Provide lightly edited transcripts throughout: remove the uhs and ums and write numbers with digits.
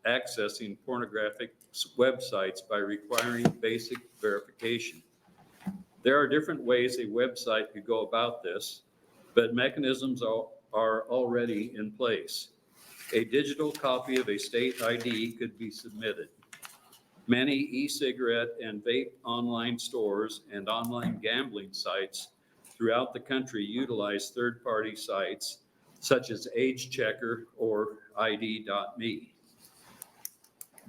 accessing pornographic websites by requiring basic verification. There are different ways a website could go about this, but mechanisms are already in place. A digital copy of a state ID could be submitted. Many e-cigarette and vape online stores and online gambling sites throughout the country utilize third-party sites such as Age Checker or ID.me.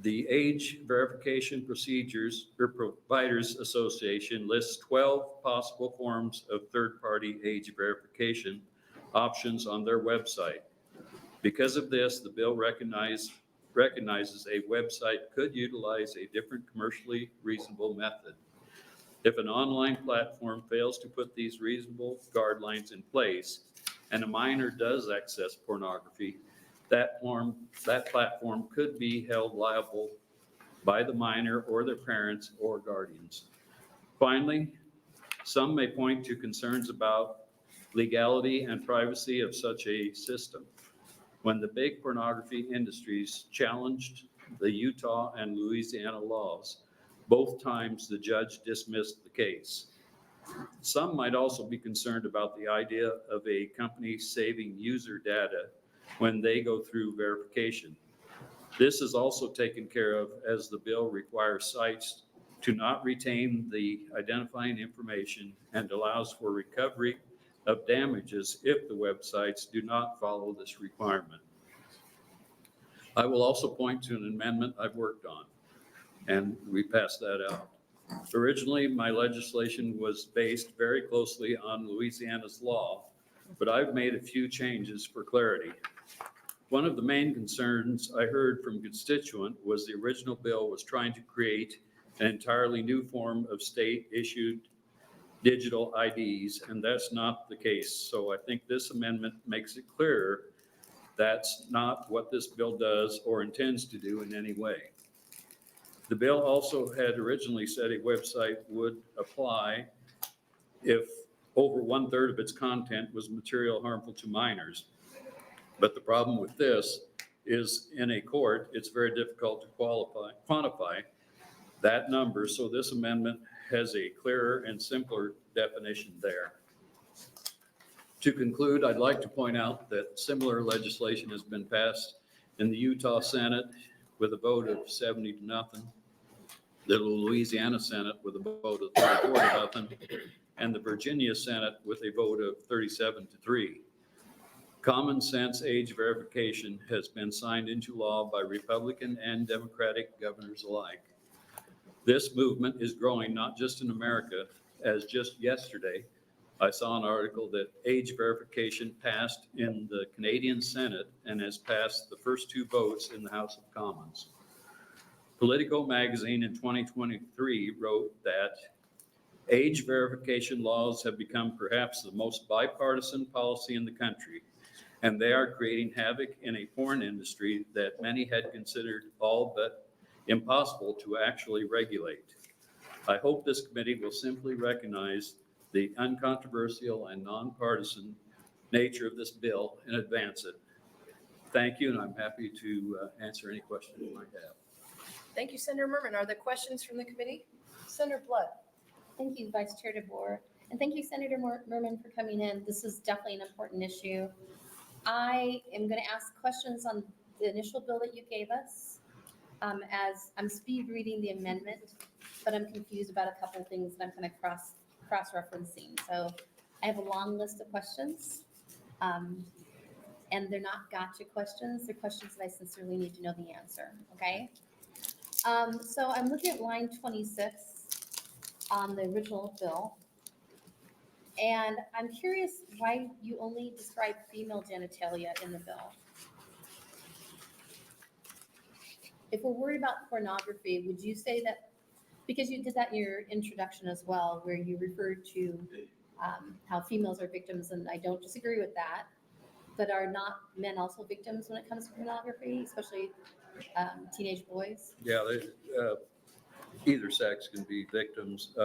The Age Verification Procedures or Providers Association lists 12 possible forms of third-party age verification options on their website. Because of this, the bill recognizes a website could utilize a different commercially reasonable method. If an online platform fails to put these reasonable guidelines in place and a minor does access pornography, that platform could be held liable by the minor or their parents or guardians. Finally, some may point to concerns about legality and privacy of such a system. When the big pornography industries challenged the Utah and Louisiana laws, both times the judge dismissed the case. Some might also be concerned about the idea of a company saving user data when they go through verification. This is also taken care of as the bill requires sites to not retain the identifying information and allows for recovery of damages if the websites do not follow this requirement. I will also point to an amendment I've worked on, and we passed that out. Originally, my legislation was based very closely on Louisiana's law, but I've made a few changes for clarity. One of the main concerns I heard from constituents was the original bill was trying to create an entirely new form of state-issued digital IDs, and that's not the case. So I think this amendment makes it clearer that's not what this bill does or intends to do in any way. The bill also had originally said a website would apply if over 1/3 of its content was material harmful to minors. But the problem with this is in a court, it's very difficult to quantify that number. So this amendment has a clearer and simpler definition there. To conclude, I'd like to point out that similar legislation has been passed in the Utah Senate with a vote of 70-0, the Louisiana Senate with a vote of 34-0, and the Virginia Senate with a vote of 37-3. Common sense age verification has been signed into law by Republican and Democratic governors alike. This movement is growing not just in America, as just yesterday, I saw an article that age verification passed in the Canadian Senate and has passed the first 2 votes in the House of Commons. Politico magazine in 2023 wrote that age verification laws have become perhaps the most bipartisan policy in the country, and they are creating havoc in a porn industry that many had considered all but impossible to actually regulate. I hope this committee will simply recognize the uncontroversial and nonpartisan nature of this bill and advance it. Thank you, and I'm happy to answer any questions you might have. Thank you, Senator Murman. Are there questions from the committee? Senator Blood. Thank you, Vice Chair DeBoer. And thank you, Senator Murman, for coming in. This is definitely an important issue. I am going to ask questions on the initial bill that you gave us. As I'm speed reading the amendment, but I'm confused about a couple of things that I'm kind of cross-referencing. So I have a long list of questions, and they're not gotcha questions. They're questions that I sincerely need to know the answer, okay? So I'm looking at line 26 on the original bill, and I'm curious why you only describe female genitalia in the bill. If we're worried about pornography, would you say that, because you did that in your introduction as well, where you referred to how females are victims, and I don't disagree with that, but are not men also victims when it comes to pornography, especially teenage boys? Yeah, either sex can be victims.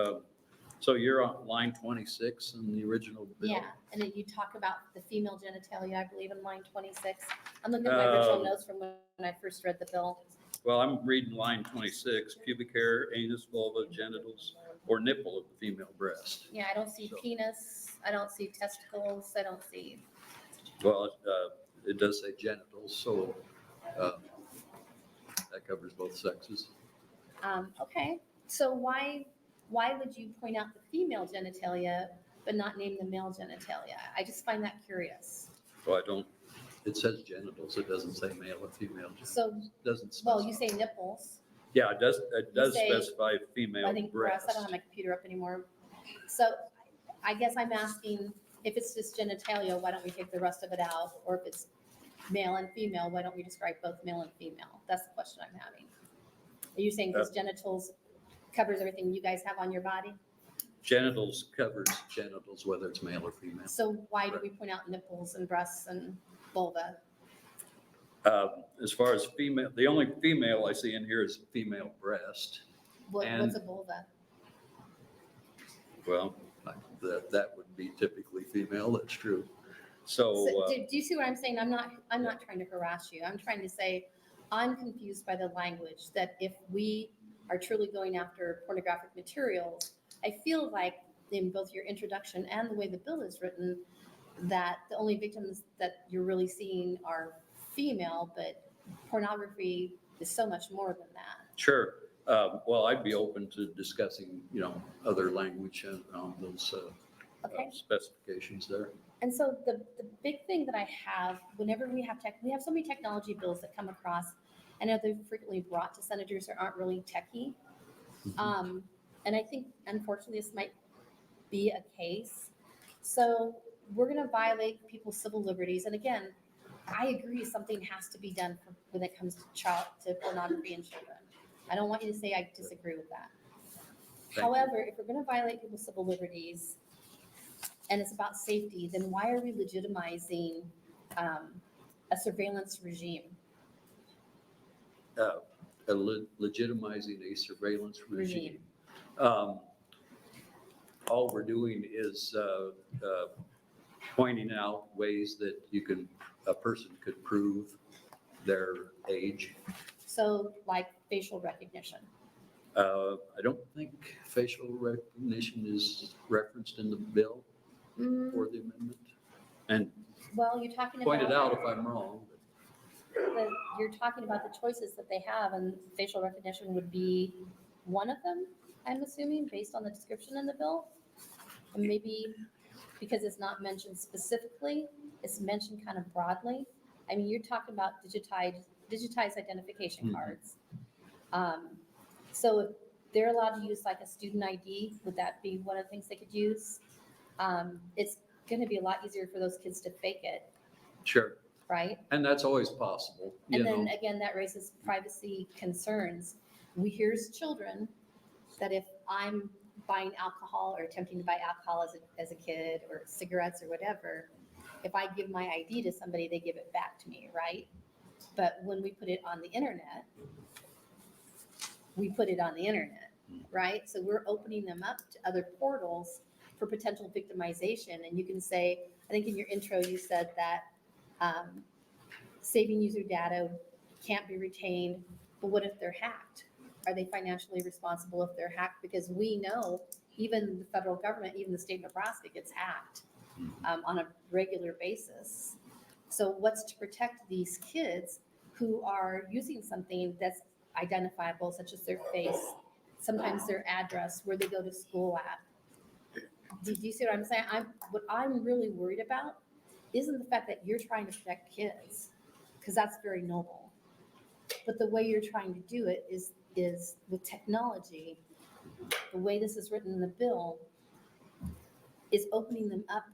So you're on line 26 in the original bill? Yeah, and then you talk about the female genitalia, I believe, in line 26. I'm looking at my original notes from when I first read the bill. Well, I'm reading line 26, pubic hair, anus, vulva, genitals, or nipple of the female breast. Yeah, I don't see So- penis, I don't see testicles, I don't see, Well, it does say genitals, so that covers both sexes. okay. So why would you point out the female genitalia but not name the male genitalia? I just find that curious. Well, it says genitals, it doesn't say male or female. So, Doesn't well, specify. you say nipples. Yeah, it does say- specify female I think breast, I don't have my computer up anymore. So I guess I'm asking, if it's just genitalia, why don't we take the rest of it out? Or if it's male and female, why don't we just write both male and female? That's the question I'm having. Are you saying because genitals covers everything you guys have on your body? Genitals covers genitals, whether it's male or female. So why do we point out nipples and breasts and vulva? As far as female, the only female I see in here is female breast. What's And- a vulva? Well, that would be typically female, that's true. So, So, do you see what I'm saying? I'm not trying to harass you. I'm trying to say, I'm confused by the language that if we are truly going after pornographic materials, I feel like in both your introduction and the way the bill is written, that the only victims that you're really seeing are female, but pornography is so much more than that. sure. Well, I'd be open to discussing, other language on those Okay. specifications there. And so the big thing that I have, whenever we have we have so many technology bills that come across. I know they're frequently brought to senators that aren't really techie. And I think unfortunately this might be a case. So we're gonna violate people's civil liberties. And again, I agree something has to be done when it comes to pornography and children. I don't want you to say I disagree with that. Thank you. However, if we're gonna violate people's civil liberties, and it's about safety, then why are we legitimizing a surveillance regime? Legitimizing a surveillance regime. All we're doing is pointing out ways that a person could prove their age. So like facial recognition. I don't think facial recognition is referenced in the bill or the amendment. And Well, you're talking point it about, out if I'm wrong. you're talking about the choices that they have, and facial recognition would be one of them, I'm assuming, based on the description in the bill. And maybe because it's not mentioned specifically, it's mentioned kind of broadly. I mean, you're talking about digitized identification Mhm. cards. So if they're allowed to use like a student ID, would that be one of the things they could use? It's gonna be a lot easier for those kids to fake it, Sure. right? And that's always possible, And then again, that raises privacy concerns. We hear as children that if I'm buying alcohol or attempting to buy alcohol as a kid or cigarettes or whatever, if I give my ID to somebody, they give it back to me, right? But when we put it on the internet, we put it on the internet, right? So we're opening them up to other portals for potential victimization. And you can say, I think in your intro, you said that saving user data can't be retained, but what if they're hacked? Are they financially responsible if they're hacked? Because we know even the federal government, even the state of Nebraska gets hacked on a regular basis. So what's to protect these kids who are using something that's identifiable, such as their face, sometimes their address, where they go to school at? Do you see what I'm saying? What I'm really worried about isn't the fact that you're trying to protect kids, because that's very noble. But the way you're trying to do it is with technology. The way this is written in the bill is opening them up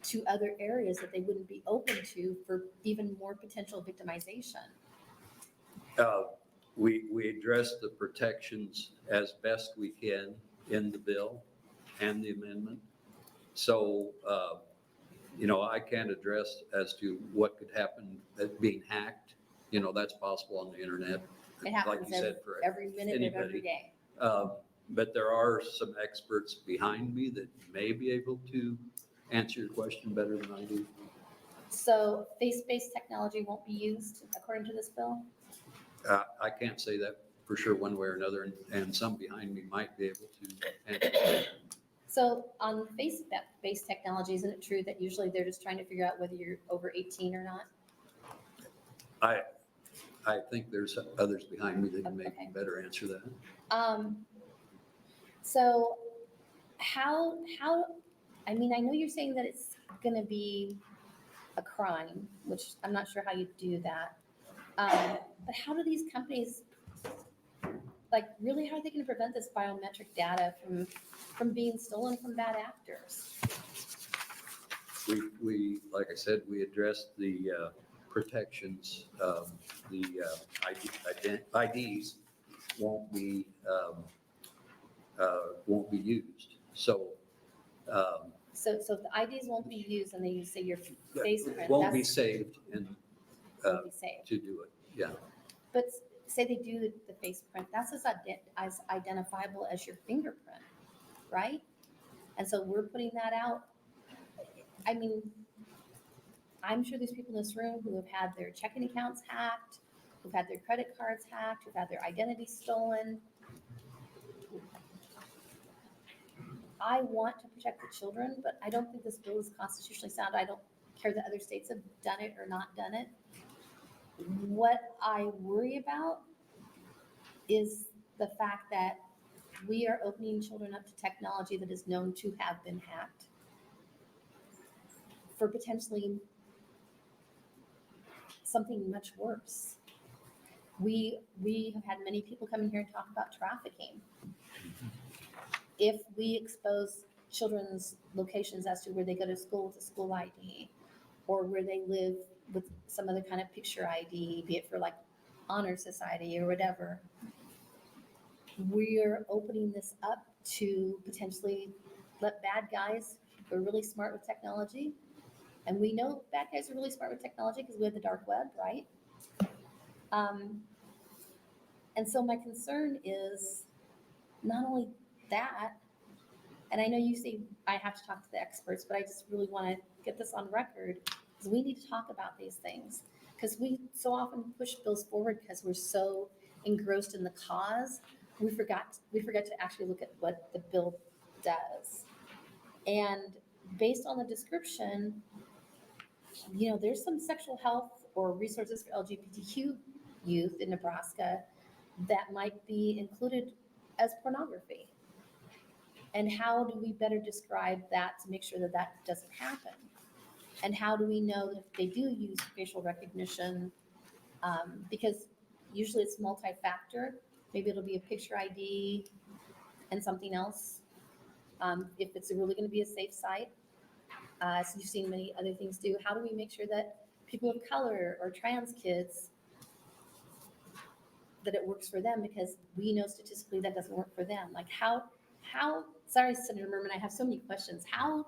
to other areas that they wouldn't be open to for even more potential victimization. We address the protections as best we can in the bill and the amendment. So, I can't address as to what could happen at being hacked. That's possible on the internet. It like happens you said, for every minute of every anybody. day. but there are some experts behind me that may be able to answer your question better than I do. So face-based technology won't be used according to this bill? I can't say that for sure one way or another, and some behind me might be able to answer. So on face-based technology, isn't it true that usually they're just trying to figure out whether you're over 18 or not? I think there's others behind me that can maybe Okay. better answer that. So how, I mean, I know you're saying that it's gonna be a crime, which I'm not sure how you do that. But how do these companies, like, really, how are they gonna prevent this biometric data from being stolen from bad actors? We, like I said, we addressed the protections, the IDs won't be used. So. So if the IDs won't be used and then you say your face print, Won't be that's, saved and won't be saved. to do it, yeah. But say they do the face print, that's as identifiable as your fingerprint, right? And so we're putting that out. I mean, I'm sure there's people in this room who have had their checking accounts hacked, who've had their credit cards hacked, who've had their identity stolen. I want to protect the children, but I don't think this bill is constitutionally sound. I don't care that other states have done it or not done it. What I worry about is the fact that we are opening children up to technology that is known to have been hacked for potentially something much worse. We have had many people come in here and talk about trafficking. If we expose children's locations as to where they go to school with a school ID, or where they live with some other kind of picture ID, be it for like honor society or whatever, we're opening this up to potentially let bad guys who are really smart with technology, and we know bad guys are really smart with technology because we have the dark web, right? And so my concern is not only that, and I know you say I have to talk to the experts, but I just really want to get this on record, because we need to talk about these things. Because we so often push bills forward because we're so engrossed in the cause, we forgot to actually look at what the bill does. And based on the description, you know, there's some sexual health or resources for LGBTQ youth in Nebraska that might be included as pornography. And how do we better describe that to make sure that that doesn't happen? And how do we know that if they do use facial recognition, because usually it's multi-factor, maybe it'll be a picture ID and something else. If it's really gonna be a safe site, as you've seen many other things do, how do we make sure that people of color or trans kids, that it works for them, because we know statistically that doesn't work for them. Like how, sorry, Senator Murman, I have so many questions. How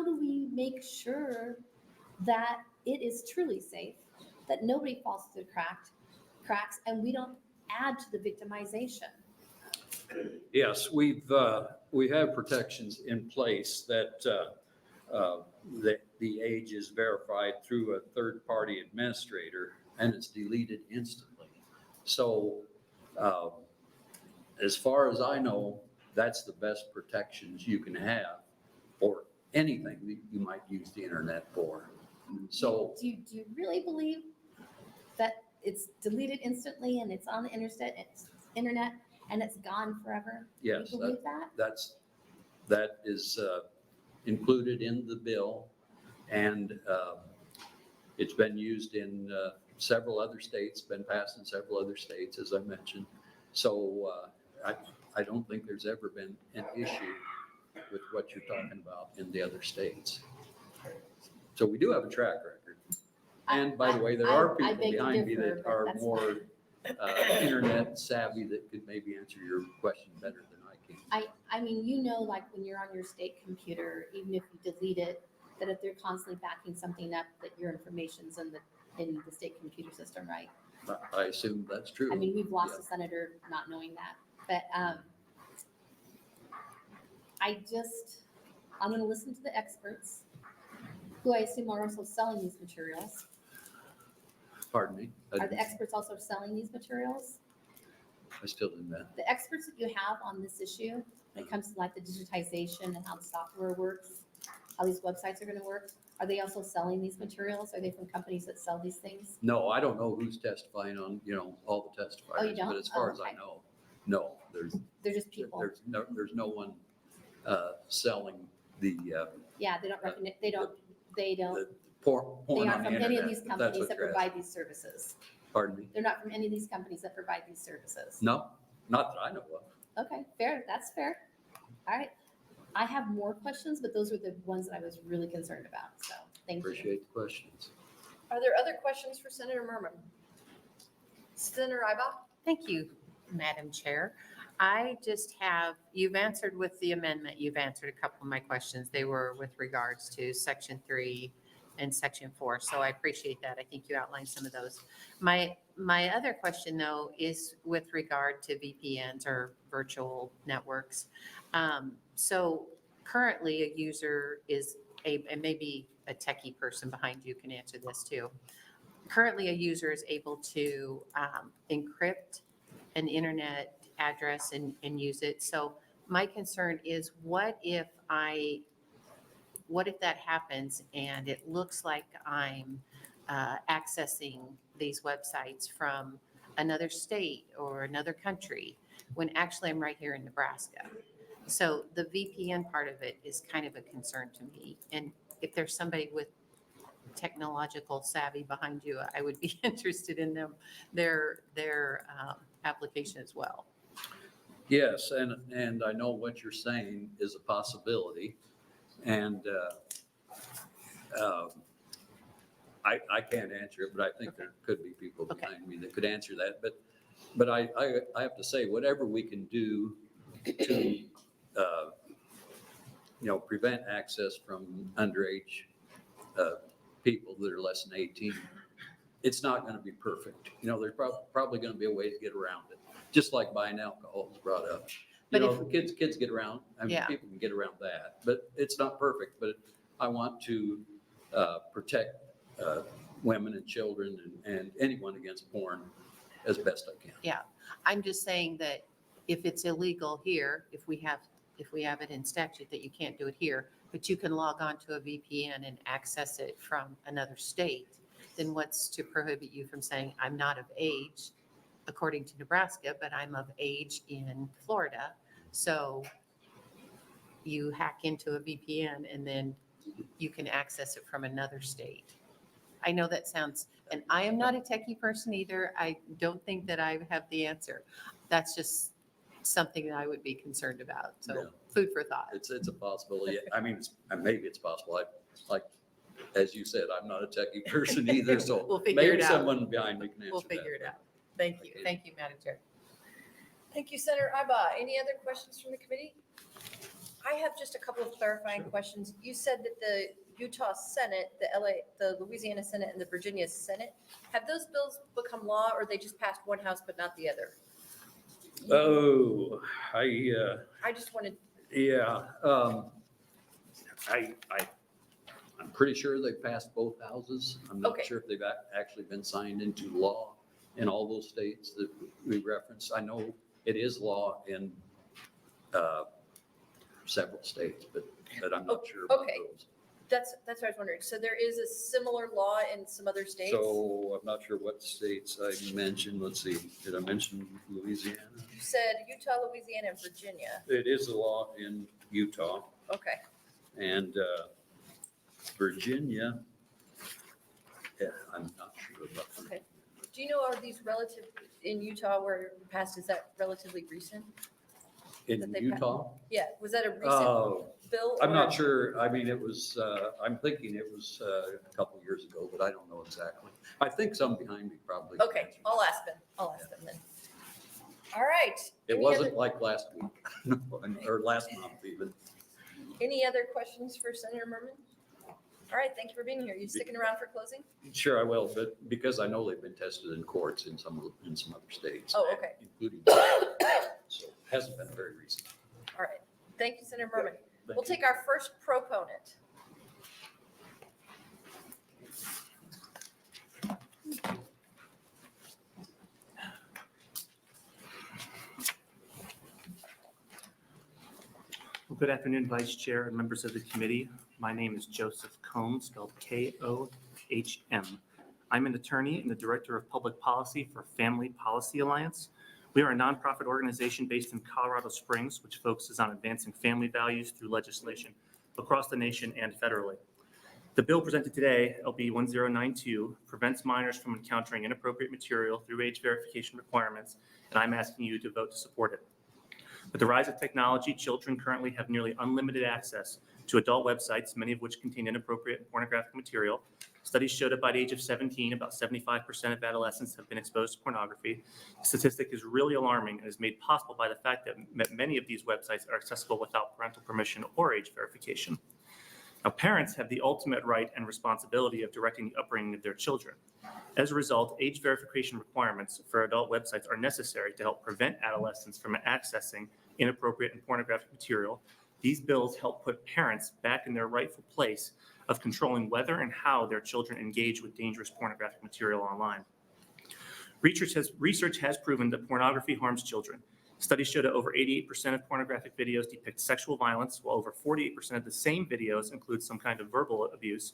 do we make sure that it is truly safe, that nobody falls through the cracks, and we don't add to the victimization? Yes, we have protections in place that the age is verified through a third-party administrator and it's deleted instantly. So as far as I know, that's the best protections you can have for anything that you might use the internet for. So Do you really believe that it's deleted instantly and it's on the internet and it's gone forever? yes, Do you believe that? that is included in the bill, and it's been used in several other states, been passed in several other states, as I mentioned. So I don't think there's ever been an issue with what you're talking about in the other states. So we do have a track record. And by the way, there are I people beg to behind me differ, that but are that's more internet savvy that could maybe answer your question better than I can. I mean, you know, like when you're on your state computer, even if you delete it, that if they're constantly backing something up, that your information's in the state computer system, right? I assume that's true. I mean, we've lost Yeah. a senator not knowing that, but I'm going to listen to the experts, who I assume are also selling these materials. Pardon me? Are the experts also selling these materials? I still didn't know. The experts that you have on this issue, when it comes to like the digitization and how the software works, how these websites are going to work, are they also selling these materials? Are they from companies that sell these things? No, I don't know who's testifying on, all the testifiers. Oh, you don't? But as far Oh, as I okay. know, no, They're just people. there's no one selling the Yeah, they don't recognize, they don't, the they porn on aren't the from any of internet, these if that's companies what that you're provide asking. these services. Pardon me? They're not from any of these companies that provide these services. No, not that I know of. Okay, fair, that's fair. All right. I have more questions, but those were the ones that I was really concerned about, so thank you. Appreciate the questions. Are there other questions for Senator Murman? Senator Ibach? Thank you, Madam Chair. I just have, you've answered with the amendment, you've answered a couple of my questions. They were with regards to Section 3 and Section 4, so I appreciate that. I think you outlined some of those. My other question, though, is with regard to VPNs or virtual networks. So currently, a user is and maybe a techie person behind you can answer this too. Currently, a user is able to encrypt an internet address and use it. So my concern is, what if that happens and it looks like I'm accessing these websites from another state or another country when actually I'm right here in Nebraska? So the VPN part of it is kind of a concern to me. And if there's somebody with technological savvy behind you, I would be interested in their application as well. Yes, and I know what you're saying is a possibility. And I can't answer it, but I think there could be people behind me that could answer that. But I have to say, whatever we can do to prevent access from underage people that are less than 18, it's not going to be perfect. There's probably going to be a way to get around it, just like buying alcohol was brought up. But Kids get around. Yeah. People can get around that, but it's not perfect. But I want to protect women and children and anyone against porn as best I can. Yeah, I'm just saying that if it's illegal here, if we have it in statute that you can't do it here, but you can log on to a VPN and access it from another state, then what's to prohibit you from saying, I'm not of age according to Nebraska, but I'm of age in Florida? So you hack into a VPN and then you can access it from another state. I know that sounds, and I am not a techie person either. I don't think that I have the answer. That's just something that I would be concerned about. So Yeah. food for thought. It's a possibility. I mean, maybe it's possible. Like, as you said, I'm not a techie person either, so We'll figure maybe it out. someone behind me can answer We'll that. figure it out. Thank you. Okay. Thank you, Madam Chair. Thank you, Senator Ibach. Any other questions from the committee? I have just a couple of clarifying questions. You said that the Utah Senate, the Louisiana Senate, and the Virginia Senate, have those bills become law, or they just passed one house but not the other? Oh, I just wanted, yeah. I'm pretty sure they passed both houses. I'm not Okay. sure if they've actually been signed into law in all those states that we referenced. I know it is law in several states, but I'm not sure about Okay. those. that's what I was wondering. So there is a similar law in some other states? So I'm not sure what states I mentioned. Let's see, did I mention Louisiana? You said Utah, Louisiana, and Virginia. It is a law in Utah Okay. and Virginia. Yeah, I'm not sure about that. Okay. Do you know, are these relative, in Utah where it passed, is that relatively recent? In That they Utah? Yeah, was that a recent Oh, bill? I'm or- not sure. I mean, it was, I'm thinking it was a couple of years ago, but I don't know exactly. I think some behind me probably. can Okay, answer that. I'll ask them. then. All right. It Any wasn't other- like last week or last month even. Any other questions for Senator Murman? All right, thank you for being here. You sticking around for closing? Sure, I will, but because I know they've been tested in courts in some other states. Oh, okay. Including, so it hasn't been very recent. All right. Thank you, Senator Murman. Thank We'll you. take our first proponent. Well, good afternoon, Vice Chair and members of the committee. My name is Joseph Cohn, spelled K-O-H-M. I'm an attorney and the Director of Public Policy for Family Policy Alliance. We are a nonprofit organization based in Colorado Springs, which focuses on advancing family values through legislation across the nation and federally. The bill presented today, LB 1092, prevents minors from encountering inappropriate material through age verification requirements, and I'm asking you to vote to support it. With the rise of technology, children currently have nearly unlimited access to adult websites, many of which contain inappropriate and pornographic material. Studies show that by the age of 17, about 75% of adolescents have been exposed to pornography. The statistic is really alarming and is made possible by the fact that many of these websites are accessible without parental permission or age verification. Now, parents have the ultimate right and responsibility of directing the upbringing of their children. As a result, age verification requirements for adult websites are necessary to help prevent adolescents from accessing inappropriate and pornographic material. These bills help put parents back in their rightful place of controlling whether and how their children engage with dangerous pornographic material online. Research has proven that pornography harms children. Studies show that over 88% of pornographic videos depict sexual violence, while over 48% of the same videos include some kind of verbal abuse.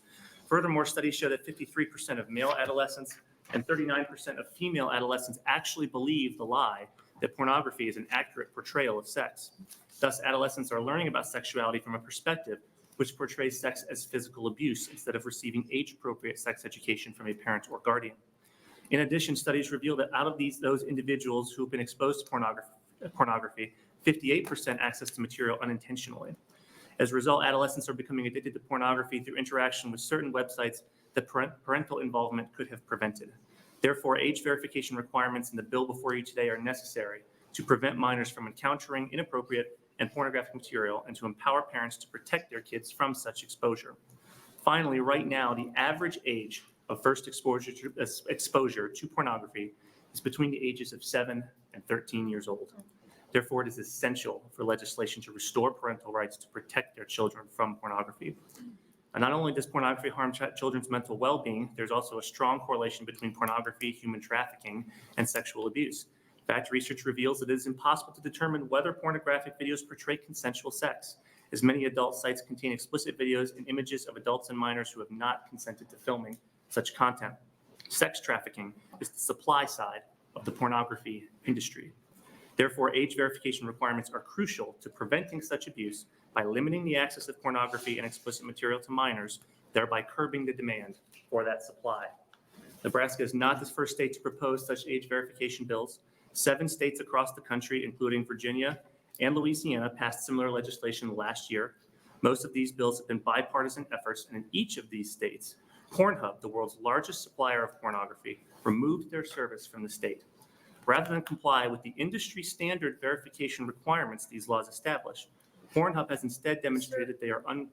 Furthermore, studies show that 53% of male adolescents and 39% of female adolescents actually believe the lie that pornography is an accurate portrayal of sex. Thus, adolescents are learning about sexuality from a perspective which portrays sex as physical abuse instead of receiving age-appropriate sex education from a parent or guardian. In addition, studies reveal that out of those individuals who have been exposed to pornography, 58% access to material unintentionally. As a result, adolescents are becoming addicted to pornography through interaction with certain websites that parental involvement could have prevented. Therefore, age verification requirements in the bill before you today are necessary to prevent minors from encountering inappropriate and pornographic material and to empower parents to protect their kids from such exposure. Finally, right now, the average age of first exposure to pornography is between the ages of 7 and 13 years old. Therefore, it is essential for legislation to restore parental rights to protect their children from pornography. And not only does pornography harm children's mental well-being, there's also a strong correlation between pornography, human trafficking, and sexual abuse. In fact, research reveals that it is impossible to determine whether pornographic videos portray consensual sex, as many adult sites contain explicit videos and images of adults and minors who have not consented to filming such content. Sex trafficking is the supply side of the pornography industry. Therefore, age verification requirements are crucial to preventing such abuse by limiting the access of pornography and explicit material to minors, thereby curbing the demand for that supply. Nebraska is not the first state to propose such age verification bills. 7 states across the country, including Virginia and Louisiana, passed similar legislation last year. Most of these bills have been bipartisan efforts, and in each of these states, Pornhub, the world's largest supplier of pornography, removed their service from the state. Rather than comply with the industry standard verification requirements these laws establish, Pornhub has instead demonstrated they are I'm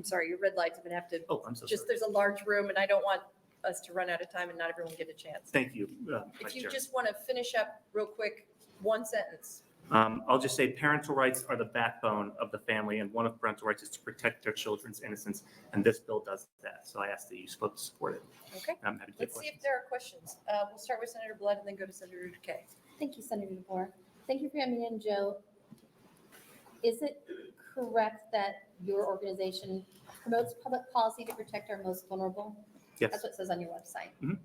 sorry, your red light's gonna have to, Oh, I'm so just, sorry. there's a large room and I don't want us to run out of time and not everyone get a chance. Thank you, If Vice you Chair. just want to finish up real quick, one sentence. I'll just say parental rights are the backbone of the family, and one of parental rights is to protect their children's innocence, and this bill does that. So I ask that you support it. Okay, I'm happy to take let's see questions. if there are questions. We'll start with Senator Blood and then go to Senator Kay. Thank you, Senator DeBoer. Thank you for coming in, Joe. Is it correct that your organization promotes public policy to protect our most vulnerable? Yes. That's what it says on your website. Mhm.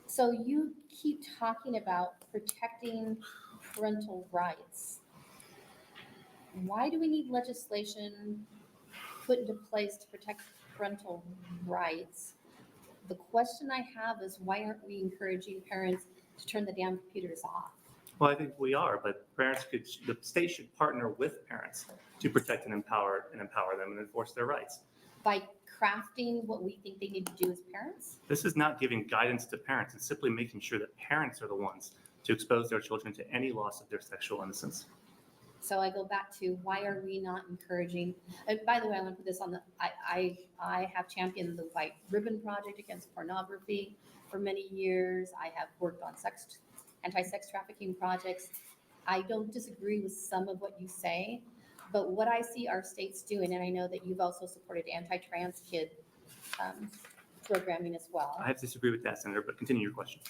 So you keep talking about protecting parental rights. Why do we need legislation put into place to protect parental rights? The question I have is, why aren't we encouraging parents to turn the damn computers off? Well, I think we are, but the state should partner with parents to protect and empower them and enforce their rights. By crafting what we think they need to do as parents? This is not giving guidance to parents. It's simply making sure that parents are the ones to expose their children to any loss of their sexual innocence. So I go back to, why are we not encouraging? And by the way, I want to put this on I have championed the White Ribbon Project against pornography for many years. I have worked on anti-sex trafficking projects. I don't disagree with some of what you say, But what I see our states doing, and I know that you've also supported anti-trans kid programming as well. I have to disagree with that, Senator, but continue your question.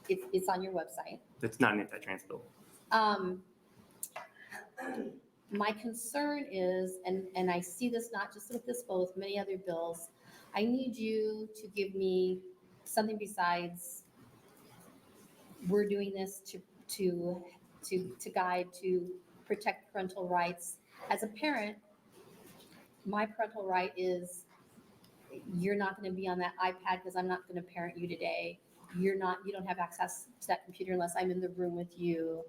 It's on your website. That's not an anti-trans bill. My concern is, and I see this not just with this bill, with many other bills, I need you to give me something besides we're doing this to guide, to protect parental rights. As a parent, my parental right is you're not going to be on that iPad because I'm not going to parent you today. You don't have access to that computer unless I'm in the room with you.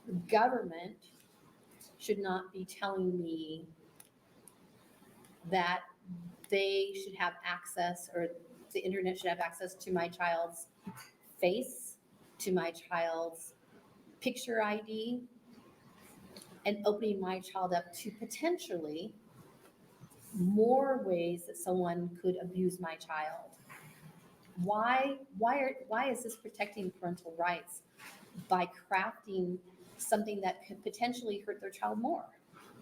The government should not be telling me that they should have access, or the internet should have access to my child's face, to my child's picture ID, and opening my child up to potentially more ways that someone could abuse my child. Why is this protecting parental rights by crafting something that could potentially hurt their child more?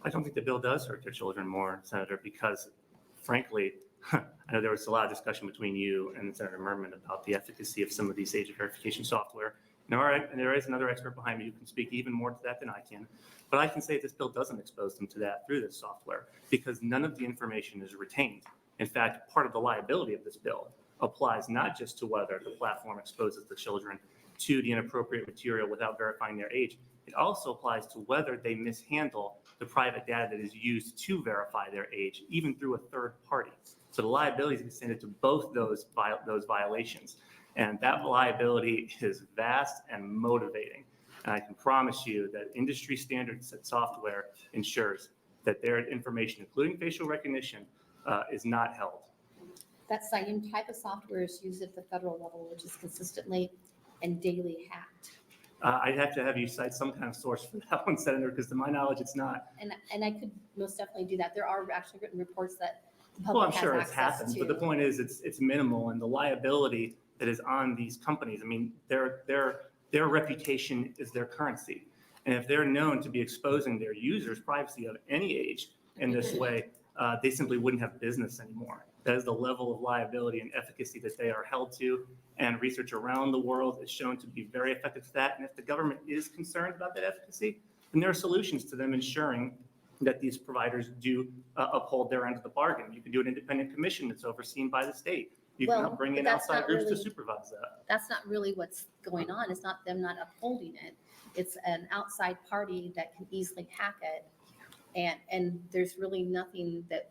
I don't think the bill does hurt their children more, Senator, because frankly, I know there was a lot of discussion between you and Senator Murman about the efficacy of some of these age verification software. There is another expert behind me who can speak even more to that than I can. But I can say this bill doesn't expose them to that through this software because none of the information is retained. In fact, part of the liability of this bill applies not just to whether the platform exposes the children to the inappropriate material without verifying their age. It also applies to whether they mishandle the private data that is used to verify their age, even through a third party. So the liability is extended to both those violations. And that liability is vast and motivating. And I can promise you that industry standards software ensures that their information, including facial recognition, is not held. That same type of software is used at the federal level, which is consistently and daily hacked. I'd have to have you cite some kind of source for that one, Senator, because to my knowledge, it's not. And I could most definitely do that. There are actually written reports that the Well, I'm public sure has it's access happened, to. but the point is it's minimal, and the liability that is on these companies, I mean, their reputation is their currency. And if they're known to be exposing their users' privacy of any age in this way, they simply wouldn't have business anymore. That is the level of liability and efficacy that they are held to, and research around the world is shown to be very effective to that. And if the government is concerned about that efficacy, then there are solutions to them ensuring that these providers do uphold their end of the bargain. You can do an independent commission that's overseen by the state. You Well, can bring but in that's outside not groups to really- supervise that. That's not really what's going on. It's not them not upholding it. It's an outside party that can easily hack it. And there's really nothing that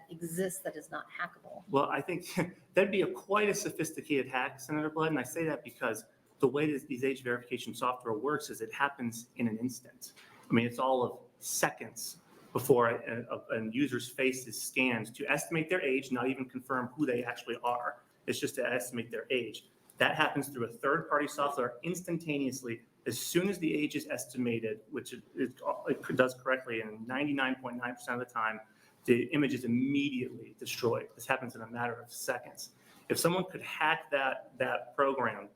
exists that is not hackable. Well, I think that'd be quite a sophisticated hack, Senator Blood, and I say that because the way these age verification software works is it happens in an instant. I mean, it's all of seconds before a user's face is scanned to estimate their age, not even confirm who they actually are. It's just to estimate their age. That happens through a third-party software instantaneously as soon as the age is estimated, which it does correctly, and 99.9% of the time, the image is immediately destroyed. This happens in a matter of seconds. If someone could hack that program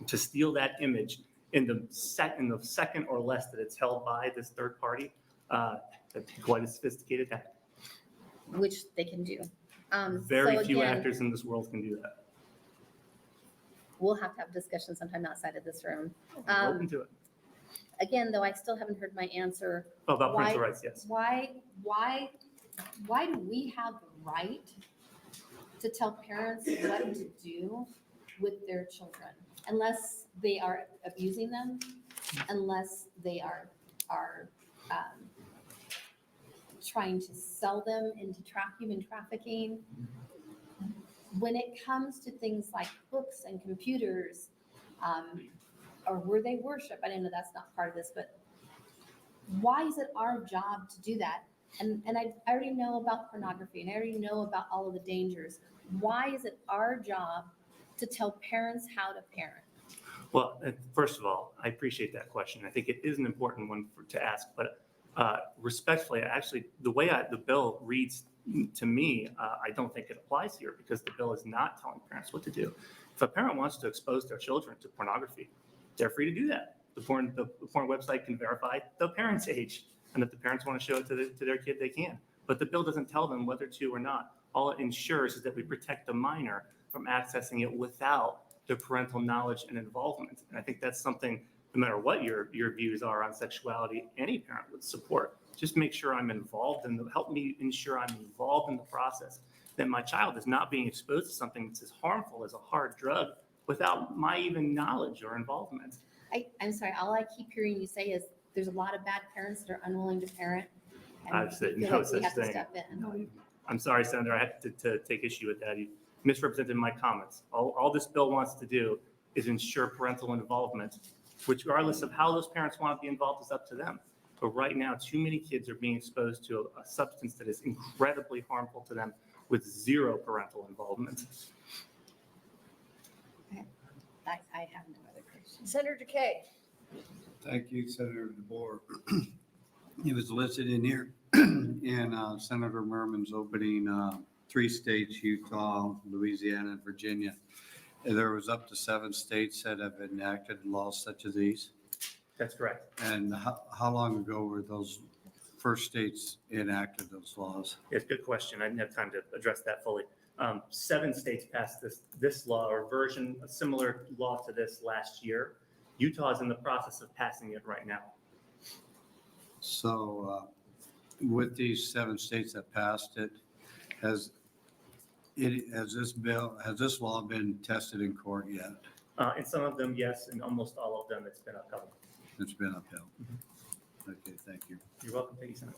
to steal that image in the second or less that it's held by this third party, that'd be quite a sophisticated hack. Which they can do. Very So few again, actors in this world can do that. We'll have to have discussions sometime outside of this room. I'm open to it. Again, though, I still haven't heard my answer. Oh, about parental Why- rights, yes. Why do we have the right to tell parents what to do with their children? Unless they are abusing them, unless they are trying to sell them into human trafficking. When it comes to things like books and computers, or where they worship, I know that's not part of this, but why is it our job to do that? And I already know about pornography, and I already know about all of the dangers. Why is it our job to tell parents how to parent? Well, first of all, I appreciate that question. I think it is an important one to ask, but respectfully, actually, the way the bill reads to me, I don't think it applies here because the bill is not telling parents what to do. If a parent wants to expose their children to pornography, they're free to do that. The porn website can verify the parent's age. And if the parents want to show it to their kid, they can. But the bill doesn't tell them whether to or not. All it ensures is that we protect the minor from accessing it without the parental knowledge and involvement. And I think that's something, no matter what your views are on sexuality, any parent would support. Just make sure I'm involved and help me ensure I'm involved in the process, that my child is not being exposed to something that's as harmful as a hard drug without my even knowledge or involvement. I'm sorry, all I keep hearing you say is there's a lot of bad parents that are unwilling to parent. and I've said we feel no like we such have to thing. step in. I'm sorry, Senator, I have to take issue with that. You misrepresented my comments. All this bill wants to do is ensure parental involvement, which regardless of how those parents want to be involved is up to them. But right now, too many kids are being exposed to a substance that is incredibly harmful to them with zero parental involvement. I have no other questions. Senator Decay. Thank you, Senator DeBoer. It was listed in here in Senator Murman's opening, 3 states, Utah, Louisiana, and Virginia. And there was up to 7 states that have enacted laws such as these. That's correct. And how long ago were those first states enacted those laws? It's a good question. I didn't have time to address that fully. 7 states passed this law or version, a similar law to this last year. Utah is in the process of passing it right now. So with these 7 states that passed it, has this law been tested in court yet? In some of them, yes. In almost all of them, it's been upheld. It's been upheld. Okay, thank you. You're welcome. Thank you, Senator.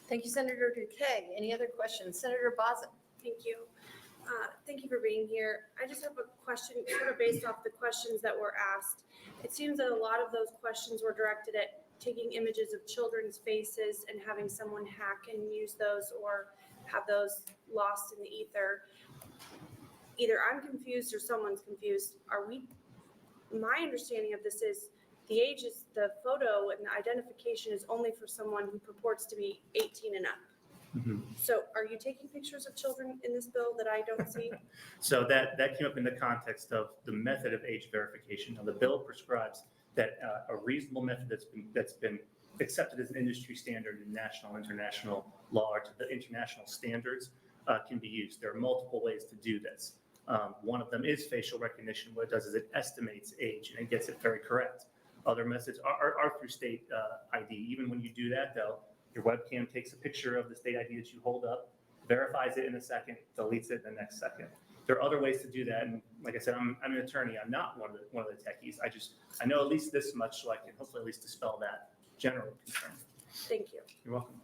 Thank you, Senator Decay. Any other questions? Senator Bozick. Thank you. Thank you for being here. I just have a question sort of based off the questions that were asked. It seems that a lot of those questions were directed at taking images of children's faces and having someone hack and use those or have those lost in the ether. Either I'm confused or someone's confused. My understanding of this is the age is the photo and the identification is only for someone who purports to be 18 and up. Mm-hmm. So are you taking pictures of children in this bill that I don't see? So that came up in the context of the method of age verification. Now, the bill prescribes that a reasonable method that's been accepted as an industry standard in national and international law or to the international standards can be used. There are multiple ways to do this. One of them is facial recognition. What it does is it estimates age and it gets it very correct. Other methods are through state ID. Even when you do that, though, your webcam takes a picture of the state ID that you hold up, verifies it in a second, deletes it in the next second. There are other ways to do that, and like I said, I'm an attorney. I'm not one of the techies. I know at least this much, so I can hopefully at least dispel that general concern. Thank you. You're welcome.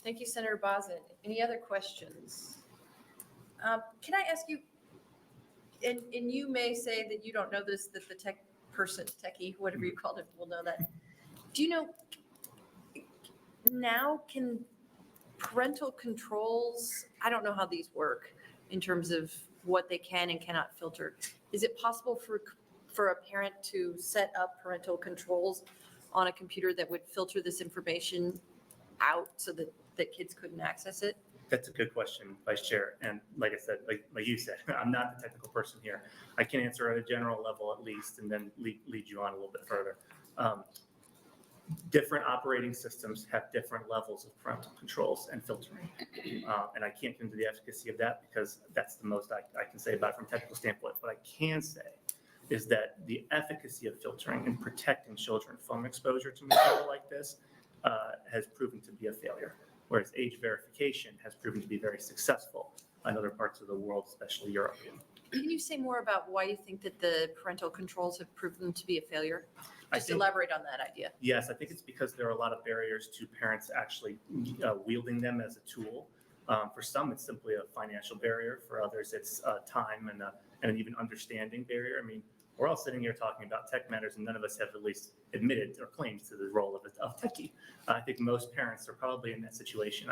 Thank you, Senator Bozick. Any other questions? Can I ask you, and you may say that you don't know this, that the techie, whatever you called it, will know that. Do you know, now can parental controls, I don't know how these work in terms of what they can and cannot filter. Is it possible for a parent to set up parental controls on a computer that would filter this information out so that kids couldn't access it? That's a good question, Vice Chair. And like I said, like you said, I'm not the technical person here. I can answer at a general level at least, and then lead you on a little bit further. Different operating systems have different levels of parental controls and filtering. And I can't get into the efficacy of that because that's the most I can say about it from a technical standpoint. What I can say is that the efficacy of filtering and protecting children from exposure to material like this has proven to be a failure, whereas age verification has proven to be very successful in other parts of the world, especially Europe. Can you say more about why you think that the parental controls have proven to be a failure? Just elaborate on that idea. Yes, I think it's because there are a lot of barriers to parents actually wielding them as a tool. For some, it's simply a financial barrier. For others, it's time and an even understanding barrier. I mean, we're all sitting here talking about tech matters, and none of us have at least admitted or claimed to the role of techie. I think most parents are probably in that situation.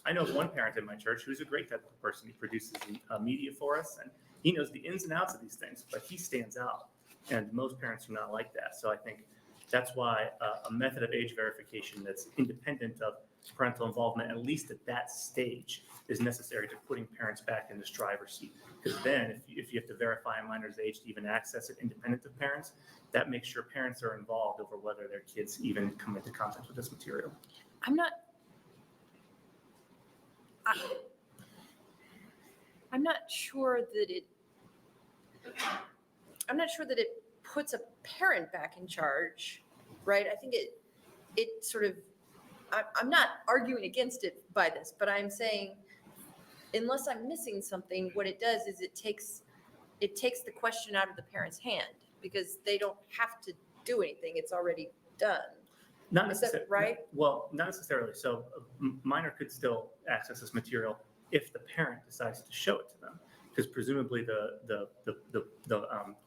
I know one parent in my church who's a great technical person. He produces media for us, and he knows the ins and outs of these things, but he stands out. And most parents are not like that. So I think that's why a method of age verification that's independent of parental involvement, at least at that stage, is necessary to putting parents back in this driver's seat. Because then if you have to verify a minor's age to even access it independent of parents, that makes sure parents are involved over whether their kids even come into contact with this material. I'm not I'm not sure that it puts a parent back in charge, right? I think it sort of, I'm not arguing against it by this, but I'm saying, unless I'm missing something, what it does is it takes the question out of the parent's hand, because they don't have to do anything, it's already done. Not Is that necessarily. right? Well, not necessarily. So a minor could still access this material if the parent decides to show it to them, because presumably the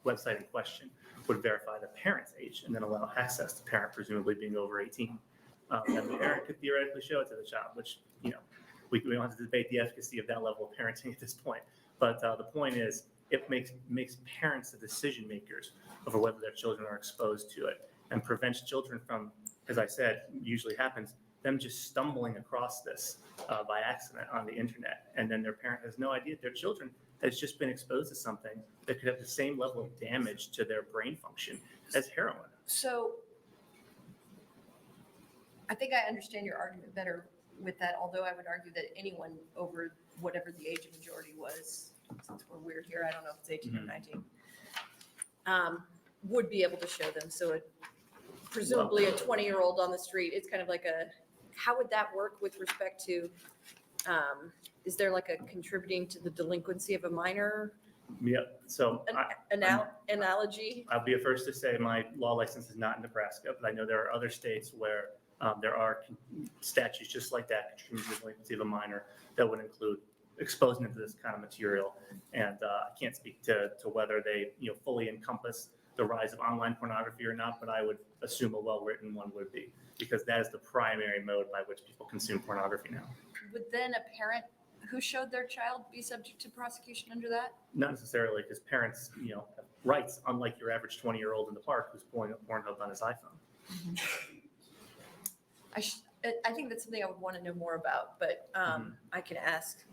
website in question would verify the parent's age and then allow access to parent presumably being over 18. And the parent could theoretically show it to the child, which, you know, we don't have to debate the efficacy of that level of parenting at this point. But the point is, it makes parents the decision makers over whether their children are exposed to it, and prevents children from, as I said, usually happens, them just stumbling across this by accident on the internet. And then their parent has no idea their children has just been exposed to something that could have the same level of damage to their brain function as heroin. So I think I understand your argument better with that, although I would argue that anyone over whatever the age of majority was, since we're weird here, I don't know if it's 18 or 19, would be able to show them. So presumably a 20-year-old on the street, it's kind of like how would that work with respect to, is there like a contributing to the delinquency of a minor Yeah. So analogy? I'll be the first to say my law license is not in Nebraska, but I know there are other states where there are statutes just like that, contributing to the delinquency of a minor, that would include exposing them to this kind of material. And I can't speak to whether they fully encompass the rise of online pornography or not, but I would assume a well-written one would be, because that is the primary mode by which people consume pornography now. Would then a parent who showed their child be subject to prosecution under that? Not necessarily, because parents, have rights, unlike your average 20-year-old in the park who's pulling up Pornhub on his iPhone. I think that's something I would want to know more about, but I can ask.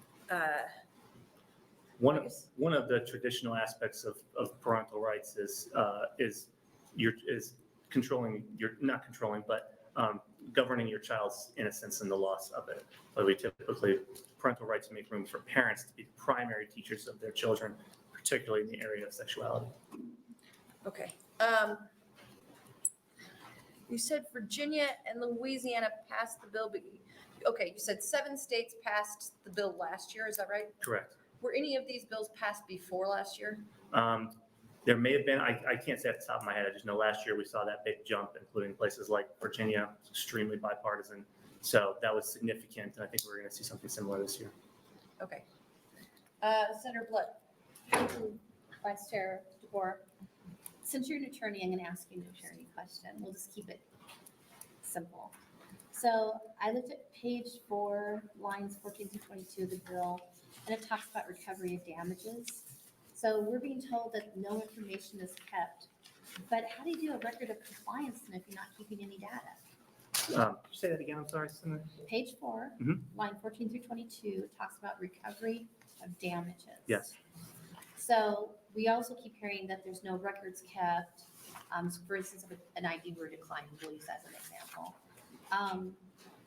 One of the traditional aspects of parental rights is controlling not controlling, but governing your child's innocence and the loss of it. But parental rights make room for parents to be the primary teachers of their children, particularly in the area of sexuality. Okay. You said Virginia and Louisiana passed the bill, but you said 7 states passed the bill last year. Is that right? Correct. Were any of these bills passed before last year? There may have been, I can't say at the top of my head, I just know last year we saw that big jump, including places like Virginia, extremely bipartisan. So that was significant, and I think we're going to see something similar this year. Okay. Senator Blood. Thank you, Vice Chair DeBoer. Since you're an attorney, I'm going to ask you an attorney question. We'll just keep it simple. So I looked at page 4, lines 14 to 22 of the bill, and it talks about recovery of damages. So we're being told that no information is kept, but how do you do a record of compliance then if you're not keeping any data? Could you say that again? I'm sorry, Senator. Page 4, Mhm. line 14 through 22, it talks about recovery of damages. Yes. So we also keep hearing that there's no records kept. So for instance, if an ID were declined, we'll use that as an example.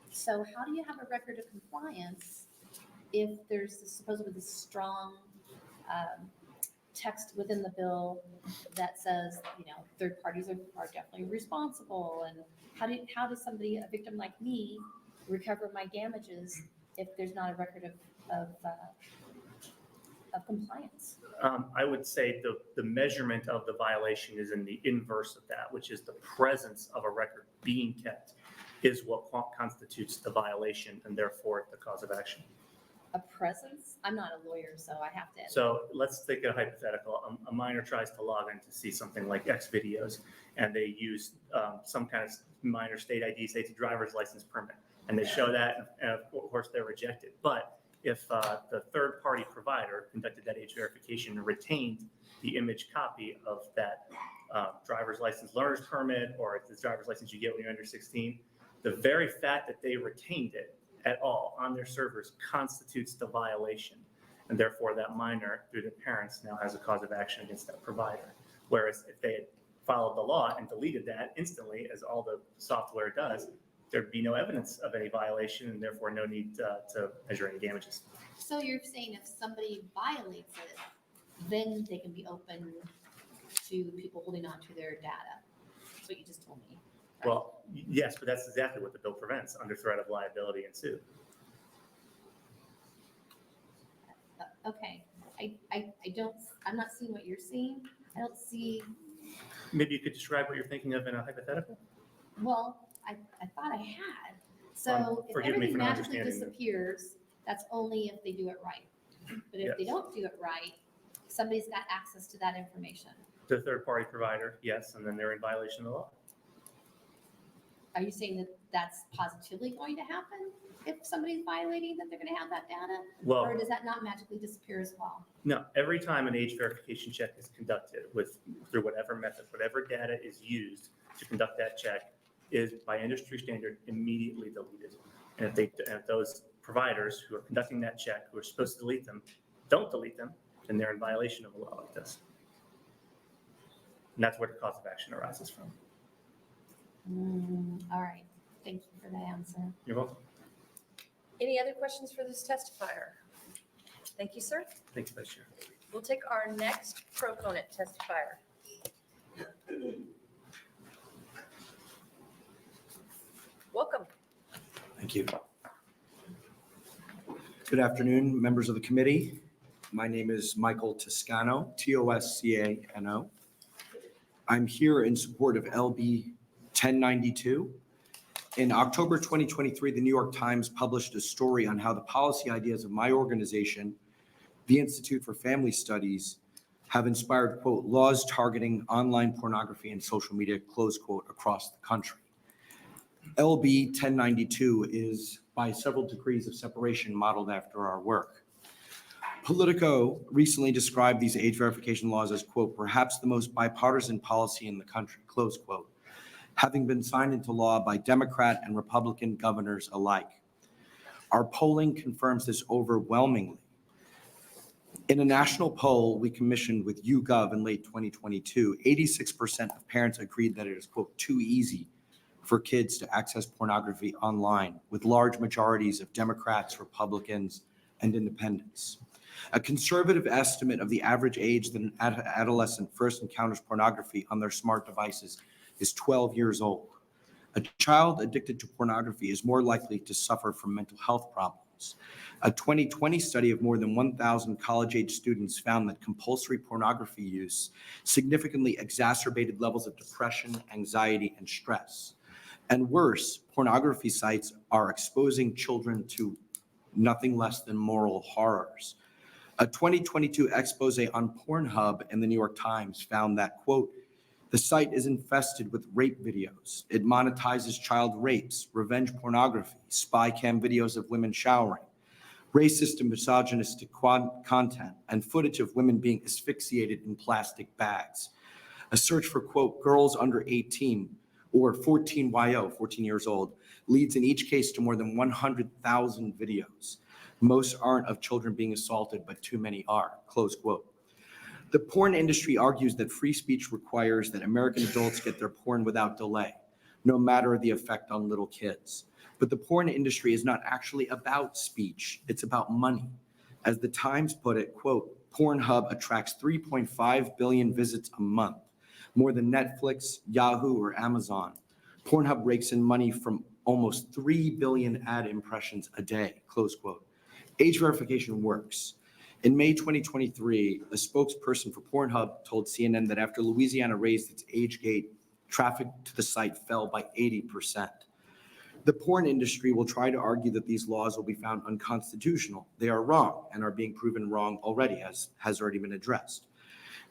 So how do you have a record of compliance if there's supposedly this strong text within the bill that says, third parties are definitely responsible? And how does somebody, a victim like me, recover my damages if there's not a record of compliance? I would say the measurement of the violation is in the inverse of that, which is the presence of a record being kept is what constitutes the violation and therefore the cause of action. A presence? I'm not a lawyer, so I have to. So let's take a hypothetical. A minor tries to log in to see something like X videos, and they use some kind of minor state ID, say it's a driver's license permit, and they show that, and of course they're rejected. But if the third-party provider conducted that age verification and retained the image copy of that driver's license learner's permit, or it's the driver's license you get when you're under 16, the very fact that they retained it at all on their servers constitutes the violation. And therefore that minor, through their parents, now has a cause of action against that provider. Whereas if they had followed the law and deleted that instantly, as all the software does, there'd be no evidence of any violation and therefore no need to measure any damages. So you're saying if somebody violates it, then they can be open to people holding on to their data? That's what you just told me. right? Well, yes, but that's exactly what the bill prevents, under threat of liability and sue. Okay, I'm not seeing what you're seeing. I don't see, Maybe you could describe what you're thinking of in a hypothetical? well, I thought I had. So if Forgive me everything for not magically understanding that. disappears, that's only if they do it right. But if they Yes. don't do it right, somebody's got access to that information. The third-party provider, yes, and then they're in violation of the law. Are you saying that that's positively going to happen if somebody's violating, that they're going to have that data? Well, Or does that not magically disappear as well? no, every time an age verification check is conducted through whatever method, whatever data is used to conduct that check is by industry standard immediately deleted. And if those providers who are conducting that check, who are supposed to delete them, don't delete them, then they're in violation of a law like this. And that's where the cause of action arises from. All right, thank you for that answer. You're welcome. Any other questions for this testifier? Thank you, sir. Thanks, Vice Chair. We'll take our next proponent testifier. Welcome. Thank you. Good afternoon, members of the committee. My name is Michael Toscano, Toscano. I'm here in support of LB 1092. In October 2023, the New York Times published a story on how the policy ideas of my organization, the Institute for Family Studies, have inspired, quote, laws targeting online pornography and social media, close quote, across the country. LB 1092 is by several degrees of separation modeled after our work. Politico recently described these age verification laws as, quote, perhaps the most bipartisan policy in the country, close quote, having been signed into law by Democrat and Republican governors alike. Our polling confirms this overwhelmingly. In a national poll we commissioned with YouGov in late 2022, 86% of parents agreed that it is, quote, too easy for kids to access pornography online, with large majorities of Democrats, Republicans, and independents. A conservative estimate of the average age that an adolescent first encounters pornography on their smart devices is 12 years old. A child addicted to pornography is more likely to suffer from mental health problems. A 2020 study of more than 1,000 college-age students found that compulsory pornography use significantly exacerbated levels of depression, anxiety, and stress. And worse, pornography sites are exposing children to nothing less than moral horrors. A 2022 expose on Pornhub in the New York Times found that, quote, the site is infested with rape videos. It monetizes child rapes, revenge pornography, spy cam videos of women showering, racist and misogynistic content, and footage of women being asphyxiated in plastic bags. A search for, quote, girls under 18 or 14YO, 14 years old, leads in each case to more than 100,000 videos. Most aren't of children being assaulted, but too many are, close quote. The porn industry argues that free speech requires that American adults get their porn without delay, no matter the effect on little kids. But the porn industry is not actually about speech, it's about money. As the Times put it, quote, Pornhub attracts 3.5 billion visits a month, more than Netflix, Yahoo, or Amazon. Pornhub rakes in money from almost 3 billion ad impressions a day, close quote. Age verification works. In May 2023, a spokesperson for Pornhub told CNN that after Louisiana raised its age gate, traffic to the site fell by 80%. The porn industry will try to argue that these laws will be found unconstitutional. They are wrong and are being proven wrong already, as has already been addressed.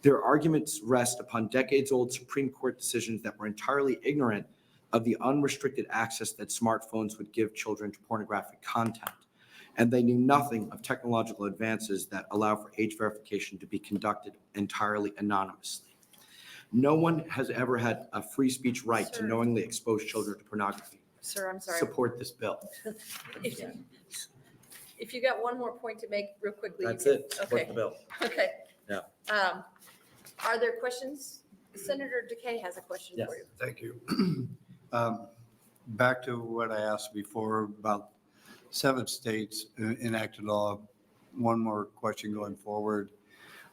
Their arguments rest upon decades-old Supreme Court decisions that were entirely ignorant of the unrestricted access that smartphones would give children to pornographic content. And they knew nothing of technological advances that allow for age verification to be conducted entirely anonymously. No one has ever had a free speech right to Sir. knowingly expose children to pornography. Sir, I'm sorry. Support this bill. If you got one more point to make real quickly. you That's can- it. Support Okay, the bill. okay. Yeah. Are there questions? Senator Decay has a question Yes. for you. Thank you. back to what I asked before about 7 states enacted law. One more question going forward.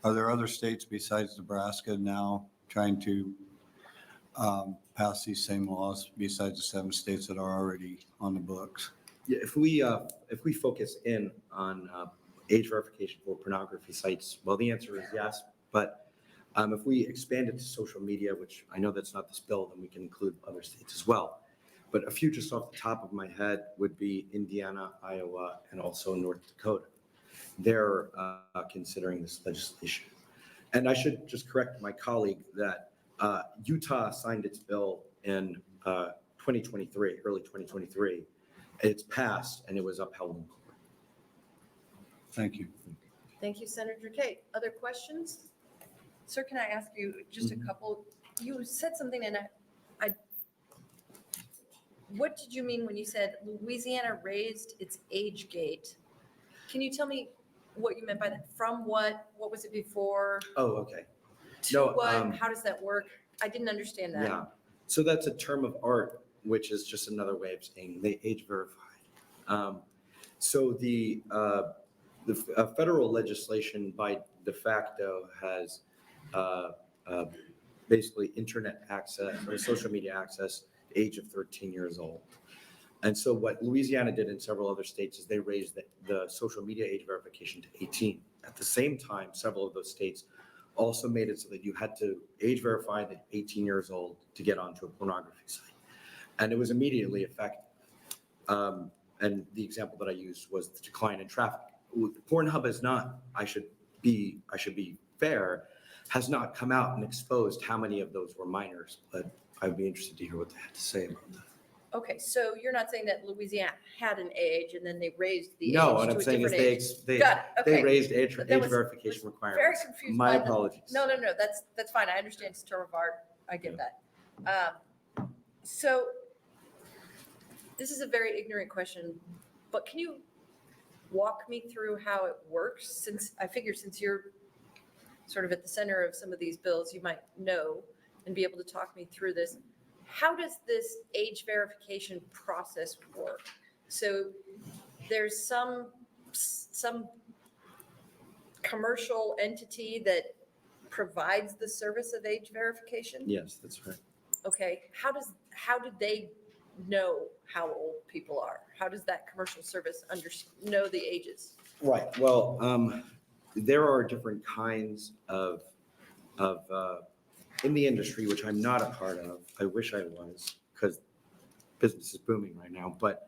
Are there other states besides Nebraska now trying to pass these same laws besides the 7 states that are already on the books? Yeah, if we focus in on age verification for pornography sites, well, the answer is yes. But if we expand it to social media, which I know that's not this bill, then we can include other states as well. But a few just off the top of my head would be Indiana, Iowa, and also North Dakota. They're considering this legislation. And I should just correct my colleague that Utah signed its bill in 2023, early 2023. It's passed and it was upheld in court. Thank you. Thank you, Senator Kate. Other questions? Sir, can I ask you just a couple? You said something and I, what did you mean when you said Louisiana raised its age gate? Can you tell me what you meant by that? From what? What was it before? Oh, okay. To No, what? How does that work? I didn't understand that. Yeah. So that's a term of art, which is just another way of saying they age verified. So the federal legislation by de facto has basically internet access or social media access, age of 13 years old. And so what Louisiana did in several other states is they raised the social media age verification to 18. At the same time, several of those states also made it so that you had to age verify at 18 years old to get onto a pornography site. And it was immediately effective. And the example that I used was the decline in traffic. Pornhub has not, I should be fair, has not come out and exposed how many of those were minors, but I'd be interested to hear what they had to say about that. Okay, so you're not saying that Louisiana had an age and then they raised the age No, to what a I'm saying is different age? they Got it, okay. raised age That was- verification was requirements. Very confused. My by the- apologies. No, that's fine. I understand it's a term of art. I get that. So this is a very ignorant question, but can you walk me through how it works? Since I figure since you're sort of at the center of some of these bills, you might know and be able to talk me through this. How does this age verification process work? So there's some commercial entity that provides the service of age verification? Yes, that's right. Okay, how do they know how old people are? How does that commercial service know the ages? Right. Well, there are different kinds of in the industry, which I'm not a part of. I wish I was, because business is booming right now. But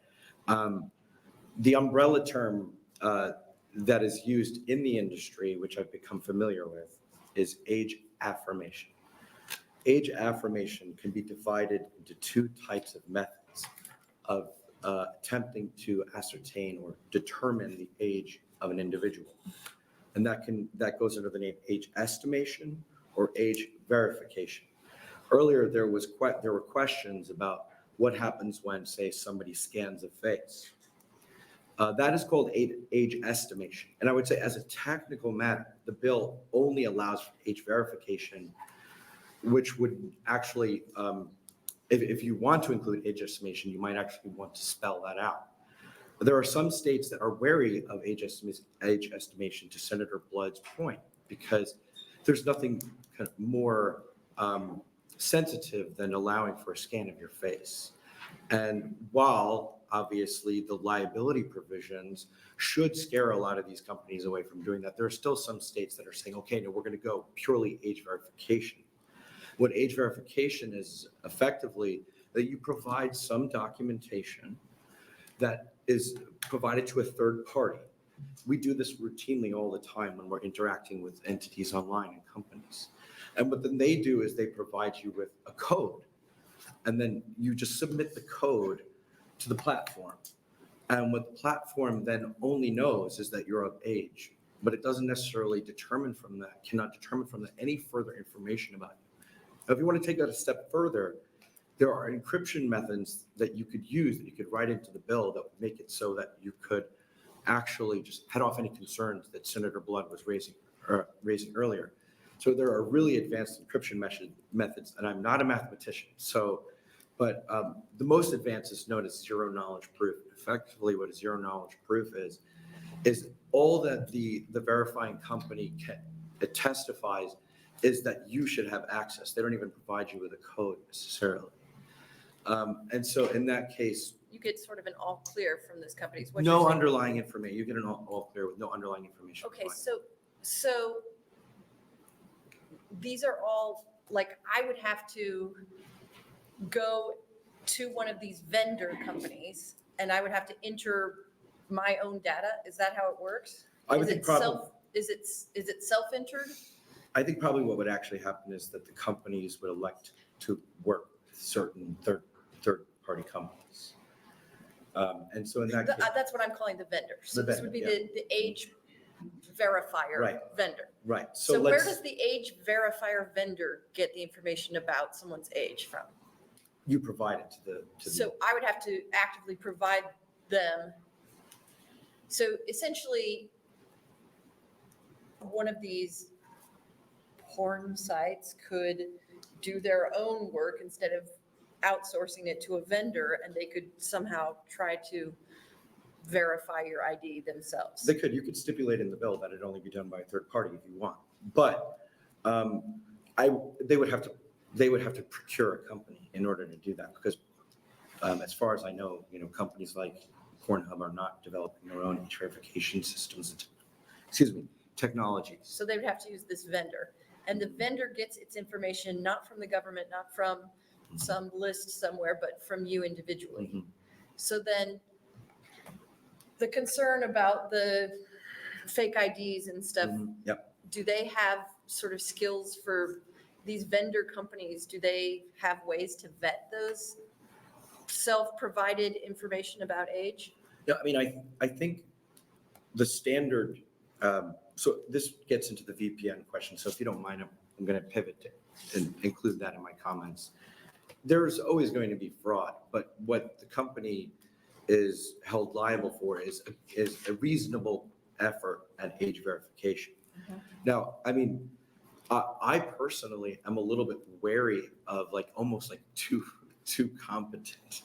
the umbrella term that is used in the industry, which I've become familiar with, is age affirmation. Age affirmation can be divided into 2 types of methods of attempting to ascertain or determine the age of an individual. And that goes under the name age estimation or age verification. Earlier, there were questions about what happens when, say, somebody scans a face. That is called age estimation. And I would say as a technical matter, the bill only allows for age verification, which would actually, if you want to include age estimation, you might actually want to spell that out. There are some states that are wary of age estimation, to Senator Blood's point, because there's nothing kind of more sensitive than allowing for a scan of your face. And while obviously the liability provisions should scare a lot of these companies away from doing that, there are still some states that are saying, okay, no, we're going to go purely age verification. What age verification is effectively that you provide some documentation that is provided to a third party. We do this routinely all the time when we're interacting with entities online and companies. And what then they do is they provide you with a code, and then you just submit the code to the platform. And what the platform then only knows is that you're of age, but it doesn't necessarily cannot determine from that any further information about you. Now, if you want to take that a step further, there are encryption methods that you could use, that you could write into the bill that would make it so that you could actually just head off any concerns that Senator Blood was raising earlier. So there are really advanced encryption methods, and I'm not a mathematician. So But the most advanced is known as zero knowledge proof. Effectively, what a zero knowledge proof is all that the verifying company it testifies is that you should have access. They don't even provide you with a code necessarily. And so in that case, You get sort of an all clear from those companies. What no you're saying. underlying information. You get an all clear with no underlying information. Okay, provided. so these are all, like, I would have to go to one of these vendor companies and I would have to enter my own data? Is that how it works? I would Is think it probably. self- Is it self-entered? I think probably what would actually happen is that the companies would elect to work with certain third-party companies. And so in that case, That's what I'm calling the vendor. So The this would be vendor, the age verifier Right. vendor. right, So where let's, does the age verifier vendor get the information about someone's age from? you provide it to the. So I would have to actively provide them. So essentially, one of these porn sites could do their own work instead of outsourcing it to a vendor, and they could somehow try to verify your ID themselves. You could stipulate in the bill that it only be done by a third party if you want. But they would have to procure a company in order to do that because as far as I know, companies like Pornhub are not developing their own age verification systems, technologies. So they would have to use this vendor. And the vendor gets its information not from the government, not from some list somewhere, but from you individually. Mhm. So then the concern about the fake IDs and stuff, Yep. do they have sort of skills for these vendor companies? Do they have ways to vet those self-provided information about age? Yeah, I mean, I think the standard, so this gets into the VPN question. So if you don't mind, I'm going to pivot and include that in my comments. There's always going to be fraud, but what the company is held liable for is a reasonable effort at age verification. Now, I mean, I personally am a little bit wary of almost too competent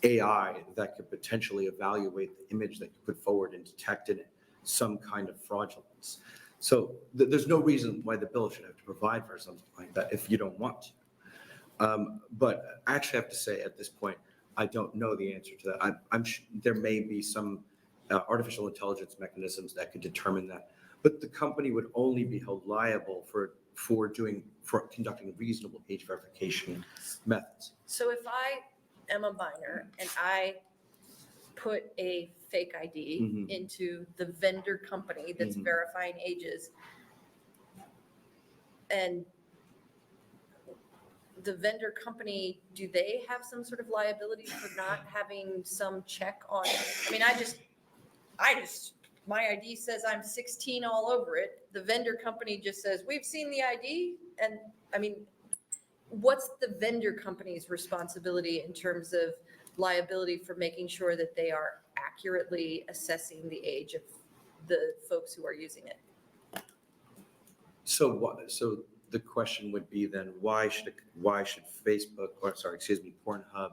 AI that could potentially evaluate the image that you put forward and detect in it some kind of fraudulence. So there's no reason why the bill should have to provide for something like that if you don't want to. But I actually have to say at this point, I don't know the answer to that. I'm sure there may be some artificial intelligence mechanisms that could determine that, but the company would only be held liable for conducting reasonable age verification methods. So if I am a minor and I put a fake ID Mhm. into the vendor company that's Mhm. verifying ages, and the vendor company, do they have some sort of liability for not having some check on? I mean, my ID says I'm 16 all over it. The vendor company just says, we've seen the ID. And I mean, what's the vendor company's responsibility in terms of liability for making sure that they are accurately assessing the age of the folks who are using it? So the question would be then, why should Pornhub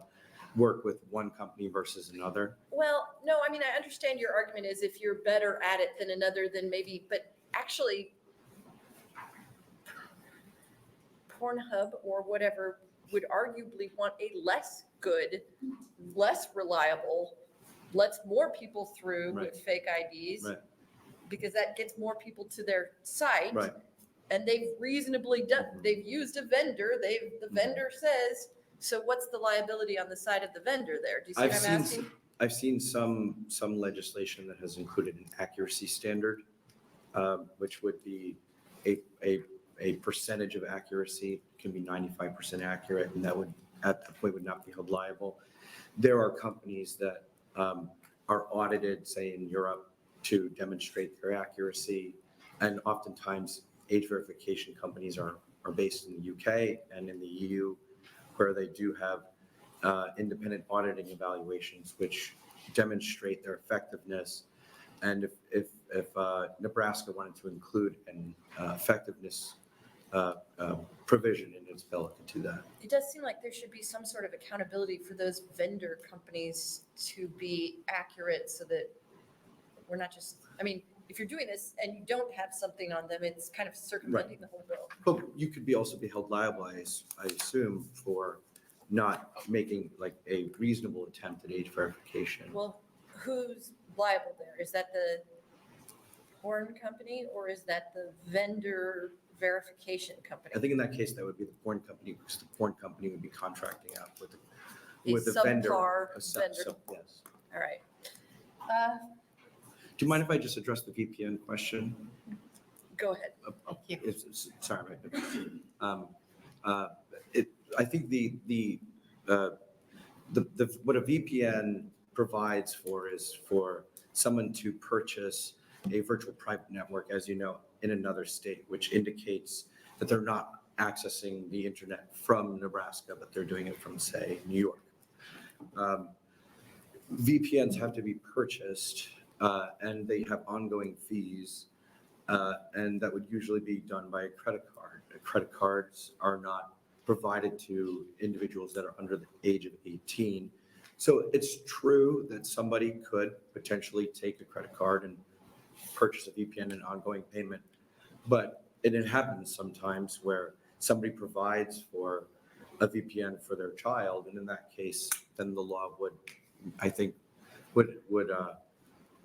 work with one company versus another? Well, no, I mean, I understand your argument is if you're better at it than another, then maybe, but actually Pornhub or whatever would arguably want a less good, less reliable, lets more people through Right. with fake IDs. Right. Because that gets more people to their site. Right. And they've reasonably done, they've used a vendor, the vendor says, so what's the liability on the side of the vendor there? Do you see what I'm asking? I've seen some legislation that has included an accuracy standard, which would be a percentage of accuracy, can be 95% accurate, and that would, at that point, would not be held liable. There are companies that are audited, say in Europe, to demonstrate their accuracy, and oftentimes age verification companies are based in the UK and in the EU, where they do have independent auditing evaluations which demonstrate their effectiveness. And if Nebraska wanted to include an effectiveness provision in its bill to do that. It does seem like there should be some sort of accountability for those vendor companies to be accurate so that we're not just, I mean, if you're doing this and you don't have something on them, it's kind of circumventing the whole bill. But you could also be held liable, I assume, for not making like a reasonable attempt at age verification. Well, who's liable there? Is that the porn company or is that the vendor verification company? I think in that case, that would be the porn company, because the porn company would be contracting out with A a vendor. subpar a vendor. Yes. All right. Do you mind if I just address the VPN question? Go ahead. Thank you. Sorry. I think what a VPN provides for is for someone to purchase a virtual private network, as you know, in another state, which indicates that they're not accessing the internet from Nebraska, but they're doing it from, say, New York. VPNs have to be purchased, and they have ongoing fees, and that would usually be done by a credit card. Credit cards are not provided to individuals that are under the age of 18. So it's true that somebody could potentially take a credit card and purchase a VPN and ongoing payment, but it happens sometimes where somebody provides for a VPN for their child, and in that case, then the law would, I think, would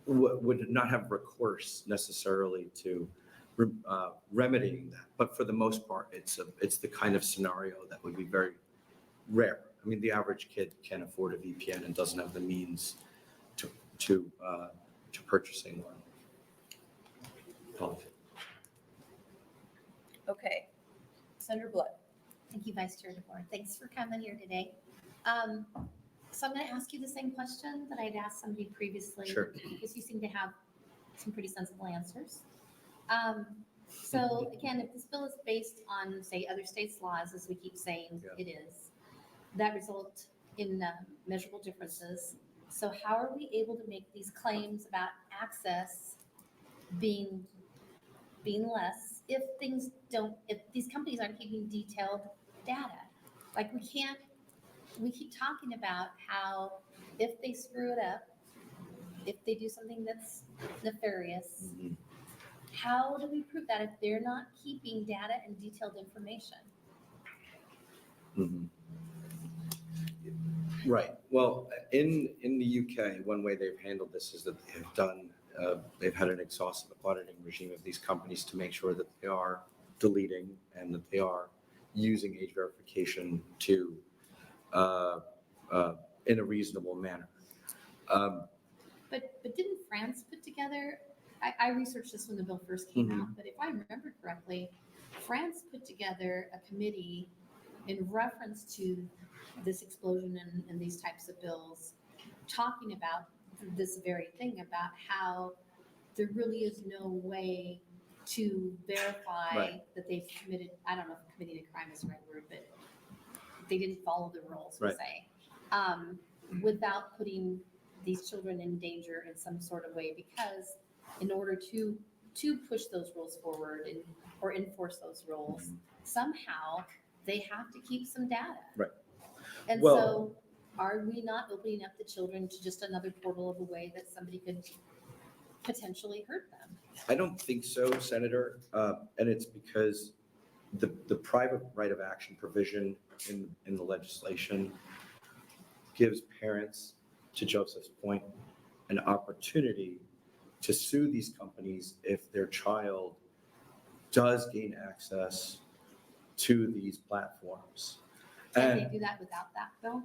not have recourse necessarily to remedying that. But for the most part, it's the kind of scenario that would be very rare. I mean, the average kid can't afford a VPN and doesn't have the means to purchasing one. Okay. Senator Blood. Thank you, Vice Chair DeBoer. Thanks for coming here today. So I'm going to ask you the same question that I'd asked somebody previously. Sure. Because you seem to have some pretty sensible answers. So again, if this bill is based on, say, other states' laws, as we keep saying Yeah. it is, that result in measurable differences. So how are we able to make these claims about access being less if these companies aren't keeping detailed data? Like we keep talking about how if they screw it up, if they do something that's nefarious, Mhm. how do we prove that if they're not keeping data and detailed information? Mhm. Right. Well, in the UK, one way they've handled this is that they've had an exhaustive auditing regime of these companies to make sure that they are deleting and that they are using age verification to in a reasonable manner. But didn't France put together, I researched this when the bill first came Mhm. out, but if I remember correctly, France put together a committee in reference to this explosion and these types of bills, talking about this very thing, about how there really is no way to verify Right. that they've committed, I don't know if committing a crime is the right word, but they didn't follow the rules, we'll Right. say, without putting these children in danger in some sort of way, because in order to push those rules forward or enforce those rules, somehow they have to keep some data. Right. And Well- so are we not opening up the children to just another portal of a way that somebody could potentially hurt them? I don't think so, Senator, and it's because the private right of action provision in the legislation gives parents, to Joseph's point, an opportunity to sue these companies if their child does gain access to these platforms. Can't And they do that without that bill?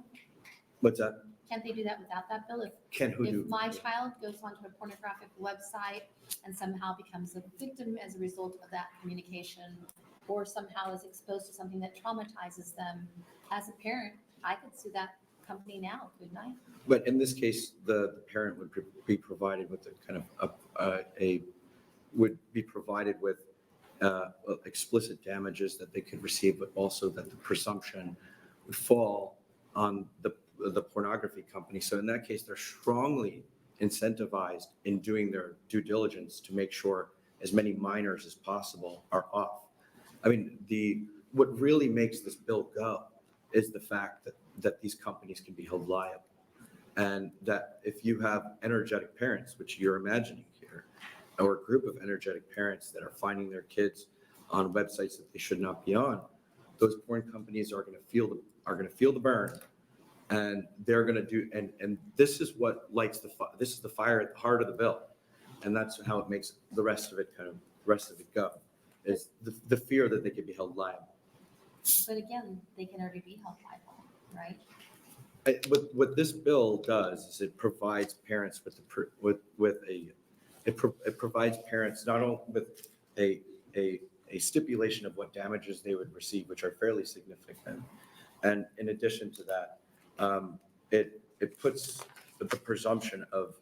what's that? Can't they do that without that bill? Can who do? If my child goes onto a pornographic website and somehow becomes a victim as a result of that communication, or somehow is exposed to something that traumatizes them, as a parent, I could sue that company now, couldn't I? But in this case, the parent would be provided with a kind of would be provided with explicit damages that they could receive, but also that the presumption would fall on the pornography company. So in that case, they're strongly incentivized in doing their due diligence to make sure as many minors as possible are off. I mean, what really makes this bill go is the fact that these companies can be held liable. And that if you have energetic parents, which you're imagining here, or a group of energetic parents that are finding their kids on websites that they should not be on, those porn companies are going to feel the burn, and they're going to do. And this is what lights this is the fire at the heart of the bill, and that's how it makes the rest of it go. Is the fear that they could be held liable. But again, they can already be held liable, right? What this bill does is it provides parents it provides parents not only with a stipulation of what damages they would receive, which are fairly significant, and in addition to that, it puts the presumption of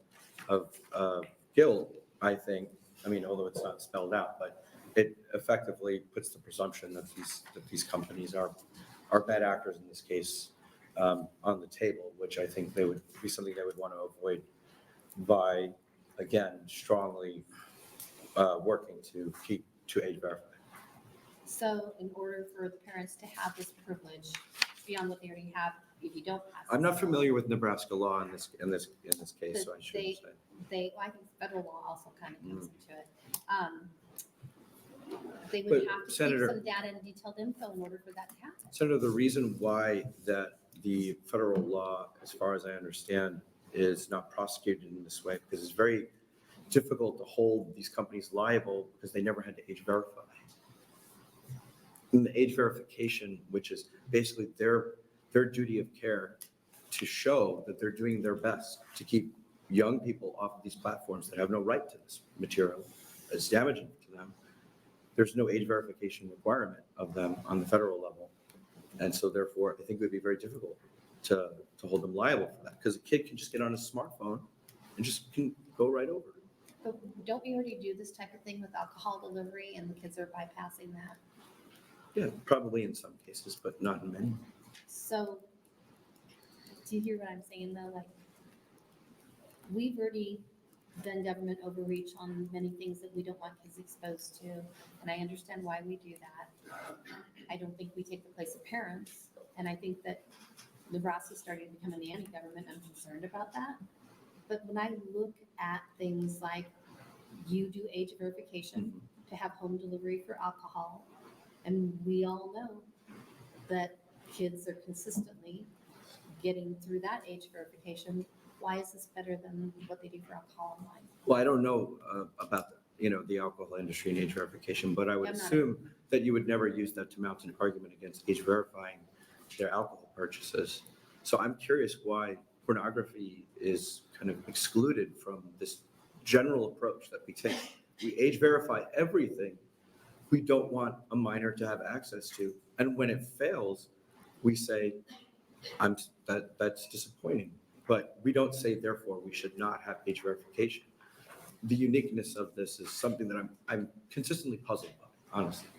guilt. I think. I mean, although it's not spelled out, but it effectively puts the presumption that these companies are bad actors in this case on the table, which I think they would be something they would want to avoid by, again, strongly working to age verify. So in order for the parents to have this privilege beyond what they already have, if you don't pass. I'm not this familiar with Nebraska law in this case, so I shouldn't say. Well, I think federal law also kind of comes into it. They would But have to keep Senator- some data and detailed info in order for that to happen. Senator, the reason why that the federal law, as far as I understand, is not prosecuted in this way, because it's very difficult to hold these companies liable because they never had to age verify. And the age verification, which is basically their duty of care to show that they're doing their best to keep young people off of these platforms that have no right to this material, it's damaging to them. There's no age verification requirement of them on the federal level. And so therefore, I think it would be very difficult to hold them liable for that, because a kid can just get on a smartphone and just can go right over. But don't we already do this type of thing with alcohol delivery and the kids are bypassing that? Yeah, probably in some cases, but not in many. So, do you hear what I'm saying though? Like, we've already done government overreach on many things that we don't want kids exposed to, and I understand why we do that. I don't think we take the place of parents, and I think that Nebraska's starting to become a nanny government. I'm concerned about that. But when I look at things like you do age verification to have home delivery for alcohol, and we all know that kids are consistently getting through that age verification. Why is this better than what they do for alcohol online? Well, I don't know about the alcohol industry and age verification, but I would I'm not- assume that you would never use that to mount an argument against age verifying their alcohol purchases. So I'm curious why pornography is kind of excluded from this general approach that we take. We age verify everything we don't want a minor to have access to. And when it fails, we say, that's disappointing. But we don't say, therefore, we should not have age verification. The uniqueness of this is something that I'm consistently puzzled by, honestly.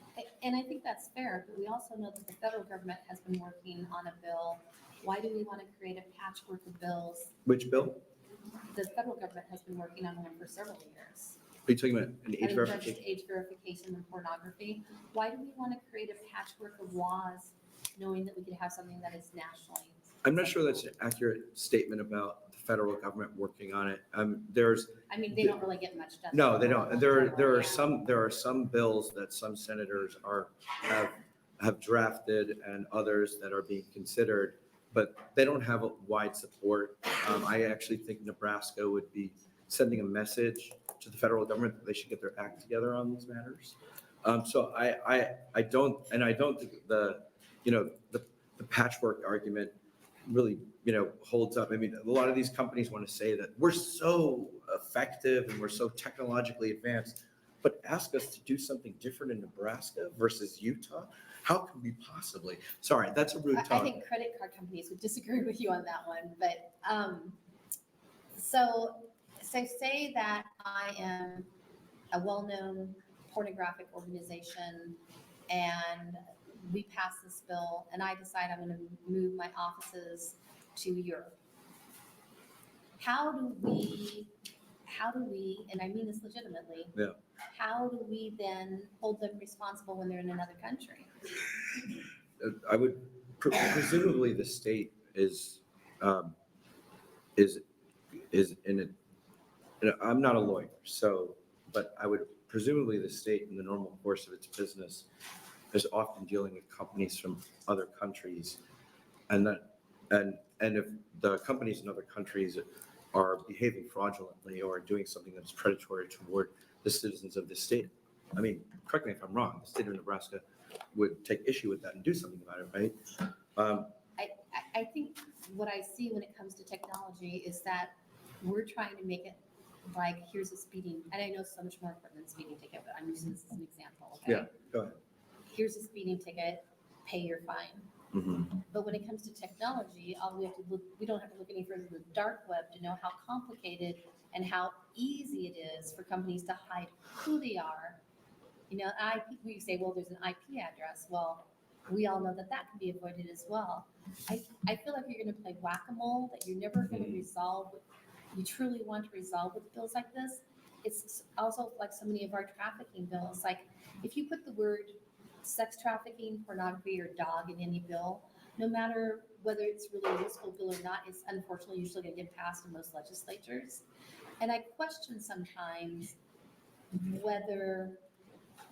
And I think that's fair, but we also know that the federal government has been working on a bill. Why do we want to create a patchwork of bills? Which bill? The federal government has been working on one for several years. Are you talking about an age I mean, verification? just age verification and pornography. Why do we want to create a patchwork of laws, knowing that we could have something that is nationally? I'm not sure that's an accurate statement about the federal government working on it. I mean, they don't really get much done. No, they don't. There are Yeah. some bills that some senators have drafted and others that are being considered, but they don't have a wide support. I actually think Nebraska would be sending a message to the federal government that they should get their act together on these matters. So I don't think the patchwork argument really, holds up. I mean, a lot of these companies want to say that we're so effective and we're so technologically advanced, but ask us to do something different in Nebraska versus Utah. How can we possibly? Sorry, that's a rude I talk. think credit card companies would disagree with you on that one, but, so say that I am a well-known pornographic organization and we pass this bill and I decide I'm going to move my offices to Europe. How do we, and I mean this legitimately. Yeah. how do we then hold them responsible when they're in another country? I would, presumably the state is in a, I'm not a lawyer, so, but I would, presumably the state in the normal course of its business is often dealing with companies from other countries. And if the companies in other countries are behaving fraudulently or doing something that's predatory toward the citizens of the state, I mean, correct me if I'm wrong, the state of Nebraska would take issue with that and do something about it, right? I think what I see when it comes to technology is that we're trying to make it like, here's a speeding, and I know so much more important than speeding ticket, but I'm using this as an example, okay? Yeah, go ahead. Here's a speeding ticket, pay your fine. Mhm. But when it comes to technology, all we have to look, we don't have to look any further than the dark web to know how complicated and how easy it is for companies to hide who they are. You know, we say, well, there's an IP address. Well, we all know that that can be avoided as well. I feel like you're going to play whack-a-mole, that you're never going to resolve what you truly want to resolve with bills like this. It's also like so many of our trafficking bills. Like, if you put the word sex trafficking, pornography, or dog in any bill, no matter whether it's really a useful bill or not, it's unfortunately usually going to get passed in most legislatures. And I question sometimes whether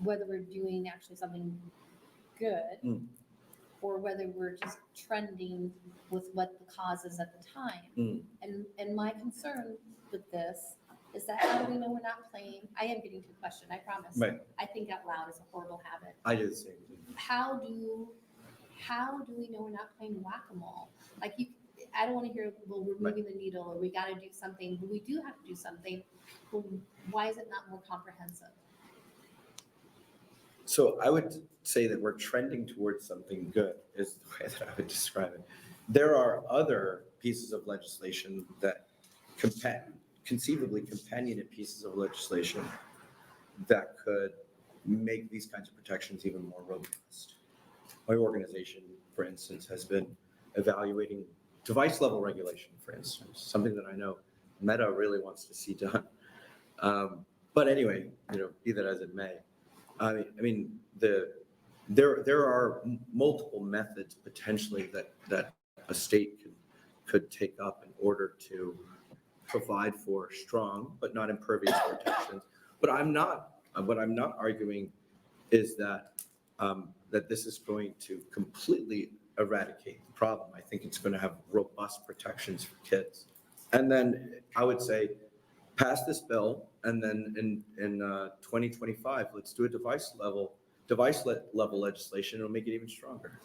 we're doing actually something good or whether we're just trending with what the cause is at the time. And my concern with this is that how do we know we're not playing? I am getting to the question, I promise. Right. I think out loud is a horrible habit. I do the same. How do we know we're not playing whack-a-mole? Like, I don't want to hear, well, we're moving the needle or we got to do something, but we do have to do something. Well, why is it not more comprehensive? So I would say that we're trending towards something good is the way that I would describe it. There are other pieces of legislation that conceivably companionate pieces of legislation that could make these kinds of protections even more robust. My organization, for instance, has been evaluating device level regulation, for instance, something that I know Meta really wants to see done. But anyway, be that as it may, I mean, there are multiple methods potentially that a state could take up in order to provide for strong but not impervious protections. But what I'm not arguing is that that this is going to completely eradicate the problem. I think it's going to have robust protections for kids. And then I would say, pass this bill, and then in 2025, let's do a device level legislation. It'll make it even stronger.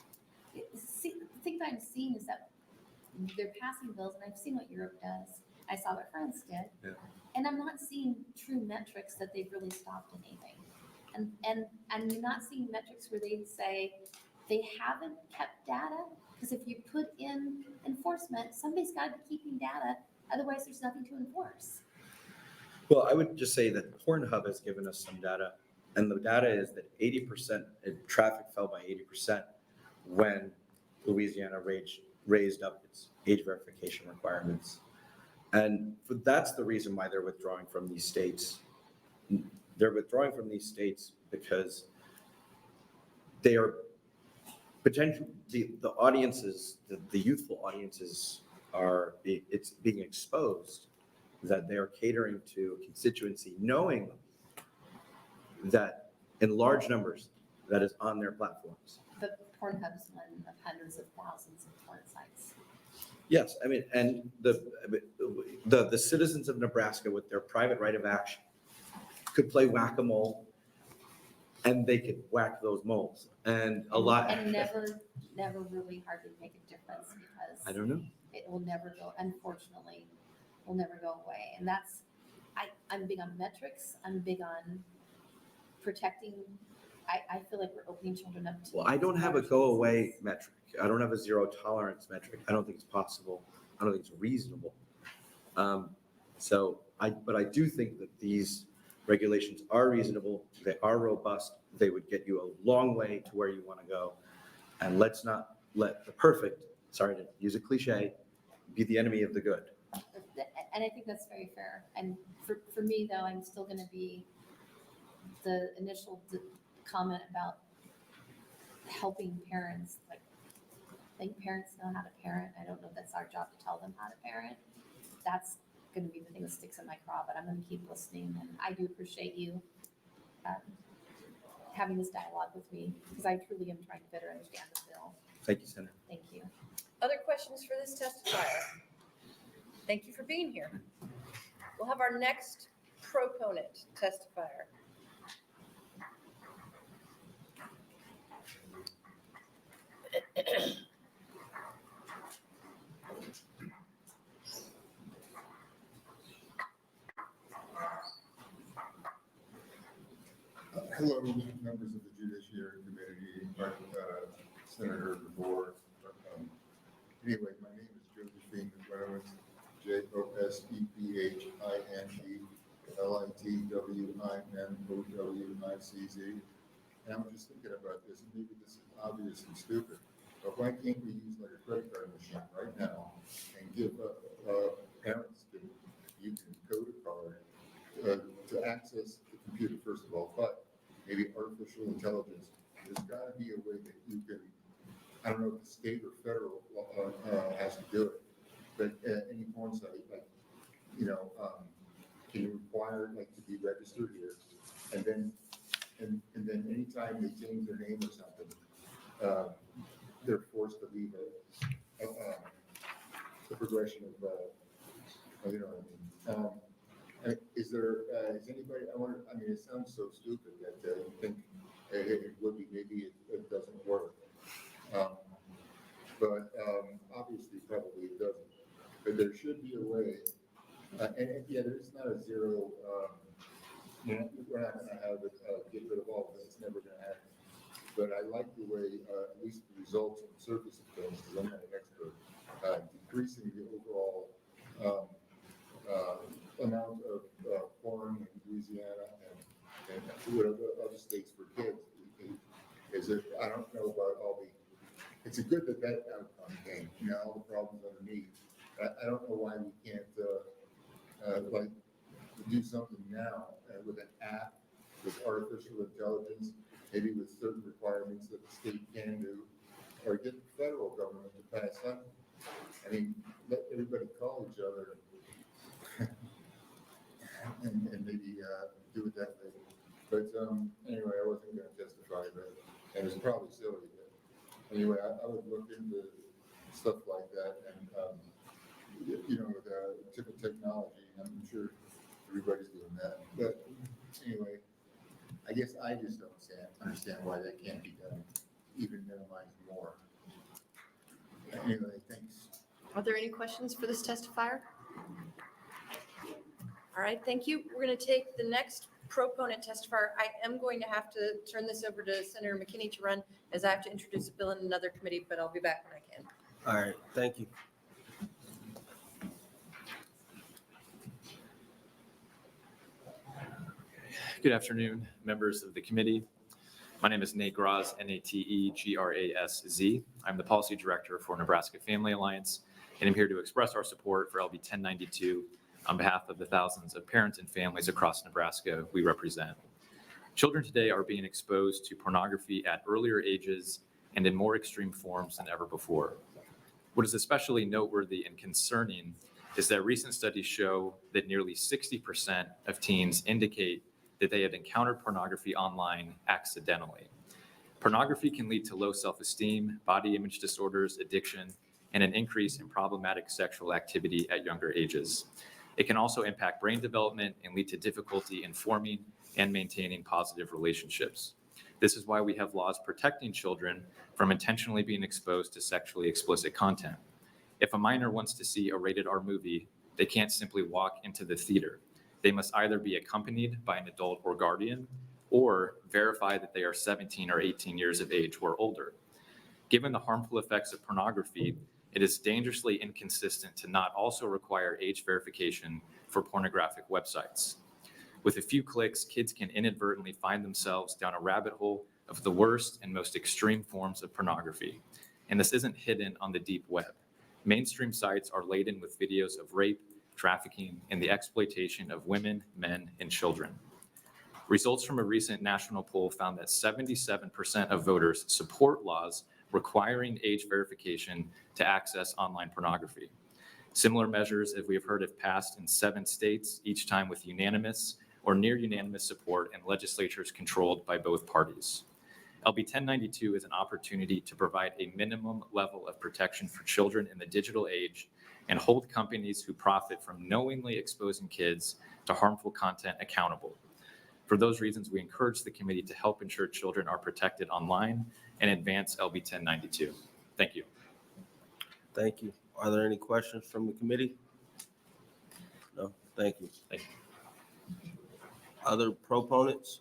See, the thing that I'm seeing is that they're passing bills, and I've seen what Europe does. I saw what France did. Yeah. And I'm not seeing true metrics that they've really stopped anything. And I'm not seeing metrics where they say they haven't kept data, because if you put in enforcement, somebody's got to be keeping data, otherwise there's nothing to enforce. Well, I would just say that Pornhub has given us some data, and the data is that 80% traffic fell by 80% when Louisiana raised up its age verification requirements. And that's the reason why they're withdrawing from these states. They're withdrawing from these states because they are potential, the audiences, the youthful audiences it's being exposed that they are catering to a constituency, knowing that in large numbers that is on their platforms. But Pornhub is one of hundreds of thousands of porn sites. Yes, I mean, and the citizens of Nebraska with their private right of action could play whack-a-mole, and they could whack those moles. And never really hardly make a difference, because I don't know. it will never go, unfortunately, will never go away. And that's, I'm big on metrics. I'm big on protecting. I feel like we're opening children up to. Well, I don't have a go-away metric. I don't have a zero tolerance metric. I don't think it's possible. I don't think it's reasonable. But I do think that these regulations are reasonable. They are robust. They would get you a long way to where you want to go. And let's not let the perfect, sorry to use a cliche, be the enemy of the good. And I think that's very fair. And for me, though, I'm still going to be the initial comment about helping parents, like, I think parents know how to parent. I don't know if that's our job to tell them how to parent. That's going to be the thing that sticks in my craw, but I'm going to keep listening. And I do appreciate you having this dialogue with me, because I truly am trying to better understand the bill. Thank you, Senator. Thank you. Other questions for this testifier? Thank you for being here. We'll have our next proponent testifier. Hello, members of the Judiciary Committee, Senator DeBoer. Anyway, my name is Josephine McKinney, JOSEPHINLITWINOWICZ. And I'm just thinking about this, and maybe this is obvious and stupid, but why can't we use like a credit card machine right now and give parents that you can code a card to access the computer, first of all, but maybe artificial intelligence. There's got to be a way that you can, I don't know if the state or federal has to do it, but any porn site, like, can you require like to be registered here? And then anytime they change their name or something, they're forced to leave the progression of, you know what I mean? Is anybody, it sounds so stupid that you think it would be, maybe it doesn't work. But obviously, probably it doesn't. But there should be a way, there's not a zero, we're not gonna have it get rid of all of this, it's never gonna happen. But I like the way, at least the results and surface of things, because I'm not an expert, decreasing the overall amount of porn in Louisiana and whatever other states for kids. I don't know about all it's a good that outcome came, all the problems underneath. I don't know why we can't, do something now with an app, with artificial intelligence, maybe with certain requirements that the state can do, or get the federal government to pass something. I mean, let everybody call each other and maybe do it that way. But anyway, I wasn't going to testify, and it's probably silly. But anyway, I would look into stuff like that, and the tip of technology. I'm sure everybody's doing that. But anyway, I guess I just don't understand why that can't be done, even minimized more. Anyway, thanks. Are there any questions for this testifier? All right, thank you. We're going to take the next proponent testifier. I am going to have to turn this over to Senator McKinney to run, as I have to introduce a bill in another committee, but I'll be back when I can. All right, thank you. Good afternoon, members of the committee. My name is Nate Graz, Nategrazz. I'm the Policy Director for Nebraska Family Alliance, and I'm here to express our support for LB 1092 on behalf of the thousands of parents and families across Nebraska we represent. Children today are being exposed to pornography at earlier ages and in more extreme forms than ever before. What is especially noteworthy and concerning is that recent studies show that nearly 60% of teens indicate that they have encountered pornography online accidentally. Pornography can lead to low self-esteem, body image disorders, addiction, and an increase in problematic sexual activity at younger ages. It can also impact brain development and lead to difficulty in forming and maintaining positive relationships. This is why we have laws protecting children from intentionally being exposed to sexually explicit content. If a minor wants to see a rated R movie, they can't simply walk into the theater. They must either be accompanied by an adult or guardian, or verify that they are 17 or 18 years of age or older. Given the harmful effects of pornography, it is dangerously inconsistent to not also require age verification for pornographic websites. With a few clicks, kids can inadvertently find themselves down a rabbit hole of the worst and most extreme forms of pornography. And this isn't hidden on the deep web. Mainstream sites are laden with videos of rape, trafficking, and the exploitation of women, men, and children. Results from a recent national poll found that 77% of voters support laws requiring age verification to access online pornography. Similar measures, as we have heard, have passed in 7 states, each time with unanimous or near unanimous support in legislatures controlled by both parties. LB 1092 is an opportunity to provide a minimum level of protection for children in the digital age and hold companies who profit from knowingly exposing kids to harmful content accountable. For those reasons, we encourage the committee to help ensure children are protected online and advance LB 1092. Thank you. Thank you. Are there any questions from the committee? No, thank you. Thank you. Other proponents?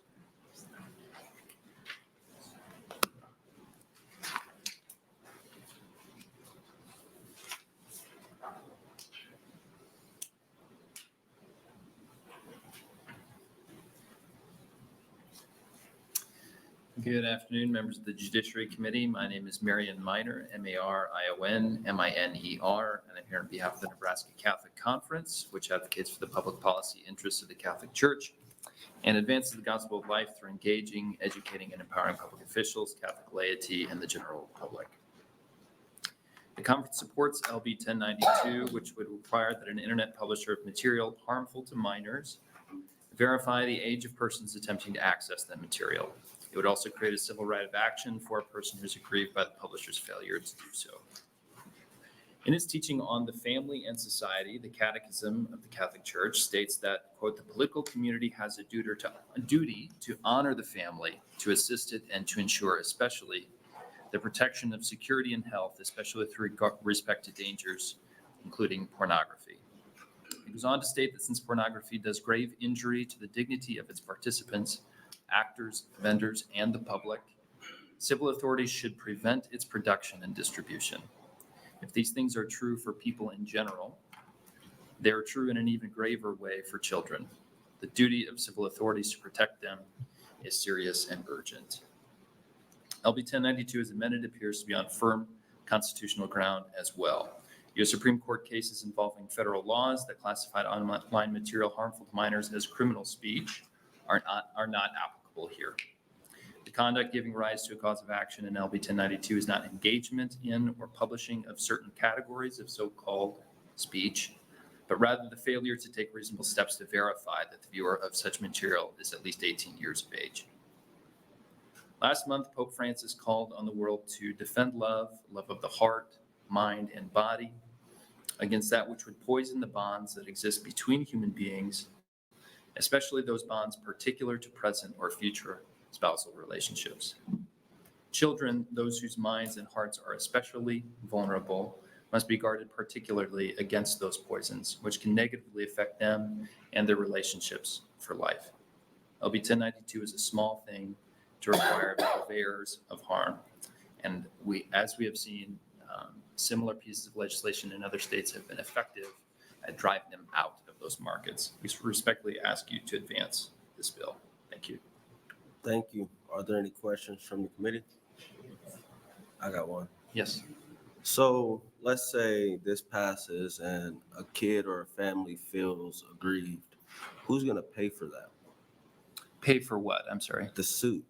Good afternoon, members of the Judiciary Committee. My name is Marion Miner, M-A-R-I-O-N, M-I-N-E-R, and I'm here on behalf of the Nebraska Catholic Conference, which advocates for the public policy interests of the Catholic Church and advances the gospel of life through engaging, educating, and empowering public officials, Catholic laity, and the general public. The conference supports LB 1092, which would require that an internet publisher of material harmful to minors verify the age of persons attempting to access that material. It would also create a civil right of action for a person who is aggrieved by the publisher's failure to do so. In its teaching on the family and society, the Catechism of the Catholic Church states that, quote, the political community has a duty to honor the family, to assist it, and to ensure especially the protection of security and health, especially with respect to dangers, including pornography. It goes on to state that since pornography does grave injury to the dignity of its participants, actors, vendors, and the public, civil authorities should prevent its production and distribution. If these things are true for people in general, they are true in an even graver way for children. The duty of civil authorities to protect them is serious and urgent. LB 1092 as amended appears to be on firm constitutional ground as well. U.S. Supreme Court cases involving federal laws that classified online material harmful to minors as criminal speech are not applicable here. The conduct giving rise to a cause of action in LB 1092 is not engagement in or publishing of certain categories of so-called speech, but rather the failure to take reasonable steps to verify that the viewer of such material is at least 18 years of age. Last month, Pope Francis called on the world to defend love of the heart, mind, and body against that which would poison the bonds that exist between human beings, especially those bonds particular to present or future spousal relationships. Children, those whose minds and hearts are especially vulnerable, must be guarded particularly against those poisons, which can negatively affect them and their relationships for life. LB 1092 is a small thing to require purveyors of harm. And as we have seen, similar pieces of legislation in other states have been effective at driving them out of those markets. We respectfully ask you to advance this bill. Thank you. Thank you. Are there any questions from the committee? I got one. Yes. So let's say this passes and a kid or a family feels aggrieved. Who's going to pay for that? Pay for what? I'm sorry. The suit.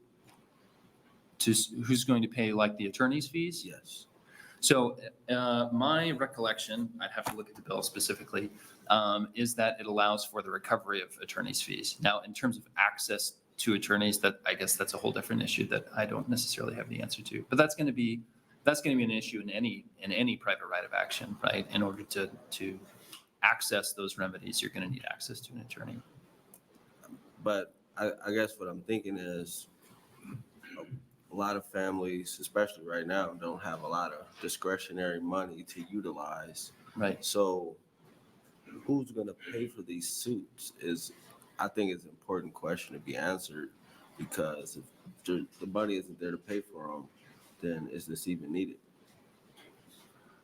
Who's going to pay, like, the attorney's fees? Yes. So my recollection, I'd have to look at the bill specifically, is that it allows for the recovery of attorney's fees. Now, in terms of access to attorneys, that I guess that's a whole different issue that I don't necessarily have the answer to. But that's going to be an issue in any private right of action, right? In order to access those remedies, you're going to need access to an attorney. But I guess what I'm thinking is a lot of families, especially right now, don't have a lot of discretionary money to utilize. Right. So who's going to pay for these suits I think it's an important question to be answered, because if the money isn't there to pay for them, then is this even needed?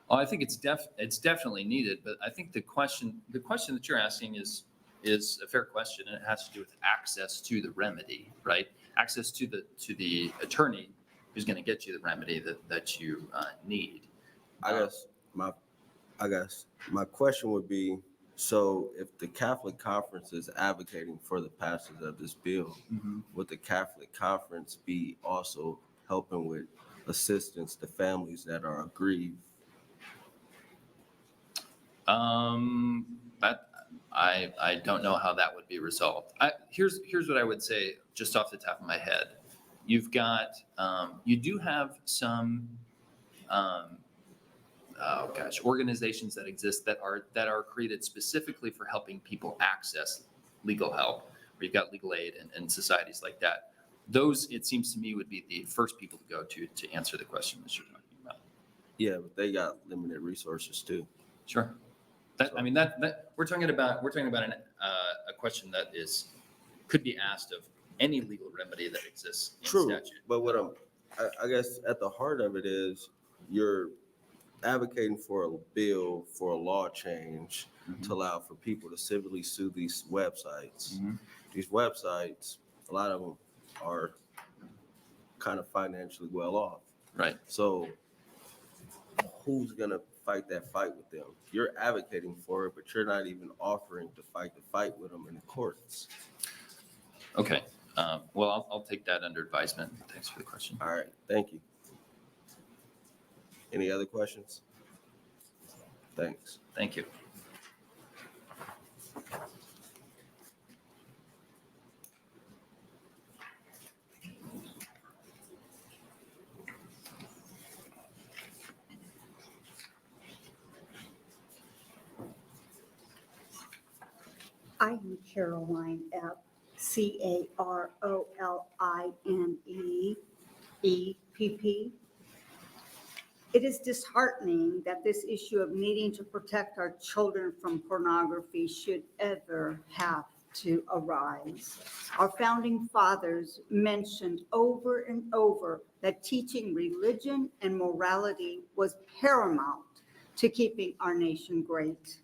Well, I think it's definitely needed, but I think the question that you're asking is a fair question, and it has to do with access to the remedy, right? Access to the attorney who's going to get you the remedy that you need. I guess my question would be, So if the Catholic Conference is advocating for the passage of this bill, would the Catholic Conference be also helping with assistance to families that are aggrieved? That, I don't know how that would be resolved. Here's what I would say, just off the top of my head. You've got, you do have some, organizations that exist that are created specifically for helping people access legal help, where you've got legal aid and societies like that. Those, it seems to me, would be the first people to go to answer the question that you're talking about. Yeah, but they got limited resources too. Sure. We're talking about a question that could be asked of any legal remedy that exists in True, statute. but I guess at the heart of it is you're advocating for a bill for a law change to allow for people to civilly sue these websites. These websites, a lot of them are kind of financially well off. Right. So who's gonna fight that fight with them? You're advocating for it, but you're not even offering to fight the fight with them in the courts. Okay. Well, I'll take that under advisement. Thanks for the question. All right, thank you. Any other questions? Thanks. Thank you. I am Caroline F. CAROLINE, It is disheartening that this issue of needing to protect our children from pornography should ever have to arise. Our founding fathers mentioned over and over that teaching religion and morality was paramount to keeping our nation great.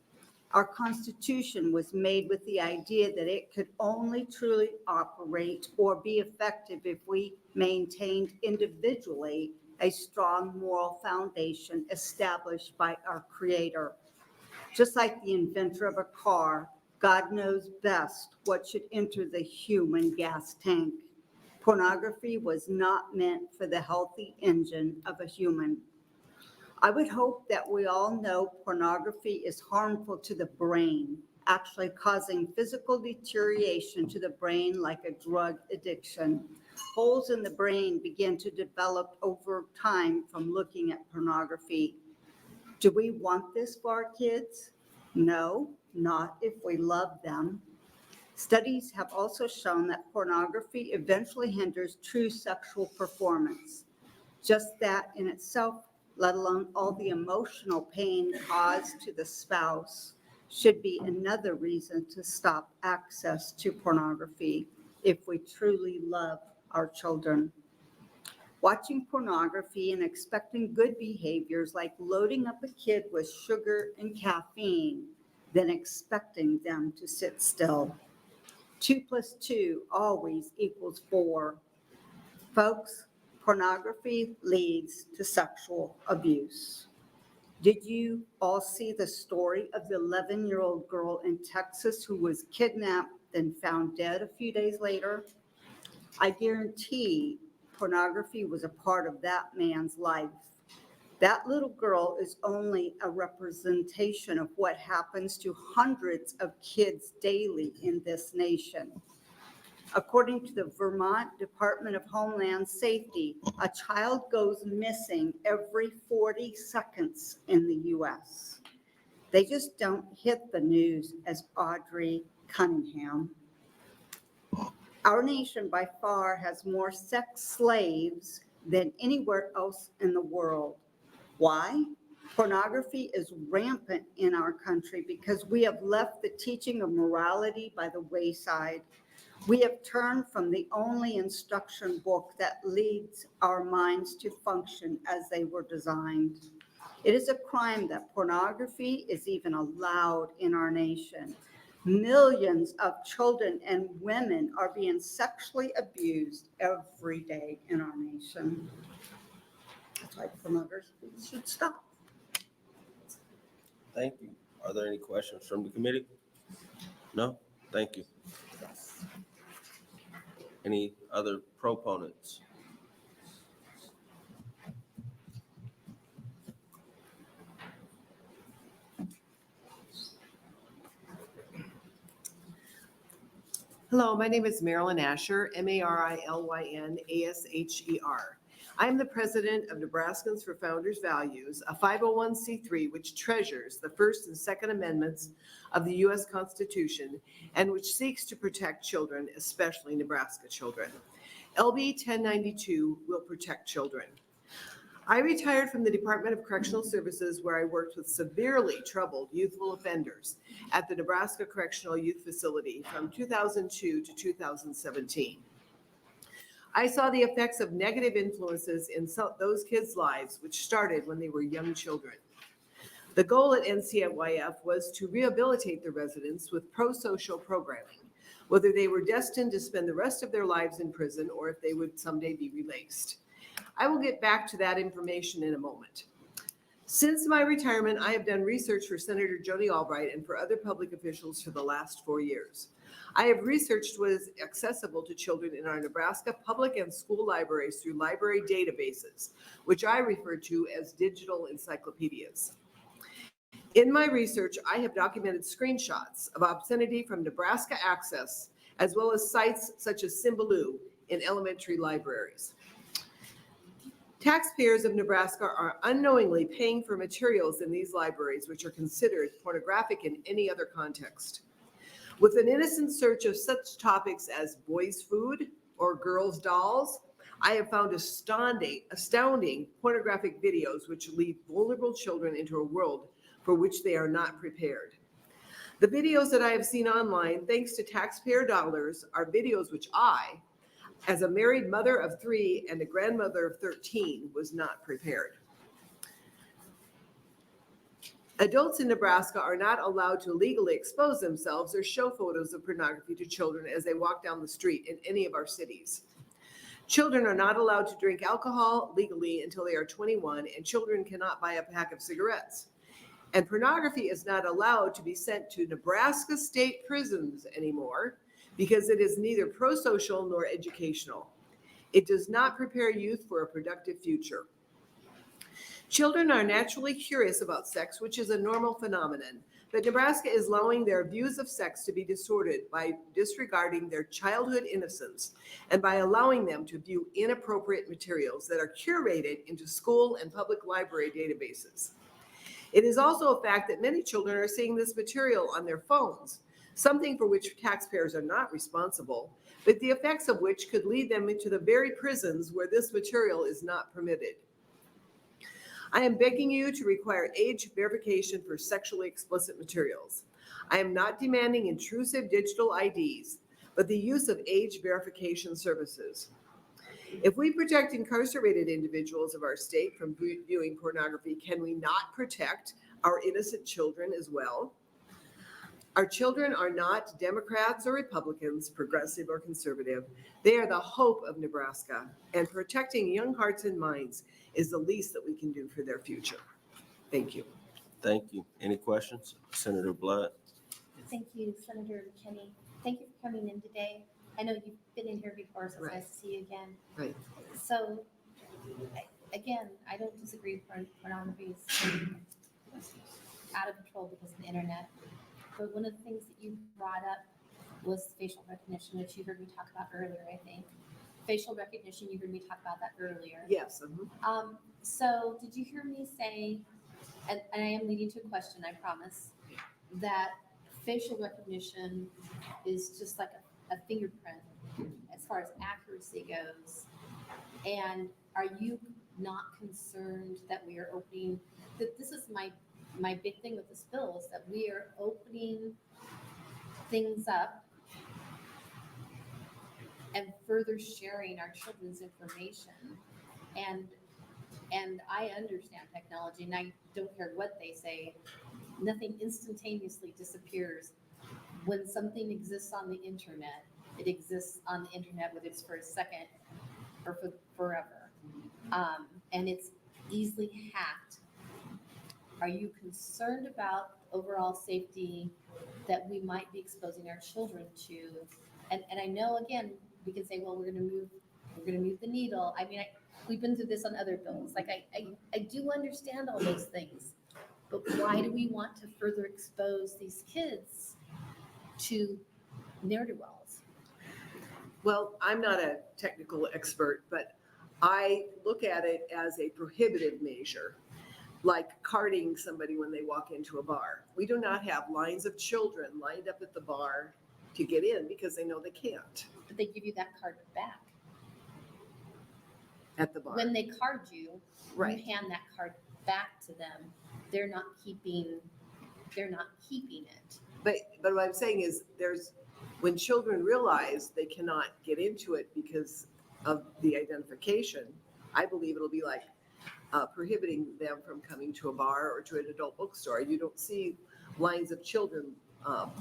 Our Constitution was made with the idea that it could only truly operate or be effective if we maintained individually a strong moral foundation established by our Creator. Just like the inventor of a car, God knows best what should enter the human gas tank. Pornography was not meant for the healthy engine of a human. I would hope that we all know pornography is harmful to the brain, actually causing physical deterioration to the brain like a drug addiction. Holes in the brain begin to develop over time from looking at pornography. Do we want this for our kids? No, not if we love them. Studies have also shown that pornography eventually hinders true sexual performance. Just that in itself, let alone all the emotional pain caused to the spouse, should be another reason to stop access to pornography if we truly love our children. Watching pornography and expecting good behaviors like loading up a kid with sugar and caffeine, then expecting them to sit still. 2 + 2 always equals 4. Folks, pornography leads to sexual abuse. Did you all see the story of the 11-year-old girl in Texas who was kidnapped and found dead a few days later? I guarantee pornography was a part of that man's life. That little girl is only a representation of what happens to hundreds of kids daily in this nation. According to the Vermont Department of Homeland Safety, a child goes missing every 40 seconds in the U.S. They just don't hit the news as Audrey Cunningham. Our nation by far has more sex slaves than anywhere else in the world. Why? Pornography is rampant in our country because we have left the teaching of morality by the wayside. We have turned from the only instruction book that leads our minds to function as they were designed. It is a crime that pornography is even allowed in our nation. Millions of children and women are being sexually abused every day in our nation. That's why pornography should stop. Thank you. Are there any questions from the committee? No? Thank you. Any other proponents? Hello, my name is Marilyn Asher, Marilyn Asher. I am the president of Nebraskans for Founders Values, a 501c3 which treasures the First and Second Amendments of the U.S. Constitution and which seeks to protect children, especially Nebraska children. LB 1092 will protect children. I retired from the Department of Correctional Services where I worked with severely troubled youthful offenders at the Nebraska Correctional Youth Facility from 2002 to 2017. I saw the effects of negative influences in those kids' lives, which started when they were young children. The goal at NCYF was to rehabilitate the residents with pro-social programming, whether they were destined to spend the rest of their lives in prison or if they would someday be released. I will get back to that information in a moment. Since my retirement, I have done research for Senator Joni Albright and for other public officials for the last 4 years. I have researched what is accessible to children in our Nebraska public and school libraries through library databases, which I refer to as digital encyclopedias. In my research, I have documented screenshots of obscenity from Nebraska Access, as well as sites such as Symbaloo in elementary libraries. Taxpayers of Nebraska are unknowingly paying for materials in these libraries which are considered pornographic in any other context. With an innocent search of such topics as boys' food or girls' dolls, I have found astounding pornographic videos which lead vulnerable children into a world for which they are not prepared. The videos that I have seen online, thanks to taxpayer dollars, are videos which I, as a married mother of 3 and a grandmother of 13, was not prepared. Adults in Nebraska are not allowed to legally expose themselves or show photos of pornography to children as they walk down the street in any of our cities. Children are not allowed to drink alcohol legally until they are 21, and children cannot buy a pack of cigarettes. And pornography is not allowed to be sent to Nebraska state prisons anymore because it is neither pro-social nor educational. It does not prepare youth for a productive future. Children are naturally curious about sex, which is a normal phenomenon, but Nebraska is allowing their views of sex to be distorted by disregarding their childhood innocence and by allowing them to view inappropriate materials that are curated into school and public library databases. It is also a fact that many children are seeing this material on their phones, something for which taxpayers are not responsible, but the effects of which could lead them into the very prisons where this material is not permitted. I am begging you to require age verification for sexually explicit materials. I am not demanding intrusive digital IDs, but the use of age verification services. If we protect incarcerated individuals of our state from viewing pornography, can we not protect our innocent children as well? Our children are not Democrats or Republicans, progressive or conservative. They are the hope of Nebraska, and protecting young hearts and minds is the least that we can do for their future. Thank you. Thank you. Any questions? Senator Blood? Thank you, Senator McKinney. Thank you for coming in today. I know you've been in here before, so it's nice to see you again. Right. So, again, I don't disagree. Pornography is out of control because of the internet. But one of the things that you brought up was facial recognition, which you heard me talk about earlier, I think. Facial recognition, you heard me talk about that earlier. Yes. So did you hear me say, and I am leading to a question, I promise, that facial recognition is just like a fingerprint as far as accuracy goes. And are you not concerned that we are opening, that this is my big thing with this bill is that we are opening things up and further sharing our children's information. And I understand technology and I don't care what they say. Nothing instantaneously disappears. When something exists on the internet, it exists on the internet, whether it's for a second or for forever. And it's easily hacked. Are you concerned about overall safety that we might be exposing our children to? And I know, again, we can say, well, we're gonna move the needle. I mean, we've been through this on other bills. Like, I do understand all those things. But why do we want to further expose these kids to ne'er-do-wells? Well, I'm not a technical expert, but I look at it as a prohibitive measure, like carding somebody when they walk into a bar. We do not have lines of children lined up at the bar to get in because they know they can't But they give you that card back. at the bar. When they card you, Right. you hand that card back to them. They're not keeping it. But what I'm saying is when children realize they cannot get into it because of the identification, I believe it'll be like prohibiting them from coming to a bar or to an adult bookstore. You don't see lines of children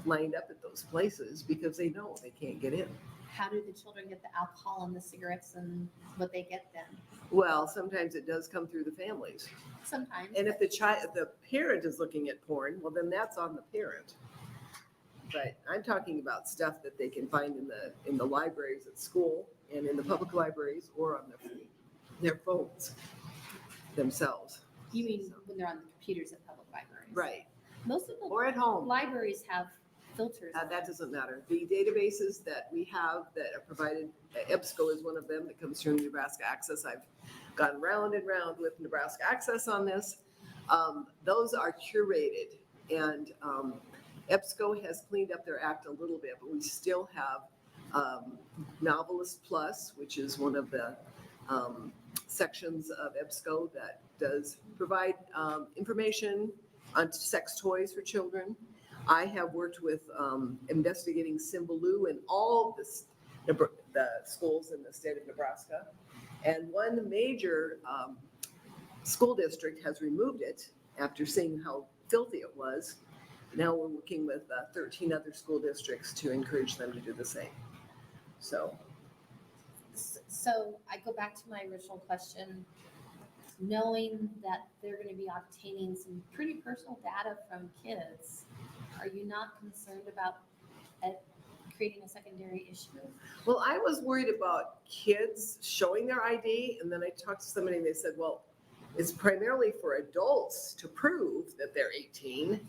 lined up at those places because they know they can't get in. How do the children get the alcohol and the cigarettes and what they get then? Well, sometimes it does come through the families. Sometimes. And if the parent is looking at porn, well, then that's on the parent. But I'm talking about stuff that they can find in the libraries at school and in the public libraries or on their phones themselves. You mean when they're on the computers at public libraries? Right. Most of the Or at home. libraries have filters. on That them. doesn't matter. The databases that we have that are provided, EBSCO is one of them that comes through Nebraska Access. I've gone round and round with Nebraska Access on this. Those are curated, and EBSCO has cleaned up their act a little bit, but we still have Novelist Plus, which is one of the sections of EBSCO that does provide information on sex toys for children. I have worked with investigating Symbaloo in all the schools in the state of Nebraska. And one major school district has removed it after seeing how filthy it was. Now we're working with 13 other school districts to encourage them to do the same. So, So I go back to my original question, knowing that they're going to be obtaining some pretty personal data from kids, are you not concerned about creating a secondary issue? well, I was worried about kids showing their ID, and then I talked to somebody and they said, well, it's primarily for adults to prove that they're 18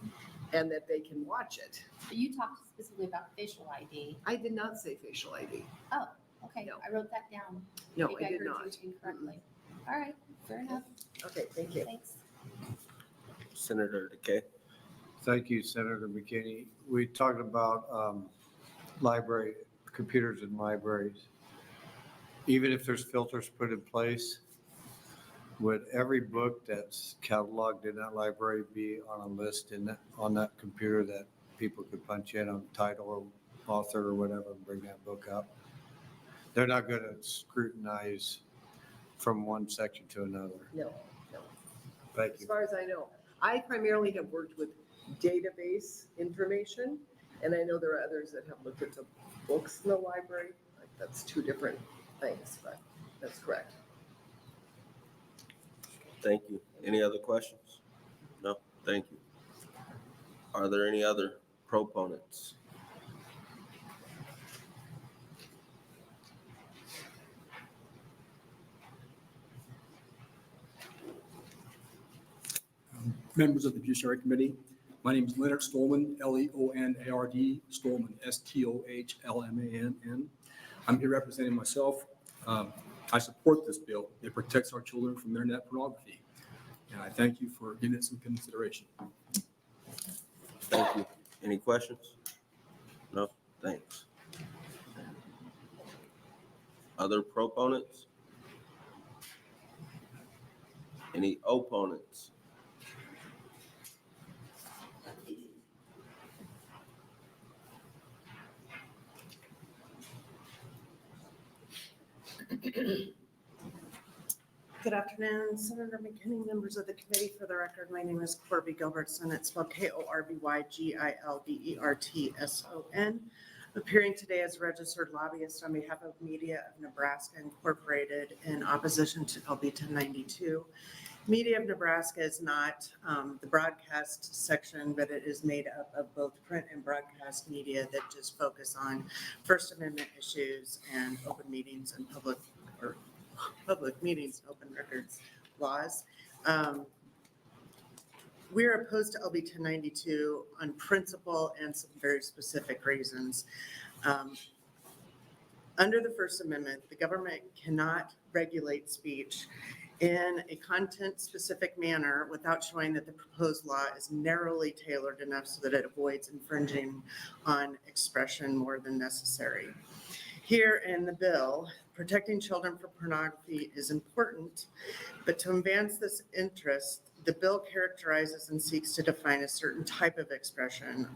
and that they can watch it. But you talked specifically about facial ID. I did not say facial ID. Oh, okay, No. I wrote that down. No, Maybe I did heard not. you incorrectly. All right, fair enough. Okay, thank you. Thanks. Senator DeKay. Thank you, Senator McKinney. We talked about library, computers in libraries. Even if there's filters put in place, would every book that's cataloged in that library be on a list on that computer that people could punch in on title or author or whatever and bring that book up? They're not going to scrutinize from one section to another. No. Thank As you. far as I know, I primarily have worked with database information, and I know there are others that have looked at the books in the library. Like, that's two different things, but that's correct. Thank you. Any other questions? No, thank you. Are there any other proponents? Members of the Judiciary Committee, my name is Leonard Stolman, Leonard Stolman, Stolman. I'm here representing myself. I support this bill. It protects our children from internet pornography. And I thank you for giving it some consideration. Thank you. Any questions? No, thanks. Other proponents? Any opponents? Good afternoon, Senator McKinney, members of the committee. For the record, my name is Corby Gilbertson. It's spelled Korbygilbertson, appearing today as a registered lobbyist on behalf of Media of Nebraska Incorporated in opposition to LB 1092 Media of Nebraska is not the broadcast section, but it is made up of both print and broadcast media that just focus on First Amendment issues and open meetings and public meetings, open records laws. We're opposed to LB 1092 on principle and some very specific reasons. Under the First Amendment, the government cannot regulate speech in a content-specific manner without showing that the proposed law is narrowly tailored enough so that it avoids infringing on expression more than necessary. Here in the bill, protecting children from pornography is important, but to advance this interest, the bill characterizes and seeks to define a certain type of expression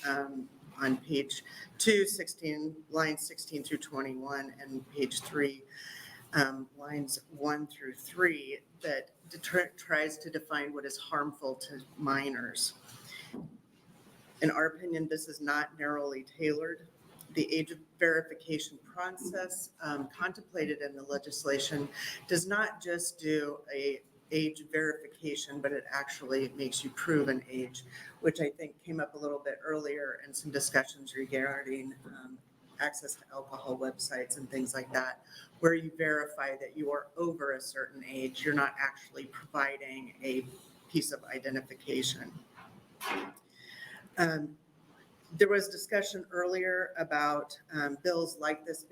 on page 216, lines 16 through 21, and page 3, lines 1 through 3, that tries to define what is harmful to minors. In our opinion, this is not narrowly tailored. The age verification process contemplated in the legislation does not just do a age verification, but it actually makes you prove an age, which I think came up a little bit earlier in some discussions regarding access to alcohol websites and things like that, where you verify that you are over a certain age. You're not actually providing a piece of identification. There was discussion earlier about bills like this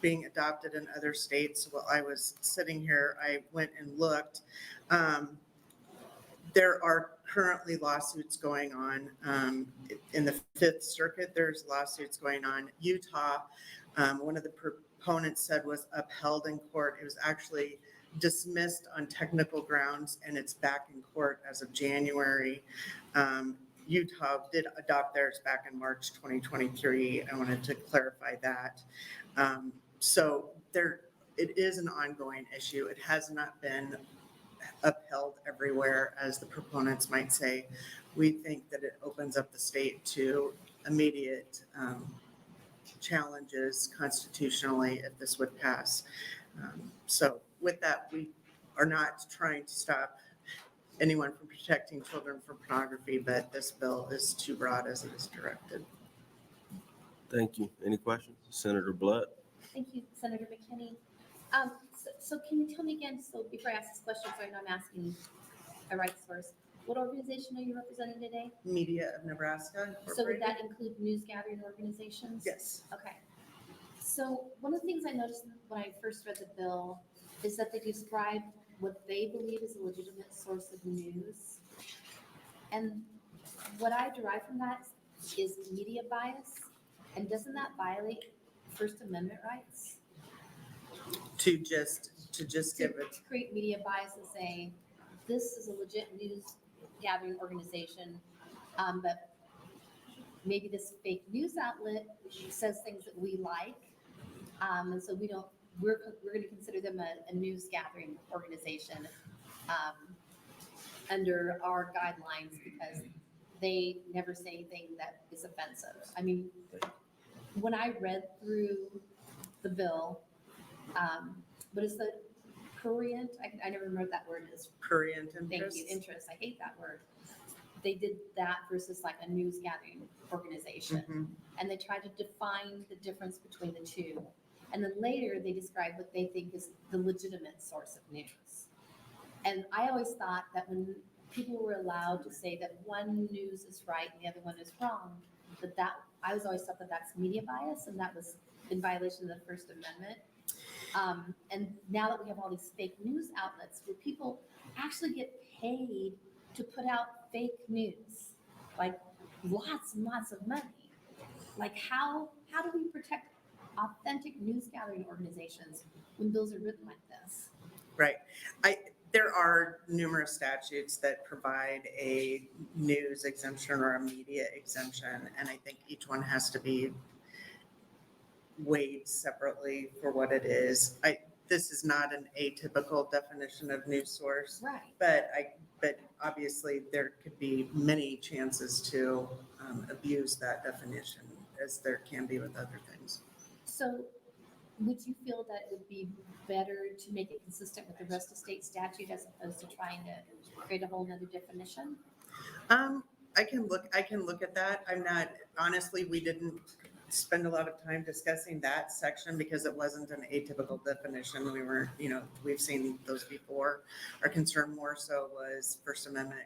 being adopted in other states. While I was sitting here, I went and looked. There are currently lawsuits going on in the Fifth Circuit. There's lawsuits going on. Utah, one of the proponents said was upheld in court. It was actually dismissed on technical grounds, and it's back in court as of January. Utah did adopt theirs back in March 2023. I wanted to clarify that. So it is an ongoing issue. It has not been upheld everywhere, as the proponents might say. We think that it opens up the state to immediate challenges constitutionally if this would pass. So with that, we are not trying to stop anyone from protecting children from pornography, but this bill is too broad as it is directed. Thank you. Any questions? Senator Blood? Thank you, Senator McKinney. So can you tell me again, so before I ask this question, so I know I'm asking a right source, what organization are you representing today? Media of Nebraska So would Incorporated. that include news gathering organizations? Yes. Okay. So one of the things I noticed when I first read the bill is that they describe what they believe is a legitimate source of news. And what I derive from that is media bias. And doesn't that violate First Amendment rights? To just give it. To create media bias and say, this is a legit news gathering organization, but maybe this fake news outlet says things that we like. And so we're going to consider them a news gathering organization under our guidelines because they never say anything that is offensive. I mean, when I read through the bill, what is the prurient? I never remember what that word is. Prurient interest. Thank you, interest. I hate that word. They did that versus like a news gathering organization. Mhm. And they tried to define the difference between the two. And then later they describe what they think is the legitimate source of news. And I always thought that when people were allowed to say that one news is right and the other one is wrong, I was always thought that that's media bias and that was in violation of the First Amendment. And now that we have all these fake news outlets where people actually get paid to put out fake news, like lots and lots of money. Like how do we protect authentic news gathering organizations when bills are written like this? Right. There are numerous statutes that provide a news exemption or a media exemption, and I think each one has to be weighed separately for what it is. This is not an atypical definition of news source, Right. but obviously there could be many chances to abuse that definition, as there can be with other things. So would you feel that it would be better to make it consistent with the rest of state statute as opposed to trying to create a whole nother definition? I can look at that. I'm not, honestly, we didn't spend a lot of time discussing that section because it wasn't an atypical definition. We were, we've seen those before. Our concern more so was First Amendment,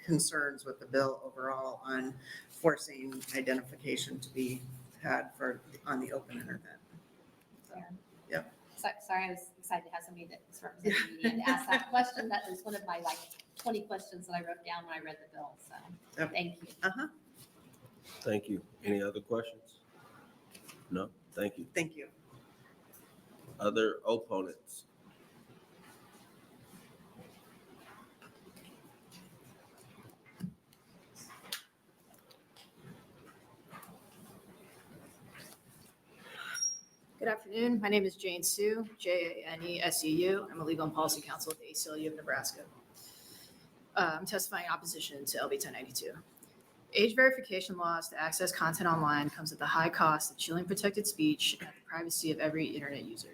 concerns with the bill overall on forcing identification to be had on the open internet. So, yep. Sorry, I was excited to have somebody that's representing the media to ask that question. That was one of my 20 questions that I wrote down when I read the bill. So Yep. thank you. Thank you. Any other questions? No? Thank you. Thank you. Other opponents? Good afternoon. My name is Jane Sue, Janeseu. I'm a legal and policy counsel at the ACLU of Nebraska. I'm testifying in opposition to LB 1092. Age verification laws to access content online comes at the high cost of chilling protected speech and at the privacy of every internet user.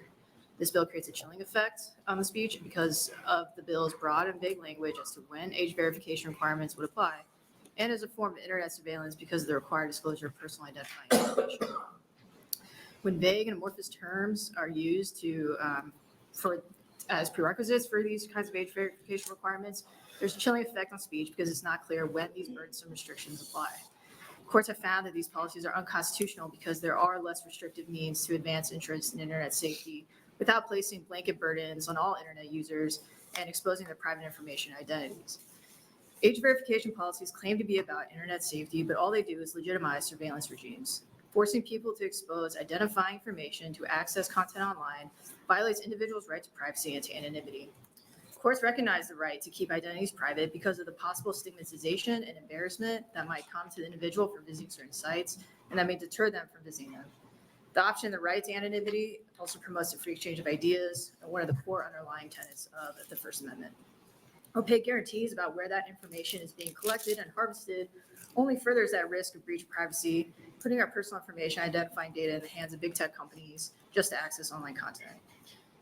This bill creates a chilling effect on the speech because of the bill's broad and vague language as to when age verification requirements would apply, and as a form of internet surveillance because of the required disclosure of personal identifying information. When vague and amorphous terms are used as prerequisites for these kinds of age verification requirements, there's a chilling effect on speech because it's not clear when these burdensome restrictions apply. Courts have found that these policies are unconstitutional because there are less restrictive means to advance interest in internet safety without placing blanket burdens on all internet users and exposing their private information and identities. Age verification policies claim to be about internet safety, but all they do is legitimize surveillance regimes. Forcing people to expose identifying information to access content online violates individuals' right to privacy and to anonymity. Courts recognize the right to keep identities private because of the possible stigmatization and embarrassment that might come to the individual for visiting certain sites and that may deter them from visiting them. The option, the right to anonymity, also promotes the free exchange of ideas, and one of the core underlying tenets of the First Amendment. Opaque guarantees about where that information is being collected and harvested only furthers that risk of breach of privacy, putting our personal information, identifying data in the hands of big tech companies just to access online content.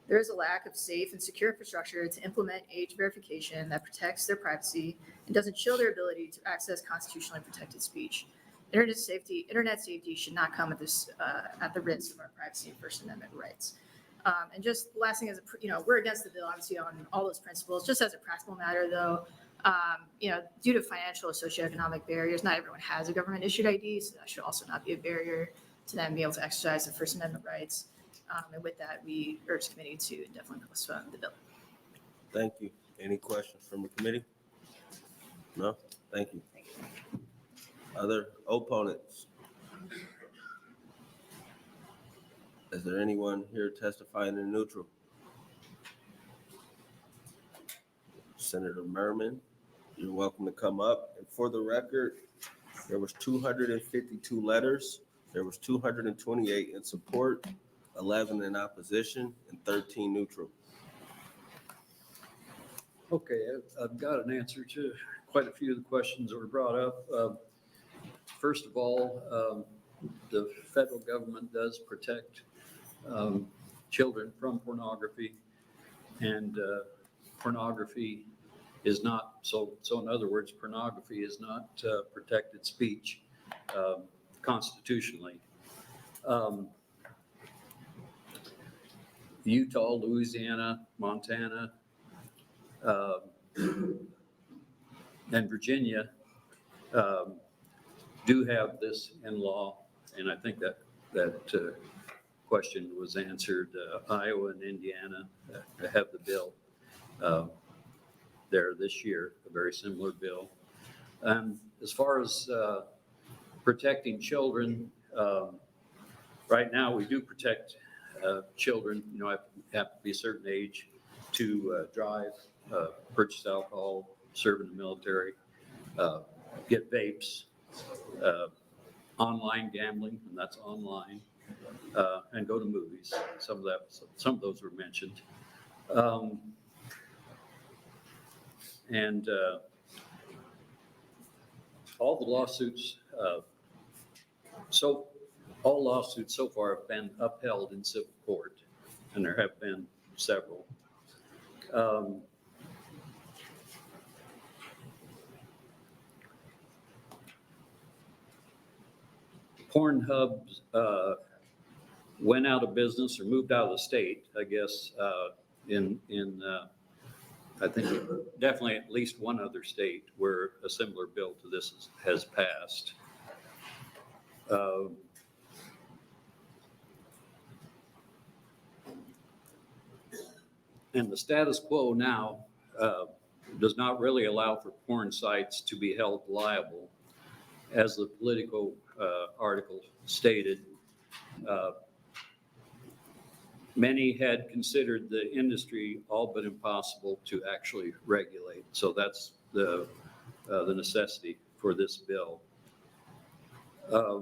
There is a lack of safe and secure infrastructure to implement age verification that protects their privacy and doesn't chill their ability to access constitutionally protected speech. Internet safety should not come at the risk of our privacy and First Amendment rights. And just the last thing is, we're against the bill, obviously, on all those principles. Just as a practical matter, though, due to financial or socioeconomic barriers, not everyone has a government-issued ID, so that should also not be a barrier to them being able to exercise their First Amendment rights. And with that, we urge the committee to definitely postpone the bill. Thank you. Any questions from the committee? No? Thank you. Other opponents? Is there anyone here testifying in neutral? Senator Murman, you're welcome to come up. And for the record, there was 252 letters. There was 228 in support, 11 in opposition, and 13 neutral. Okay, I've got an answer to quite a few of the questions that were brought up. First of all, the federal government does protect children from pornography, and pornography is not, so in other words, pornography is not protected speech constitutionally. Utah, Louisiana, Montana, and Virginia do have this in law, and I think that question was answered. Iowa and Indiana have the bill there this year, a very similar bill. As far as protecting children, right now we do protect children, have to be a certain age to drive, purchase alcohol, serve in the military, get vapes, online gambling, and that's online, and go to movies. Some of those were mentioned. And all the lawsuits, so all lawsuits so far have been upheld in civil court, and there have been several. Pornhub went out of business or moved out of the state, I guess, I think definitely at least one other state where a similar bill to this has passed. And the status quo now does not really allow for porn sites to be held liable. As the Politico article stated, many had considered the industry all but impossible to actually regulate. So that's the necessity for this bill. I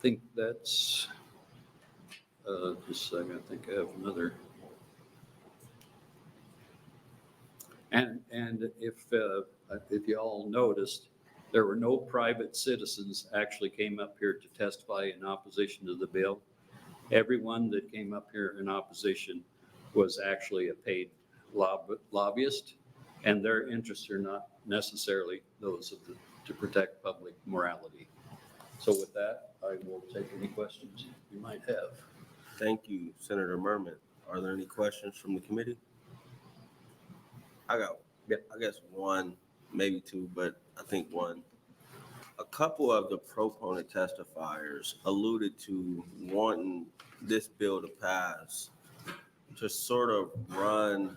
think that's, just a second, I think I have another. And if you all noticed, there were no private citizens actually came up here to testify in opposition to the bill. Everyone that came up here in opposition was actually a paid lobbyist, and their interests are not necessarily those of to protect public morality. So with that, I will take any questions you might have. Thank you, Senator Murman. Are there any questions from the committee? I guess one, maybe two, but I think one. A couple of the proponent testifiers alluded to wanting this bill to pass to sort of run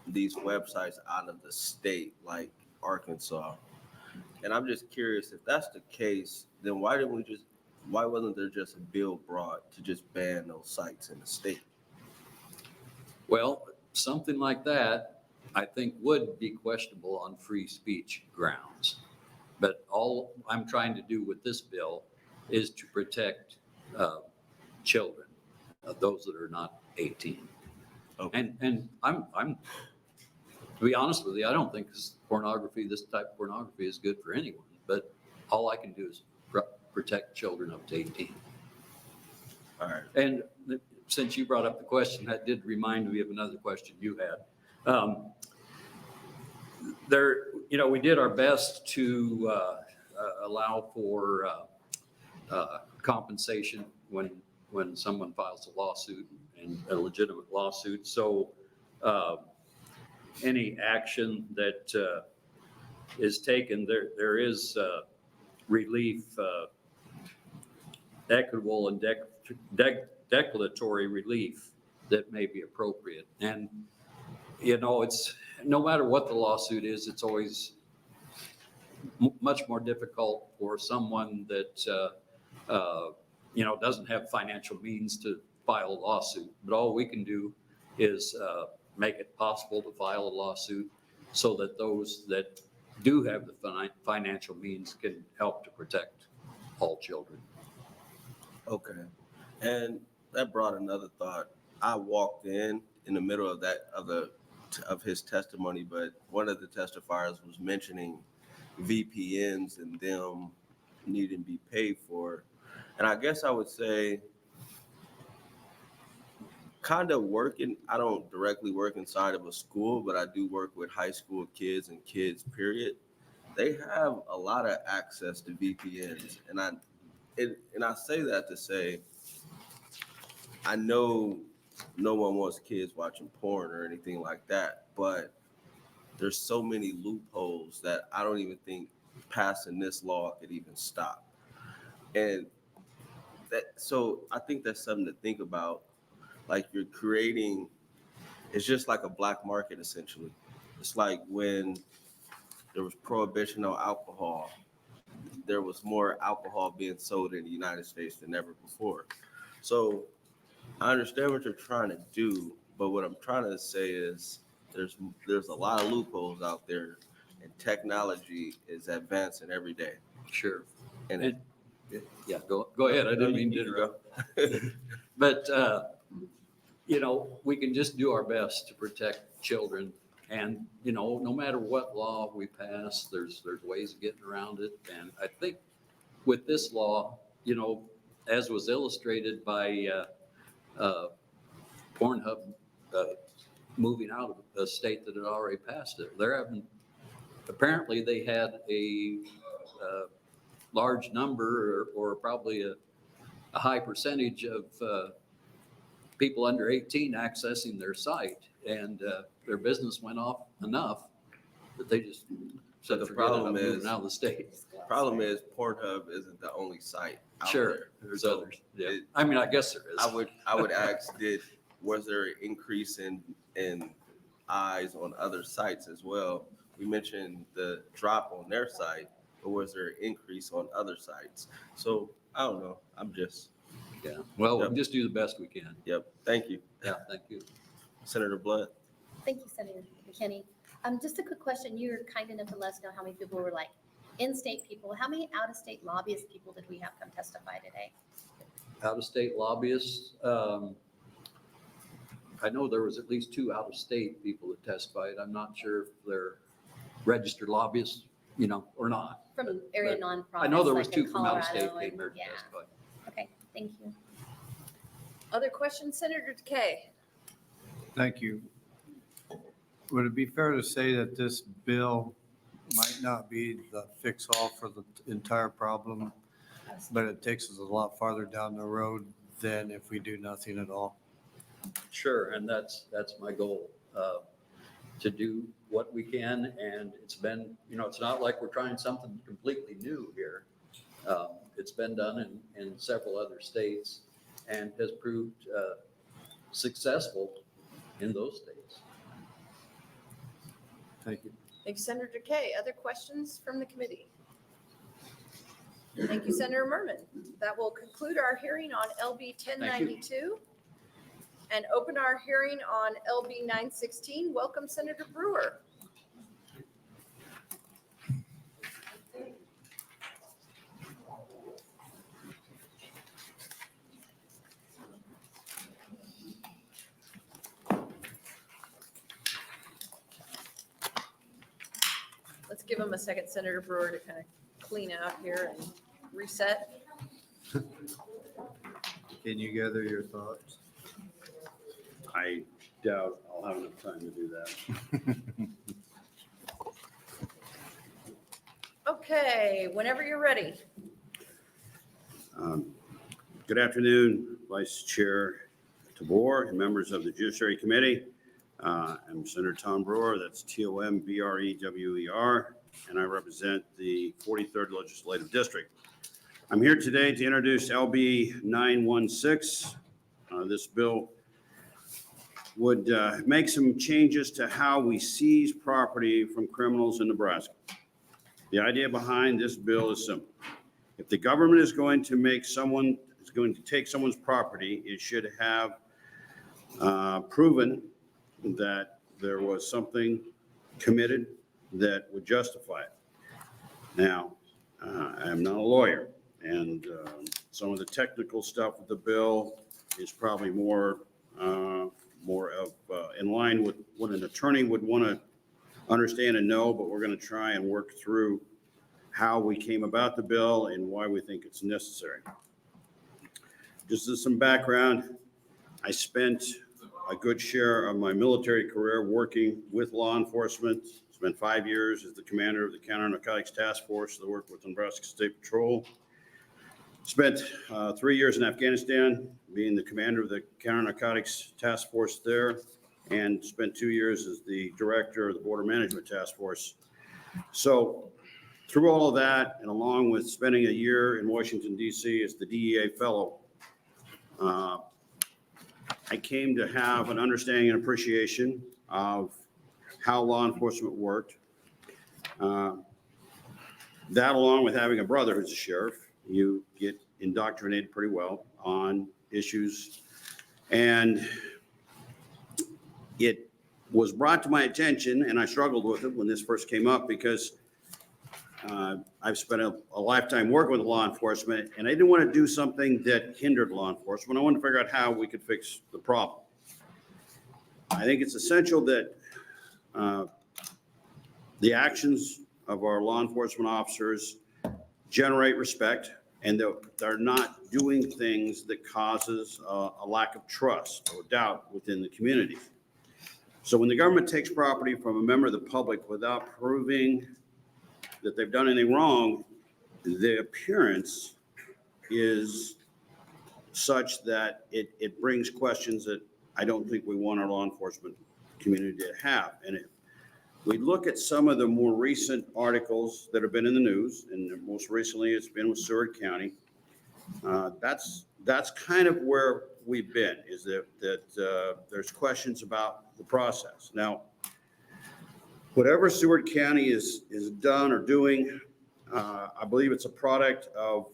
these websites out of the state, like Arkansas. And I'm just curious, if that's the case, then why wasn't there just a bill brought to just ban those sites in the state? Well, something like that, I think, would be questionable on free speech grounds. But all I'm trying to do with this bill is to protect children, those that are not 18. Okay. And I'm, to be honest with you, I don't think this type of pornography is good for anyone. But all I can do is protect children up to 18. All right. And since you brought up the question, that did remind me of another question you had. We did our best to allow for compensation when someone files a lawsuit, and a legitimate lawsuit. So any action that is taken, there is relief, equitable and declaratory relief that may be appropriate. And it's no matter what the lawsuit is, it's always much more difficult for someone that doesn't have financial means to file a lawsuit. But all we can do is make it possible to file a lawsuit so that those that do have the financial means can help to protect all children. Okay. And that brought another thought. I walked in the middle of his testimony, but one of the testifiers was mentioning VPNs and them needing to be paid for. And I guess I would say kind of working, I don't directly work inside of a school, but I do work with high school kids and kids, period. They have a lot of access to VPNs. And I say that to say, I know no one wants kids watching porn or anything like that, but there's so many loopholes that I don't even think passing this law could even stop. And so I think that's something to think about. Like you're creating, it's just like a black market essentially. It's like when there was prohibition on alcohol, there was more alcohol being sold in the United States than ever before. So I understand what you're trying to do, but what I'm trying to say is there's a lot of loopholes out there, and technology is advancing every day. Sure. And yeah, go ahead. I didn't mean to interrupt. But we can just do our best to protect children, and no matter what law we pass, there's ways of getting around it. And I think with this law, you know, as was illustrated by Pornhub moving out of a state that had already passed it, apparently they had a large number or probably a high percentage of people under 18 accessing their site, and their business went off enough that they just said, The forget it, I'm problem moving is- out of the state. Problem is Pornhub isn't the only site out Sure, there. there's So others. Yeah, it- I mean, I guess there is. I would ask, was there an increase in eyes on other sites as well? We mentioned the drop on their site, but was there an increase on other sites? So I don't know. I'm just, Yeah, well, Yep. we'll just do the best we can. yep. Thank you. Yeah, thank you. Senator Blunt. Thank you, Senator McKinney. Just a quick question. You were kind enough to let us know how many people were like in-state people. How many out-of-state lobbyist people did we have come testify today? Out-of-state lobbyists, I know there was at least 2 out-of-state people that testified. I'm not sure if they're registered lobbyists, you know, or not. From area But nonprofits. I know there was like in 2 from out-of-state Colorado came and- here to yeah. testify. Okay, thank you. Other questions, Senator Takei? Thank you. Would it be fair to say that this bill might not be the fix-all for the entire problem, but it takes us a lot farther down the road than if we do nothing at all? Sure, and that's my goal, to do what we can. And it's been, you know, it's not like we're trying something completely new here. It's been done in several other states and has proved successful in those states. Thank you. Thank you, Senator Takei. Other questions from the committee? Thank you, Senator Murman. That will conclude our hearing on LB 1092 and open our hearing on LB 916. Welcome, Senator Brewer. Let's give him a second, Senator Brewer, to kind of clean out here and reset. Can you gather your thoughts? I doubt I'll have enough time to do that. Okay, whenever you're ready. Good afternoon, Vice Chair DeBoer and members of the Judiciary Committee. I'm Senator Tom Brewer, that's Tombrewer, and I represent the 43rd Legislative District. I'm here today to introduce LB 916. This bill would make some changes to how we seize property from criminals in Nebraska. The idea behind this bill is simple. If the government is going to take someone's property, it should have proven that there was something committed that would justify it. Now, I'm not a lawyer, and some of the technical stuff with the bill is probably more of in line with what an attorney would want to understand and know, but we're going to try and work through how we came about the bill and why we think it's necessary. Just as some background, I spent a good share of my military career working with law enforcement. Spent 5 years as the commander of the Counter Narcotics Task Force that worked with Nebraska State Patrol. Spent 3 years in Afghanistan, being the commander of the Counter Narcotics Task Force there, and spent 2 years as the director of the Border Management Task Force. So through all of that, and along with spending a year in Washington, D.C. as the DEA fellow, I came to have an understanding and appreciation of how law enforcement worked. That, along with having a brother who's a sheriff, you get indoctrinated pretty well on issues. And it was brought to my attention, and I struggled with it when this first came up, because I've spent a lifetime working with law enforcement, and I didn't want to do something that hindered law enforcement. I wanted to figure out how we could fix the problem. I think it's essential that the actions of our law enforcement officers generate respect, and they're not doing things that causes a lack of trust or doubt within the community. So when the government takes property from a member of the public without proving that they've done anything wrong, the appearance is such that it brings questions that I don't think we want our law enforcement community to have. And if we look at some of the more recent articles that have been in the news, and most recently it's been with Seward County, that's kind of where we've been, is that there's questions about the process. Now, whatever Seward County is done or doing, I believe it's a product of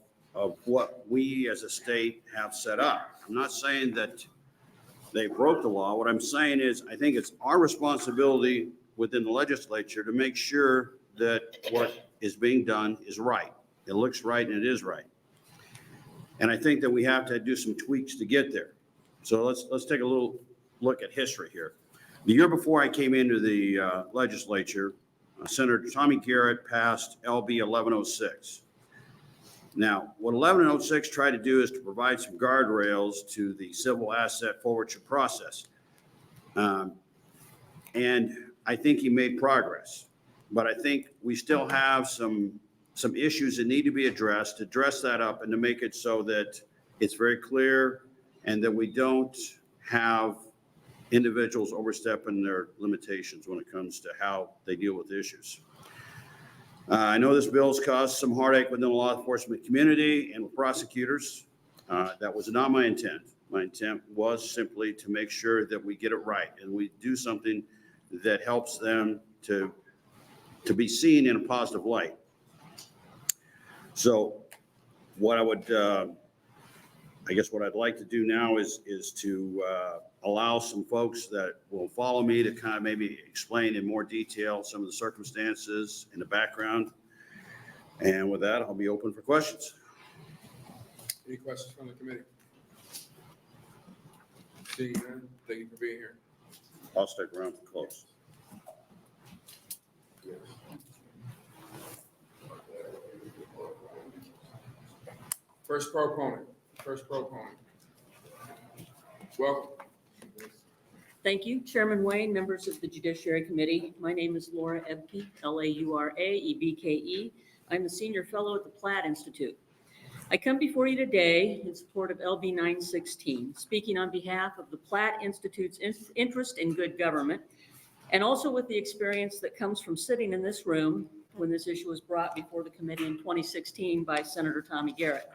what we as a state have set up. I'm not saying that they broke the law. What I'm saying is I think it's our responsibility within the legislature to make sure that what is being done is right. It looks right and it is right. And I think that we have to do some tweaks to get there. So let's take a little look at history here. The year before I came into the legislature, Senator Tommy Garrett passed LB 1106. Now, what 1106 tried to do is to provide some guardrails to the civil asset forfeiture process. And I think he made progress, but I think we still have some issues that need to be addressed, to dress that up and to make it so that it's very clear and that we don't have individuals overstepping their limitations when it comes to how they deal with issues. I know this bill's caused some heartache within the law enforcement community and with prosecutors. That was not my intent. My intent was simply to make sure that we get it right and we do something that helps them to be seen in a positive light. So what I would, I guess what I'd like to do now is to allow some folks that will follow me to kind of maybe explain in more detail some of the circumstances in the background. And with that, I'll be open for questions. Any questions from the committee? Seeing none, thank you for being here. I'll stick around for close. First proponent. Welcome. Thank you, Chairman Wayne, members of the Judiciary Committee. My name is Laura Ebke, Lauraebke. I'm a senior fellow at the Platt Institute. I come before you today in support of LB 916, speaking on behalf of the Platt Institute's interest in good government, and also with the experience that comes from sitting in this room when this issue was brought before the committee in 2016 by Senator Tommy Garrett.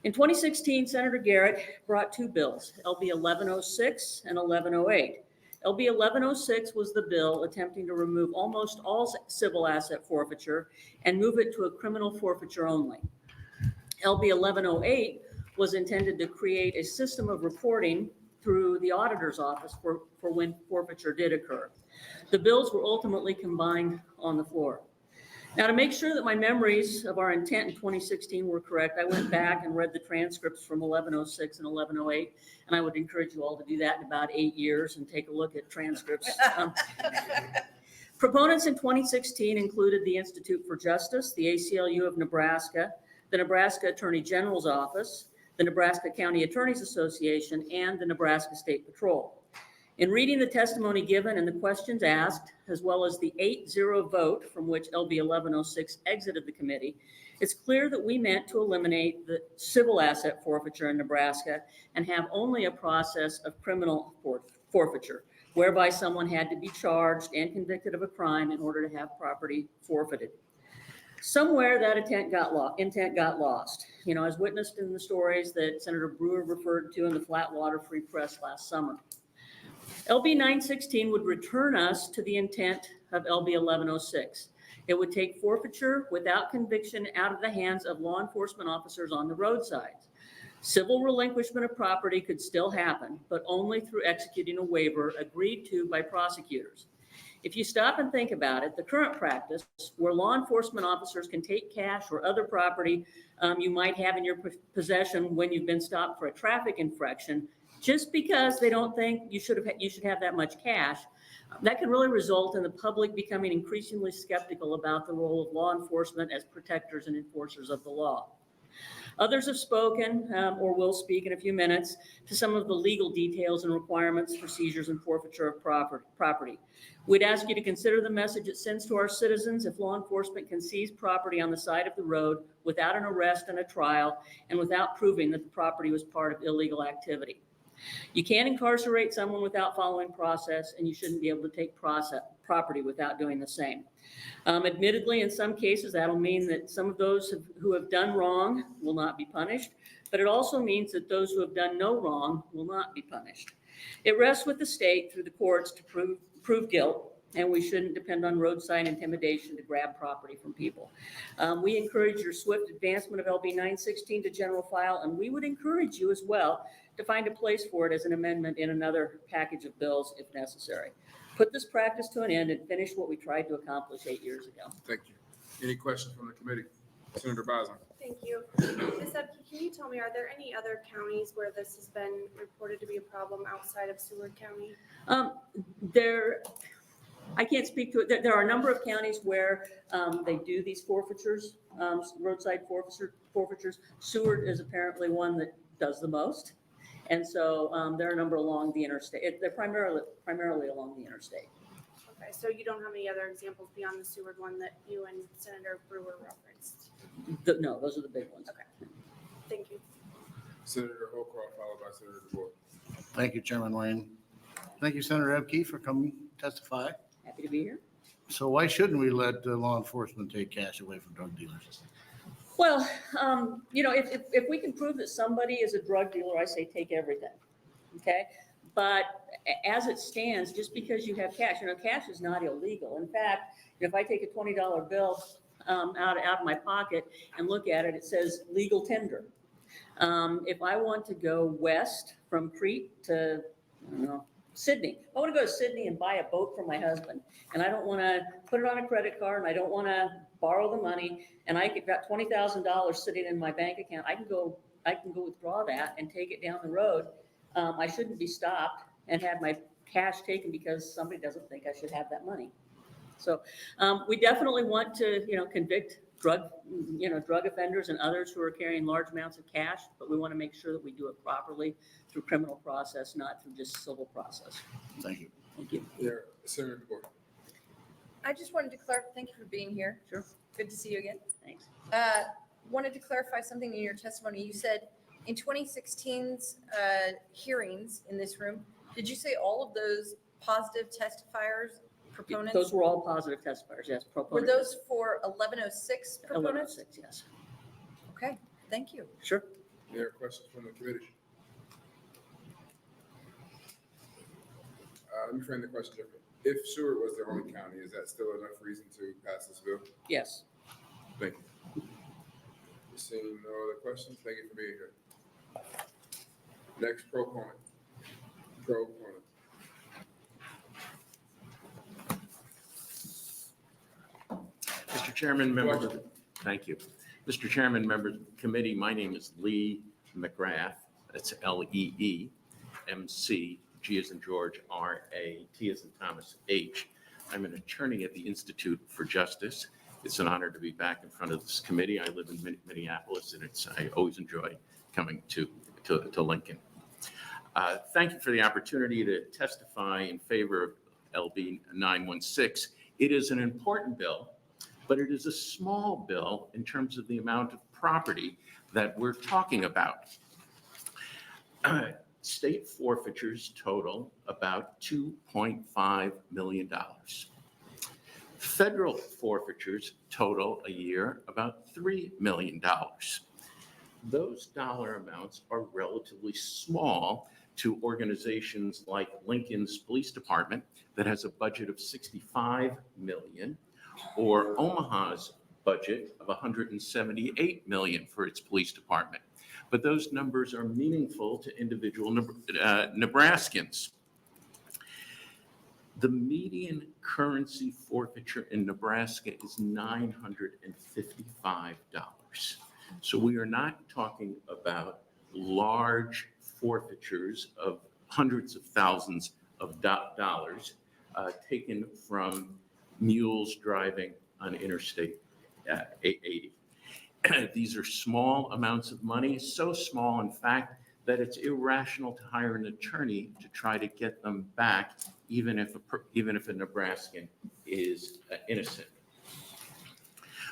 In 2016, Senator Garrett brought two bills, LB 1106 and 1108. LB 1106 was the bill attempting to remove almost all civil asset forfeiture and move it to a criminal forfeiture only. LB 1108 was intended to create a system of reporting through the auditor's office for when forfeiture did occur. The bills were ultimately combined on the floor. Now, to make sure that my memories of our intent in 2016 were correct, I went back and read the transcripts from 1106 and 1108, and I would encourage you all to do that in about 8 years and take a look at transcripts. Proponents in 2016 included the Institute for Justice, the ACLU of Nebraska, the Nebraska Attorney General's Office, the Nebraska County Attorneys Association, and the Nebraska State Patrol. In reading the testimony given and the questions asked, as well as the 8-0 vote from which LB 1106 exited the committee, it's clear that we meant to eliminate the civil asset forfeiture in Nebraska and have only a process of criminal forfeiture, whereby someone had to be charged and convicted of a crime in order to have property forfeited. Somewhere that intent got lost, as witnessed in the stories that Senator Brewer referred to in the Flatwater Free Press last summer. LB 916 would return us to the intent of LB 1106. It would take forfeiture without conviction out of the hands of law enforcement officers on the roadsides. Civil relinquishment of property could still happen, but only through executing a waiver agreed to by prosecutors. If you stop and think about it, the current practice where law enforcement officers can take cash or other property you might have in your possession when you've been stopped for a traffic infraction, just because they don't think you should have that much cash, That can really result in the public becoming increasingly skeptical about the role of law enforcement as protectors and enforcers of the law. Others have spoken or will speak in a few minutes to some of the legal details and requirements for seizures and forfeiture of property. We'd ask you to consider the message it sends to our citizens if law enforcement can seize property on the side of the road without an arrest and a trial and without proving that the property was part of illegal activity. You can't incarcerate someone without following process, and you shouldn't be able to take property without doing the same. Admittedly, in some cases, that'll mean that some of those who have done wrong will not be punished, but it also means that those who have done no wrong will not be punished. It rests with the state through the courts to prove guilt, and we shouldn't depend on roadside intimidation to grab property from people. We encourage your swift advancement of LB 916 to general file, and we would encourage you as well to find a place for it as an amendment in another package of bills if necessary. Put this practice to an end and finish what we tried to accomplish 8 years ago. Thank you. Any questions from the committee? Senator Bosler. Thank you. Ms. Epke, can you tell me, are there any other counties where this has been reported to be a problem outside of Seward County? I can't speak to it. There are a number of counties where they do these forfeitures, roadside forfeitures. Seward is apparently one that does the most. And so there are a number along the interstate. They're primarily along the interstate. Okay, so you don't have any other examples beyond the Seward one that you and Senator Brewer referenced? No, those are the big ones. Okay, thank you. Senator Holcroft, followed by Senator DeBoer. Thank you, Chairman Wayne. Thank you, Senator Epke, for coming to testify. Happy to be here. So why shouldn't we let law enforcement take cash away from drug dealers? Well, if we can prove that somebody is a drug dealer, I say take everything, okay? But as it stands, just because you have cash, cash is not illegal. In fact, if I take a $20 bill out of my pocket and look at it, it says legal tender. If I want to go west from Crete to, Sydney, I want to go to Sydney and buy a boat for my husband, and I don't want to put it on a credit card, and I don't want to borrow the money, and I got $20,000 sitting in my bank account. I can go withdraw that and take it down the road. I shouldn't be stopped and have my cash taken because somebody doesn't think I should have that money. So we definitely want to, convict drug offenders and others who are carrying large amounts of cash, but we want to make sure that we do it properly through criminal process, not through just civil process. Thank you. Thank you. Yeah, Senator DeBoer. I just wanted to clarify, thank you for being here. Sure. Good to see you again. Thanks. Wanted to clarify something in your testimony. You said in 2016's hearings in this room, did you say all of those positive testifiers, proponents? Those were all positive testifiers, yes. Were Proponents. those for 1106 proponents? 1106, yes. Okay, thank you. Sure. Any other questions from the committee? Let me frame the question differently. If Seward was the only county, is that still enough reason to pass this bill? Yes. Thank you. Seeing no other questions, thank you for being here. Next, proponent. Mr. Chairman, members of thank you. Mr. Chairman, members of the committee, my name is Lee McGrath. That's L-E-E, M-C, G as in George, R-A, T as in Thomas, H. I'm an attorney at the Institute for Justice. It's an honor to be back in front of this committee. I live in Minneapolis, and I always enjoy coming to Lincoln. Thank you for the opportunity to testify in favor of LB 916. It is an important bill, but it is a small bill in terms of the amount of property that we're talking about. State forfeitures total about $2.5 million. Federal forfeitures total a year about $3 million. Those dollar amounts are relatively small to organizations like Lincoln's Police Department that has a budget of $65 million, or Omaha's budget of $178 million for its police department. But those numbers are meaningful to individual Nebraskans. The median currency forfeiture in Nebraska is $955. So we are not talking about large forfeitures of hundreds of thousands of dollars. taken from mules driving on Interstate 80. These are small amounts of money, so small, in fact, that it's irrational to hire an attorney to try to get them back, even if a Nebraskan is innocent.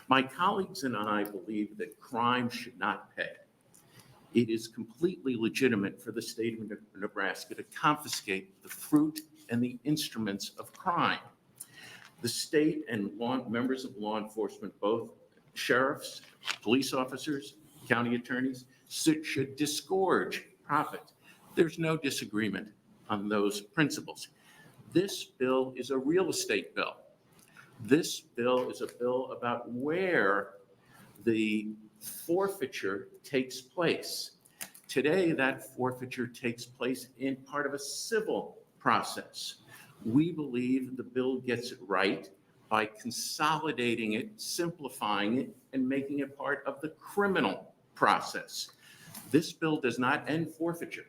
My colleagues and I believe that crime should not pay. It is completely legitimate for the state of Nebraska to confiscate the fruit and the instruments of crime. The state and members of law enforcement, both sheriffs, police officers, county attorneys, should disgorge profit. There's no disagreement on those principles. This bill is a real estate bill. This bill is a bill about where the forfeiture takes place. Today, that forfeiture takes place in part of a civil process. We believe the bill gets it right by consolidating it, simplifying it, and making it part of the criminal process. This bill does not end forfeiture.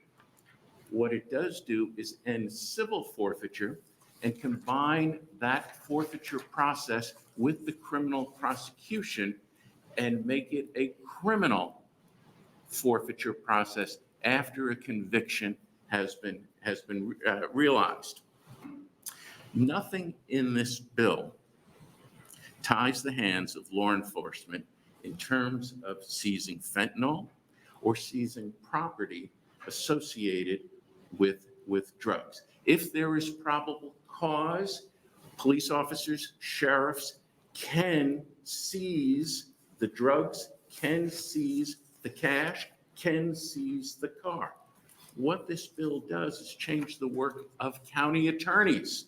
What it does do is end civil forfeiture and combine that forfeiture process with the criminal prosecution and make it a criminal forfeiture process after a conviction has been realized. Nothing in this bill ties the hands of law enforcement in terms of seizing fentanyl or seizing property associated with drugs. If there is probable cause, police officers, sheriffs can seize the drugs, can seize the cash, can seize the car. What this bill does is change the work of county attorneys.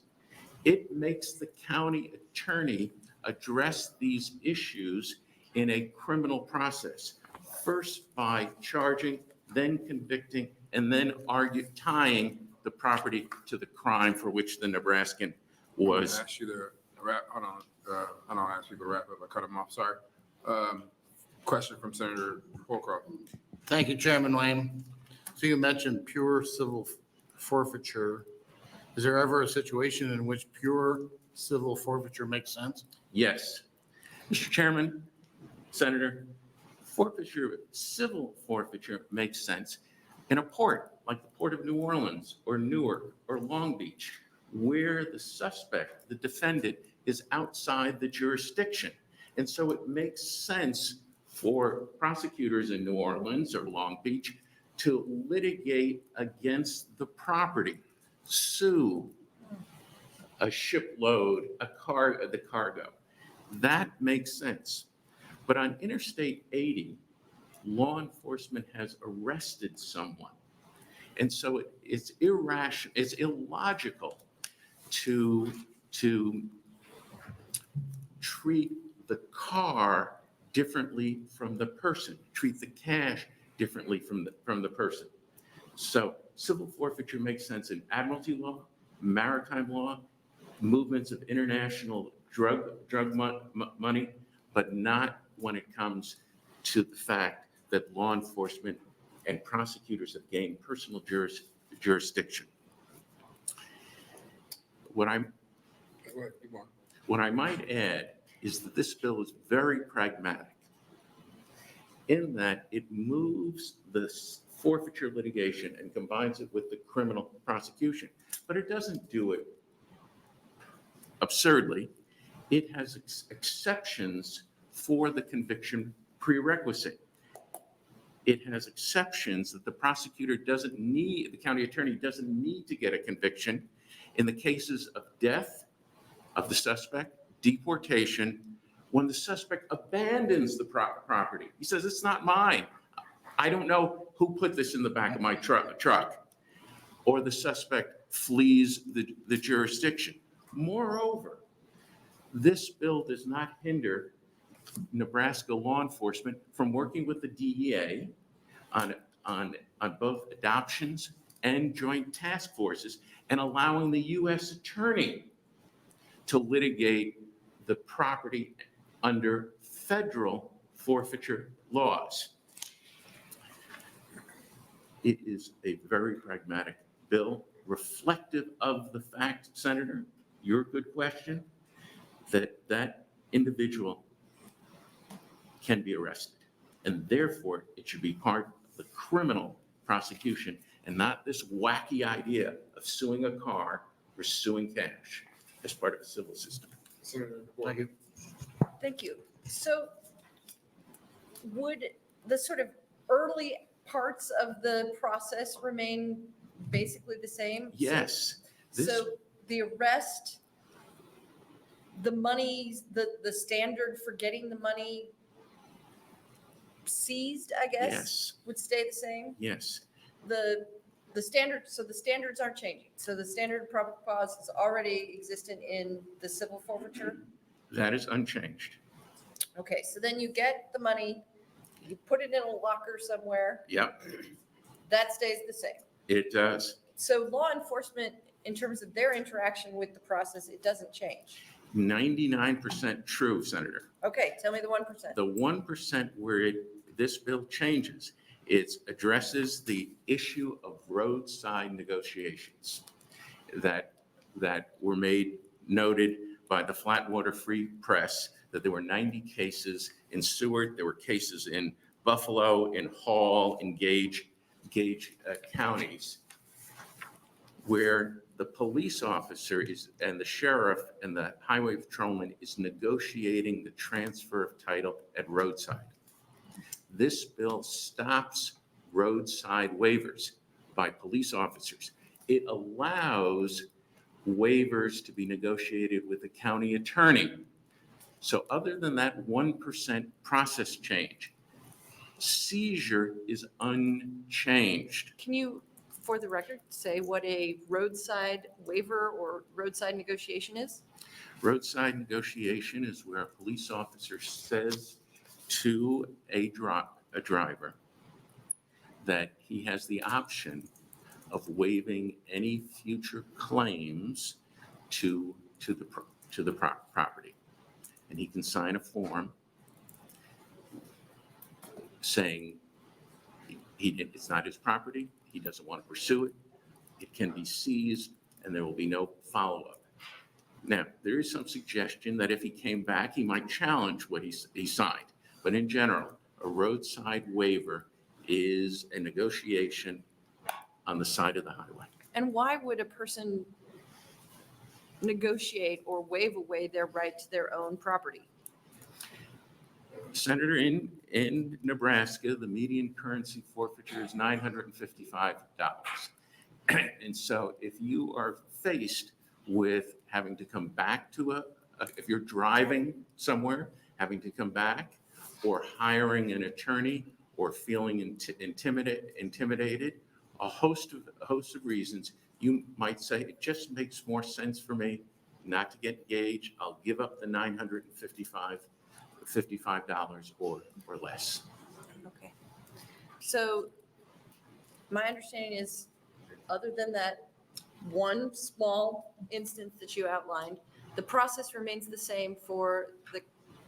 It makes the county attorney address these issues in a criminal process, first by charging, then convicting, and then tying the property to the crime for which the Nebraskan was. Ask you to wrap, hold on, I don't ask you to wrap up, I cut him off, sorry. Question from Senator Holcroft. Thank you, Chairman Lane. So you mentioned pure civil forfeiture. Is there ever a situation in which pure civil forfeiture makes sense? Yes. Mr. Chairman, Senator, forfeiture, civil forfeiture makes sense in a port, like the Port of New Orleans or Newark or Long Beach, where the suspect, the defendant, is outside the jurisdiction. And so it makes sense for prosecutors in New Orleans or Long Beach to litigate against the property, sue a shipload, the cargo. That makes sense. But on Interstate 80, law enforcement has arrested someone. And so it's irrational, it's illogical to treat the car differently from the person, treat the cash differently from the person. So civil forfeiture makes sense in admiralty law, maritime law, movements of international drug money, but not when it comes to the fact that law enforcement and prosecutors have gained personal jurisdiction. What I might add is that this bill is very pragmatic in that it moves the forfeiture litigation and combines it with the criminal prosecution, but it doesn't do it absurdly. It has exceptions for the conviction prerequisite. It has exceptions that the prosecutor doesn't need, the county attorney doesn't need to get a conviction in the cases of death of the suspect, deportation, when the suspect abandons the property. He says, it's not mine. I don't know who put this in the back of my truck. Or the suspect flees the jurisdiction. Moreover, this bill does not hinder Nebraska law enforcement from working with the DEA on both adoptions and joint task forces and allowing the U.S. attorney to litigate the property under federal forfeiture laws. It is a very pragmatic bill, reflective of the fact, Senator, your good question, that individual can be arrested. And therefore, it should be part of the criminal prosecution and not this wacky idea of suing a car or suing cash as part of a civil system. Thank you. Thank you. So would the sort of early parts of the process remain basically the same? Yes. So the arrest, the money, the standard for getting the money seized, I guess? Yes. Would stay the same? Yes. The standard, so the standards aren't changing. So the standard of probable cause is already existent in the civil forfeiture? That is unchanged. Okay, so then you get the money, you put it in a locker somewhere, Yep, that stays the same. it does. So law enforcement, in terms of their interaction with the process, it doesn't change. 99% true, Senator. Okay, tell me the 1%. The 1% where this bill changes, it addresses the issue of roadside negotiations that were noted by the Flatwater Free Press, that there were 90 cases in Seward, there were cases in Buffalo, in Hall, in Gage counties, where the police officer and the sheriff and the highway patrolman is negotiating the transfer of title at roadside. This bill stops roadside waivers by police officers. It allows waivers to be negotiated with the county attorney. So other than that 1% process change, seizure is unchanged. Can you, for the record, say what a roadside waiver or roadside negotiation is? Roadside negotiation is where a police officer says to a driver that he has the option of waiving any future claims to the property. And he can sign a form saying it's not his property, he doesn't want to pursue it, it can be seized, and there will be no follow-up. Now, there is some suggestion that if he came back, he might challenge what he signed. But in general, a roadside waiver is a negotiation on the side of the highway. And why would a person negotiate or waive away their right to their own property? Senator, in Nebraska, the median currency forfeiture is $955. And so if you are faced with having to come back to if you're driving somewhere, having to come back, or hiring an attorney, or feeling intimidated, a host of reasons, you might say, it just makes more sense for me not to get engaged. I'll give up the $955 or less. Okay. So my understanding is, other than that one small instance that you outlined, the process remains the same for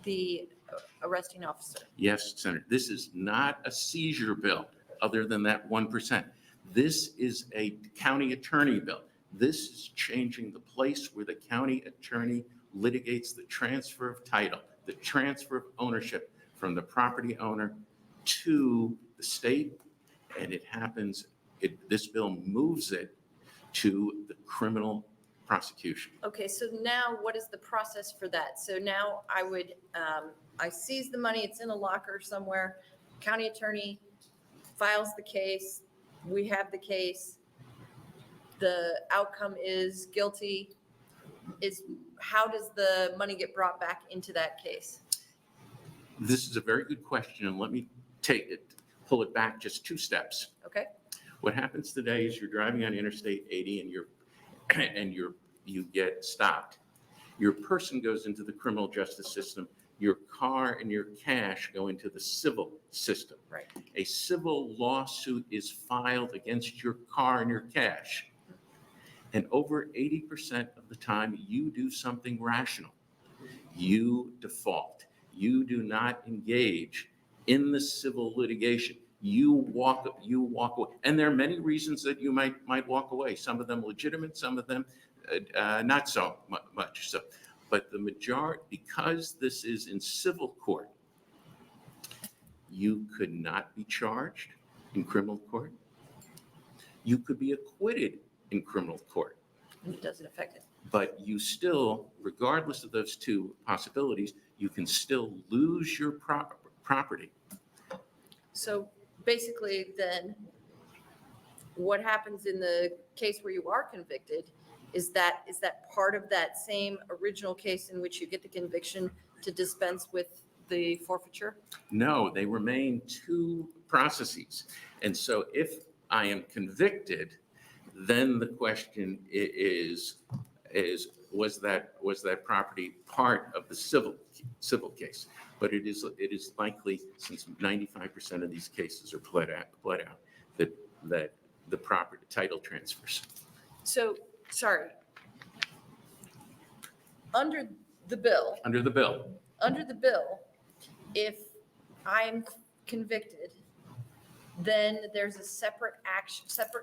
the arresting officer. Yes, Senator, this is not a seizure bill, other than that 1%. This is a county attorney bill. This is changing the place where the county attorney litigates the transfer of title, the transfer of ownership from the property owner to the state, and it happens, this bill moves it to the criminal prosecution. Okay, so now what is the process for that? So now I would, I seize the money, it's in a locker somewhere, county attorney files the case, we have the case, the outcome is guilty. How does the money get brought back into that case? This is a very good question, and let me pull it back just 2 steps. Okay. What happens today is you're driving on Interstate 80 and you get stopped. Your person goes into the criminal justice system. Your car and your cash go into the civil system. Right. A civil lawsuit is filed against your car and your cash. And over 80% of the time, you do something rational. You default. You do not engage in the civil litigation. You walk away. And there are many reasons that you might walk away. Some of them legitimate, some of them not so much so. But the majority, because this is in civil court, you could not be charged in criminal court. You could be acquitted in criminal court. And it doesn't affect it. But you still, regardless of those two possibilities, you can still lose your property. So basically then, what happens in the case where you are convicted, is that part of that same original case in which you get the conviction to dispense with the forfeiture? No, they remain two processes. And so if I am convicted, then the question is was that property part of the civil case? But it is likely, since 95% of these cases are pled out, that the property title transfers. So, sorry. Under the bill, if I'm convicted, then there's a separate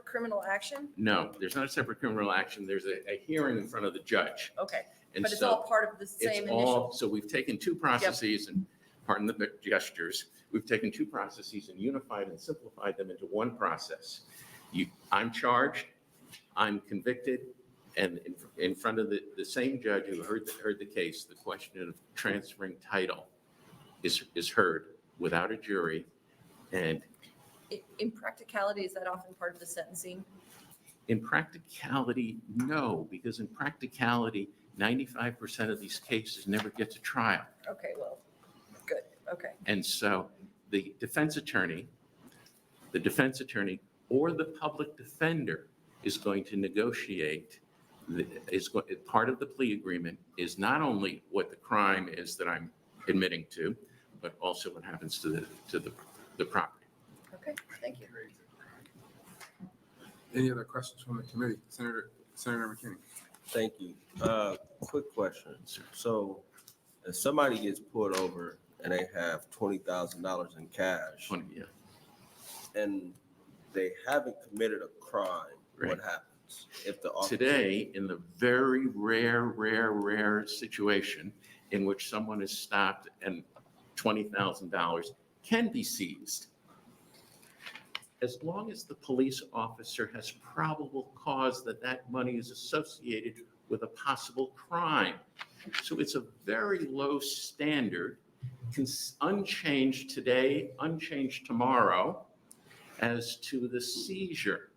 criminal action? No, there's not a separate criminal action. There's a hearing in front of the judge. Okay, And but it's so all part of the same initial? So we've taken two processes and, pardon the gestures, we've taken two processes and unified and simplified them into one process. I'm charged, I'm convicted, and in front of the same judge who heard the case, the question of transferring title is heard without a jury. And In practicality, is that often part of the sentencing? in practicality, no, because in practicality, 95% of these cases never get to trial. Okay, well, good, okay. And so the defense attorney or the public defender is going to negotiate, part of the plea agreement is not only what the crime is that I'm admitting to, but also what happens to the property. Okay, thank you. Any other questions from the committee? Senator McKinney. Thank you. Quick question. So if somebody gets pulled over and they have $20,000 in cash and they haven't committed a crime, what happens? If the officer... Today, in the very rare situation in which someone is stopped and $20,000 can be seized, as long as the police officer has probable cause that money is associated with a possible crime. So it's a very low standard, unchanged today, unchanged tomorrow, as to the seizure.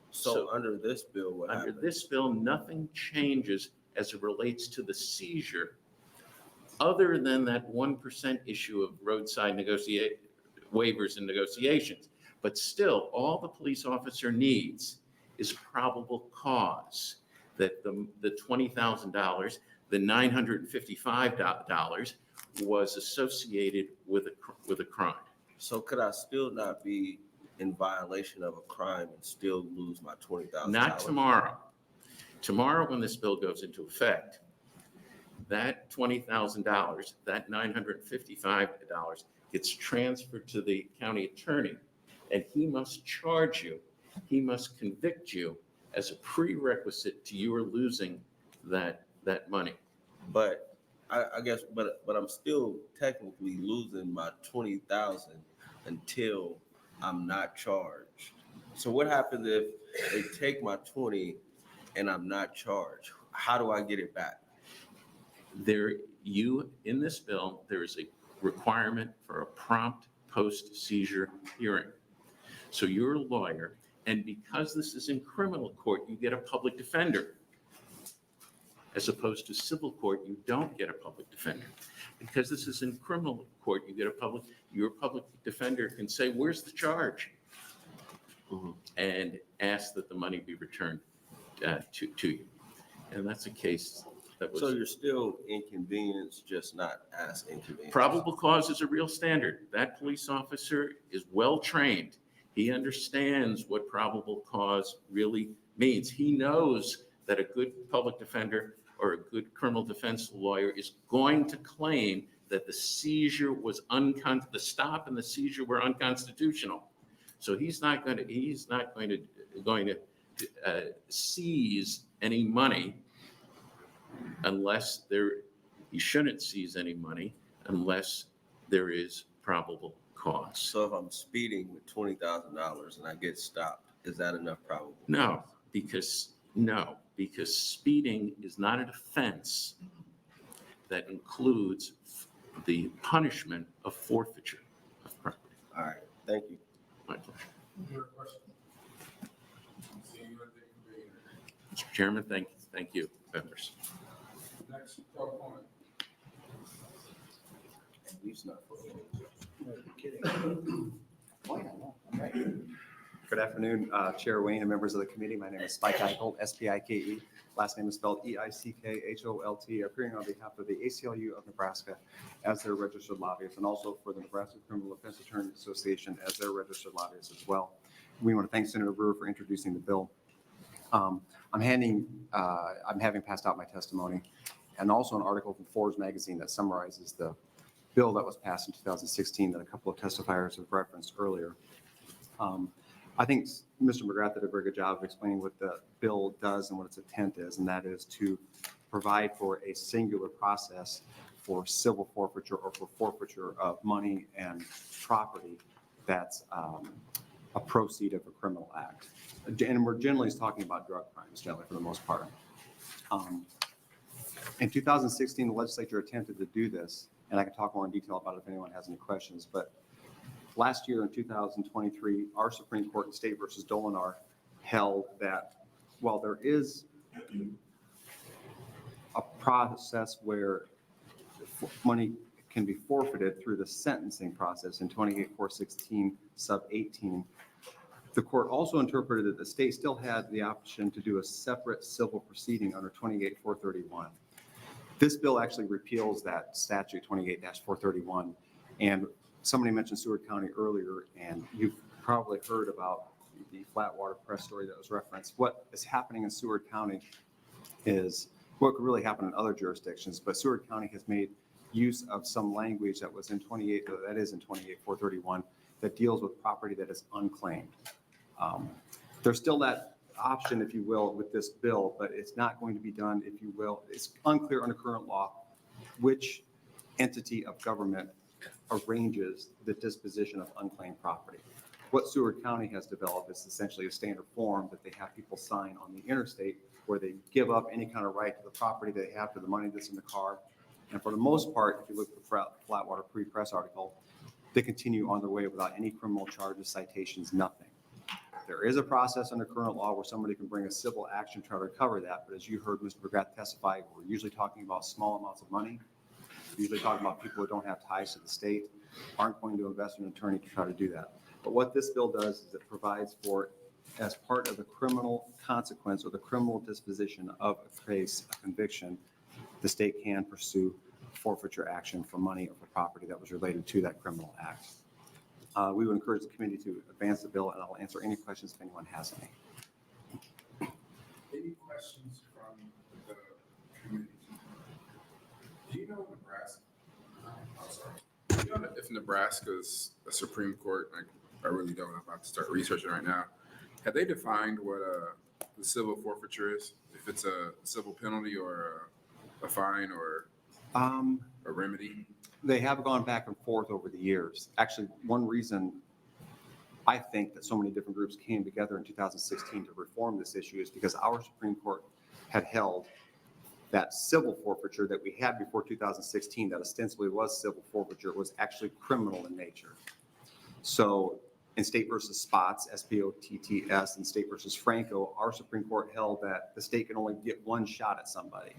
So under this bill, what happens? Under this bill, nothing changes as it relates to the seizure, other than that 1% issue of roadside waivers and negotiations. But still, all the police officer needs is probable cause that the $20,000, the $955 was associated with a crime. So could I still not be in violation of a crime and still lose my $20,000? Not tomorrow. Tomorrow, when this bill goes into effect, that $20,000, that $955 gets transferred to the county attorney, and he must charge you, he must convict you as a prerequisite to your losing that money. But I guess, but I'm still technically losing my $20,000 until I'm not charged. So what happens if they take my 20 and I'm not charged? How do I get it back? In this bill, there is a requirement for a prompt post-seizure hearing. So you're a lawyer, and because this is in criminal court, you get a public defender. As opposed to civil court, you don't get a public defender. Because this is in criminal court, your public defender can say, where's the charge? And ask that the money be returned to you. And that's a case that was. So you're still inconvenienced, just not as inconvenienced. Probable cause is a real standard. That police officer is well-trained. He understands what probable cause really means. He knows that a good public defender or a good criminal defense lawyer is going to claim that the seizure was the stop and the seizure were unconstitutional. So he's not going to seize any money unless you shouldn't seize any money unless there is probable cause. So if I'm speeding with $20,000 and I get stopped, is that enough probable? No, because speeding is not an offense that includes the punishment of forfeiture of property. All right, thank you. My pleasure. Mr. Chairman, thank you, members. Next opponent. Good afternoon, Chair Wayne and members of the committee. My name is Spike Eichholt, S-P-I-K-E. Last name is spelled E-I-C-K-H-O-L-T, appearing on behalf of the ACLU of Nebraska as their registered lobbyist, and also for the Nebraska Criminal Defense Attorneys Association as their registered lobbyist as well. We want to thank Senator Brewer for introducing the bill. I'm having passed out my testimony and also an article from Forbes magazine that summarizes the bill that was passed in 2016 that a couple of testifiers have referenced earlier. I think Mr. McGrath did a very good job of explaining what the bill does and what its intent is, and that is to provide for a singular process for civil forfeiture or for forfeiture of money and property that's a proceed of a criminal act. And we're generally talking about drug crimes, generally for the most part. In 2016, the legislature attempted to do this, and I can talk more in detail about it if anyone has any questions, but last year in 2023, our Supreme Court in State versus Dolinar held that while there is a process where money can be forfeited through the sentencing process in 28-416 sub 18, the court also interpreted that the state still had the option to do a separate civil proceeding under 28-431. This bill actually repeals that statute 28-431, and somebody mentioned Seward County earlier, and you've probably heard about the Flatwater press story that was referenced. What is happening in Seward County is what could really happen in other jurisdictions, but Seward County has made use of some language that was in 28-431 that deals with property that is unclaimed. There's still that option, if you will, with this bill, but it's not going to be done, if you will. It's unclear under current law which entity of government arranges the disposition of unclaimed property. What Seward County has developed is essentially a standard form that they have people sign on the interstate where they give up any kind of right to the property they have, to the money that's in the car. And for the most part, if you look at the Flatwater pre-press article, they continue on their way without any criminal charges, citations, nothing. There is a process under current law where somebody can bring a civil action to try to recover that, but as you heard Mr. McGrath testify, we're usually talking about small amounts of money. We're usually talking about people who don't have ties to the state, aren't going to invest in an attorney to try to do that. But what this bill does is it provides for, as part of the criminal consequence or the criminal disposition of a case, a conviction, the state can pursue forfeiture action for money or for property that was related to that criminal act. We would encourage the committee to advance the bill, and I'll answer any questions if anyone has any. Any questions from the committee? Do you know Nebraska? I'm sorry. Do you know if Nebraska's a Supreme Court? I really don't. I'm about to start researching right now. Have they defined what the civil forfeiture is? If it's a civil penalty or a fine or a remedy? They have gone back and forth over the years. Actually, one reason I think that so many different groups came together in 2016 to reform this issue is because our Supreme Court had held that civil forfeiture that we had before 2016, that ostensibly was civil forfeiture, was actually criminal in nature. So in State versus Spots, S-P-O-T-T-S, and State versus Franco, our Supreme Court held that the state can only get one shot at somebody.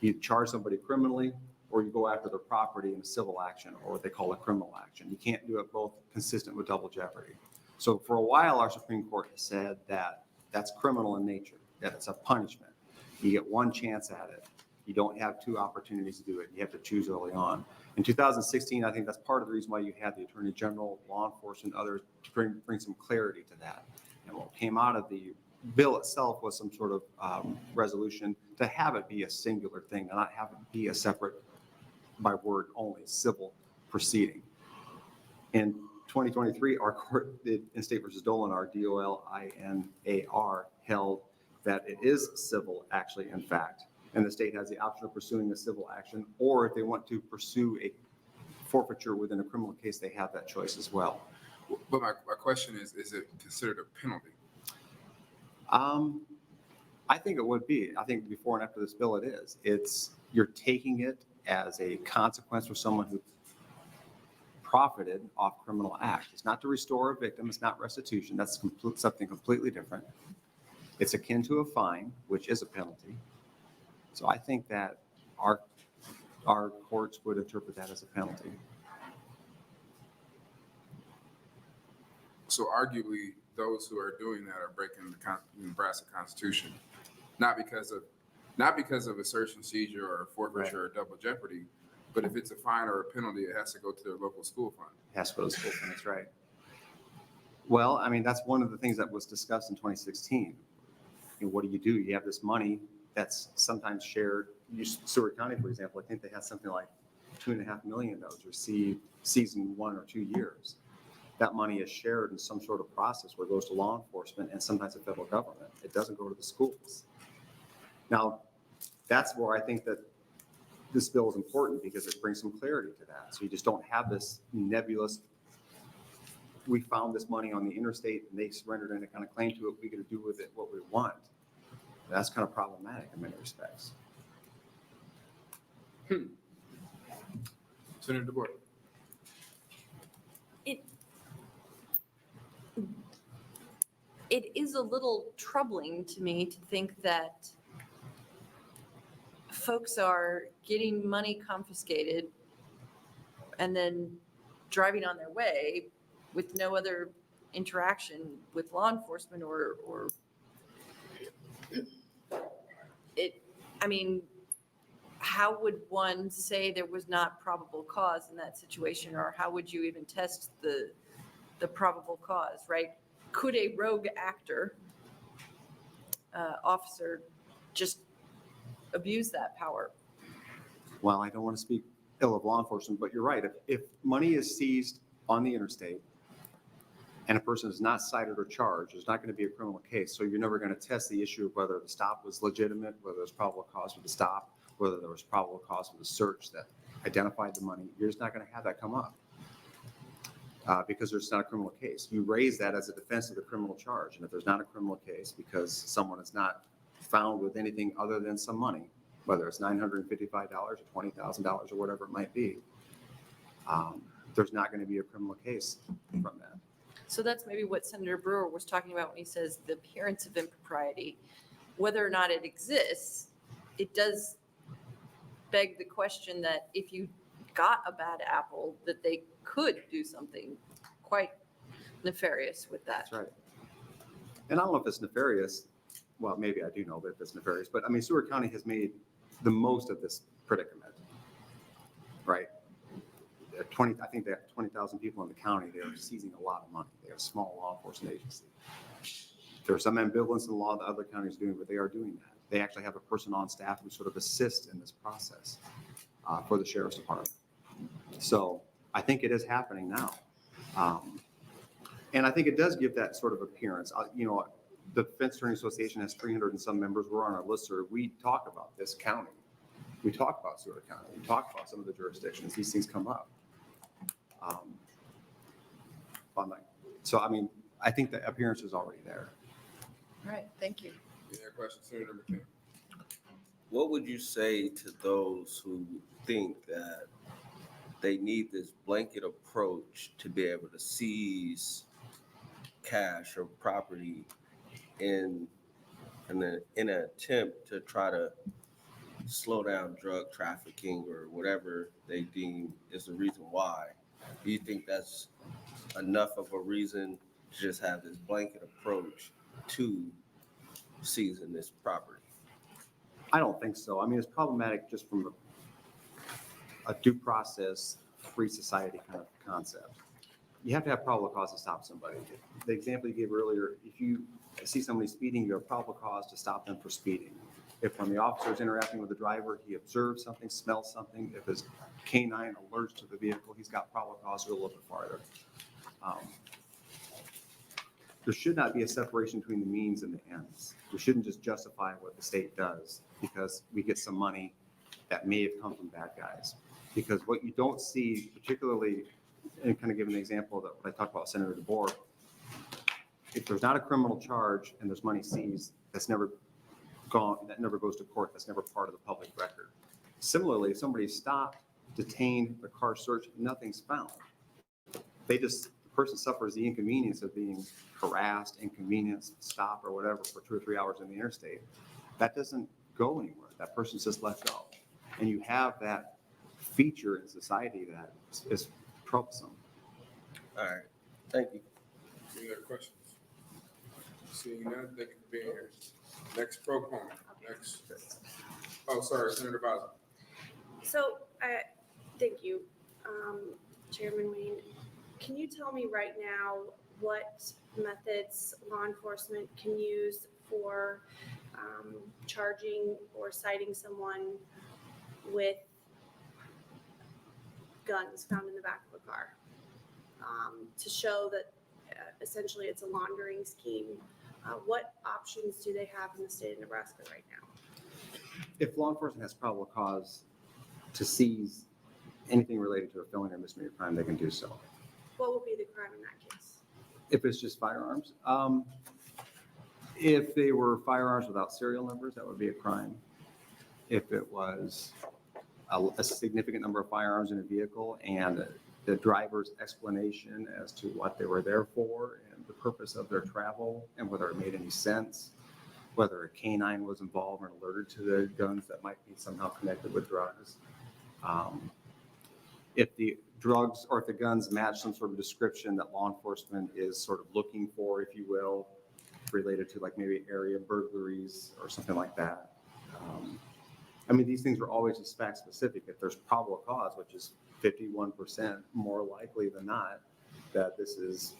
You charge somebody criminally, or you go after their property in a civil action, or what they call a criminal action. You can't do it both consistent with double jeopardy. So for a while, our Supreme Court has said that that's criminal in nature, that it's a punishment. You get one chance at it. You don't have two opportunities to do it. You have to choose early on. In 2016, I think that's part of the reason why you had the Attorney General, law enforcement, others to bring some clarity to that. And what came out of the bill itself was some sort of resolution to have it be a singular thing, and not have it be a separate, by word only, civil proceeding. In 2023, our court in State versus Dolan, our DOLINAR held that it is civil, actually, in fact, and the state has the option of pursuing a civil action, or if they want to pursue a forfeiture within a criminal case, they have that choice as well. But my question is it considered a penalty? I think it would be. I think before and after this bill, it is. You're taking it as a consequence for someone who profited off criminal act. It's not to restore a victim. It's not restitution. That's something completely different. It's akin to a fine, which is a penalty. So I think that our courts would interpret that as a penalty. So arguably, those who are doing that are breaking the Nebraska Constitution, not because of a search and seizure or forfeiture or double jeopardy, but if it's a fine or a penalty, it has to go to their local school fund. It has to go to the school fund, that's right. Well, I mean, that's one of the things that was discussed in 2016. And what do? You have this money that's sometimes shared. Seward County, for example, I think they had something like $2.5 million that was received season 1 or 2 years. That money is shared in some sort of process where it goes to law enforcement and sometimes the federal government. It doesn't go to the schools. Now, that's where I think that this bill is important because it brings some clarity to that. So you just don't have this nebulous, we found this money on the interstate and they surrendered any kind of claim to it. We got to do with it what we want. That's kind of problematic in many respects. Senator DeBoer. It is a little troubling to me to think that folks are getting money confiscated and then driving on their way with no other interaction with law enforcement or I mean, how would one say there was not probable cause in that situation, or how would you even test the probable cause, right? Could a rogue actor, officer, just abuse that power? Well, I don't want to speak ill of law enforcement, but you're right. If money is seized on the interstate and a person is not cited or charged, there's not going to be a criminal case. So you're never going to test the issue of whether the stop was legitimate, whether there's probable cause for the stop, whether there was probable cause for the search that identified the money. You're just not going to have that come up because there's not a criminal case. You raise that as a defense of the criminal charge. And if there's not a criminal case because someone is not found with anything other than some money, whether it's $955 or $20,000 or whatever it might be, there's not going to be a criminal case from that. So that's maybe what Senator Brewer was talking about when he says the appearance of impropriety. Whether or not it exists, it does beg the question that if you got a bad apple, that they could do something quite nefarious with that. That's right. And I don't know if it's nefarious. Well, maybe I do know that it's nefarious, but I mean, Seward County has made the most of this predicament, right? I think they have 20,000 people in the county. They are seizing a lot of money. They are a small law enforcement agency. There's some ambivalence in the law that other counties are doing, but they are doing that. They actually have a person on staff who sort of assists in this process for the sheriff's department. So I think it is happening now. And I think it does give that sort of appearance. The Defense Attorney Association has 300 and some members. We're on our listserv. We talk about this county. We talk about Seward County. We talk about some of the jurisdictions. These things come up. So, I mean, I think the appearance is already there. All right, thank you. Any other questions, Senator McKinney? What would you say to those who think that they need this blanket approach to be able to seize cash or property in an attempt to try to slow down drug trafficking or whatever they deem is the reason why? Do you think that's enough of a reason to just have this blanket approach to seizing this property? I don't think so. I mean, it's problematic just from a due process, free society kind of concept. You have to have probable cause to stop somebody. The example you gave earlier, if you see somebody speeding, you have probable cause to stop them for speeding. If when the officer is interacting with the driver, he observes something, smells something, if his canine alerts to the vehicle, he's got probable cause to go a little bit farther. There should not be a separation between the means and the ends. We shouldn't just justify what the state does because we get some money that may have come from bad guys. Because what you don't see, particularly, and kind of give an example that what I talked about Senator DeBoer, if there's not a criminal charge and there's money seized, that's never gone, that never goes to court, that's never part of the public record. Similarly, if somebody's stopped, detained, the car searched, nothing's found. The person suffers the inconvenience of being harassed, inconvenienced, stopped or whatever for 2 or 3 hours in the interstate. That doesn't go anywhere. That person's just let go. And you have that feature in society that is troublesome. All right, thank you. Any other questions? Seeing none, thank you for being here. Next proponent, next. Oh, sorry, Senator Boswell. So, thank you, Chairman Wayne. Can you tell me right now what methods law enforcement can use for charging or citing someone with guns found in the back of a car to show that essentially it's a laundering scheme? What options do they have in the state of Nebraska right now? If law enforcement has probable cause to seize anything related to a felony or misdemeanor crime, they can do so. What would be the crime in that case? If it's just firearms, if they were firearms without serial numbers, that would be a crime. If it was a significant number of firearms in a vehicle and the driver's explanation as to what they were there for and the purpose of their travel and whether it made any sense, whether a canine was involved and alerted to the guns that might be somehow connected with drugs. If the drugs or if the guns match some sort of description that law enforcement is sort of looking for, if you will, related to like maybe area burglaries or something like that. I mean, these things are always just fact specific. If there's probable cause, which is 51% more likely than not that this is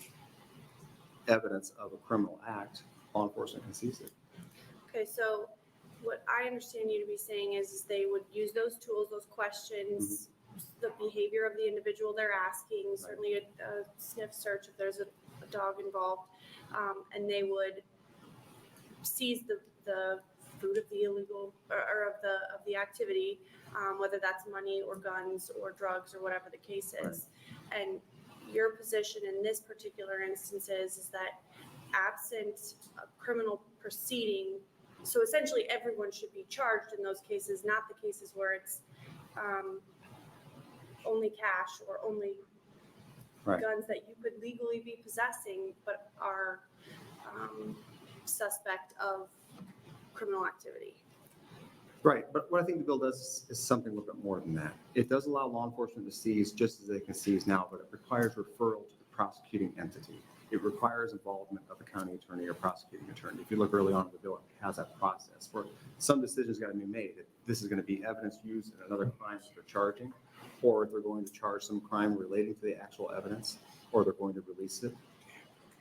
evidence of a criminal act, law enforcement can seize it. Okay, so what I understand you to be saying is they would use those tools, those questions, the behavior of the individual they're asking, certainly a sniff search if there's a dog involved, and they would seize the fruit of the illegal or of the activity, whether that's money or guns or drugs or whatever the case is. Right. And your position in this particular instance is that absent a criminal proceeding, so essentially everyone should be charged in those cases, not the cases where it's only cash or only guns that you could legally be possessing but are suspect of criminal activity. Right, but what I think the bill does is something a little bit more than that. It does allow law enforcement to seize just as they can seize now, but it requires referral to the prosecuting entity. It requires involvement of the county attorney or prosecuting attorney. If you look early on in the bill, it has that process where some decisions got to be made. If this is going to be evidence used in another crime that they're charging, or if they're going to charge some crime relating to the actual evidence, or they're going to release it.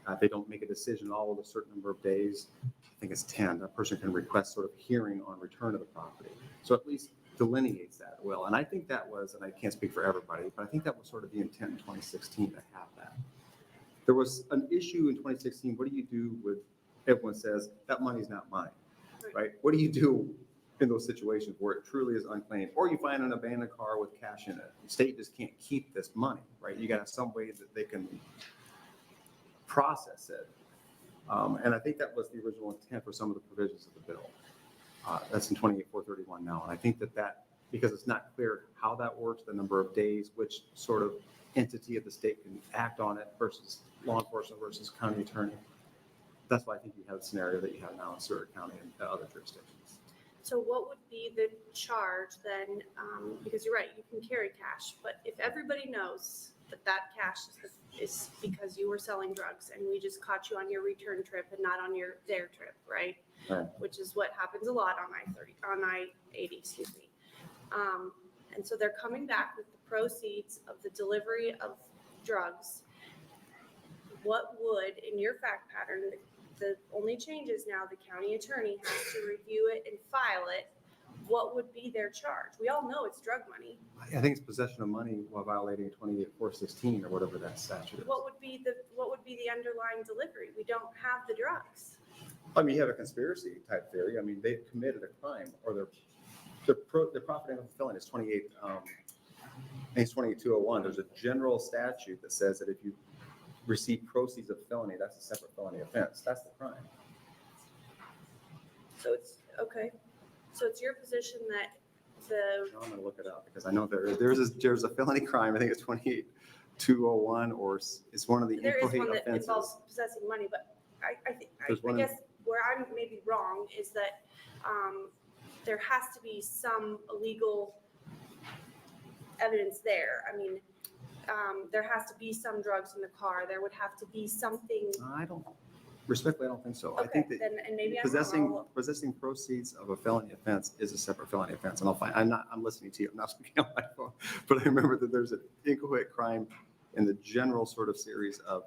If they don't make a decision all of a certain number of days, I think it's 10, a person can request sort of hearing on return of the property. So at least delineates that well. And I think that was, and I can't speak for everybody, but I think that was sort of the intent in 2016 to have that. There was an issue in 2016, what do you do with, everyone says, that money's not mine, right? What do you do in those situations where it truly is unclaimed? Or you find an abandoned car with cash in it. The state just can't keep this money, right? You got to have some way that they can process it. And I think that was the original intent for some of the provisions of the bill. That's in 28.431 now. And I think that because it's not clear how that works, the number of days, which sort of entity of the state can act on it versus law enforcement versus county attorney. That's why I think you have the scenario that you have now in Surrey County and other jurisdictions. So what would be the charge then? Because you're right, you can carry cash, but if everybody knows that cash is because you were selling drugs and we just caught you on your return trip and not on their trip, right? Right. Which is what happens a lot on I-80, excuse me. And so they're coming back with the proceeds of the delivery of drugs. What would, in your fact pattern, the only change is now the county attorney has to review it and file it. what would be their charge? We all know it's drug money. I think it's possession of money while violating 28-416 or whatever that statute is. What would be the underlying delivery? We don't have the drugs. I mean, you have a conspiracy type theory. I mean, they've committed a crime, or they're profiting off a felony. It's 28, I think it's 28201. There's a general statute that says that if you receive proceeds of felony, that's a separate felony offense. That's the crime. So it's, okay. So it's your position that I'm gonna look it up because I know there's a felony crime. I think it's 28201, or it's one of the there is inchoate one that offenses. involves possessing money, but There's I one- guess where I'm maybe wrong is that there has to be some illegal evidence there. I mean, there has to be some drugs in the car. There would have to be something. Respectfully, I don't think so. I Okay, think that then, and maybe I'm possessing wrong. proceeds of a felony offense is a separate felony offense. And I'm listening to you. I'm not speaking on my phone, but I remember that there's an inchoate crime in the general sort of series of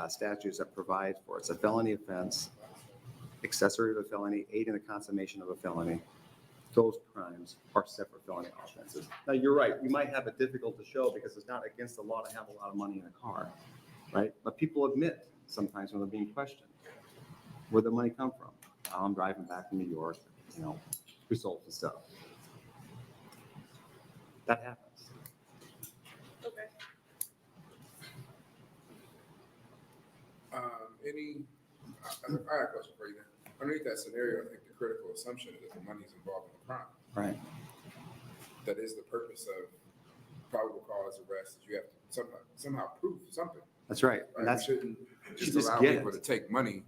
statutes that provide for it. It's a felony offense, accessory to a felony, aid in the consummation of a felony. Those crimes are separate felony offenses. Now, you're right. You might have it difficult to show because it's not against the law to have a lot of money in a car, right? But people admit sometimes when they're being questioned, where the money come from. I'm driving back from New York, results and stuff. That happens. Okay. I have a question for you then. Underneath that scenario, I think the critical assumption is that the money is involved in the crime. Right. That is the purpose of probable cause arrest, is you have to somehow prove something. That's right. And Right? that's, You shouldn't you just just allow get people it. to take money.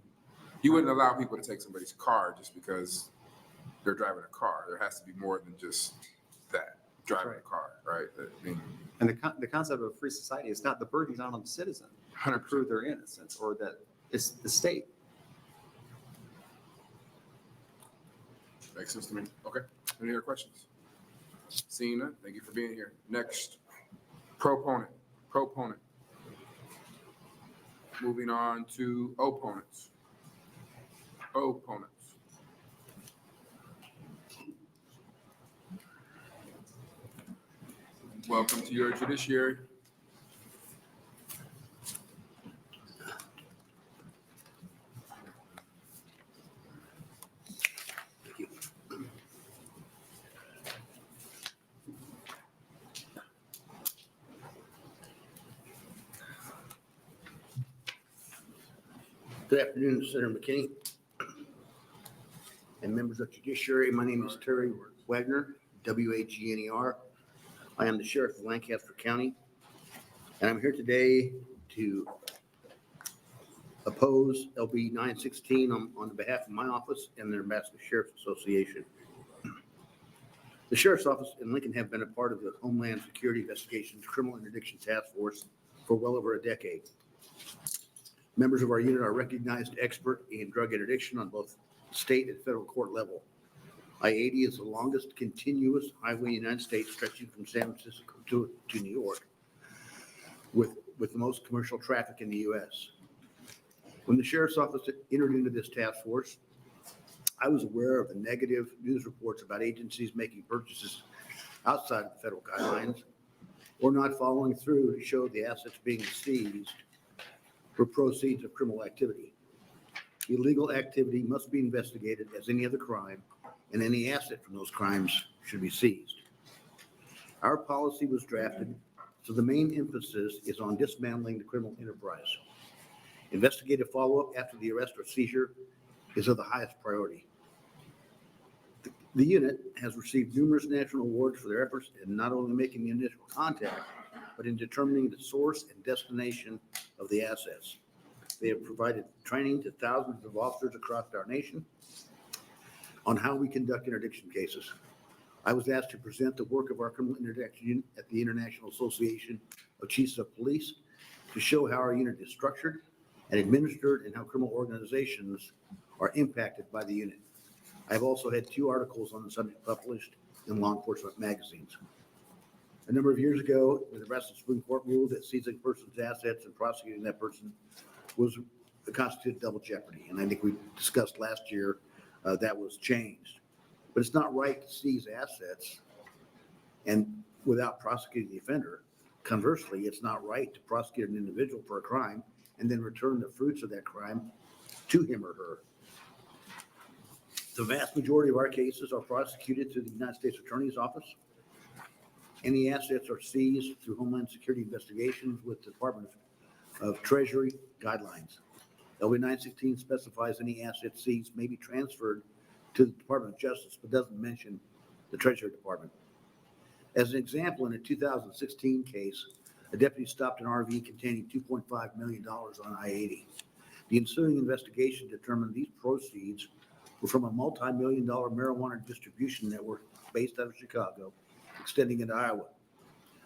You wouldn't allow people to take somebody's car just because they're driving a car. There has to be more than just that, driving a car, right? I mean, and the concept of a free society is not the burden's not on the citizen to prove their innocence, or that it's the state. makes sense to me. Okay. Any other questions? Seeing none, thank you for being here. Next, proponent. Moving on to opponents. Welcome to your judiciary. Good afternoon, Senator McKinney and members of Judiciary. My name is Terry Wagner, W-A-G-N-E-R. I am the Sheriff of Lancaster County, and I'm here today to oppose LB 916 on behalf of my office and the Nebraska Sheriff's Association. The Sheriff's Office in Lincoln have been a part of the Homeland Security Investigations Criminal Interdiction Task Force for well over a decade. Members of our unit are recognized expert in drug interdiction on both state and federal court level. I-80 is the longest continuous highway in the United States, stretching from San Francisco to New York, with the most commercial traffic in the U.S. When the Sheriff's Office entered into this task force, I was aware of the negative news reports about agencies making purchases outside of the federal guidelines or not following through to show the assets being seized for proceeds of criminal activity. Illegal activity must be investigated as any other crime, and any asset from those crimes should be seized. Our policy was drafted, so the main emphasis is on dismantling the criminal enterprise. Investigative follow-up after the arrest or seizure is of the highest priority. The unit has received numerous national awards for their efforts in not only making the initial contact, but in determining the source and destination of the assets. They have provided training to thousands of officers across our nation on how we conduct interdiction cases. I was asked to present the work of our criminal interdiction unit at the International Association of Chiefs of Police to show how our unit is structured and administered and how criminal organizations are impacted by the unit. I've also had 2 articles on the subject published in law enforcement magazines. A number of years ago, the Nebraska Supreme Court ruled that seizing a person's assets and prosecuting that person was constituted double jeopardy. And I think we discussed last year that was changed. But it's not right to seize assets and without prosecuting the offender. Conversely, it's not right to prosecute an individual for a crime and then return the fruits of that crime to him or her. The vast majority of our cases are prosecuted through the United States Attorney's Office. Any assets are seized through Homeland Security investigations with the Department of Treasury guidelines. LB 916 specifies any assets seized may be transferred to the Department of Justice, but doesn't mention the Treasury Department. As an example, in a 2016 case, a deputy stopped an RV containing $2.5 million on I-80. The ensuing investigation determined these proceeds were from a multi-million-dollar marijuana distribution network based out of Chicago, extending into Iowa.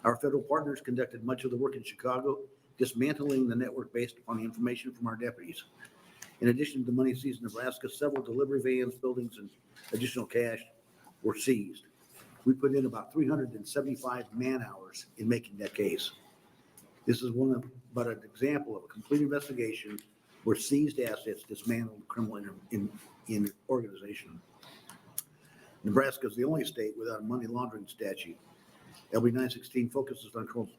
Our federal partners conducted much of the work in Chicago, dismantling the network based upon the information from our deputies. In addition to the money seized in Nebraska, several delivery vans, buildings, and additional cash were seized. We put in about 375 man-hours in making that case. This is but an example of a complete investigation where seized assets dismantled criminal in organization. Nebraska is the only state without a money laundering statute. LB 916 focuses on criminal.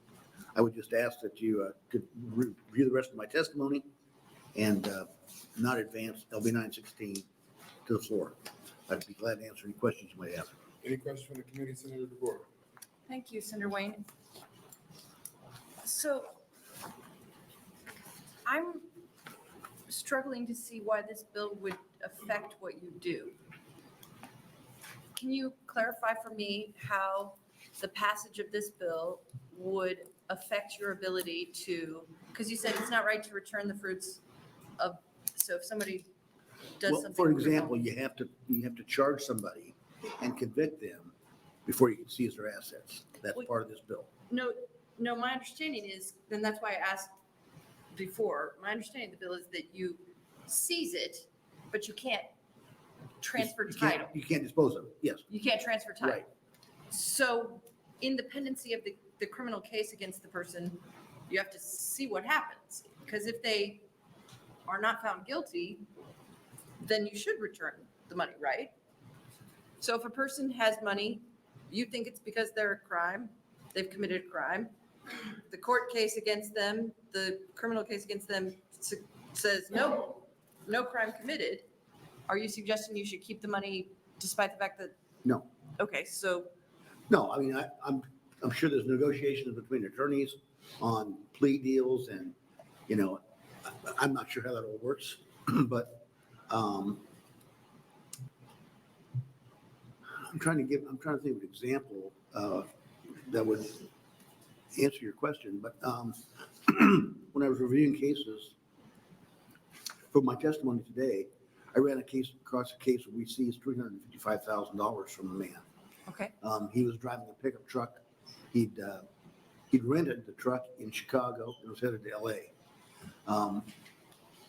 I would just ask that you could review the rest of my testimony and not advance LB 916 to the floor. I'd be glad to answer any questions you might have. Any questions from the committee, Senator DeBoer? Thank you, Senator Wayne. So I'm struggling to see why this bill would affect what you do. Can you clarify for me how the passage of this bill would affect your ability to, because you said it's not right to return the fruits of, so if somebody does Well, something. for example, you have to charge somebody and convict them before you can seize their assets. That's part of this bill. No, my understanding is, then that's why I asked before, my understanding of the bill is that you seize it, but you can't transfer title. You can't dispose of it, yes. You can't transfer title. Right. So in dependency of the criminal case against the person, you have to see what happens. Because if they are not found guilty, then you should return the money, right? So if a person has money, you think it's because they're a crime, they've committed a crime. The court case against them, the criminal case against them says, no crime committed. Are you suggesting you should keep the money despite the fact that? No. Okay, so. No, I mean, I'm sure there's negotiations between attorneys on plea deals and, I'm not sure how that all works, but I'm trying to think of an example that would answer your question. But when I was reviewing cases for my testimony today, I ran across a case where we seized $355,000 from a man. Okay. He was driving a pickup truck. He'd rented the truck in Chicago and was headed to LA.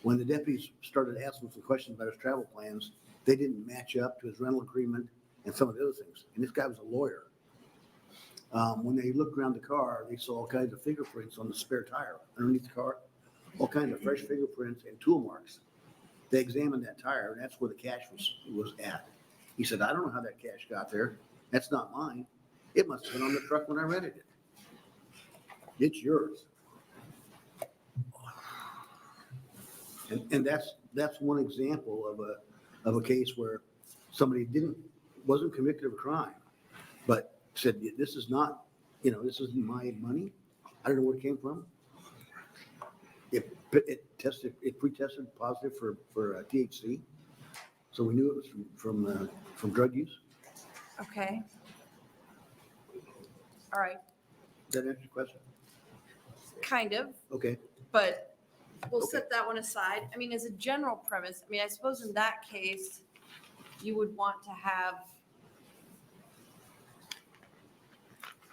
When the deputies started asking some questions about his travel plans, they didn't match up to his rental agreement and some of the other things. And this guy was a lawyer. When they looked around the car, they saw all kinds of fingerprints on the spare tire underneath the car, all kinds of fresh fingerprints and tool marks. They examined that tire, and that's where the cash was at. He said, I don't know how that cash got there. That's not mine. It must have been on the truck when I rented it. It's yours. And that's one example of a case where somebody wasn't convicted of a crime, but said, this is not, this isn't my money. I don't know where it came from. It pre-tested positive for THC, so we knew it was from drug use. Okay. All right, Does that answer your question? kind of, Okay. but we'll set that one aside. I mean, as a general premise, I suppose in that case, you would want to have,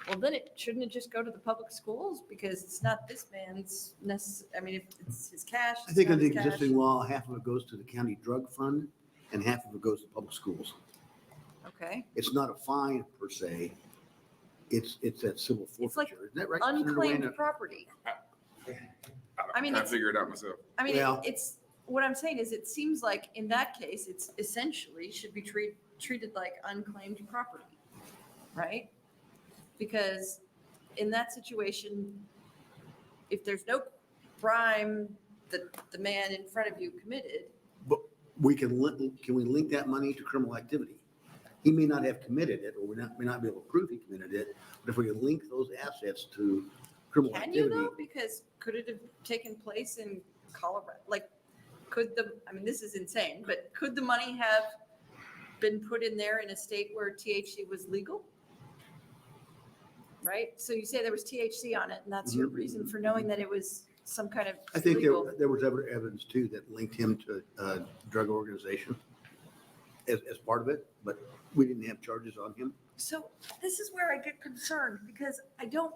well, then shouldn't it just go to the public schools? Because it's not this man's if it's his cash. I think it's not under his cash. existing law, half of it goes to the county drug fund and half of it goes to public schools. Okay. It's not a fine per se. It's that civil forfeiture. It's like Isn't that right? unclaimed property. I mean, Can't figure it out myself. it's, what I'm saying is, it seems like in that case, it's essentially should be treated like unclaimed property, right? Because in that situation, if there's no crime that the man in front of you committed, But can we link that money to criminal activity? He may not have committed it, or may not be able to prove he committed it, but if we can link those assets to criminal can you activity. though? Because could it have taken place in Colorado? Like, I mean, this is insane, but could the money have been put in there in a state where THC was legal? Right? So you say there was THC on it, and that's your reason for knowing that it was some kind of I think illegal. there was evidence too that linked him to a drug organization as part of it, but we didn't have charges on him. So this is where I get concerned because I don't,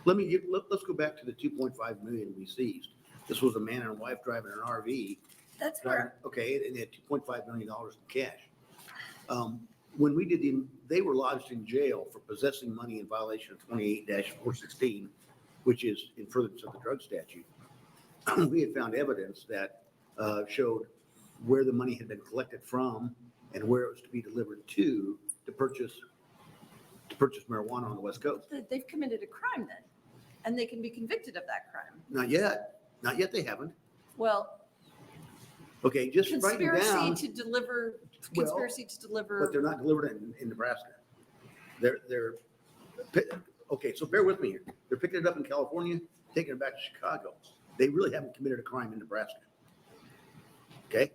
Let's go back to the 2.5 million we seized. This was a man and wife driving an RV. that's where, Okay, and they had $2.5 million in cash. When we did they were lodged in jail for possessing money in violation of 28-416, which is in furtherance of the drug statute. We had found evidence that showed where the money had been collected from and where it was to be delivered to purchase marijuana on the West Coast. they've committed a crime then, and they can be convicted of that crime. Not yet they haven't. Well, Okay, just writing down. conspiracy to deliver, But they're not delivered in Nebraska. They're, okay, so bear with me here. They're picking it up in California, taking it back to Chicago. They really haven't committed a crime in Nebraska. Okay?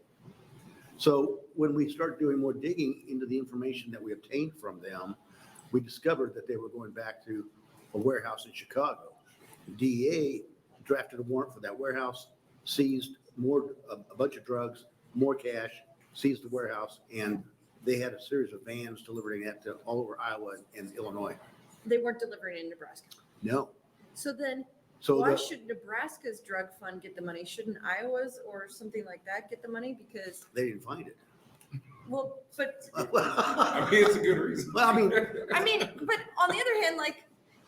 So when we start doing more digging into the information that we obtained from them, we discovered that they were going back to a warehouse in Chicago. DEA drafted a warrant for that warehouse, seized a bunch of drugs, more cash, seized the warehouse, and they had a series of vans delivering that to all over Iowa and Illinois. they weren't delivering in Nebraska. No. So then, So why should Nebraska's drug fund get the money? Shouldn't Iowa's or something like that get the money? Because, they didn't find it. well, but, I mean, it's a good reason. Well, I mean, but on the other hand, like,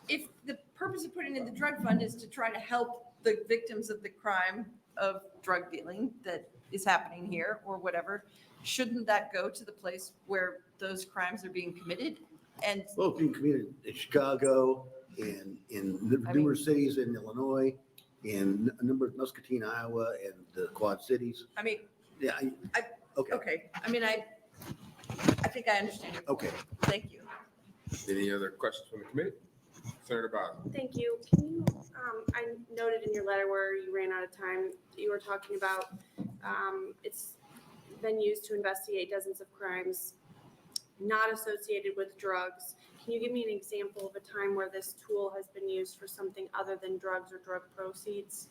if the purpose of putting in the drug fund is to try to help the victims of the crime of drug dealing that is happening here or whatever, shouldn't that go to the place where those crimes are being committed? And well, it's being committed in Chicago, in numerous cities in Illinois, in a number of Muscatine, Iowa, and the Quad Cities. I mean, Yeah, okay, okay, I mean, I think I understand. okay. Thank you. Any other questions from the committee? Senator Boswell. Thank you. Can you, I noted in your letter where you ran out of time, you were talking about, it's been used to investigate dozens of crimes not associated with drugs. Can you give me an example of a time where this tool has been used for something other than drugs or drug proceeds?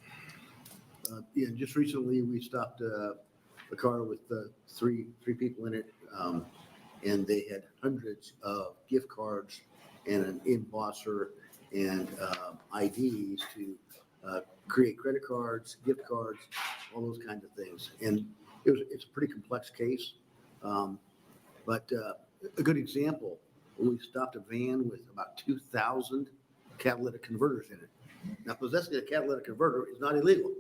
Yeah, just recently, we stopped a car with three people in it, and they had hundreds of gift cards and an embosser and IDs to create credit cards, gift cards, all those kinds of things. And it's a pretty complex case. But a good example, when we stopped a van with about 2,000 catalytic converters in it. Now, possessing a catalytic converter is not illegal.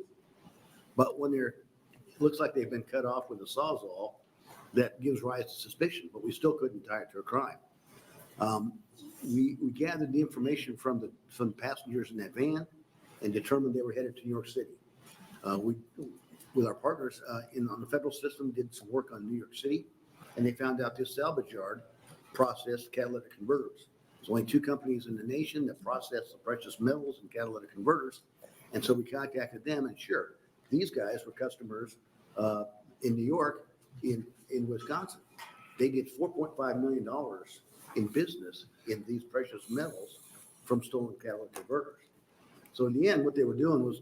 But when it looks like they've been cut off with a Sawzall, that gives rise to suspicion, but we still couldn't tie it to a crime. We gathered the information from the passengers in that van and determined they were headed to New York City. We, with our partners on the federal system, did some work on New York City, and they found out this salvage yard processed catalytic converters. There's only 2 companies in the nation that process the precious metals and catalytic converters, and so we contacted them, and sure, these guys were customers in New York, in Wisconsin. They did $4.5 million in business in these precious metals from stolen catalytic converters. So in the end, what they were doing was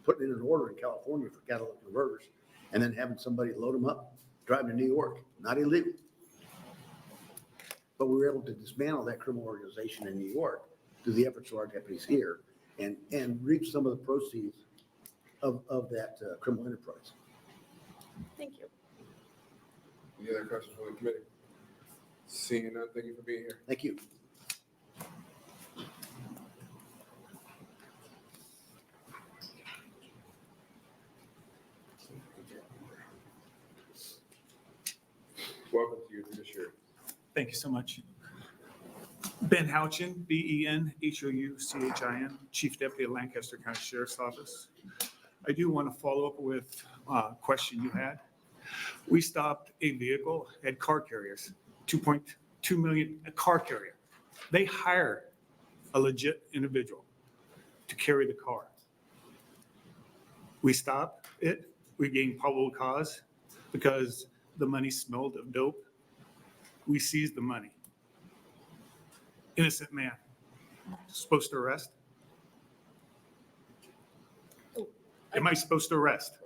putting in an order in California for catalytic converters and then having somebody load them up, drive to New York. Not illegal. But we were able to dismantle that criminal organization in New York through the efforts of our deputies here and reap some of the proceeds of that criminal enterprise. Thank you. Any other questions from the committee? Seeing none, thank you for being here. Thank you. Welcome to your judiciary. Judiciary. Thank you so much. Ben Houchin, BenHouchin, Chief Deputy of Lancaster County Sheriff's Office. I do want to follow up with a question you had. We stopped a vehicle, had car carriers, 2.2 million, a car carrier. They hire a legit individual to carry the car. We stopped it. We gained probable cause because the money smelled of dope. We seized the money. Innocent man. Supposed to arrest? Am I supposed to arrest?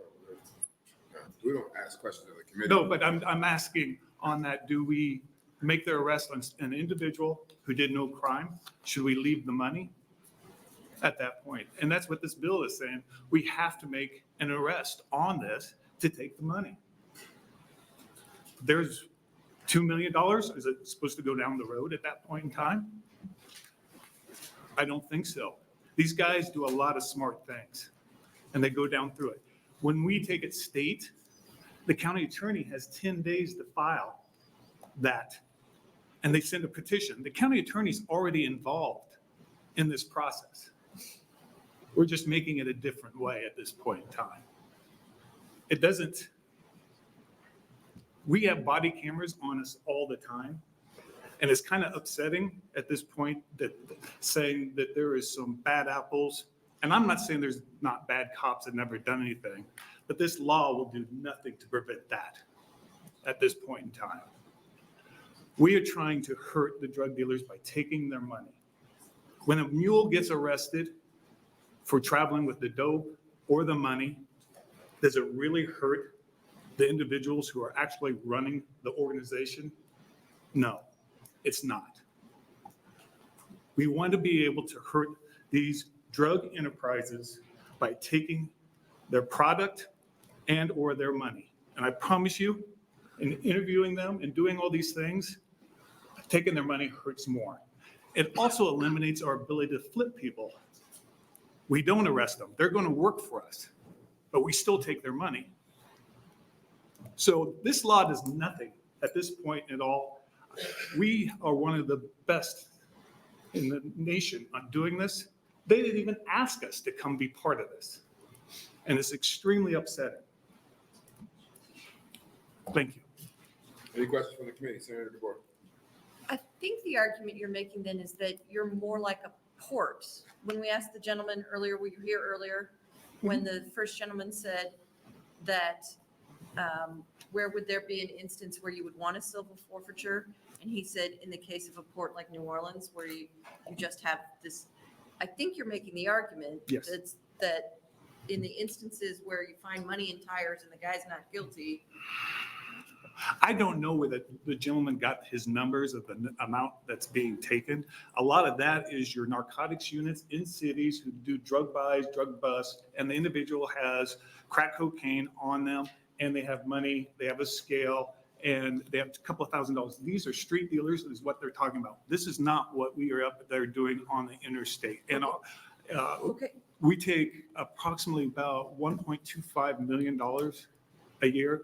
We don't ask questions of the committee. No, but I'm asking on that, do we make the arrest on an individual who did no crime? Should we leave the money at that point? And that's what this bill is saying. We have to make an arrest on this to take the money. There's $2 million. Is it supposed to go down the road at that point in time? I don't think so. These guys do a lot of smart things and they go down through it. When we take it state, the county attorney has 10 days to file that. And they send a petition. The county attorney's already involved in this process. We're just making it a different way at this point in time. It doesn't, we have body cameras on us all the time. And it's kind of upsetting at this point that saying that there is some bad apples. And I'm not saying there's not bad cops that never done anything, but this law will do nothing to prevent that at this point in time. We are trying to hurt the drug dealers by taking their money. When a mule gets arrested for traveling with the dope or the money, does it really hurt the individuals who are actually running the organization? No, it's not. We want to be able to hurt these drug enterprises by taking their product and or their money. And I promise you, in interviewing them and doing all these things, taking their money hurts more. It also eliminates our ability to flip people. We don't arrest them. They're going to work for us, but we still take their money. So this law does nothing at this point at all. We are one of the best in the nation on doing this. They didn't even ask us to come be part of this. And it's extremely upsetting. Thank you. Any questions from the committee? Senator DeBoer. I think the argument you're making then is that you're more like a port. When we asked the gentleman earlier, were you here earlier? When the first gentleman said that where would there be an instance where you would want a civil forfeiture? And he said in the case of a port like New Orleans, where you just have this, I think you're making the argument Yes. that in the instances where you find money in tires and the guy's not guilty. I don't know where the gentleman got his numbers of the amount that's being taken. A lot of that is your narcotics units in cities who do drug buys, drug busts, and the individual has crack cocaine on them, and they have money, they have a scale, and they have a couple of $1,000s. These are street dealers is what they're talking about. This is not what we are up there doing on the interstate. And we take approximately about $1.25 million a year,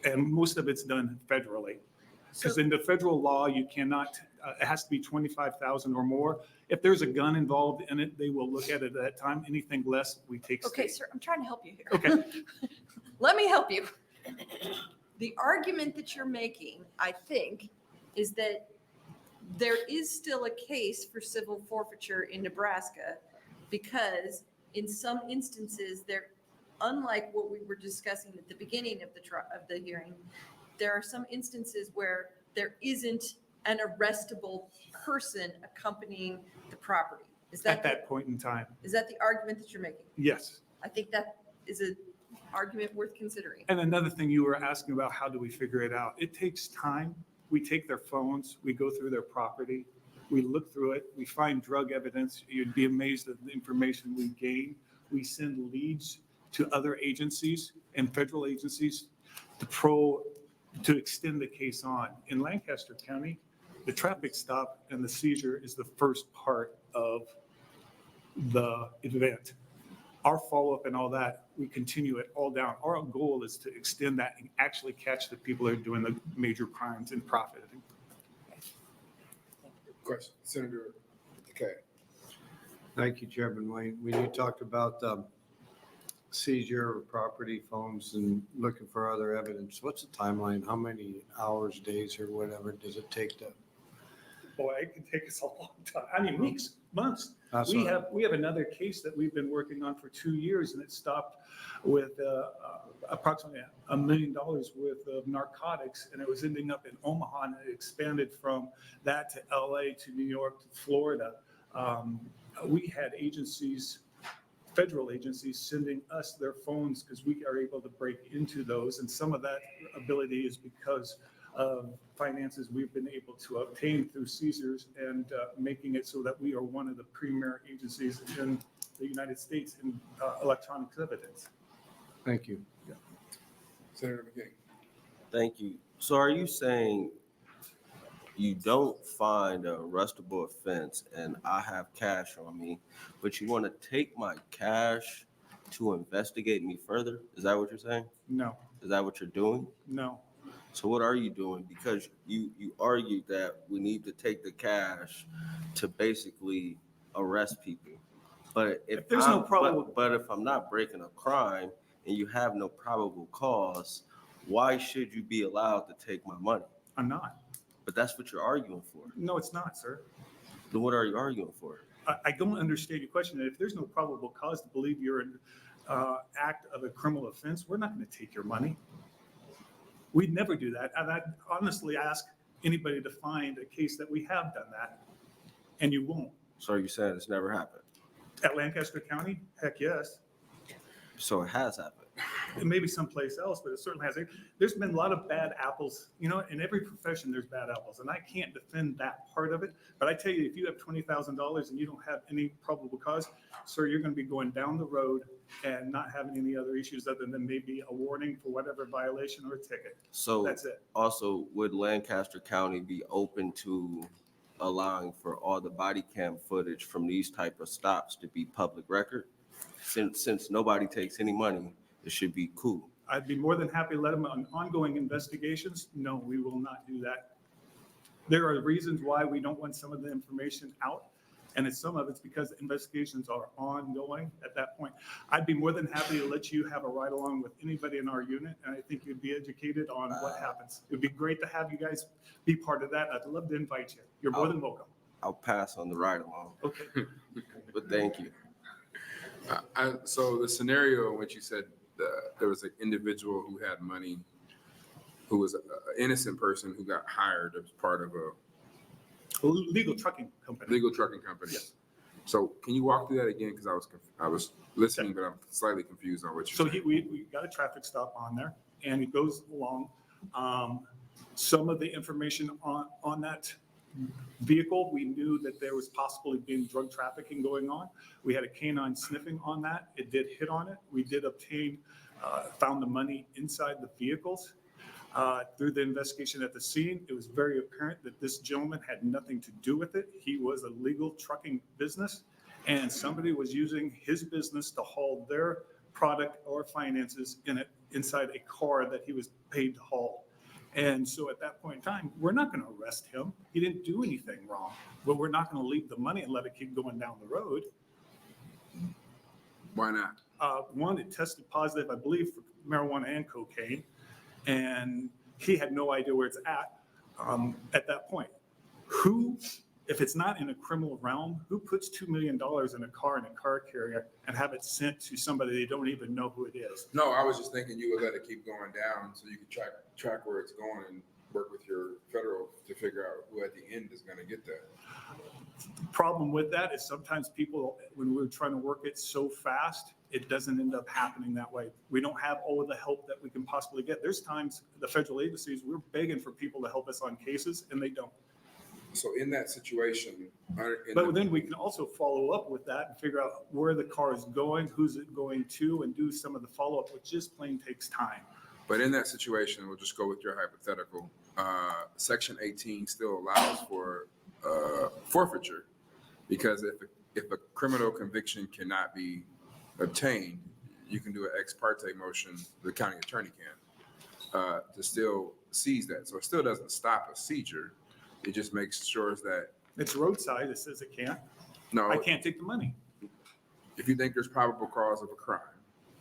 and most of it's done federally. Because in the federal law, you cannot, it has to be 25,000 or more. If there's a gun involved in it, they will look at it at that time. Anything less, we take Okay, state. sir, I'm trying to help you here. Okay. Let me help you. The argument that you're making, I think, is that there is still a case for civil forfeiture in Nebraska because in some instances, unlike what we were discussing at the beginning of the hearing, there are some instances where there isn't an arrestable person accompanying the property. Is that At that point in time, is that the argument that you're making? yes. I think that is an argument worth considering. And another thing you were asking about, how do we figure it out? It takes time. We take their phones, we go through their property, we look through it, we find drug evidence. You'd be amazed at the information we gain. We send leads to other agencies and federal agencies to extend the case on. In Lancaster County, the traffic stop and the seizure is the first part of the event. our follow-up and all that, we continue it all down. Our goal is to extend that and actually catch the people that are doing the major crimes and profiting. Question, Senator McKay. Thank you, Chairman Wayne. When you talked about seizure of property, phones, and looking for other evidence, what's the timeline? How many hours, days, or whatever does it take to? Boy, it can take us a long time. I mean, weeks, months. That's We what- have another case that we've been working on for 2 years, and it stopped with approximately $1 million worth of narcotics, and it was ending up in Omaha, and it expanded from that to LA, to New York, to Florida. We had agencies, federal agencies, sending us their phones because we are able to break into those, and some of that ability is because of finances we've been able to obtain through seizures and making it so that we are one of the premier agencies in the United States in electronic evidence. Thank you. Senator McKinney. Thank you. So are you saying you don't find a arrestable offense and I have cash on me, but you want to take my cash to investigate me further? Is that what you're saying? No, Is that what you're doing? no. So what are you doing? Because you argued that we need to take the cash to basically arrest people. But if There's no probable- but if I'm not breaking a crime and you have no probable cause, why should you be allowed to take my money? I'm not. But that's what you're arguing for. No, it's not, sir. Then what are you arguing for? I don't understand your question. If there's no probable cause to believe you're an act of a criminal offense, we're not going to take your money. We'd never do that. And I honestly ask anybody to find a case that we have done that, and you won't. So are you saying it's never happened? At Lancaster County? Heck, yes. So it has happened. It may be someplace else, but it certainly has. There's been a lot of bad apples. You know, in every profession, there's bad apples, and I can't defend that part of it. But I tell you, if you have $20,000 and you don't have any probable cause, sir, you're going to be going down the road and not having any other issues other than maybe a warning for whatever violation or a ticket. So That's it. also, would Lancaster County be open to allowing for all the body cam footage from these type of stops to be public record? Since nobody takes any money, it should be cool. I'd be more than happy to let them on ongoing investigations. No, we will not do that. There are reasons why we don't want some of the information out, and some of it's because investigations are ongoing at that point. I'd be more than happy to let you have a ride along with anybody in our unit, and I think you'd be educated on what happens. It'd be great to have you guys be part of that. I'd love to invite you. You're more than welcome. I'll pass on the ride along. Okay. But thank you. So the scenario in which you said there was an individual who had money, who was an innocent person who got hired as part of a legal trucking company. Legal trucking company. Yes. So can you walk through that again? Because I was listening, but I'm slightly confused on what you're So saying. we got a traffic stop on there, and it goes along. Some of the information on that vehicle, we knew that there was possibly being drug trafficking going on. We had a canine sniffing on that. It did hit on it. We did obtain, found the money inside the vehicles. Through the investigation at the scene, it was very apparent that this gentleman had nothing to do with it. He was a legal trucking business, and somebody was using his business to haul their product or finances inside a car that he was paid to haul. And so at that point in time, we're not going to arrest him. He didn't do anything wrong, but we're not going to leave the money and let it keep going down the road. Why not? One, it tested positive, I believe, for marijuana and cocaine, and he had no idea where it's at that point. Who, if it's not in a criminal realm, who puts $2 million in a car carrier and have it sent to somebody they don't even know who it is? No, I was just thinking you would let it keep going down so you could track where it's going and work with your federal to figure out who at the end is going to get that. The problem with that is sometimes people, when we're trying to work it so fast, it doesn't end up happening that way. We don't have all of the help that we can possibly get. There's times the federal agencies, we're begging for people to help us on cases, and they don't. So in that situation, But then we can also follow up with that and figure out where the car is going, who's it going to, and do some of the follow-up, which just plain takes time. But in that situation, we'll just go with your hypothetical. Section 18 still allows for forfeiture, because if a criminal conviction cannot be obtained, you can do an ex parte motion, the county attorney can, to still seize that. So it still doesn't stop a seizure. It just makes sure that, It's roadside, it says it can't. no, I can't take the money. if you think there's probable cause of a crime,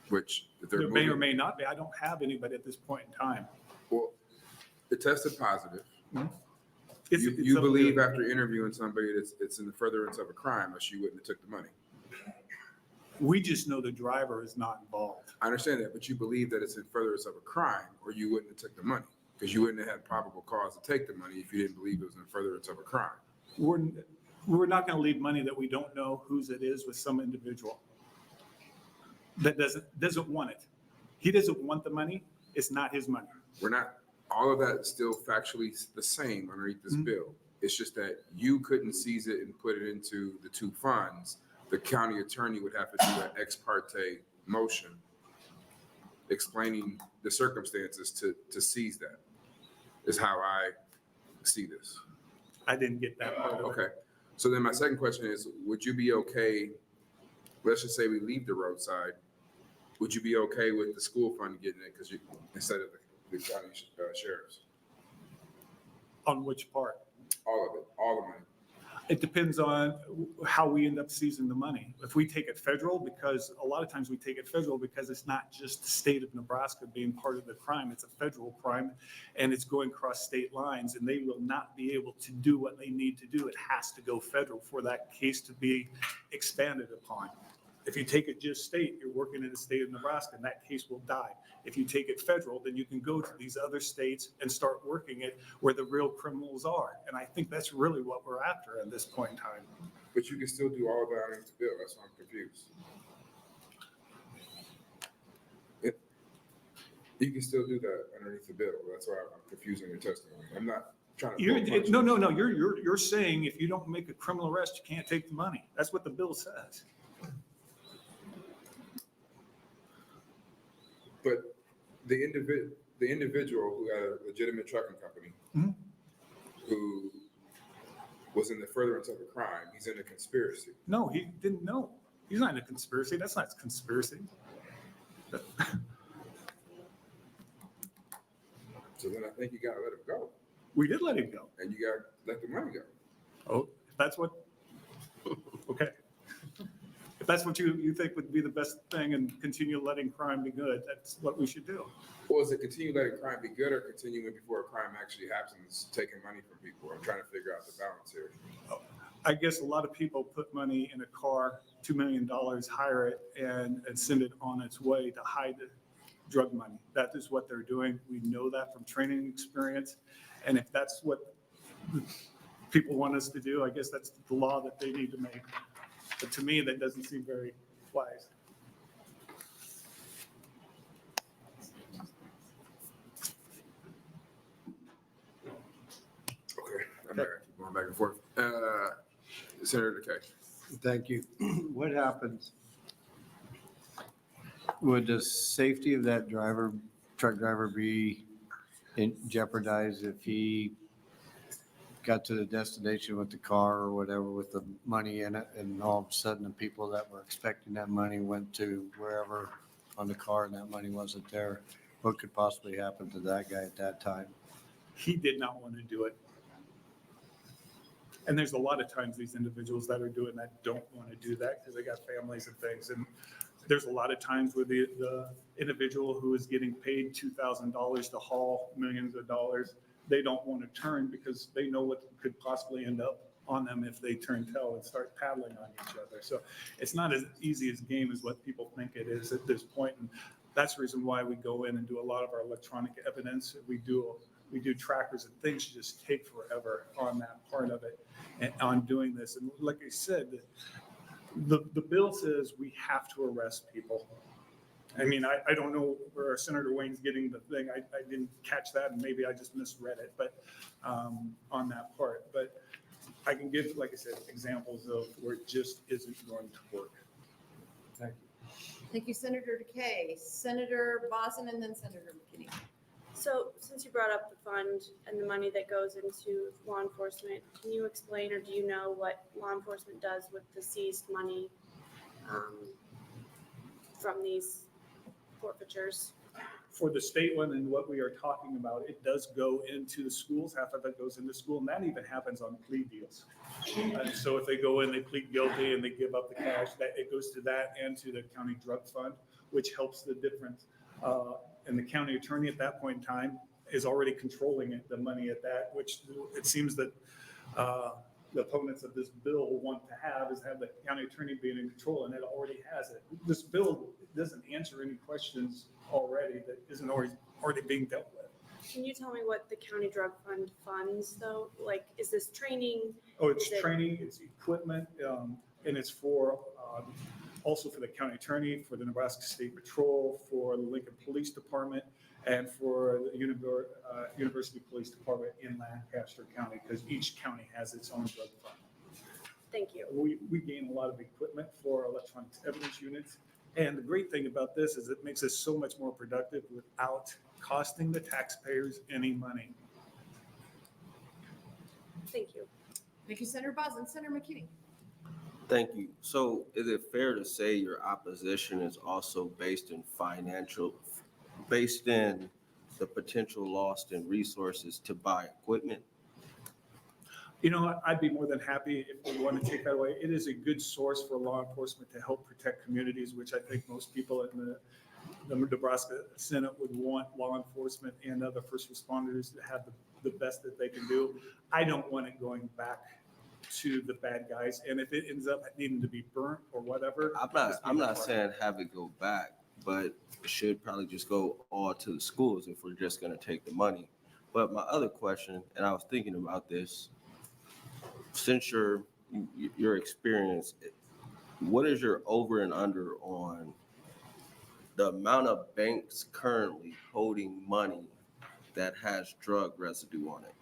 which if they're There may or moving, may not be. I don't have anybody at this point in time. well, it tested positive. It's- You, it's you up believe to- after interviewing somebody that it's in the furtherance of a crime, else you wouldn't have took the money. We just know the driver is not involved. I understand that, but you believe that it's in furtherance of a crime, or you wouldn't have took the money, because you wouldn't have had probable cause to take the money if you didn't believe it was in furtherance of a crime. We're not going to leave money that we don't know whose it is with some individual that doesn't want it. He doesn't want the money. It's not his money. We're not, all of that is still factually the same underneath this Mhm. bill. It's just that you couldn't seize it and put it into the two funds. The county attorney would have to do an ex parte motion explaining the circumstances to seize that, is how I see this. I didn't get that part of it. Okay, so then my second question is, would you be okay, let's just say we leave the roadside, would you be okay with the school fund getting it, because you, instead of the county sheriffs? On which part? All of it, all the money. It depends on how we end up seizing the money. If we take it federal, because a lot of times we take it federal because it's not just the state of Nebraska being part of the crime, it's a federal crime and it's going across state lines and they will not be able to do what they need to do. It has to go federal for that case to be expanded upon. If you take it just state, you're working in the state of Nebraska and that case will die. If you take it federal, then you can go to these other states and start working it where the real criminals are. And I think that's really what we're after at this point in time. But you can still do all of that underneath the bill, that's why I'm confused. You can still do that underneath the bill, that's why I'm confusing your testimony. I'm not trying to. No, you're saying if you don't make a criminal arrest, you can't take the money. That's what the bill says. But the individual who had a legitimate trucking company, Mhm. who was in the furtherance of a crime, he's in a conspiracy. No, he didn't know. He's not in a conspiracy. That's not conspiracy. So then I think you gotta let him go, We did let him go. and you gotta let the money go. Oh, if that's what, okay. If that's what you think would be the best thing and continue letting crime be good, that's what we should do. Or is it continue letting crime be good, or continuing before a crime actually happens, taking money from people? I'm trying to figure out the balance here. I guess a lot of people put money in a car, $2 million, hire it and send it on its way to hide the drug money. That is what they're doing. We know that from training experience. And if that's what people want us to do, I guess that's the law that they need to make. But to me, that doesn't seem very wise. Okay, I'm not gonna keep going back and forth. Senator DeKay. Thank you. What happens? Would the safety of that driver, truck driver be jeopardized if he got to the destination with the car or whatever with the money in it, and all of a sudden the people that were expecting that money went to wherever on the car and that money wasn't there? What could possibly happen to that guy at that time? He did not want to do it. And there's a lot of times these individuals that are doing that don't want to do that because they got families and things. And there's a lot of times where the individual who is getting paid $2,000 to haul millions of dollars, they don't want to turn because they know what could possibly end up on them if they turn tail and start paddling on each other. So it's not as easy as game as what people think it is at this point. And that's the reason why we go in and do a lot of our electronic evidence. We do trackers, and things just take forever on that part of it and on doing this. And like I said, the bill says we have to arrest people. I mean, I don't know where Senator Wayne's getting the thing. I didn't catch that, and maybe I just misread it, but on that part. But I can give, like I said, examples of where it just isn't going to work. Thank you. Thank you, Senator DeKay. Senator Boson and then Senator McKinney. So since you brought up the fund and the money that goes into law enforcement, can you explain or do you know what law enforcement does with the seized money? from these forfeitures? For the state one and what we are talking about, it does go into the schools. Half of it goes into school, and that even happens on plea deals. And so if they go in, they plead guilty and they give up the cash, that it goes to that and to the county drug fund, which helps the difference. And the county attorney at that point in time is already controlling it, the money at that, which it seems that the opponents of this bill want to have the county attorney being in control, and it already has it. This bill doesn't answer any questions already that isn't already being dealt with. Can you tell me what the county drug fund funds though? Like, is this training? Oh, it's Is it- training, it's equipment, and it's for, also for the county attorney, for the Nebraska State Patrol, for the Lincoln Police Department, and for the University Police Department in Lancaster County, because each county has its own drug fund. Thank you. We gain a lot of equipment for electronic evidence units. And the great thing about this is it makes us so much more productive without costing the taxpayers any money. Thank you. Thank you, Senator Boswell. And Senator McKinney. Thank you. So is it fair to say your opposition is also based in the potential loss in resources to buy equipment? You know, I'd be more than happy if we want to take that away. It is a good source for law enforcement to help protect communities, which I think most people in the Nebraska Senate would want law enforcement and other first responders to have the best that they can do. I don't want it going back to the bad guys. And if it ends up needing to be burnt or whatever. I'm not saying have it go back, but it should probably just go all to the schools if we're just going to take the money. But my other question, and I was thinking about this, since your experience, what is your over and under on the amount of banks currently holding money that has drug residue on it?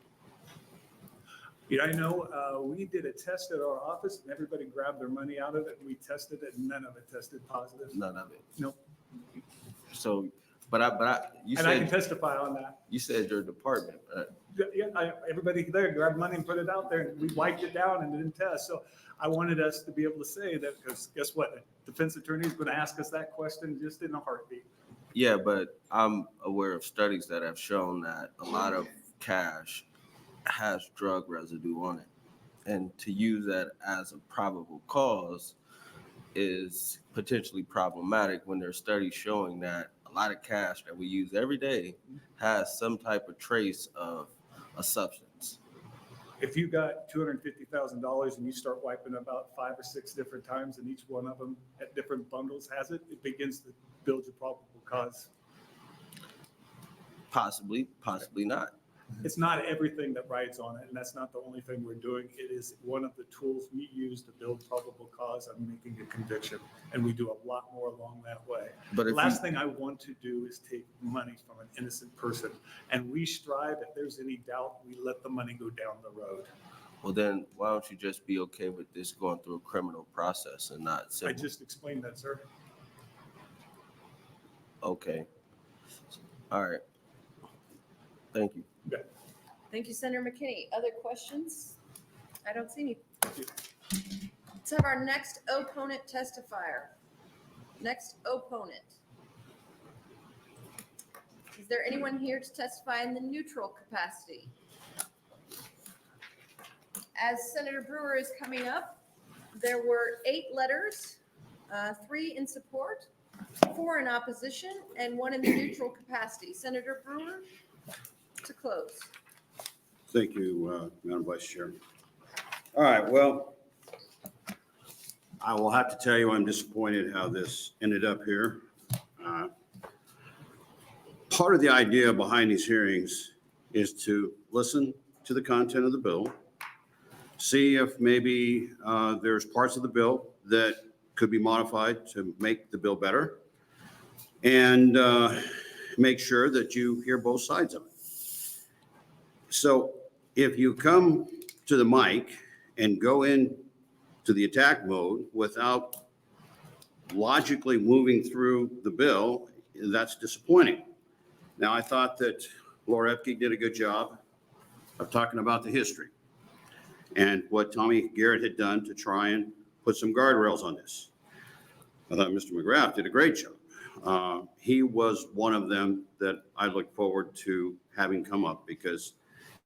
Yeah, I know, we did a test at our office and everybody grabbed their money out of it. We tested it and none of it tested positive. None of it. Nope. So, you And I can said, testify on that. you said your department. Everybody there grabbed money and put it out there and we wiped it down and didn't test. So I wanted us to be able to say that, because guess what? The defense attorney is going to ask us that question just in a heartbeat. Yeah, but I'm aware of studies that have shown that a lot of cash has drug residue on it. And to use that as a probable cause is potentially problematic when there's studies showing that a lot of cash that we use every day has some type of trace of a substance. If you got $250,000 and you start wiping about 5 or 6 different times and each one of them at different bundles has it, it begins to build your probable cause. Possibly not. It's not everything that rides on it, and that's not the only thing we're doing. It is one of the tools we use to build probable cause on making a conviction, and we do a lot more along that way. But The if last thing I want to do is take money from an innocent person, and we strive, if there's any doubt, we let the money go down the road. Well, then why don't you just be okay with this going through a criminal process and not I civil? just explained that, sir. Okay. All right. Thank you. Thank you, Senator McKinney. Other questions? I don't see any. Let's have our next opponent testifier. Next opponent. Is there anyone here to testify in the neutral capacity? As Senator Brewer is coming up, there were 8 letters, 3 in support, 4 in opposition, and 1 in the neutral capacity. Senator Brewer, to close. Thank you, Madam Vice Chair. All right, well, I will have to tell you, I'm disappointed how this ended up here. Part of the idea behind these hearings is to listen to the content of the bill, see if maybe there's parts of the bill that could be modified to make the bill better, and make sure that you hear both sides of it. So if you come to the mic and go in to the attack mode without logically moving through the bill, that's disappointing. Now, I thought that Laura Epke did a good job of talking about the history and what Tommy Garrett had done to try and put some guardrails on this. I thought Mr. McGrath did a great job. He was one of them that I look forward to having come up because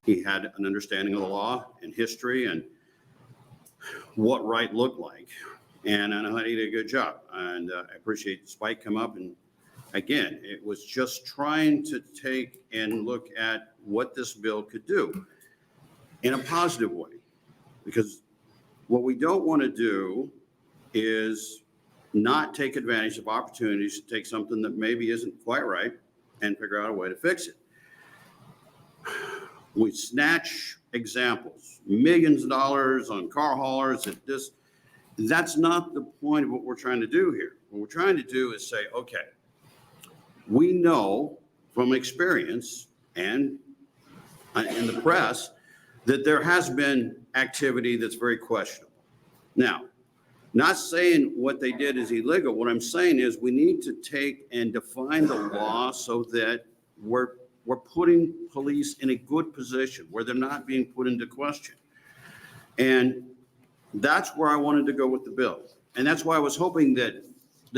he had an understanding of the law and history and what right looked like. And I know he did a good job. And I appreciate Spike come up. And again, it was just trying to take and look at what this bill could do in a positive way. Because what we don't want to do is not take advantage of opportunities to take something that maybe isn't quite right and figure out a way to fix it. We snatch examples, millions of dollars on car haulers at this. That's not the point of what we're trying to do here. What we're trying to do is say, okay, we know from experience and in the press that there has been activity that's very questionable. Now, not saying what they did is illegal. What I'm saying is we need to take and define the law so that we're putting police in a good position where they're not being put into question. And that's where I wanted to go with the bill. And that's why I was hoping that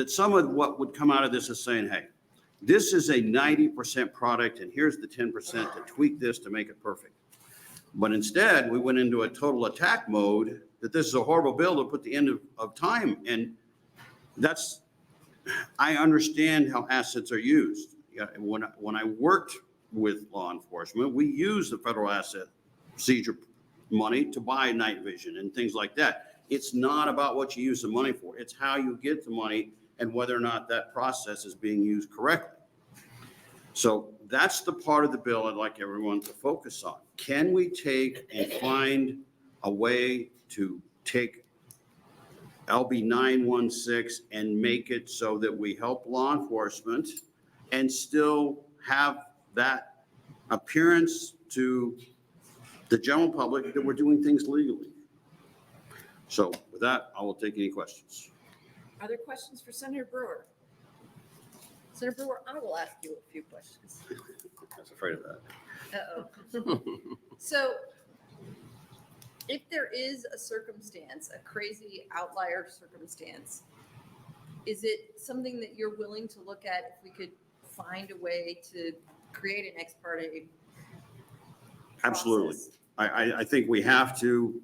some of what would come out of this is saying, hey, this is a 90% product and here's the 10% to tweak this to make it perfect. But instead, we went into a total attack mode that this is a horrible bill to put the end of time. And that's, I understand how assets are used. When I worked with law enforcement, we used the federal asset seizure money to buy night vision and things like that. It's not about what you use the money for. It's how you get the money and whether or not that process is being used correctly. So that's the part of the bill I'd like everyone to focus on. Can we take and find a way to take LB 916 and make it so that we help law enforcement and still have that appearance to the general public that we're doing things legally? So with that, I will take any questions. Are there questions for Senator Brewer? Senator Brewer, I will ask you a few questions. I was afraid of that. Uh-oh. So if there is a circumstance, a crazy outlier circumstance, is it something that you're willing to look at if we could find a way to create an ex parte process? Absolutely. I think we have to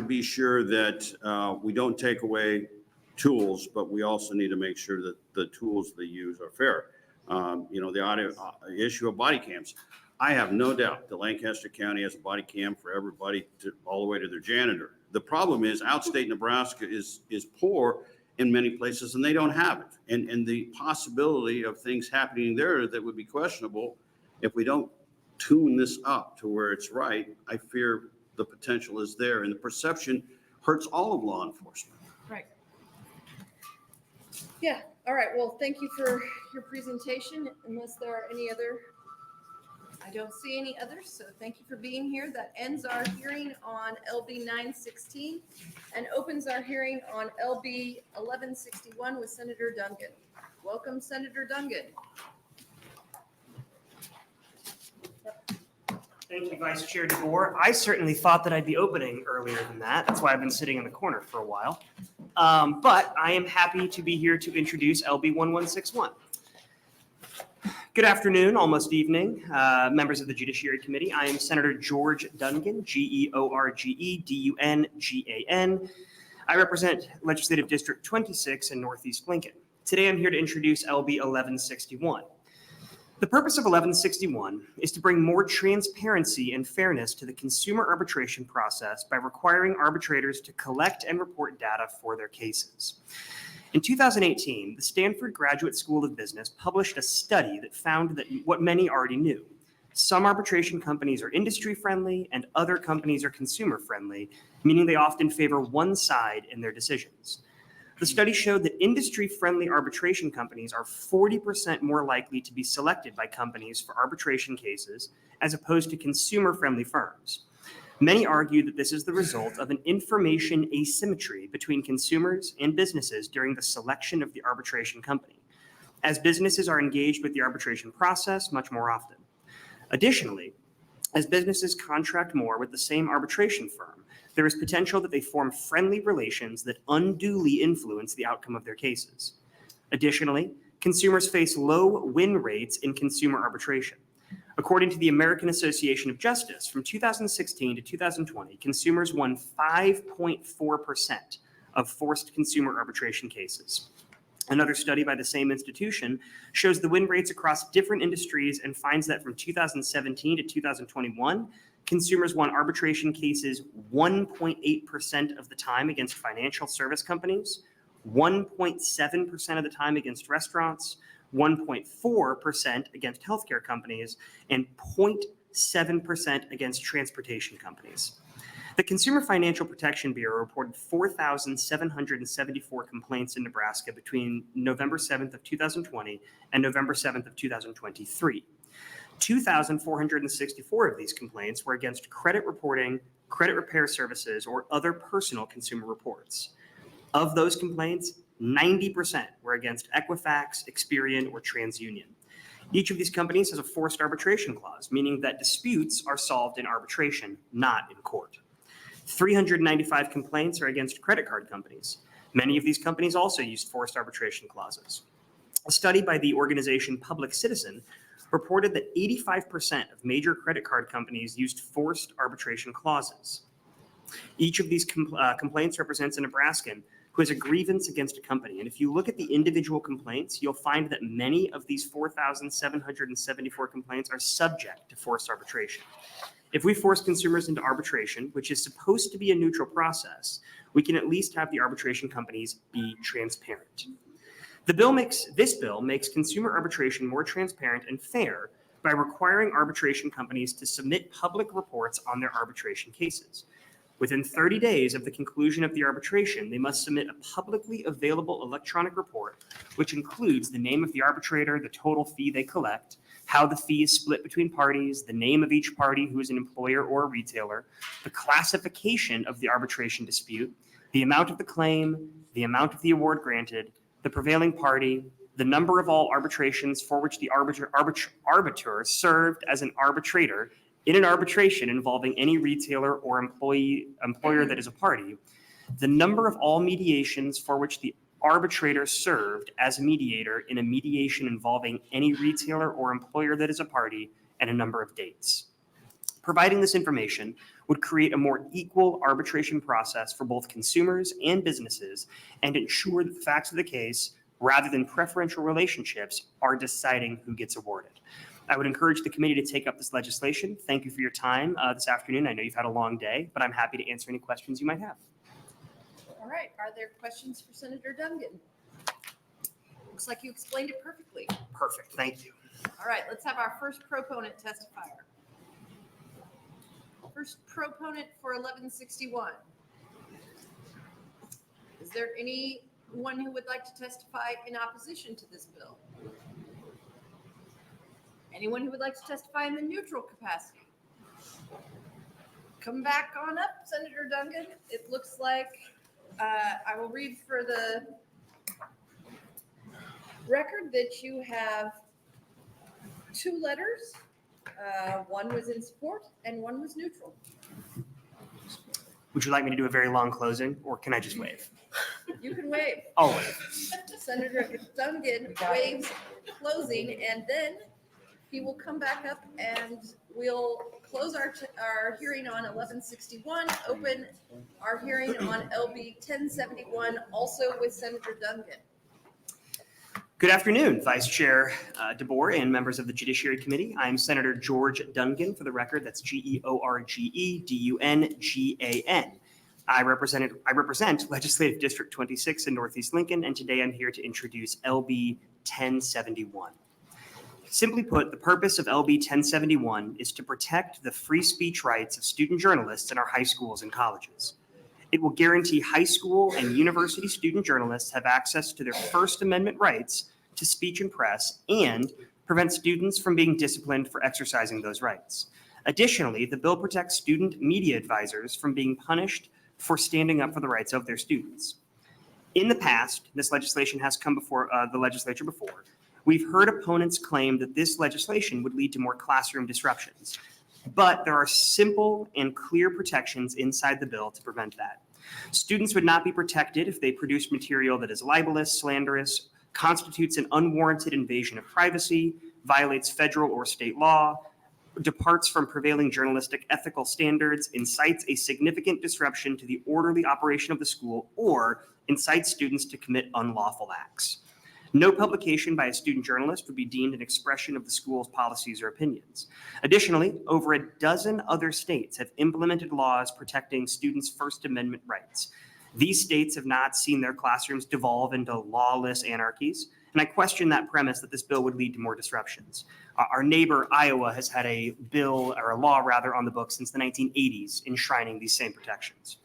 be sure that we don't take away tools, but we also need to make sure that the tools they use are fair. The issue of body cams. I have no doubt that Lancaster County has a body cam for everybody all the way to their janitor. The problem is outstate Nebraska is poor in many places and they don't have it. And the possibility of things happening there that would be questionable if we don't tune this up to where it's right, I fear the potential is there and the perception hurts all of law enforcement. Right. Yeah, all right. Well, thank you for your presentation. Unless there are any other, I don't see any others. So thank you for being here. That ends our hearing on LB 916 and opens our hearing on LB 1161 with Senator Dungan. Welcome, Senator Dungan. Thank you, Vice Chair DeBoer. I certainly thought that I'd be opening earlier than that. That's why I've been sitting in the corner for a while. But I am happy to be here to introduce LB 1161. Good afternoon, almost evening, members of the Judiciary Committee. I am Senator George Dungan, George Dungan. I represent Legislative District 26 in Northeast Lincoln. Today I'm here to introduce LB 1161. The purpose of 1161 is to bring more transparency and fairness to the consumer arbitration process by requiring arbitrators to collect and report data for their cases. In 2018, the Stanford Graduate School of Business published a study that found that what many already knew. Some arbitration companies are industry-friendly and other companies are consumer-friendly, meaning they often favor one side in their decisions. The study showed that industry-friendly arbitration companies are 40% more likely to be selected by companies for arbitration cases as opposed to consumer-friendly firms. Many argue that this is the result of an information asymmetry between consumers and businesses during the selection of the arbitration company, as businesses are engaged with the arbitration process much more often. Additionally, as businesses contract more with the same arbitration firm, there is potential that they form friendly relations that unduly influence the outcome of their cases. Additionally, consumers face low win rates in consumer arbitration. According to the American Association of Justice, from 2016 to 2020, consumers won 5.4% of forced consumer arbitration cases. Another study by the same institution shows the win rates across different industries and finds that from 2017 to 2021, consumers won arbitration cases 1.8% of the time against financial service companies, 1.7% of the time against restaurants, 1.4% against healthcare companies, and 0.7% against transportation companies. The Consumer Financial Protection Bureau reported 4,774 complaints in Nebraska between November 7th of 2020 and November 7th of 2023. 2,464 of these complaints were against credit reporting, credit repair services, or other personal consumer reports. Of those complaints, 90% were against Equifax, Experian, or TransUnion. Each of these companies has a forced arbitration clause, meaning that disputes are solved in arbitration, not in court. 395 complaints are against credit card companies. Many of these companies also used forced arbitration clauses. A study by the organization Public Citizen reported that 85% of major credit card companies used forced arbitration clauses. Each of these complaints represents a Nebraskan who has a grievance against a company. And if you look at the individual complaints, you'll find that many of these 4,774 complaints are subject to forced arbitration. If we force consumers into arbitration, which is supposed to be a neutral process, we can at least have the arbitration companies be transparent. This bill makes consumer arbitration more transparent and fair by requiring arbitration companies to submit public reports on their arbitration cases. Within 30 days of the conclusion of the arbitration, they must submit a publicly available electronic report, which includes the name of the arbitrator, the total fee they collect, how the fee is split between parties, the name of each party who is an employer or a retailer, the classification of the arbitration dispute, the amount of the claim, the amount of the award granted, the prevailing party, the number of all arbitrations for which the arbiter served as an arbitrator in an arbitration involving any retailer or employer that is a party, the number of all mediations for which the arbitrator served as a mediator in a mediation involving any retailer or employer that is a party, and a number of dates. Providing this information would create a more equal arbitration process for both consumers and businesses and ensure that the facts of the case, rather than preferential relationships, are deciding who gets awarded. I would encourage the committee to take up this legislation. Thank you for your time this afternoon. I know you've had a long day, but I'm happy to answer any questions you might have. All right, are there questions for Senator Dungan? Looks like you explained it perfectly. Perfect, thank you. All right, let's have our first proponent testifier. First proponent for 1161. Is there anyone who would like to testify in opposition to this bill? Anyone who would like to testify in the neutral capacity? Come back on up, Senator Dungan. It looks like I will read for the record that you have 2 letters. One was in support and one was neutral. Would you like me to do a very long closing, or can I just wave? You can wave. I'll wave. Senator Dungan waves closing, and then he will come back up and we'll close our hearing on 1161, open our hearing on LB 1071, also with Senator Dungan. Good afternoon, Vice Chair DeBoer and members of the Judiciary Committee. I'm Senator George Dungan, for the record. That's GeorgeDungan. I represent Legislative District 26 in Northeast Lincoln, and today I'm here to introduce LB 1071. Simply put, the purpose of LB 1071 is to protect the free speech rights of student journalists in our high schools and colleges. It will guarantee high school and university student journalists have access to their First Amendment rights to speech and press, and prevent students from being disciplined for exercising those rights. Additionally, the bill protects student media advisors from being punished for standing up for the rights of their students. In the past, this legislation has come before the legislature before. We've heard opponents claim that this legislation would lead to more classroom disruptions. But there are simple and clear protections inside the bill to prevent that. Students would not be protected if they produce material that is libelous, slanderous, constitutes an unwarranted invasion of privacy, violates federal or state law, departs from prevailing journalistic ethical standards, incites a significant disruption to the orderly operation of the school, or incites students to commit unlawful acts. No publication by a student journalist would be deemed an expression of the school's policies or opinions. Additionally, over a dozen other states have implemented laws protecting students' First Amendment rights. These states have not seen their classrooms devolve into lawless anarchies, and I question that premise that this bill would lead to more disruptions. Our neighbor, Iowa, has had a bill, or a law rather, on the books since the 1980s enshrining these same protections.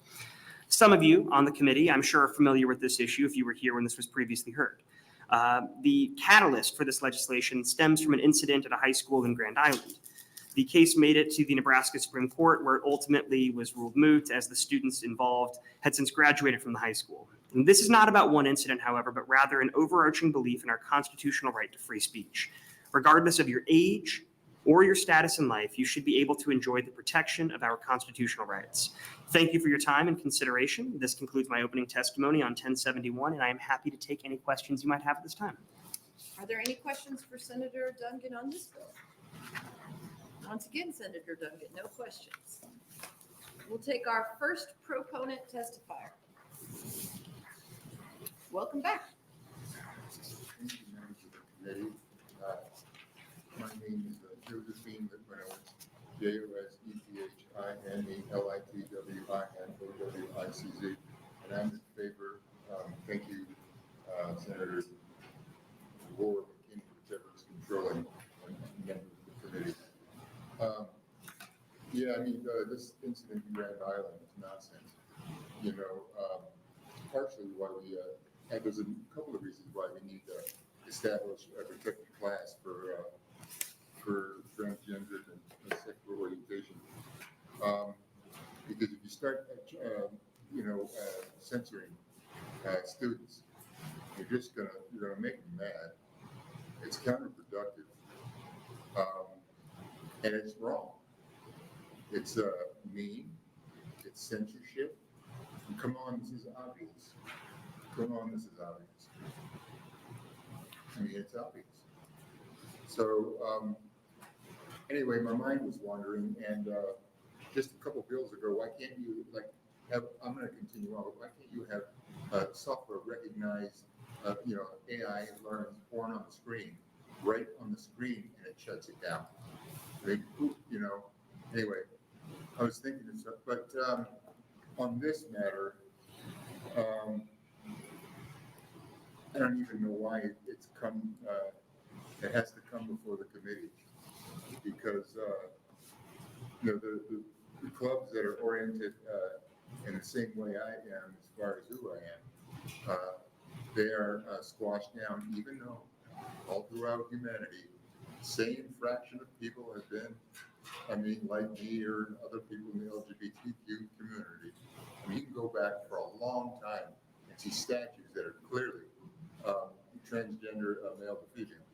Some of you on the committee, I'm sure, are familiar with this issue if you were here when this was previously heard. The catalyst for this legislation stems from an incident at a high school in Grand Island. The case made it to the Nebraska Supreme Court, where it ultimately was ruled moot as the students involved had since graduated from the high school. And this is not about one incident, however, but rather an overarching belief in our constitutional right to free speech. Regardless of your age or your status in life, you should be able to enjoy the protection of our constitutional rights. Thank you for your time and consideration. This concludes my opening testimony on 1071, and I am happy to take any questions you might have at this time. Are there any questions for Senator Dungan on this bill? Once again, Senator Dungan, no questions. We'll take our first proponent testifier. Welcome back. Thank you, members of the committee. My name is Josephine Litwinowic, JOSEPHINELITWINOWICZ, and I'm in favor. Thank you, Senator DeBoer, McKinney, whichever is controlling, and members of the committee. Yeah, I mean, this incident in Grand Island is nonsense. You know, partially why we, and there's a couple of reasons why we need to establish a protected class for transgender and sexual orientation. Because if you start, censoring students, you're gonna make them mad. It's counterproductive, and it's wrong. It's mean. It's censorship. And come on, this is obvious. Come on, this is obvious. I mean, it's obvious. So anyway, my mind was wandering, and just a couple bills ago, why can't you have? I'm going to continue on, but why can't you have software recognize, AI learns porn on the screen, right on the screen, and it shuts it down. Anyway, I was thinking of stuff, but on this matter, I don't even know why it's come. It has to come before the committee because the clubs that are oriented in the same way I am, as far as who I am, they are squashed down. Even though all throughout humanity, the same fraction of people have been, like me or other people in the LGBTQ community. You can go back for a long time and see statues that are clearly transgender male to female.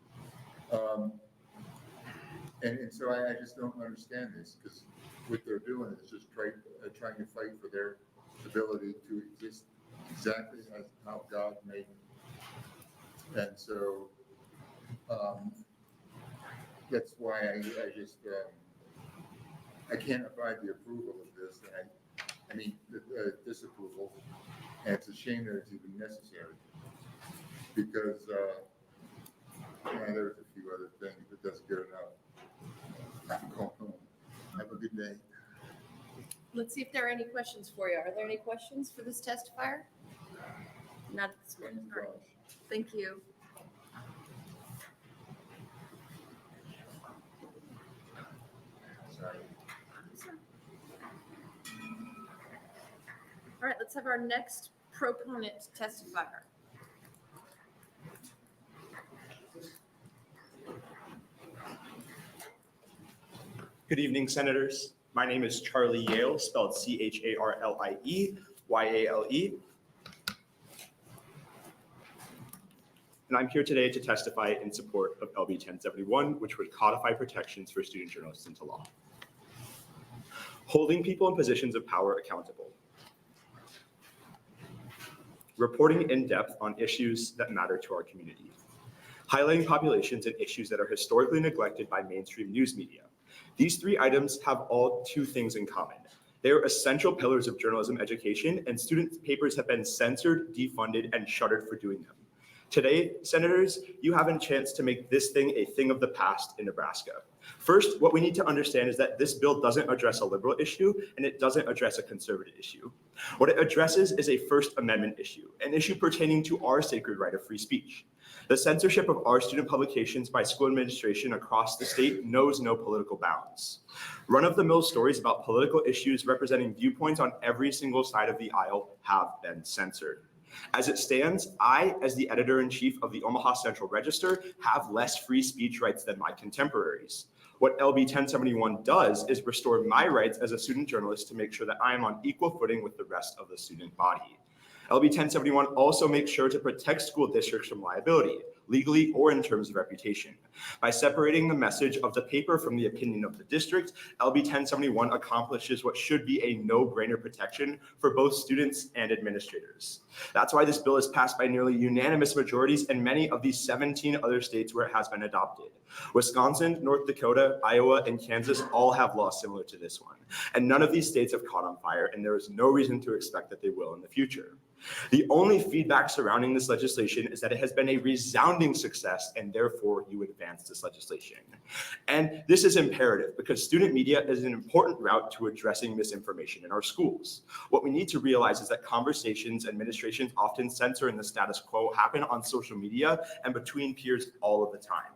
And so I just don't understand this, because what they're doing is just trying to fight for their ability to exist exactly as how God made them. And so that's why I just I can't abide the approval of this, and disapproval, and it's a shame that it's even necessary, because there's a few other things, but that's good enough. I'm going home. Have a good day. Let's see if there are any questions for you. Are there any questions for this testifier? Not at this moment. All right. Thank you. Sorry. All right, let's have our next proponent testifier. Good evening, Senators. My name is Charlie Yale, spelled CharlieYale. And I'm here today to testify in support of LB 1071, which would codify protections for student journalists into law. holding people in positions of power accountable, reporting in depth on issues that matter to our community, highlighting populations and issues that are historically neglected by mainstream news media. These 3 items have all 2 things in common. They are essential pillars of journalism education, and student papers have been censored, defunded, and shuttered for doing them. Today, senators, you have a chance to make this thing a thing of the past in Nebraska. First, what we need to understand is that this bill doesn't address a liberal issue, and it doesn't address a conservative issue. What it addresses is a First Amendment issue, an issue pertaining to our sacred right of free speech. The censorship of our student publications by school administration across the state knows no political bounds. Run-of-the-mill stories about political issues representing viewpoints on every single side of the aisle have been censored. As it stands, I, as the editor-in-chief of the Omaha Central Register, have less free speech rights than my contemporaries. What LB 1071 does is restore my rights as a student journalist to make sure that I am on equal footing with the rest of the student body. LB 1071 also makes sure to protect school districts from liability, legally or in terms of reputation. By separating the message of the paper from the opinion of the district, LB 1071 accomplishes what should be a no-brainer protection for both students and administrators. That's why this bill is passed by nearly unanimous majorities in many of the 17 other states where it has been adopted. Wisconsin, North Dakota, Iowa, and Kansas all have laws similar to this one. And none of these states have caught on fire, and there is no reason to expect that they will in the future. The only feedback surrounding this legislation is that it has been a resounding success, and therefore you advance this legislation. And this is imperative because student media is an important route to addressing misinformation in our schools. What we need to realize is that conversations administrations often censor in the status quo happen on social media and between peers all of the time.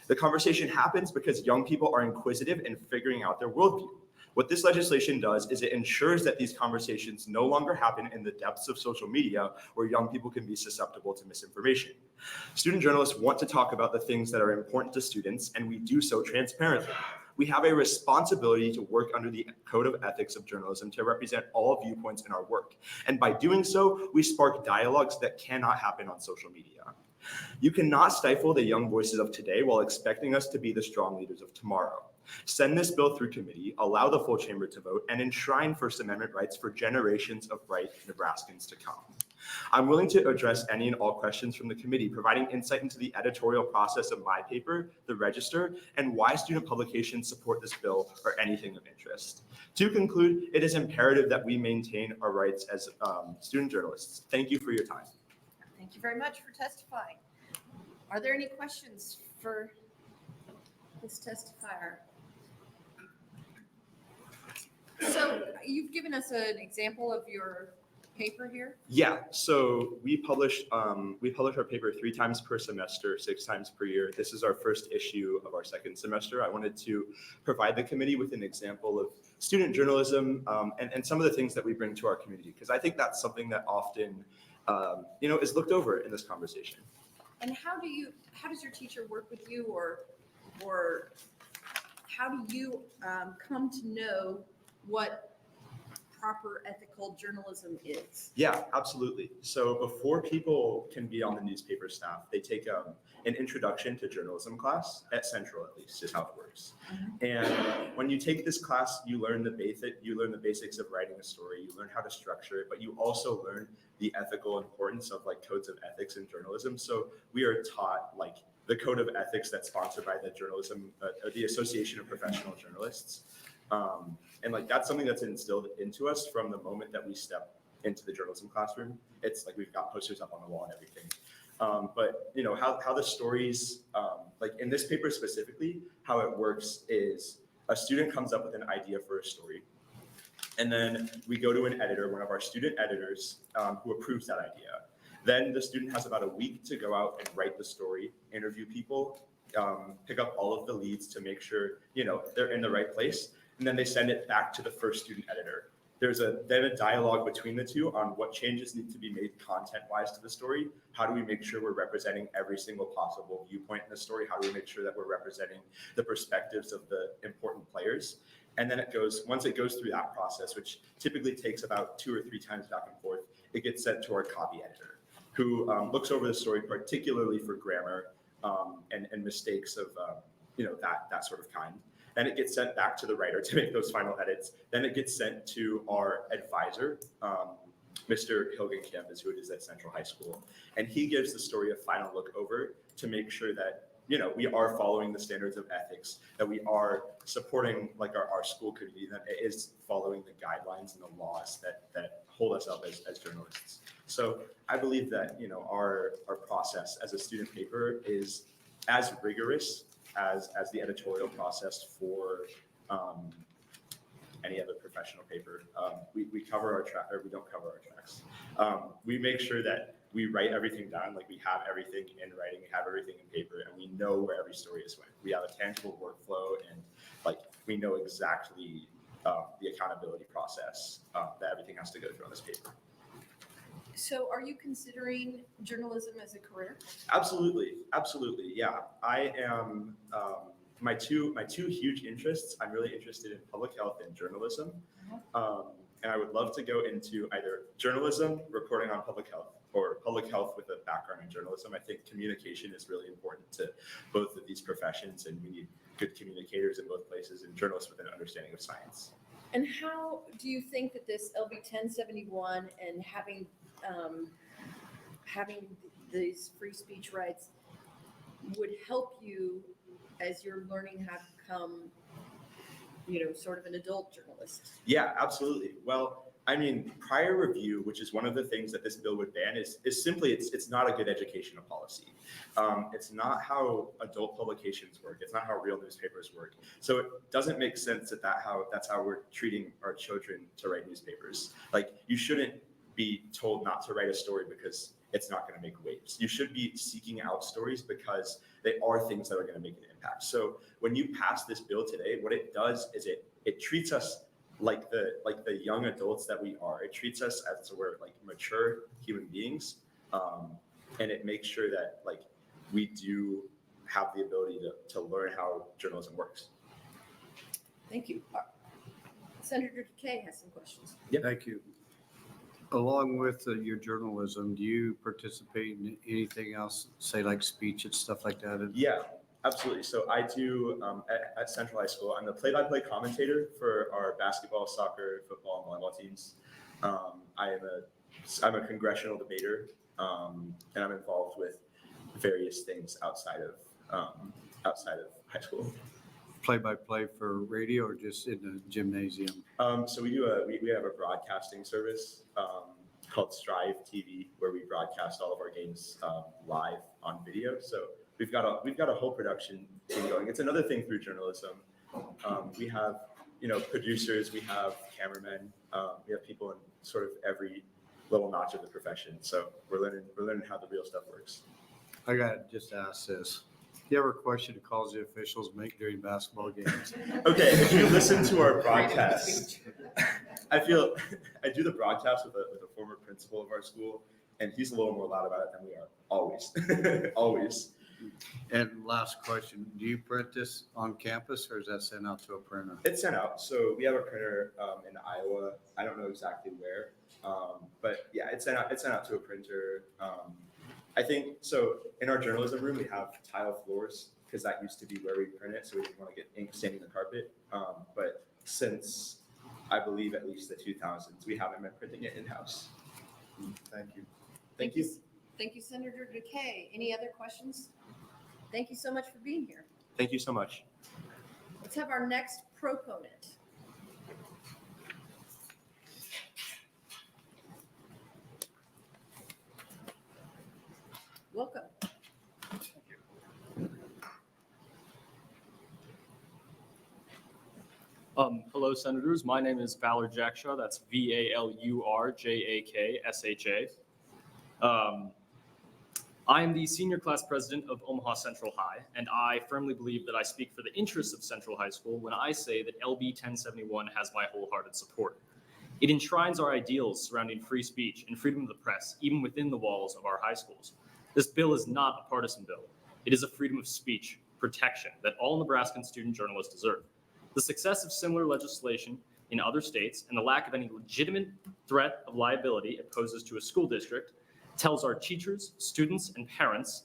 The conversation happens because young people are inquisitive and figuring out their worldview. What this legislation does is it ensures that these conversations no longer happen in the depths of social media where young people can be susceptible to misinformation. Student journalists want to talk about the things that are important to students, and we do so transparently. We have a responsibility to work under the code of ethics of journalism to represent all viewpoints in our work. And by doing so, we spark dialogues that cannot happen on social media. You cannot stifle the young voices of today while expecting us to be the strong leaders of tomorrow. Send this bill through committee, allow the full chamber to vote, and enshrine First Amendment rights for generations of bright Nebraskans to come. I'm willing to address any and all questions from the committee, providing insight into the editorial process of my paper, The Register, and why student publications support this bill or anything of interest. To conclude, it is imperative that we maintain our rights as student journalists. Thank you for your time. Thank you very much for testifying. Are there any questions for this testifier? So you've given us an example of your paper here? Yeah, so we publish our paper 3 times per semester, 6 times per year. This is our first issue of our second semester. I wanted to provide the committee with an example of student journalism and some of the things that we bring to our community, because I think that's something that often is looked over in this conversation. And how does your teacher work with you, or how do you come to know what proper ethical journalism is? Yeah, absolutely. So before people can be on the newspaper staff, they take an introduction to journalism class at Central, at least, is how it works. And when you take this class, you learn the basics of writing a story. You learn how to structure it, but you also learn the ethical importance of codes of ethics in journalism. So we are taught the code of ethics that's sponsored by the Association of Professional Journalists. And that's something that's instilled into us from the moment that we step into the journalism classroom. It's we've got posters up on the wall and everything. But how the stories, in this paper specifically, how it works is a student comes up with an idea for a story. And then we go to an editor, one of our student editors, who approves that idea. Then the student has about a week to go out and write the story, interview people, pick up all of the leads to make sure, they're in the right place. And then they send it back to the first student editor. There's then a dialogue between the two on what changes need to be made content-wise to the story. How do we make sure we're representing every single possible viewpoint in the story? How do we make sure that we're representing the perspectives of the important players? And then once it goes through that process, which typically takes about 2 or 3 times back and forth, it gets sent to our copy editor, who looks over the story, particularly for grammar and mistakes of that sort of kind. Then it gets sent back to the writer to make those final edits. Then it gets sent to our advisor, Mr. Hilgenkamp is who it is at Central High School. And he gives the story a final look over to make sure that, you know, we are following the standards of ethics, that we are supporting like our school community, that it is following the guidelines and the laws that hold us up as journalists. So I believe that, you know, our process as a student paper is as rigorous as the editorial process for any other professional paper. We cover our track, or we don't cover our tracks. We make sure that we write everything down, like we have everything in writing, we have everything in paper, and we know where every story is went. We have a tangible workflow, and like we know exactly the accountability process that everything has to go through on this paper. So are you considering journalism as a career? Absolutely, absolutely, yeah. I am. My two huge interests. I'm really interested in public health and journalism, and I would love to go into either journalism, reporting on public health, or public health with a background in journalism. I think communication is really important to both of these professions, and we need good communicators in both places and journalists with an understanding of science. And how do you think that this LB 1071 and having these free speech rights would help you as you're learning how to become, you know, sort of an adult journalist? Yeah, absolutely. Well, I mean, prior review, which is one of the things that this bill would ban, is simply it's not a good educational policy. It's not how adult publications work. It's not how real newspapers work. So it doesn't make sense that's how we're treating our children to write newspapers. Like, you shouldn't be told not to write a story because it's not going to make waves. You should be seeking out stories because they are things that are going to make an impact. So when you pass this bill today, what it does is it treats us like the young adults that we are. It treats us as we're like mature human beings, and it makes sure that like we do have the ability to learn how journalism works. Thank you. Senator Decay has some questions. Yep. Thank you. Along with your journalism, do you participate in anything else, say like speech and stuff like that? Yeah, absolutely. So I do at Central High School, I'm the play-by-play commentator for our basketball, soccer, football, and volleyball teams. I'm a congressional debater, and I'm involved with various things outside of high school. Play-by-play for radio or just in the gymnasium? So we have a broadcasting service called Strive TV, where we broadcast all of our games live on video. So we've got a whole production team going. It's another thing through journalism. We have, you know, producers, we have cameramen, we have people in sort of every little notch of the profession. So we're learning how the real stuff works. I got to just ask this. You ever question the calls the officials make during basketball games? Okay, if you listen to our broadcast, I do the broadcast with a former principal of our school, and he's a little more loud about it than we are, always, always. And last question, do you print this on campus or is that sent out to a printer? It's sent out. So we have a printer in Iowa. I don't know exactly where, but yeah, it's sent out to a printer. I think so. In our journalism room, we have tile floors because that used to be where we print it. So we didn't want to get ink staining the carpet. But since I believe at least the 2000s, we haven't been printing it in-house. Thank you. Thank you. Thank you, Senator Decay. Any other questions? Thank you so much for being here. Thank you so much. Let's have our next proponent. Welcome. Hello, Senators. My name is Valor Jackshaw. That's VALURJAKSHA. I am the Senior Class President of Omaha Central High, and I firmly believe that I speak for the interests of Central High School when I say that LB 1071 has my wholehearted support. It enshrines our ideals surrounding free speech and freedom of the press, even within the walls of our high schools. This bill is not a partisan bill. It is a freedom of speech protection that all Nebraskan student journalists deserve. The success of similar legislation in other states and the lack of any legitimate threat of liability it poses to a school district tells our teachers, students, and parents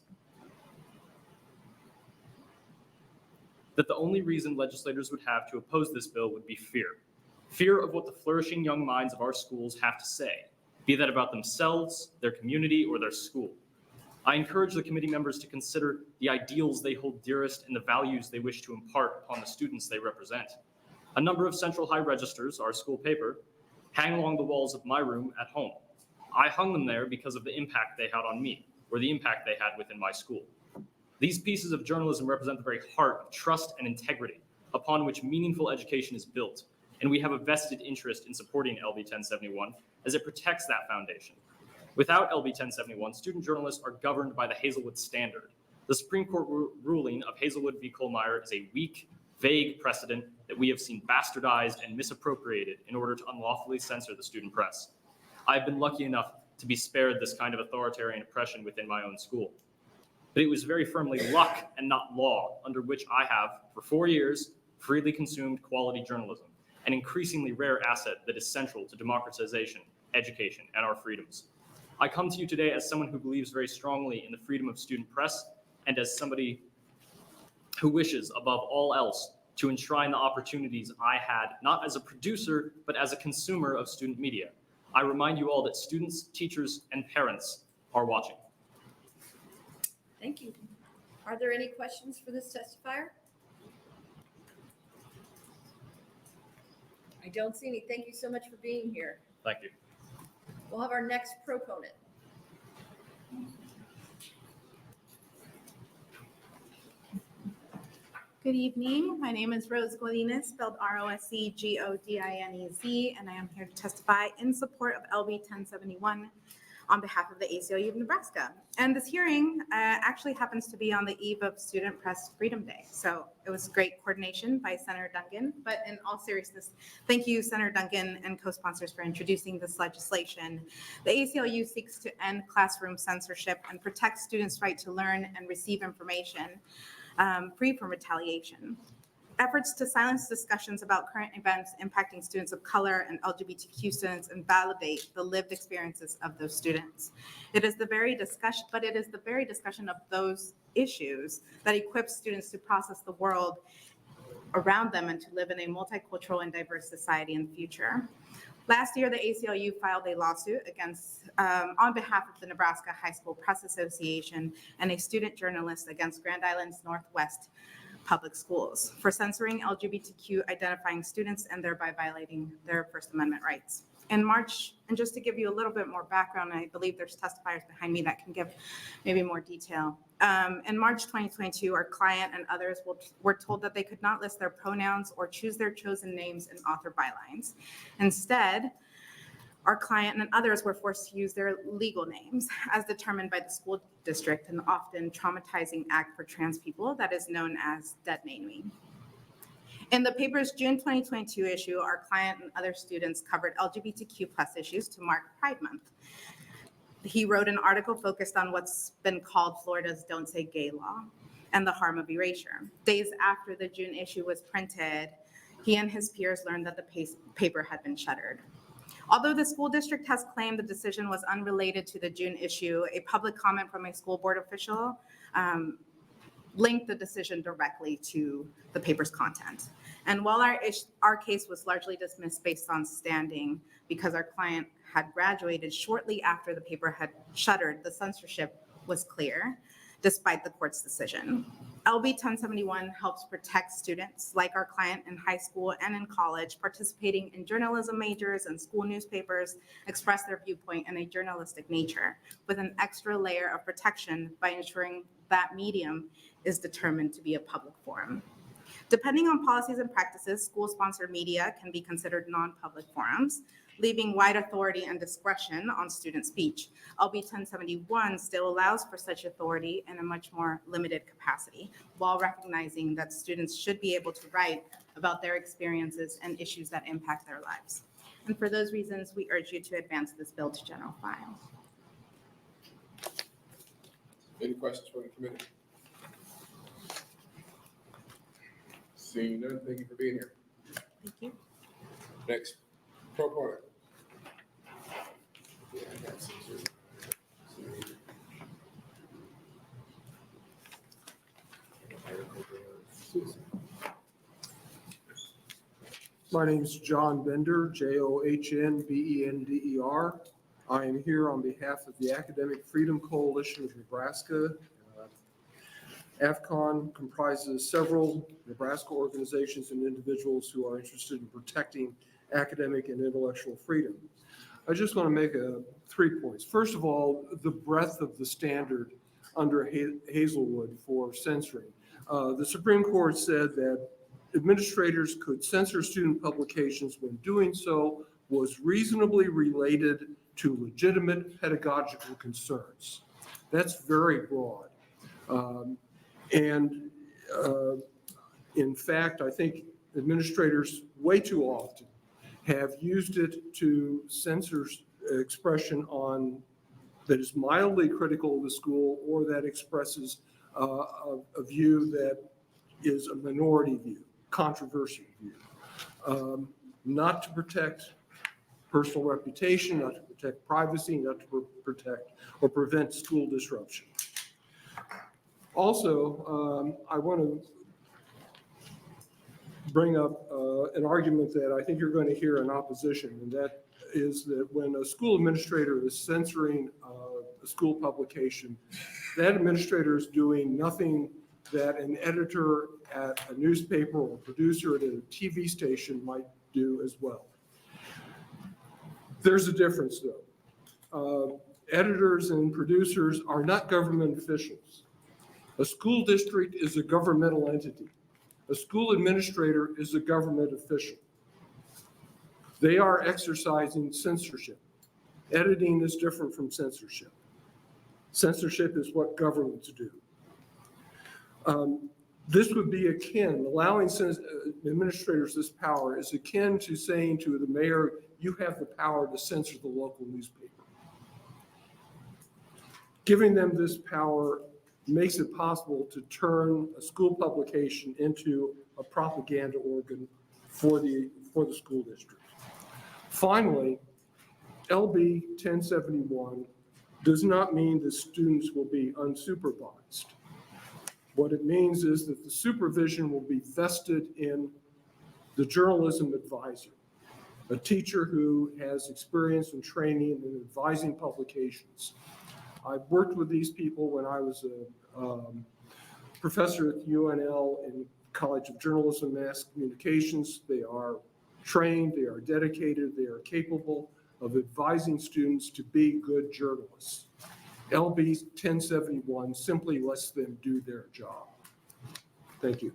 that the only reason legislators would have to oppose this bill would be fear. Fear of what the flourishing young minds of our schools have to say, be that about themselves, their community, or their school. I encourage the committee members to consider the ideals they hold dearest and the values they wish to impart upon the students they represent. A number of Central High registers, our school paper, hang along the walls of my room at home. I hung them there because of the impact they had on me, or the impact they had within my school. These pieces of journalism represent the very heart of trust and integrity upon which meaningful education is built, and we have a vested interest in supporting LB 1071 as it protects that foundation. Without LB 1071, student journalists are governed by the Hazelwood Standard. The Supreme Court ruling of Hazelwood v. Kohlmeyer is a weak, vague precedent that we have seen bastardized and misappropriated in order to unlawfully censor the student press. I've been lucky enough to be spared this kind of authoritarian oppression within my own school. But it was very firmly luck and not law under which I have, for 4 years, freely consumed quality journalism, an increasingly rare asset that is central to democratization, education, and our freedoms. I come to you today as someone who believes very strongly in the freedom of student press and as somebody who wishes, above all else, to enshrine the opportunities I had, not as a producer, but as a consumer of student media. I remind you all that students, teachers, and parents are watching. Thank you. Are there any questions for this testifier? I don't see any. Thank you so much for being here. Thank you. We'll have our next proponent. Good evening. My name is Rose Godinez, spelled Roscgodinez, and I am here to testify in support of LB 1071 on behalf of the ACLU of Nebraska. And this hearing actually happens to be on the eve of Student Press Freedom Day. So it was great coordination by Senator Dungan, but in all seriousness, thank you, Senator Dungan and co-sponsors for introducing this legislation. The ACLU seeks to end classroom censorship and protect students' right to learn and receive information free from retaliation. Efforts to silence discussions about current events impacting students of color and LGBTQ students and validate the lived experiences of those students. It is the very discussion of those issues that equips students to process the world around them and to live in a multicultural and diverse society in the future. Last year, the ACLU filed a lawsuit on behalf of the Nebraska High School Press Association and a student journalist against Grand Island's Northwest Public Schools for censoring LGBTQ identifying students and thereby violating their First Amendment rights. In March, and just to give you a little bit more background, I believe there's testifiers behind me that can give maybe more detail. In March 2022, our client and others were told that they could not list their pronouns or choose their chosen names in author bylines. Instead, our client and others were forced to use their legal names as determined by the school district, an often traumatizing act for trans people that is known as dead naming. In the paper's June 2022 issue, our client and other students covered LGBTQ+ issues to mark Pride Month. He wrote an article focused on what's been called Florida's Don't Say Gay law and the harm of erasure. Days after the June issue was printed, he and his peers learned that the paper had been shuttered. Although the school district has claimed the decision was unrelated to the June issue, a public comment from a school board official linked the decision directly to the paper's content. And while our case was largely dismissed based on standing because our client had graduated shortly after the paper had shuttered, the censorship was clear despite the court's decision. LB 1071 helps protect students like our client in high school and in college participating in journalism majors and school newspapers express their viewpoint in a journalistic nature with an extra layer of protection by ensuring that medium is determined to be a public forum. Depending on policies and practices, school-sponsored media can be considered non-public forums, leaving wide authority and discretion on student speech. LB 1071 still allows for such authority in a much more limited capacity, while recognizing that students should be able to write about their experiences and issues that impact their lives. And for those reasons, we urge you to advance this bill to general file. Any questions from the committee? Seeing none, thank you for being here. Thank you. Next, proponent. My name is John Bender, Johnbender. I am here on behalf of the Academic Freedom Coalition of Nebraska. AFCON comprises several Nebraska organizations and individuals who are interested in protecting academic and intellectual freedom. I just want to make 3 points. First of all, the breadth of the standard under Hazelwood for censoring. The Supreme Court said that administrators could censor student publications when doing so was reasonably related to legitimate pedagogical concerns. That's very broad. In fact, I think administrators way too often have used it to censor expression on that is mildly critical of the school or that expresses a view that is a minority view, controversial view. Not to protect personal reputation, not to protect privacy, not to protect or prevent school disruption. Also, I want to bring up an argument that I think you're going to hear in opposition, and that is that when a school administrator is censoring a school publication, that administrator is doing nothing that an editor at a newspaper or producer at a TV station might do as well. There's a difference though. Editors and producers are not government officials. A school district is a governmental entity. A school administrator is a government official. They are exercising censorship. Editing is different from censorship. Censorship is what governments do. This would be akin, allowing administrators this power is akin to saying to the mayor, you have the power to censor the local newspaper. Giving them this power makes it possible to turn a school publication into a propaganda organ for the school district. Finally, LB 1071 does not mean that students will be unsupervised. What it means is that the supervision will be vested in the journalism advisor, a teacher who has experience and training in advising publications. I've worked with these people when I was a professor at UNL in College of Journalism and Mass Communications. They are trained, they are dedicated, they are capable of advising students to be good journalists. LB 1071 simply lets them do their job. Thank you.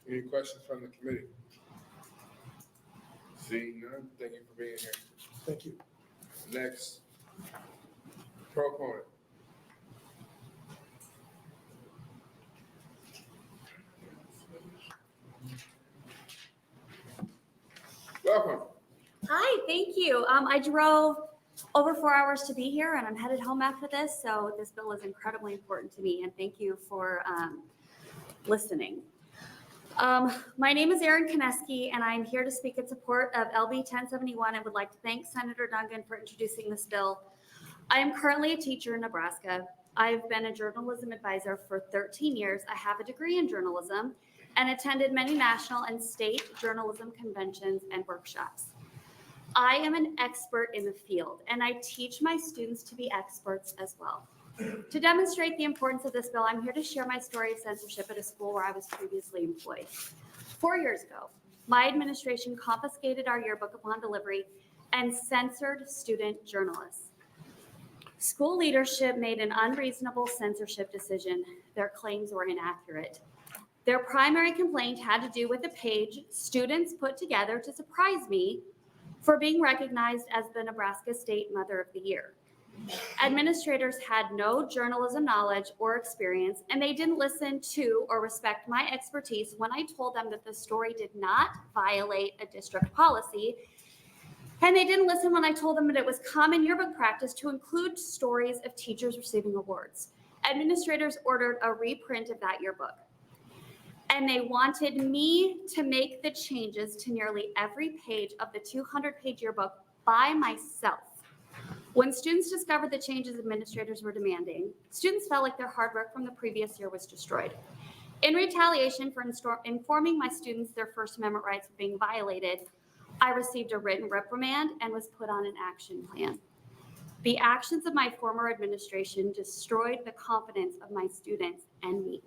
Any questions from the committee? Seeing none, thank you for being here. Thank you. Next, proponent. Welcome. Hi, thank you. I drove over 4 hours to be here and I'm headed home after this. So this bill is incredibly important to me and thank you for listening. My name is Erin Koneski and I'm here to speak in support of LB 1071 and would like to thank Senator Dungan for introducing this bill. I am currently a teacher in Nebraska. I've been a journalism advisor for 13 years. I have a degree in journalism and attended many national and state journalism conventions and workshops. I am an expert in the field, and I teach my students to be experts as well. To demonstrate the importance of this bill, I'm here to share my story of censorship at a school where I was previously employed. 4 years ago, my administration confiscated our yearbook upon delivery and censored student journalists. School leadership made an unreasonable censorship decision. Their claims were inaccurate. Their primary complaint had to do with a page students put together to surprise me for being recognized as the Nebraska State Mother of the Year. Administrators had no journalism knowledge or experience, and they didn't listen to or respect my expertise when I told them that the story did not violate a district policy. And they didn't listen when I told them that it was common yearbook practice to include stories of teachers receiving awards. Administrators ordered a reprint of that yearbook. And they wanted me to make the changes to nearly every page of the 200-page yearbook by myself. When students discovered the changes administrators were demanding, students felt like their hard work from the previous year was destroyed. In retaliation for informing my students their First Amendment rights were being violated, I received a written reprimand and was put on an action plan. The actions of my former administration destroyed the confidence of my students and me.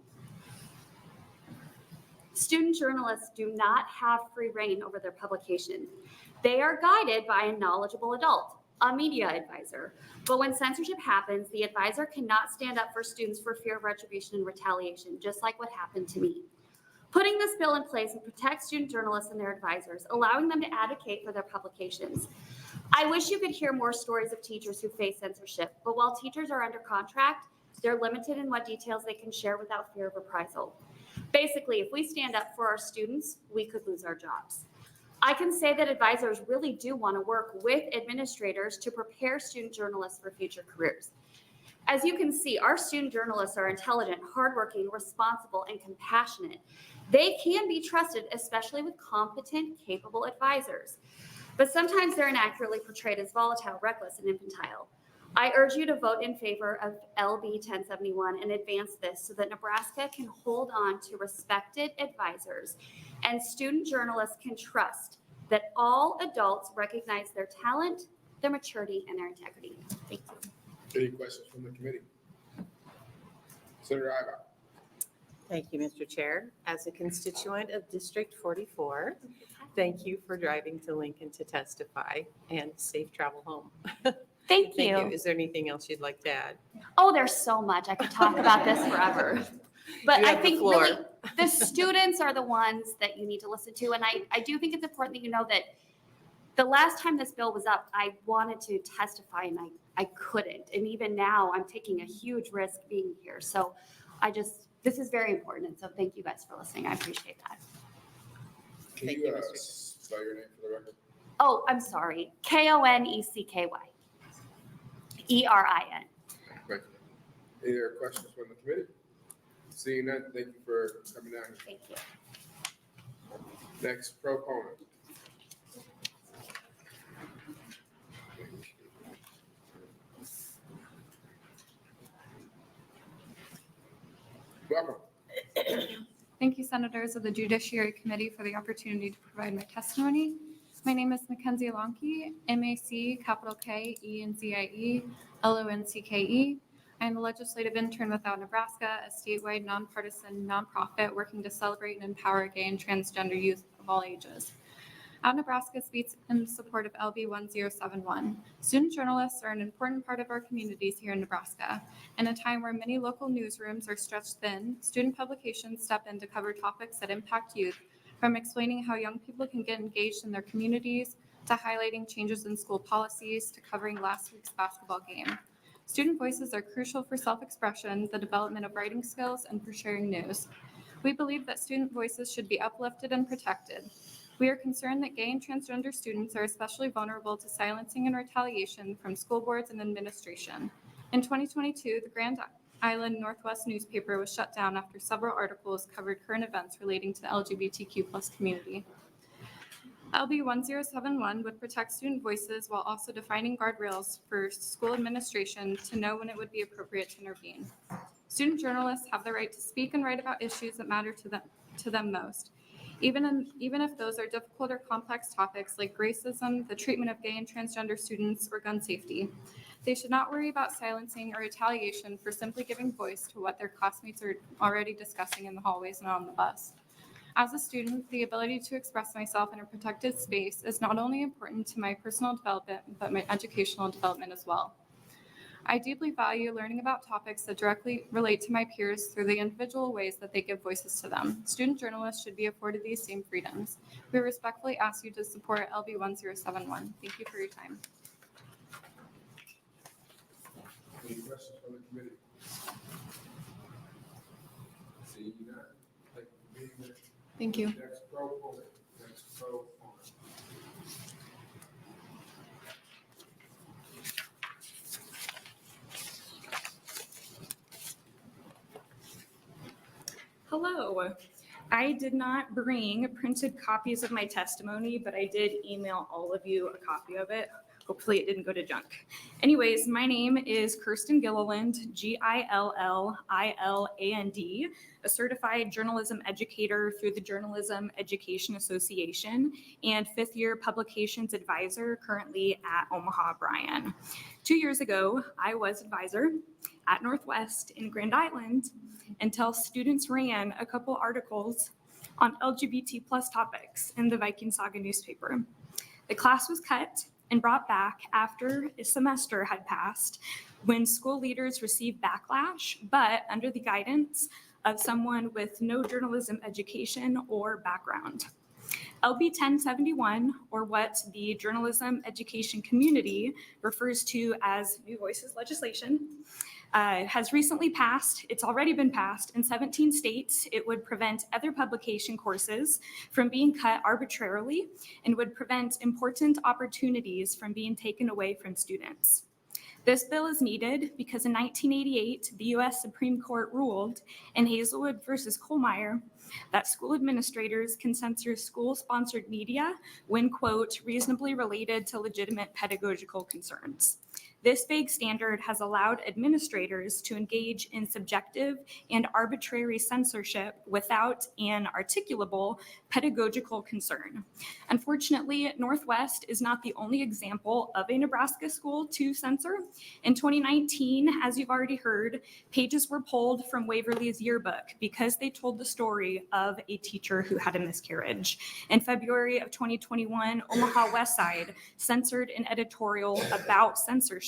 Student journalists do not have free reign over their publications. They are guided by a knowledgeable adult, a media advisor. But when censorship happens, the advisor cannot stand up for students for fear of retribution and retaliation, just like what happened to me. Putting this bill in place would protect student journalists and their advisors, allowing them to advocate for their publications. I wish you could hear more stories of teachers who face censorship, but while teachers are under contract, they're limited in what details they can share without fear of reprisal. Basically, if we stand up for our students, we could lose our jobs. I can say that advisors really do want to work with administrators to prepare student journalists for future careers. As you can see, our student journalists are intelligent, hardworking, responsible, and compassionate. They can be trusted, especially with competent, capable advisors. But sometimes they're inaccurately portrayed as volatile, reckless, and infantile. I urge you to vote in favor of LB 1071 and advance this so that Nebraska can hold on to respected advisors and student journalists can trust that all adults recognize their talent, their maturity, and their integrity. Thank you. Any questions from the committee? Senator Iba. Thank you, Mr. Chair. As a constituent of District 44, thank you for driving to Lincoln to testify and safe travel home. Thank you. Is there anything else you'd like to add? Oh, there's so much. I could talk about this forever. But I think really the students are the ones that you need to listen to. And I do think it's important that you know that the last time this bill was up, I wanted to testify and I couldn't. And even now I'm taking a huge risk being here. So this is very important. And so thank you guys for listening. I appreciate that. Can you spell your name for the record? Oh, I'm sorry. Konecky. ERIN. Thank you. Any other questions from the committee? Seeing none, thank you for coming down. Thank you. Next proponent. Welcome. Thank you, Senators of the Judiciary Committee, for the opportunity to provide my testimony. My name is Mackenzie Lonke, MAC, capital K, E-N-Z-I-E, L-O-N-C-K-E. I am the legislative intern with Out Nebraska, a statewide nonpartisan nonprofit working to celebrate and empower gay and transgender youth of all ages. Out Nebraska speaks in support of LB 1071. Student journalists are an important part of our communities here in Nebraska. In a time where many local newsrooms are stretched thin, student publications step in to cover topics that impact youth, from explaining how young people can get engaged in their communities, to highlighting changes in school policies, to covering last week's basketball game. Student voices are crucial for self-expression, the development of writing skills, and for sharing news. We believe that student voices should be uplifted and protected. We are concerned that gay and transgender students are especially vulnerable to silencing and retaliation from school boards and administration. In 2022, the Grand Island Northwest newspaper was shut down after several articles covered current events relating to the LGBTQ+ community. LB 1071 would protect student voices while also defining guardrails for school administration to know when it would be appropriate to intervene. Student journalists have the right to speak and write about issues that matter to them most, even if those are difficult or complex topics like racism, the treatment of gay and transgender students, or gun safety. They should not worry about silencing or retaliation for simply giving voice to what their classmates are already discussing in the hallways and on the bus. As a student, the ability to express myself in a protected space is not only important to my personal development, but my educational development as well. I deeply value learning about topics that directly relate to my peers through the individual ways that they give voices to them. Student journalists should be afforded these same freedoms. We respectfully ask you to support LB 1071. Thank you for your time. Any questions from the committee? Seeing none, thank you for being here. Thank you. Next proponent. Hello. I did not bring printed copies of my testimony, but I did email all of you a copy of it. Hopefully it didn't go to junk. Anyways, my name is Kirsten Gilliland, Gilliland, a certified journalism educator through the Journalism Education Association and fifth-year publications advisor currently at Omaha Bryan. 2 years ago, I was advisor at Northwest in Grand Island until students ran a couple articles on LGBT plus topics in the Viking Saga newspaper. The class was cut and brought back after a semester had passed when school leaders received backlash, but under the guidance of someone with no journalism education or background. LB 1071, or what the journalism education community refers to as New Voices legislation, has recently passed. It's already been passed in 17 states. It would prevent other publication courses from being cut arbitrarily and would prevent important opportunities from being taken away from students. This bill is needed because in 1988, the U.S. Supreme Court ruled in Hazelwood versus Kohlmeyer that school administrators can censor school-sponsored media when, quote, reasonably related to legitimate pedagogical concerns. This vague standard has allowed administrators to engage in subjective and arbitrary censorship without an articulable pedagogical concern. Unfortunately, Northwest is not the only example of a Nebraska school to censor. In 2019, as you've already heard, pages were pulled from Waverly's yearbook because they told the story of a teacher who had a miscarriage. In February of 2021, Omaha Westside censored an editorial about censorship.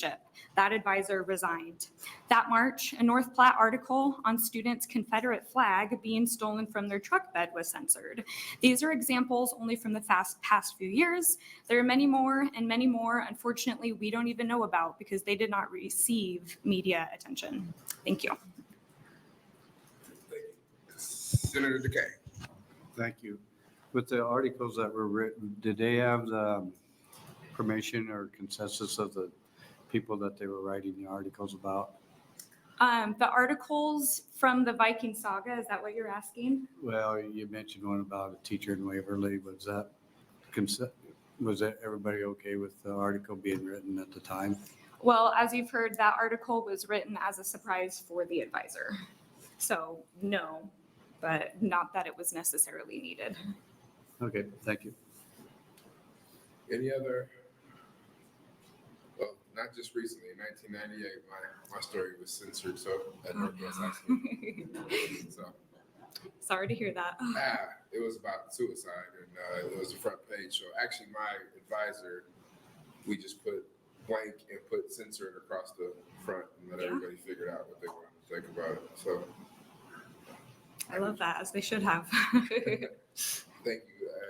That advisor resigned. That March, a North Platte article on students' Confederate flag being stolen from their truck bed was censored. These are examples only from the past few years. There are many more, unfortunately, we don't even know about because they did not receive media attention. Thank you. Senator Decay. Thank you. With the articles that were written, did they have the permission or consensus of the people that they were writing the articles about? The articles from the Viking Saga, is that what you're asking? Well, you mentioned one about a teacher in Waverly. Was that everybody okay with the article being written at the time? Well, as you've heard, that article was written as a surprise for the advisor. So no, but not that it was necessarily needed. Okay, thank you. Any other? Well, not just recently. In 1998, my story was censored. So at Northwest High School. So. Sorry to hear that. It was about suicide, and it was the front page. So actually, my advisor, we just put blank and put censored across the front and let everybody figure out what they wanted to think about it. So. I love that, as they should have. Thank you.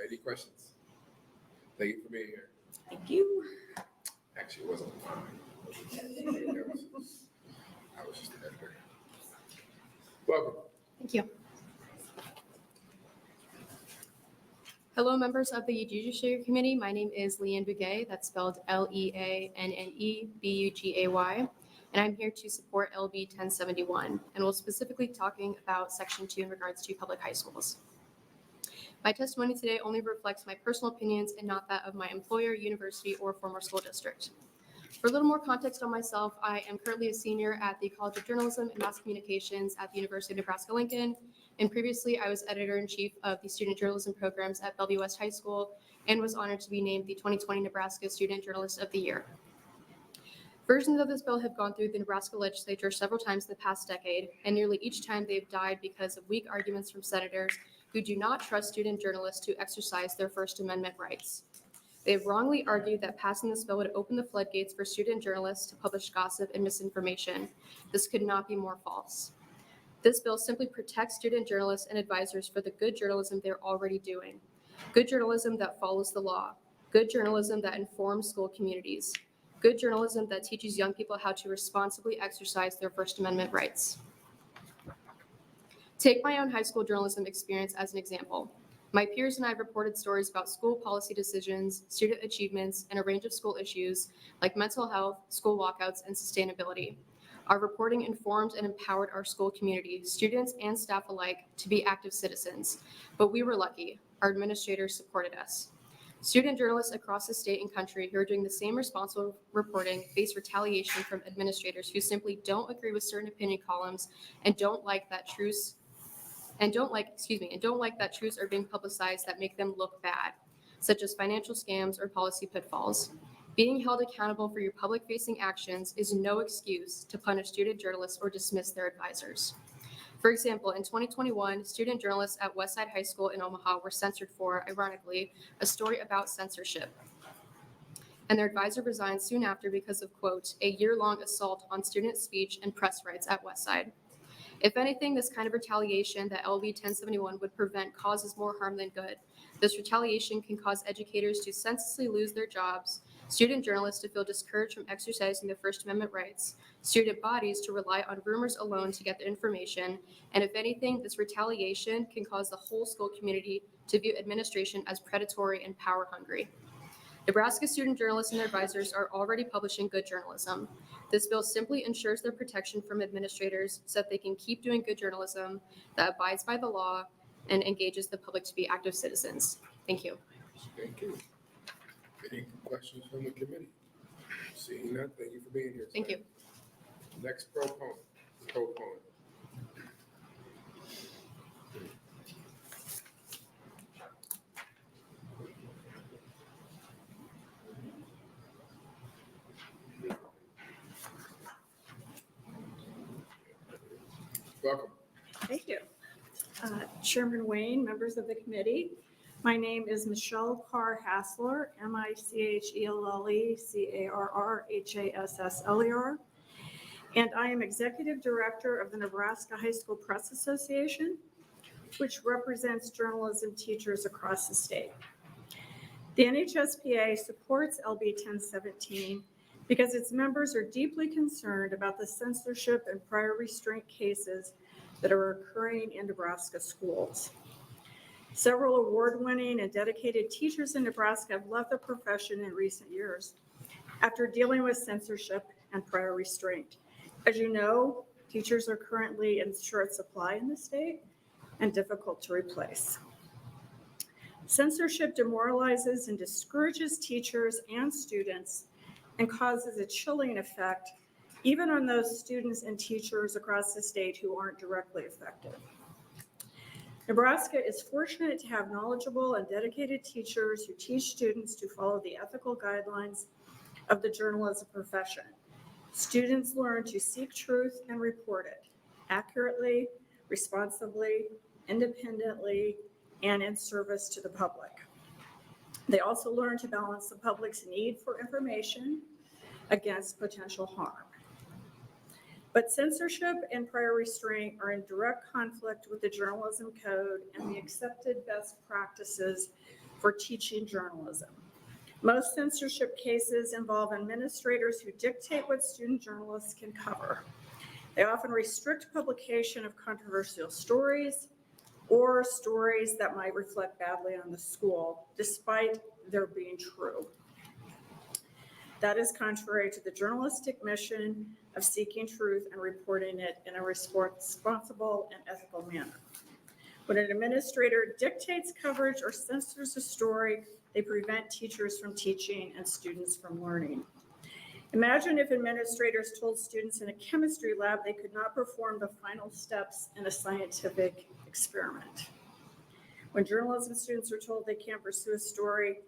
Any questions? Thank you for being here. Thank you. Actually, it wasn't mine. I was just the editor. Welcome. Thank you. Hello, members of the Judiciary Committee. My name is Leanne Bugay. That's spelled Leannebugay. And I'm here to support LB 1071, and we'll specifically talking about Section 2 in regards to public high schools. My testimony today only reflects my personal opinions and not that of my employer, university, or former school district. For a little more context on myself, I am currently a senior at the College of Journalism and Mass Communications at the University of Nebraska-Lincoln, and previously I was editor-in-chief of the student journalism programs at Bellevue West High School and was honored to be named the 2020 Nebraska Student Journalist of the Year. Versions of this bill have gone through the Nebraska Legislature several times in the past decade, and nearly each time they've died because of weak arguments from senators who do not trust student journalists to exercise their First Amendment rights. They have wrongly argued that passing this bill would open the floodgates for student journalists to publish gossip and misinformation. This could not be more false. This bill simply protects student journalists and advisors for the good journalism they're already doing. Good journalism that follows the law. Good journalism that informs school communities. Good journalism that teaches young people how to responsibly exercise their First Amendment rights. Take my own high school journalism experience as an example. My peers and I reported stories about school policy decisions, student achievements, and a range of school issues like mental health, school walkouts, and sustainability. Our reporting informed and empowered our school community, students and staff alike, to be active citizens. But we were lucky. Our administrators supported us. Student journalists across the state and country who are doing the same responsible reporting face retaliation from administrators who simply don't agree with certain opinion columns and don't like that truths are being publicized that make them look bad, such as financial scams or policy pitfalls. Being held accountable for your public-facing actions is no excuse to punish student journalists or dismiss their advisors. For example, in 2021, student journalists at Westside High School in Omaha were censored for, ironically, a story about censorship. And their advisor resigned soon after because of, quote, a year-long assault on student speech and press rights at Westside. If anything, this kind of retaliation that LB 1071 would prevent causes more harm than good. This retaliation can cause educators to senselessly lose their jobs, student journalists to feel discouraged from exercising their First Amendment rights, student bodies to rely on rumors alone to get their information, and if anything, this retaliation can cause the whole school community to view administration as predatory and power-hungry. Nebraska student journalists and their advisors are already publishing good journalism. This bill simply ensures their protection from administrators so that they can keep doing good journalism that abides by the law and engages the public to be active citizens. Thank you. Thank you. Any questions from the committee? Seeing none, thank you for being here. Thank you. Next proponent. Welcome. Thank you. Chairman Wayne, members of the committee, my name is Michelle Carr-Hassler, MICHELLE-CARRHASSLER, and I am Executive Director of the Nebraska High School Press Association, which represents journalism teachers across the state. The NHSPA supports LB 1017 because its members are deeply concerned about the censorship and prior restraint cases that are occurring in Nebraska schools. Several award-winning and dedicated teachers in Nebraska have left the profession in recent years after dealing with censorship and prior restraint. As you know, teachers are currently in short supply in the state and difficult to replace. Censorship demoralizes and discourages teachers and students and causes a chilling effect even on those students and teachers across the state who aren't directly affected. Nebraska is fortunate to have knowledgeable and dedicated teachers who teach students to follow the ethical guidelines of the journalism profession. Students learn to seek truth and report it accurately, responsibly, independently, and in service to the public. They also learn to balance the public's need for information against potential harm. But censorship and prior restraint are in direct conflict with the journalism code and the accepted best practices for teaching journalism. Most censorship cases involve administrators who dictate what student journalists can cover. They often restrict publication of controversial stories or stories that might reflect badly on the school, despite their being true. That is contrary to the journalistic mission of seeking truth and reporting it in a responsible and ethical manner. When an administrator dictates coverage or censors a story, they prevent teachers from teaching and students from learning. Imagine if administrators told students in a chemistry lab they could not perform the final steps in a scientific experiment. When journalism students are told they can't pursue a story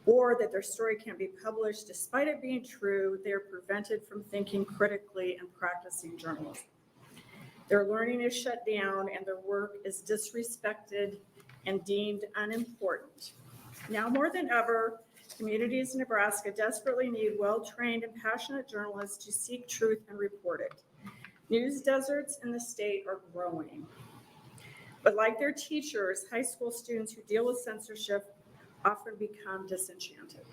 or that their story can't be published despite it being true, they are prevented from thinking critically and practicing journalism. Their learning is shut down and their work is disrespected and deemed unimportant. Now more than ever, communities in Nebraska desperately need well-trained and passionate journalists to seek truth and report it. News deserts in the state are growing. But like their teachers, high school students who deal with censorship often become disenchanted.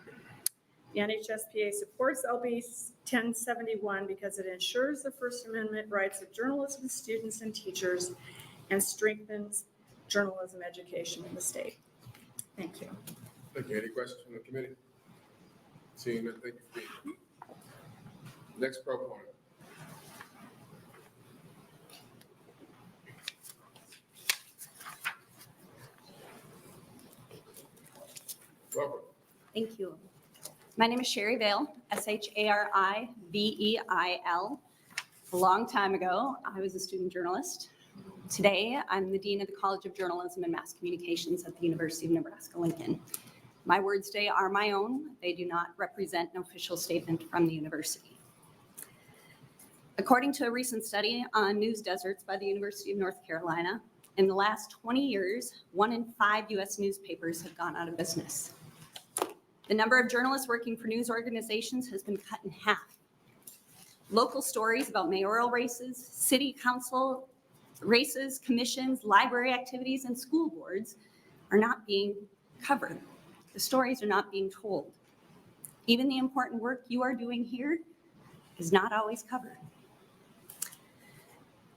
The NHSPA supports LB 1071 because it ensures the First Amendment rights of journalism students and teachers and strengthens journalism education in the state. Thank you. Thank you. Any questions from the committee? Seeing none, thank you for being here. Next proponent. Welcome. Thank you. My name is Sherry Vail, Shariveil. A long time ago, I was a student journalist. Today, I'm the Dean of the College of Journalism and Mass Communications at the University of Nebraska-Lincoln. My words today are my own. They do not represent an official statement from the university. According to a recent study on news deserts by the University of North Carolina, in the last 20 years, 1 in 5 U.S. newspapers have gone out of business. The number of journalists working for news organizations has been cut in half. Local stories about mayoral races, city council races, commissions, library activities, and school boards are not being covered. The stories are not being told. Even the important work you are doing here is not always covered.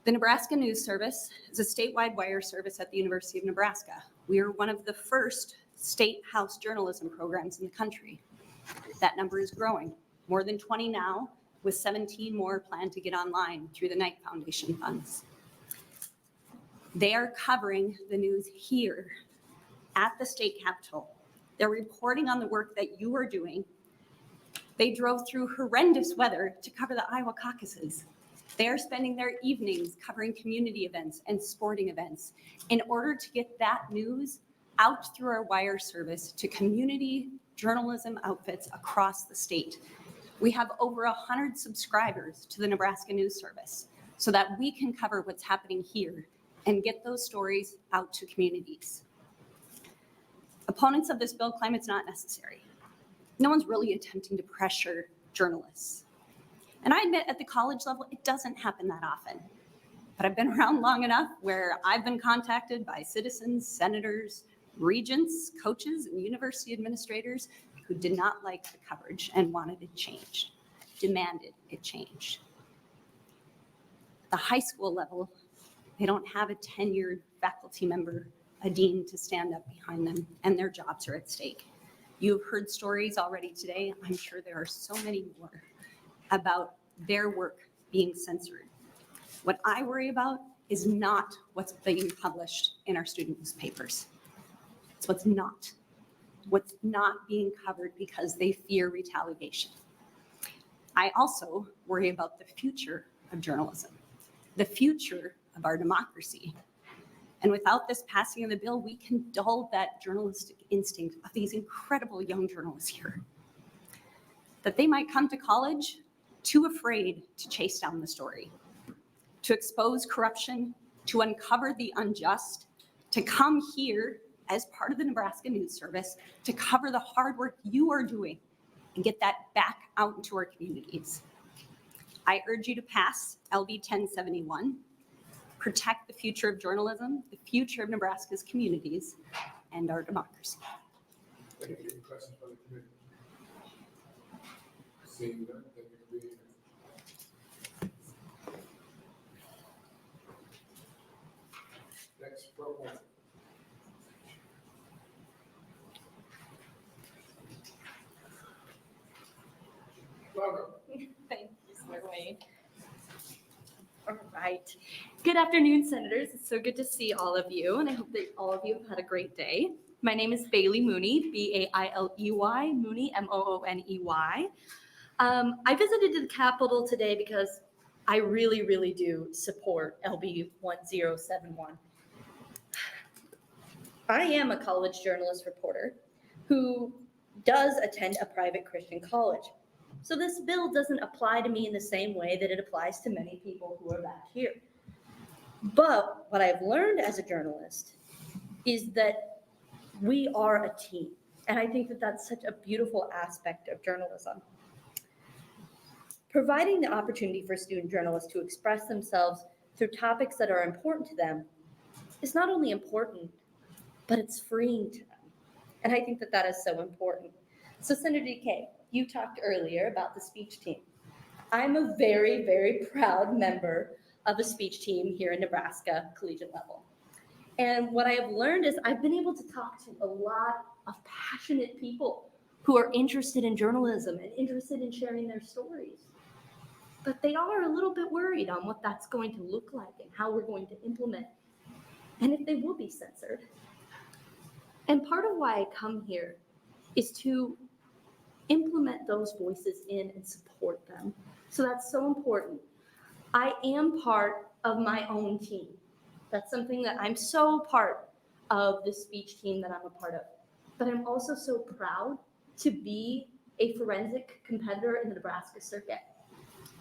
The Nebraska News Service is a statewide wire service at the University of Nebraska. We are one of the first state house journalism programs in the country. That number is growing, more than 20 now, with 17 more planned to get online through the Knight Foundation funds. They are covering the news here at the state capitol. They're reporting on the work that you are doing. They drove through horrendous weather to cover the Iowa caucuses. They are spending their evenings covering community events and sporting events in order to get that news out through our wire service to community journalism outfits across the state. We have over 100 subscribers to the Nebraska News Service so that we can cover what's happening here and get those stories out to communities. Opponents of this bill claim it's not necessary. No one's really attempting to pressure journalists. And I admit at the college level, it doesn't happen that often. But I've been around long enough where I've been contacted by citizens, senators, regents, coaches, and university administrators who did not like the coverage and wanted it changed, demanded it changed. At the high school level, they don't have a tenured faculty member, a dean to stand up behind them, and their jobs are at stake. You've heard stories already today. I'm sure there are so many more about their work being censored. What I worry about is not what's being published in our student newspapers. It's what's not being covered because they fear retaliation. I also worry about the future of journalism, the future of our democracy. And without this passing of the bill, we can dull that journalistic instinct of these incredible young journalists here. That they might come to college too afraid to chase down the story, to expose corruption, to uncover the unjust, to come here as part of the Nebraska News Service to cover the hard work you are doing and get that back out into our communities. I urge you to pass LB 1071, protect the future of journalism, the future of Nebraska's communities, and our democracy. Thank you. Any questions from the committee? Seeing none, thank you for being here. Next, proposal. Welcome. Thank you, Sir Wayne. All right. Good afternoon, Senators. It's so good to see all of you, and I hope that all of you have had a great day. My name is Bailey Mooney, B-A-I-L-E-Y, Mooney, M-O-O-N-E-Y. I visited the Capitol today because I really, really do support LB 1071. I am a college journalist reporter who does attend a private Christian college. So this bill doesn't apply to me in the same way that it applies to many people who are back here. But what I've learned as a journalist is that we are a team. And I think that that's such a beautiful aspect of journalism. Providing the opportunity for student journalists to express themselves through topics that are important to them is not only important, but it's freeing to them. And I think that that is so important. So Senator DK, you talked earlier about the speech team. I'm a very, very proud member of a speech team here in Nebraska, collegiate level. And what I have learned is I've been able to talk to a lot of passionate people who are interested in journalism and interested in sharing their stories. But they are a little bit worried on what that's going to look like and how we're going to implement, and if they will be censored. And part of why I come here is to implement those voices in and support them. So that's so important. I am part of my own team. That's something that I'm so part of the speech team that I'm a part of. But I'm also so proud to be a forensic competitor in the Nebraska circuit.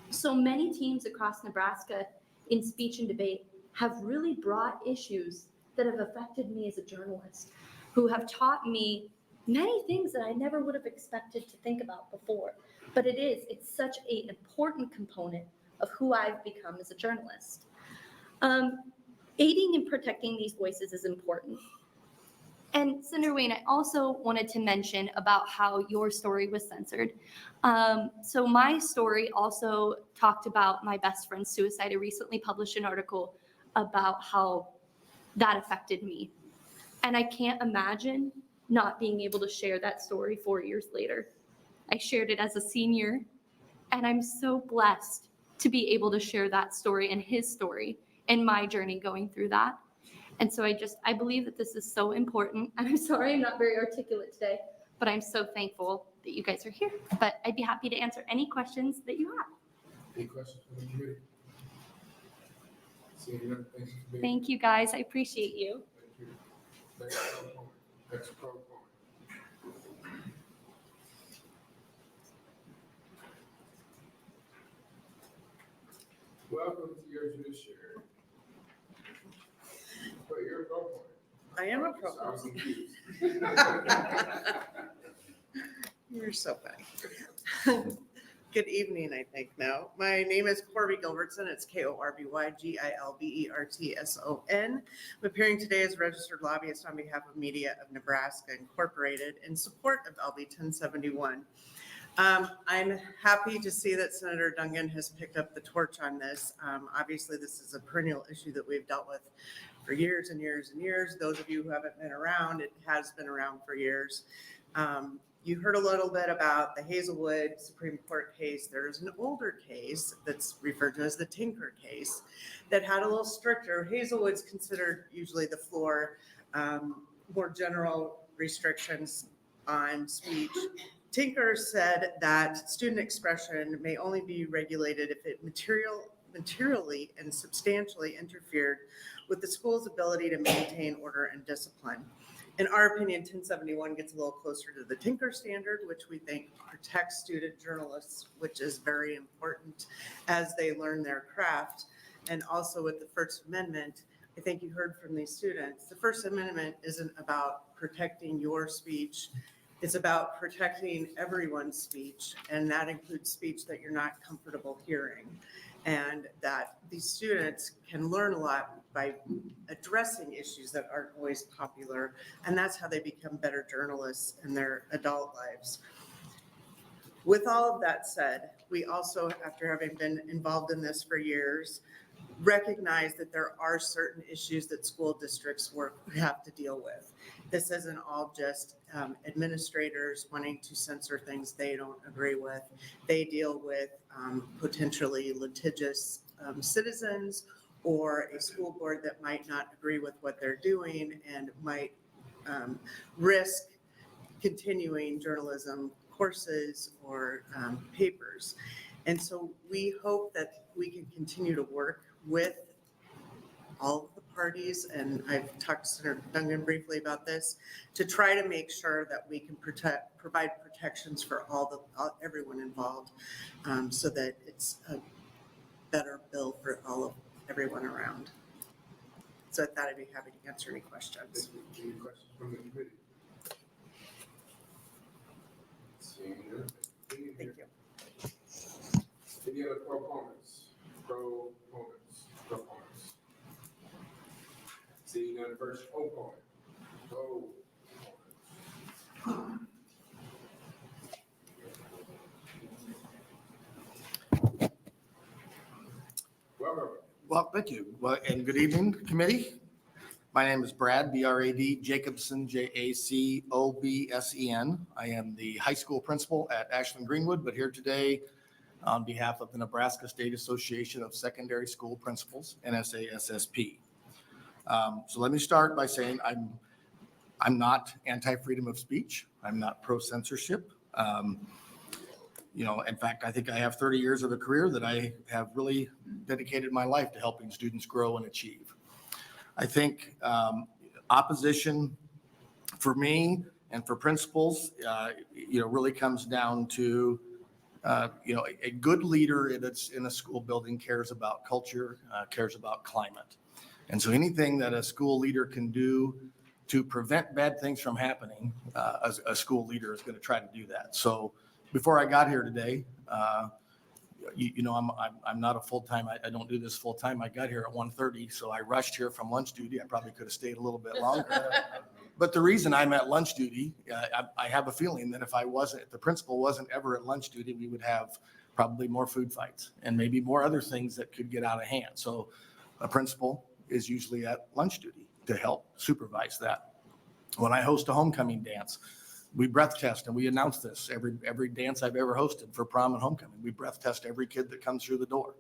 So many teams across Nebraska in speech and debate have really brought issues that have affected me as a journalist, who have taught me many things that I never would have expected to think about before. But it's such an important component of who I've become as a journalist. Aiding and protecting these voices is important. And Senator Wayne, I also wanted to mention about how your story was censored. So my story also talked about my best friend's suicide. I recently published an article about how that affected me. And I can't imagine not being able to share that story 4 years later. I shared it as a senior, and I'm so blessed to be able to share that story and his story and my journey going through that. And so I believe that this is so important. And I'm sorry I'm not very articulate today, but I'm so thankful that you guys are here. But I'd be happy to answer any questions that you have. Any questions from the committee? Seeing none, thank you for being. Thank you, guys. I appreciate you. Thank you. Next proponent. Next proponent. Welcome to your judiciary. But you're a proponent. I am a I was proponent. confused. You're so funny. Good evening, I think now. My name is Corby Gilbertson. It's KORBY-GILBERTSON. I'm appearing today as a registered lobbyist on behalf of Media of Nebraska Incorporated in support of LB 1071. I'm happy to see that Senator Dungan has picked up the torch on this. Obviously, this is a perennial issue that we've dealt with for years and years and years. Those of you who haven't been around, it has been around for years. You heard a little bit about the Hazelwood Supreme Court case. There's an older case that's referred to as the Tinker case that had a little stricter. Hazelwood's considered usually the floor, more general restrictions on speech. Tinker said that student expression may only be regulated if it materially and substantially interfered with the school's ability to maintain order and discipline. In our opinion, 1071 gets a little closer to the Tinker standard, which we think protects student journalists, which is very important as they learn their craft. And also with the First Amendment, I think you heard from these students, the First Amendment isn't about protecting your speech. It's about protecting everyone's speech, and that includes speech that you're not comfortable hearing. And that these students can learn a lot by addressing issues that aren't always popular, and that's how they become better journalists in their adult lives. With all of that said, we also, after having been involved in this for years, recognize that there are certain issues that school districts have to deal with. This isn't all just administrators wanting to censor things they don't agree with. They deal with potentially litigious citizens or a school board that might not agree with what they're doing and might risk continuing journalism courses or papers. And so we hope that we can continue to work with all of the parties, and I've talked to Senator Dungan briefly about this, to try to make sure that we can provide protections for everyone involved, so that it's a better bill for everyone around. So I thought I'd be happy to answer any questions. Any questions from the committee? Seeing none, Thank you. any other proponents? Proponents. Seeing none, first opponent. Welcome. Well, thank you. Well, and good evening, committee. My name is Brad, B-R-A-D, Jacobson, J-A-C-O-B-S-E-N. I am the high school principal at Ashland Greenwood, but here today on behalf of the Nebraska State Association of Secondary School Principals, NSASSP. So let me start by saying I'm not anti-freedom of speech. I'm not pro-censorship. In fact, I think I have 30 years of a career that I have really dedicated my life to helping students grow and achieve. I think opposition for me and for principals, really comes down to, a good leader that's in a school building cares about culture, cares about climate. And so anything that a school leader can do to prevent bad things from happening, a school leader is going to try to do that. So before I got here today, I'm not a full-time, I don't do this full-time. I got here at 1:30, so I rushed here from lunch duty. I probably could have stayed a little bit longer. But the reason I'm at lunch duty, I have a feeling that if the principal wasn't ever at lunch duty, we would have probably more food fights and maybe more other things that could get out of hand. So a principal is usually at lunch duty to help supervise that. When I host a homecoming dance, we breath test, and we announce this every dance I've ever hosted for prom and homecoming. We breath test every kid that comes through the door.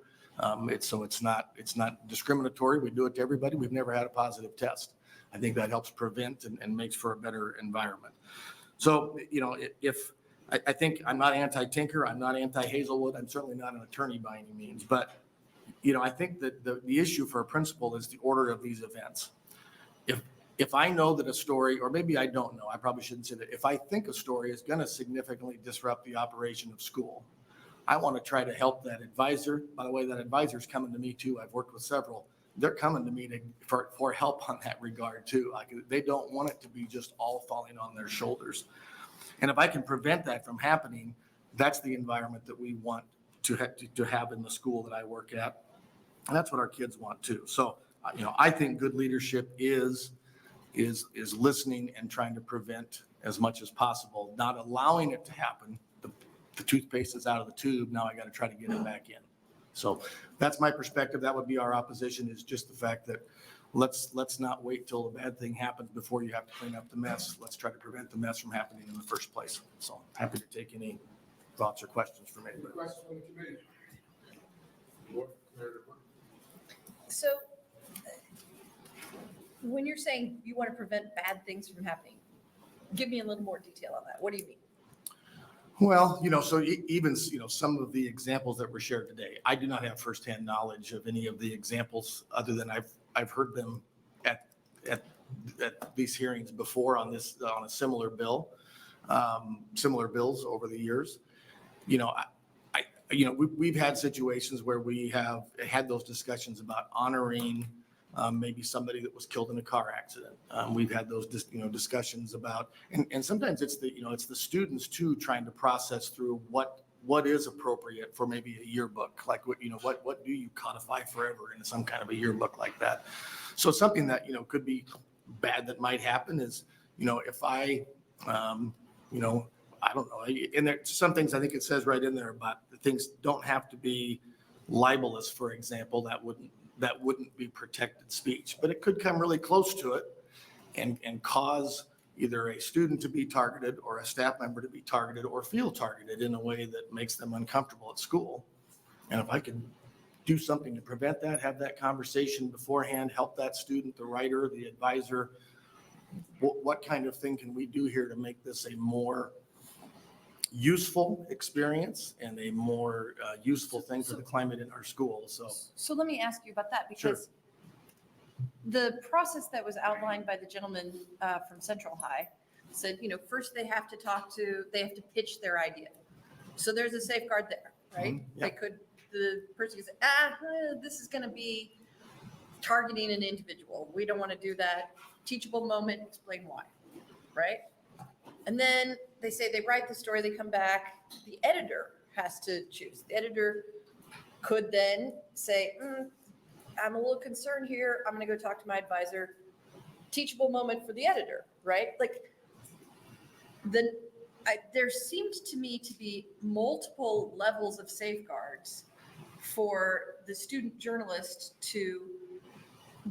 It's not discriminatory. We do it to everybody. We've never had a positive test. I think that helps prevent and makes for a better environment. So, I think I'm not anti-Tinker. I'm not anti-Hazelwood. I'm certainly not an attorney by any means. But, I think that the issue for a principal is the order of these events. If I know that a story, or maybe I don't know, I probably shouldn't say that. If I think a story is going to significantly disrupt the operation of school, I want to try to help that advisor. By the way, that advisor is coming to me too. I've worked with several. They're coming to me for help on that regard too. They don't want it to be just all falling on their shoulders. And if I can prevent that from happening, that's the environment that we want to have in the school that I work at. And that's what our kids want too. So, I think good leadership is listening and trying to prevent as much as possible, not allowing it to happen. The toothpaste is out of the tube. Now I got to try to get it back in. So that's my perspective. That would be our opposition, is just the fact that let's not wait till a bad thing happens before you have to clean up the mess. Let's try to prevent the mess from happening in the first place. So happy to take any thoughts or questions from anybody. Questions from the committee? So when you're saying you want to prevent bad things from happening, give me a little more detail on that. What do you mean? Well, so even, some of the examples that were shared today, I do not have firsthand knowledge of any of the examples other than I've heard them at these hearings before on a similar bill, similar bills over the years. We've had situations where we have had those discussions about honoring maybe somebody that was killed in a car accident. We've had those discussions about, and sometimes it's the students too trying to process through what is appropriate for maybe a yearbook, like what do you codify forever in some kind of a yearbook like that. So something that could be bad that might happen is if I I don't know, and there some things I think it says right in there about the things don't have to be libelous, for example. That wouldn't be protected speech, but it could come really close to it and cause either a student to be targeted or a staff member to be targeted or feel targeted in a way that makes them uncomfortable at school. And if I could do something to prevent that, have that conversation beforehand, help that student, the writer, the advisor, what kind of thing can we do here to make this a more useful experience and a more useful thing for the climate in our schools. So let me ask you about that, because the process that was outlined by the gentleman from Central High said, first they have to pitch their idea. So there's a safeguard there, right? Yeah. The person could say, this is going to be targeting an individual. We don't want to do that. Teachable moment, explain why, right? And then they say they write the story, they come back, the editor has to choose. The editor could then say, I'm a little concerned here. I'm going to go talk to my advisor. Teachable moment for the editor, right? There seemed to me to be multiple levels of safeguards for the student journalist to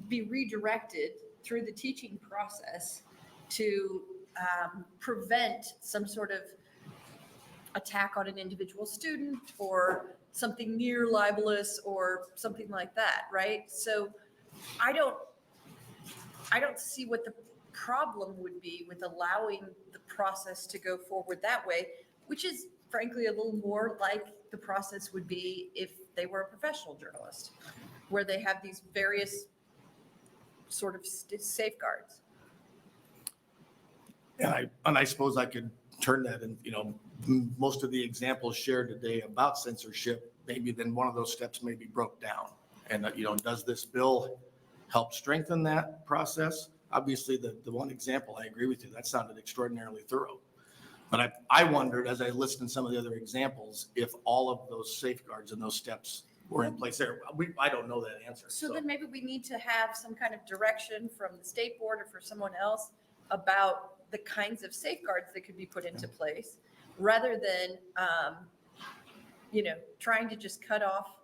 be redirected through the teaching process to prevent some sort of attack on an individual student or something near libelous or something like that, right? So I I don't see what the problem would be with allowing the process to go forward that way, which is frankly a little more like the process would be if they were a professional journalist, where they have these various sort of safeguards. And I suppose I could turn that and, most of the examples shared today about censorship, maybe then one of those steps may be broke down. And, does this bill help strengthen that process? Obviously, the one example, I agree with you, that sounded extraordinarily thorough. But I wondered, as I listened to some of the other examples, if all of those safeguards and those steps were in place there. I don't know that answer. So then maybe we need to have some kind of direction from the state board or for someone else about the kinds of safeguards that could be put into place, rather than, trying to just cut off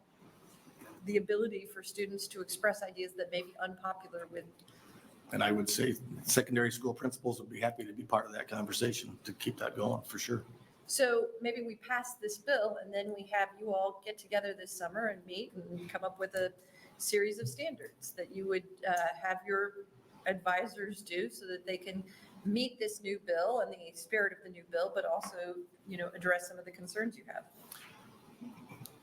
the ability for students to express ideas that may be unpopular with. And I would say secondary school principals would be happy to be part of that conversation to keep that going, for sure. So maybe we pass this bill and then we have you all get together this summer and meet and come up with a series of standards that you would have your advisors do so that they can meet this new bill and the spirit of the new bill, but also, address some of the concerns you have.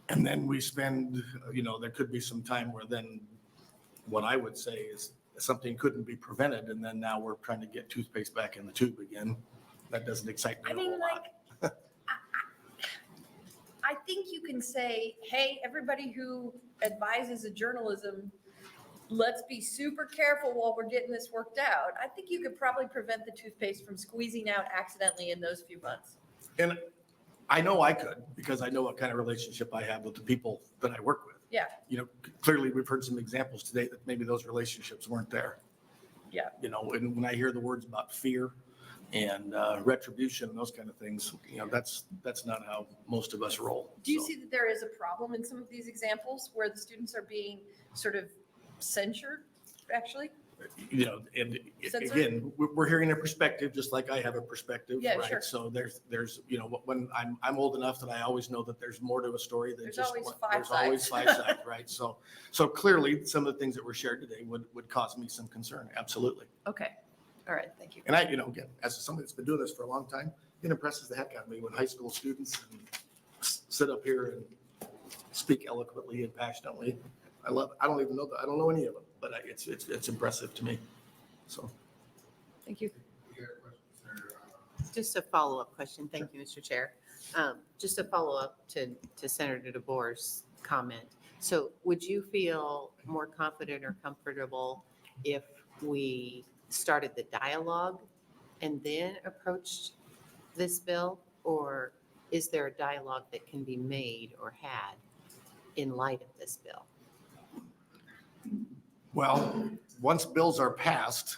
And then we spend, there could be some time where then what I would say is something couldn't be prevented. And then now we're trying to get toothpaste back in the tube again. That doesn't excite me a whole lot. I think you can say, hey, everybody who advises a journalism, let's be super careful while we're getting this worked out. I think you could probably prevent the toothpaste from squeezing out accidentally in those few months. And I know I could, because I know what kind of relationship I have with the people that I work with. Yeah. Clearly we've heard some examples today that maybe those relationships weren't there. Yeah. And when I hear the words about fear and retribution and those kind of things, that's not how most of us roll. Do you see that there is a problem in some of these examples where the students are being sort of censured, actually? And Censored? again, we're hearing a perspective, just like I have a perspective, Yeah, right? sure. So there's, when I'm old enough that I always know that there's more to a story than There's just always one. five There's always sides. 5 sides, right? So clearly, some of the things that were shared today would cause me some concern, absolutely. Okay, all right, thank you. And I, again, as somebody that's been doing this for a long time, it impresses the heck out of me when high school students sit up here and speak eloquently and passionately. I love it. I don't even know I don't know any of them, but it's impressive to me. So. Thank you. Just a follow-up question. Thank you, Mr. Chair. Just a follow-up to Senator DeBoer's comment. So would you feel more confident or comfortable if we started the dialogue and then approached this bill? Or is there a dialogue that can be made or had in light of this bill? Well, once bills are passed,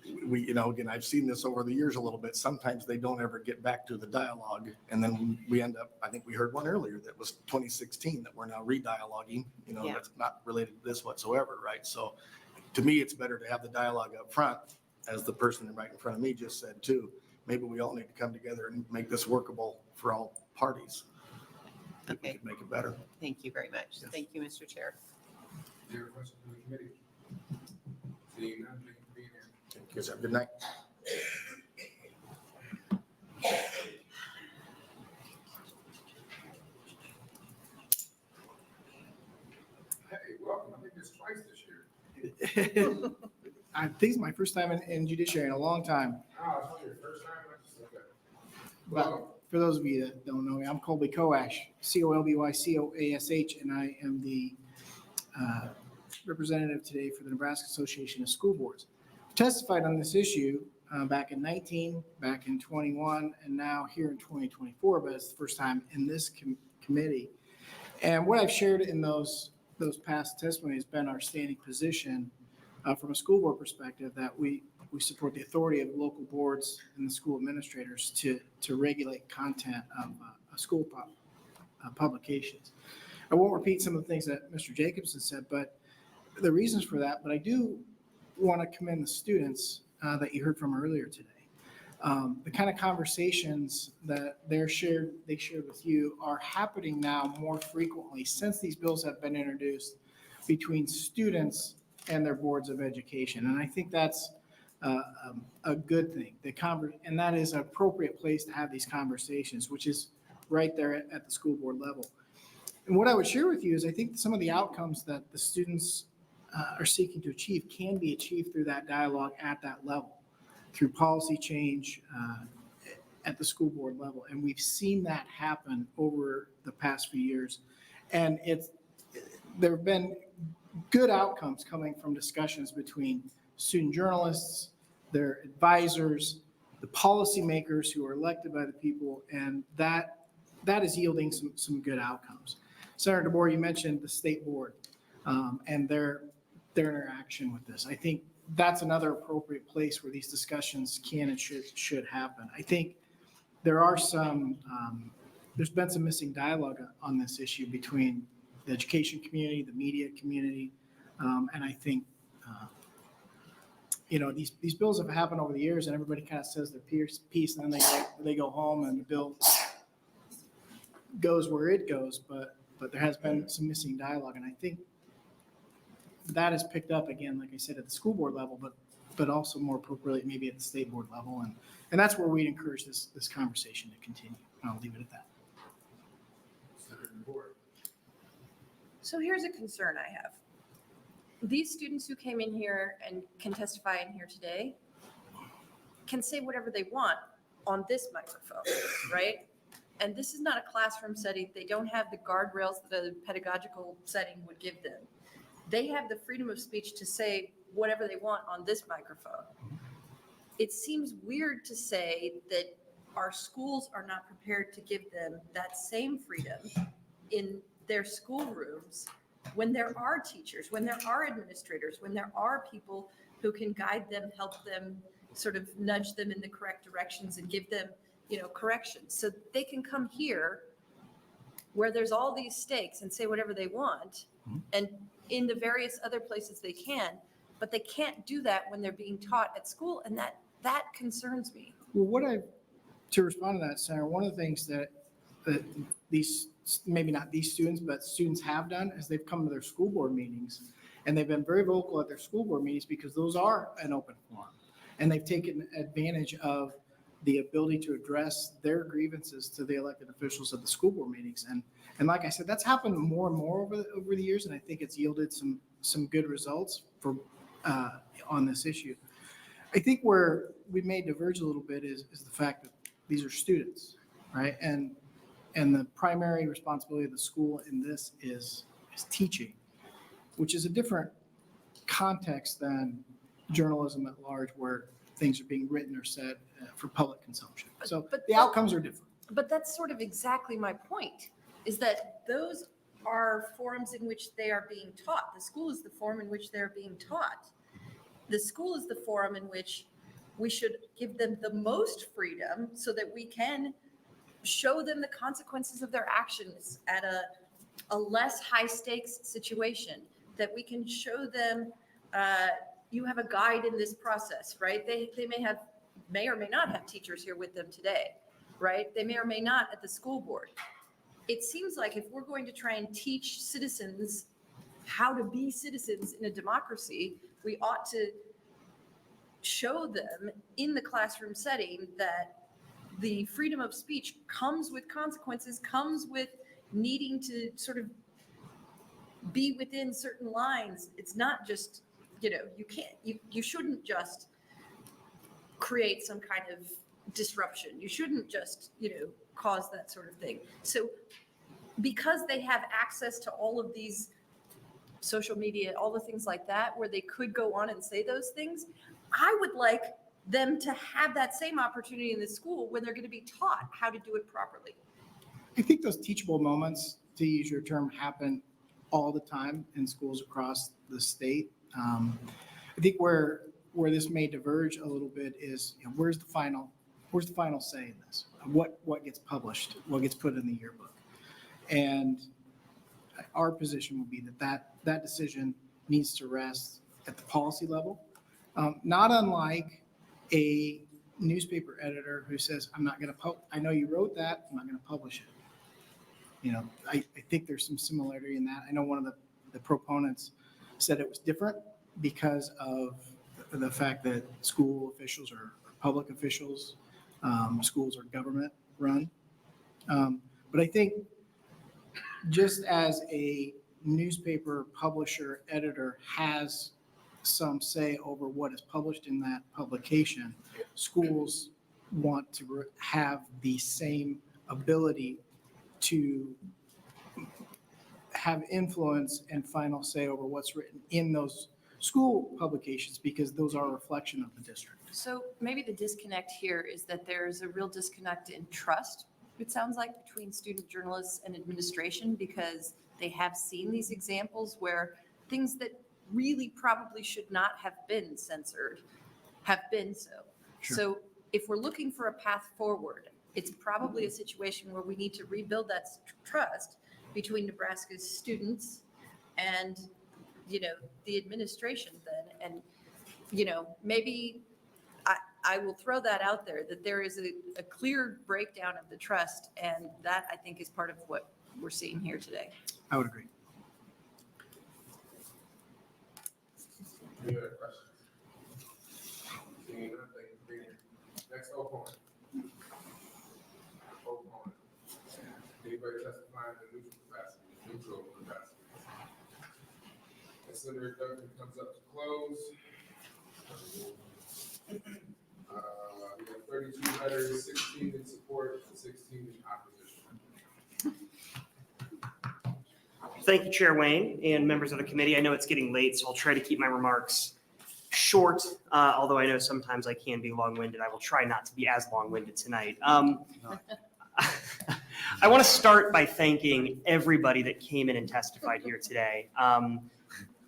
again, I've seen this over the years a little bit. Sometimes they don't ever get back to the dialogue. And then we end up, I think we heard one earlier that was 2016 that we're now re-dialoguing, Yeah. that's not related to this whatsoever, right? So to me, it's better to have the dialogue up front, as the person right in front of me just said too. Maybe we all need to come together and make this workable for all parties. Okay. We could make it better. Thank you very much. Yes. Thank you, Mr. Chair. Any other questions from the committee? Seeing none, thank you for being here. Thank you. Have a good night. Hey, welcome. I think it's twice this year. I think it's my first time in judiciary in a long time. Oh, it's only your first time? Okay. But for those of you that don't know me, I'm Colby Coash, Colbycoash, and I am the representative today for the Nebraska Association of School Boards. Testified on this issue back in 19, back in 21, and now here in 2024, but it's the first time in this committee. And what I've shared in those past testimonies has been our standing position from a school board perspective, that we support the authority of local boards and the school administrators to regulate content of school publications. I won't repeat some of the things that Mr. Jacobson said, but the reasons for that, but I do want to commend the students that you heard from earlier today. The kind of conversations that they shared with you are happening now more frequently since these bills have been introduced between students and their boards of education. And I think that's a good thing. And that is an appropriate place to have these conversations, which is right there at the school board level. And what I would share with you is I think some of the outcomes that the students are seeking to achieve can be achieved through that dialogue at that level, through policy change at the school board level. And we've seen that happen over the past few years. And there have been good outcomes coming from discussions between student journalists, their advisors, the policymakers who are elected by the people, and that is yielding some good outcomes. Senator DeBoer, you mentioned the state board and their interaction with this. I think that's another appropriate place where these discussions can and should happen. I think there are there's been some missing dialogue on this issue between the education community, the media community, and I think these bills have happened over the years, and everybody kind of says their piece, and then they go home, and the bill goes where it goes. But there has been some missing dialogue, and I think that is picked up again, like I said, at the school board level, but also more appropriately maybe at the state board level, and that's where we'd encourage this conversation to continue. And I'll leave it at that. So here's a concern I have. These students who came in here and can testify in here today can say whatever they want on this microphone, right? And this is not a classroom setting. They don't have the guardrails that a pedagogical setting would give them. They have the freedom of speech to say whatever they want on this microphone. It seems weird to say that our schools are not prepared to give them that same freedom in their schoolrooms when there are teachers, when there are administrators, when there are people who can guide them, help them, sort of nudge them in the correct directions and give them, corrections. So they can come here where there's all these stakes and say whatever they want, and in the various other places they can, but they can't do that when they're being taught at school, and that concerns me. Well, to respond to that, Senator, one of the things that these, maybe not these students, but students have done is they've come to their school board meetings, and they've been very vocal at their school board meetings because those are an open forum, and they've taken advantage of the ability to address their grievances to the elected officials at the school board meetings. And like I said, that's happened more and more over the years, and I think it's yielded some good results on this issue. I think where we may diverge a little bit is the fact that these are students, right? And the primary responsibility of the school in this is teaching, which is a different context than journalism at large, where things are being written or said for public consumption. So the outcomes are different. But that's sort of exactly my point, is that those are forums in which they are being taught. The school is the forum in which they're being taught. The school is the forum in which we should give them the most freedom so that we can show them the consequences of their actions at a less high stakes situation, that we can show them you have a guide in this process, right? They may or may not have teachers here with them today, right? They may or may not at the school board. It seems like if we're going to try and teach citizens how to be citizens in a democracy, we ought to show them in the classroom setting that the freedom of speech comes with consequences, comes with needing to sort of be within certain lines. It's not just, you shouldn't just create some kind of disruption. You shouldn't just, cause that sort of thing. So because they have access to all of these social media, all the things like that, where they could go on and say those things, I would like them to have that same opportunity in the school when they're going to be taught how to do it properly. I think those teachable moments, to use your term, happen all the time in schools across the state. I think where this may diverge a little bit is, where's the final say in this? What gets published? What gets put in the yearbook? And our position would be that decision needs to rest at the policy level, not unlike a newspaper editor who says, I'm not going to I know you wrote that, I'm not going to publish it. I think there's some similarity in that. I know one of the proponents said it was different, because of the fact that school officials are public officials, schools are government run. But I think just as a newspaper publisher, editor has some say over what is published in that publication, schools want to have the same ability to have influence and final say over what's written in those school publications, because those are a reflection of the district. So maybe the disconnect here is that there's a real disconnect in trust, it sounds like, between student journalists and administration, because they have seen these examples where things that really probably should not have been censored have been so. Sure. So if we're looking for a path forward, it's probably a situation where we need to rebuild that trust between Nebraska's students and, the administration then. And, maybe I will throw that out there, that there is a clear breakdown of the trust, and that I think is part of what we're seeing here today. I would agree. Any other questions? Seeing none, thank you for being here. Next opponent. Anybody testifying in a neutral capacity? As Senator Dungan comes up to close. We have 32 letters, 16 in support, and 16 in opposition. Thank you, Chair Wayne and members of the committee. I know it's getting late, so I'll try to keep my remarks short, although I know sometimes I can be long-winded. I will try not to be as long-winded tonight. I want to start by thanking everybody that came in and testified here today.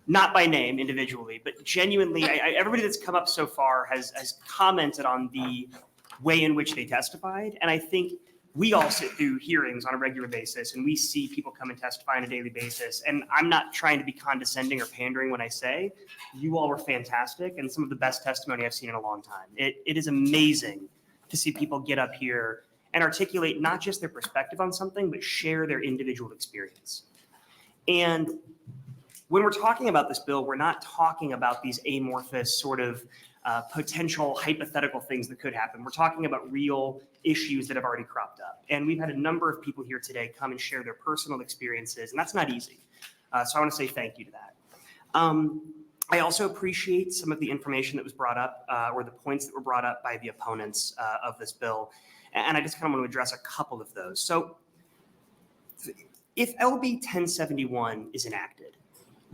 Not by name individually, but genuinely, everybody that's come up so far has commented on the way in which they testified. And I think we all sit through hearings on a regular basis, and we see people come and testify on a daily basis. And I'm not trying to be condescending or pandering when I say you all were fantastic and some of the best testimony I've seen in a long time. It is amazing to see people get up here and articulate not just their perspective on something, but share their individual experience. And when we're talking about this bill, we're not talking about these amorphous sort of potential hypothetical things that could happen. We're talking about real issues that have already cropped up. And we've had a number of people here today come and share their personal experiences, and that's not easy. So I want to say thank you to that. I also appreciate some of the information that was brought up, or the points that were brought up by the opponents of this bill. And I just kind of want to address a couple of those. So if LB 1071 is enacted,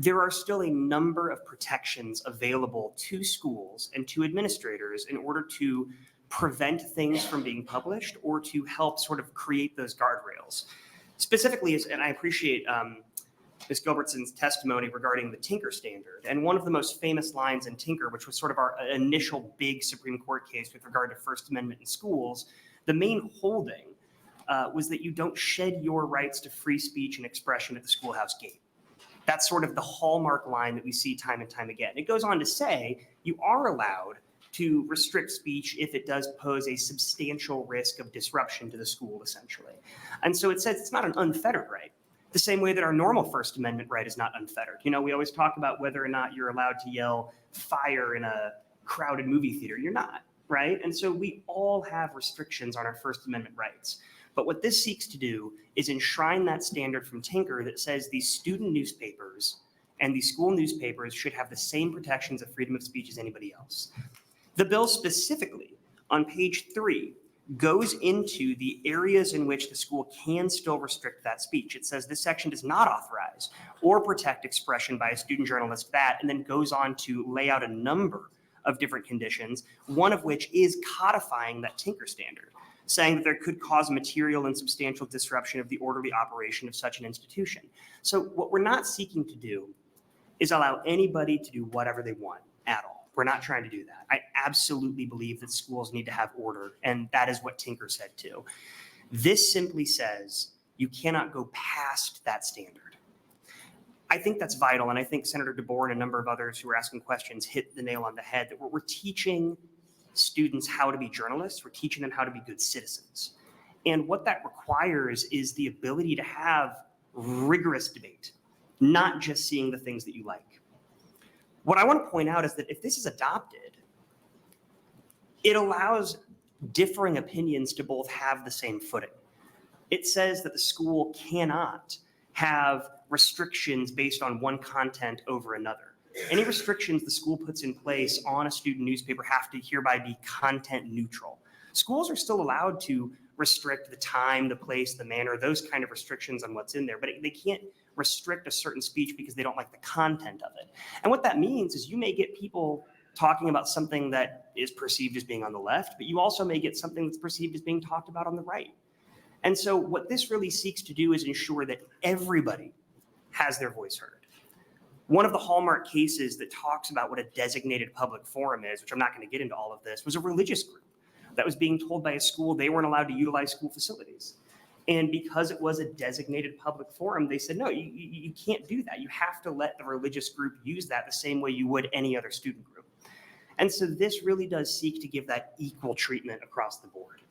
there are still a number of protections available to schools and to administrators in order to prevent things from being published or to help sort of create those guardrails. Specifically, and I appreciate Ms. Gilbertson's testimony regarding the Tinker standard. And one of the most famous lines in Tinker, which was sort of our initial big Supreme Court case with regard to First Amendment in schools, the main holding was that you don't shed your rights to free speech and expression at the schoolhouse gate. That's sort of the hallmark line that we see time and time again. It goes on to say you are allowed to restrict speech if it does pose a substantial risk of disruption to the school, essentially. And so it says it's not an unfettered right, the same way that our normal First Amendment right is not unfettered. You know, we always talk about whether or not you're allowed to yell fire in a crowded movie theater. You're not, right? And so we all have restrictions on our First Amendment rights. But what this seeks to do is enshrine that standard from Tinker that says these student newspapers and these school newspapers should have the same protections of freedom of speech as anybody else. The bill specifically on page 3 goes into the areas in which the school can still restrict that speech. It says this section does not authorize or protect expression by a student journalist that, and then goes on to lay out a number of different conditions, one of which is codifying that Tinker standard, saying that there could cause material and substantial disruption of the orderly operation of such an institution. So what we're not seeking to do is allow anybody to do whatever they want at all. We're not trying to do that. I absolutely believe that schools need to have order, and that is what Tinker said too. This simply says you cannot go past that standard. I think that's vital, and I think Senator DeBoer and a number of others who are asking questions hit the nail on the head, that we're teaching students how to be journalists. We're teaching them how to be good citizens. And what that requires is the ability to have rigorous debate, not just seeing the things that you like. What I want to point out is that if this is adopted, it allows differing opinions to both have the same footing. It says that the school cannot have restrictions based on one content over another. Any restrictions the school puts in place on a student newspaper have to hereby be content neutral. Schools are still allowed to restrict the time, the place, the manner, those kind of restrictions on what's in there, but they can't restrict a certain speech because they don't like the content of it. And what that means is you may get people talking about something that is perceived as being on the left, but you also may get something that's perceived as being talked about on the right. And so what this really seeks to do is ensure that everybody has their voice heard. One of the hallmark cases that talks about what a designated public forum is, which I'm not going to get into all of this, was a religious group that was being told by a school they weren't allowed to utilize school facilities. And because it was a designated public forum, they said, no, you can't do that. You have to let the religious group use that the same way you would any other student group. And so this really does seek to give that equal treatment across the board.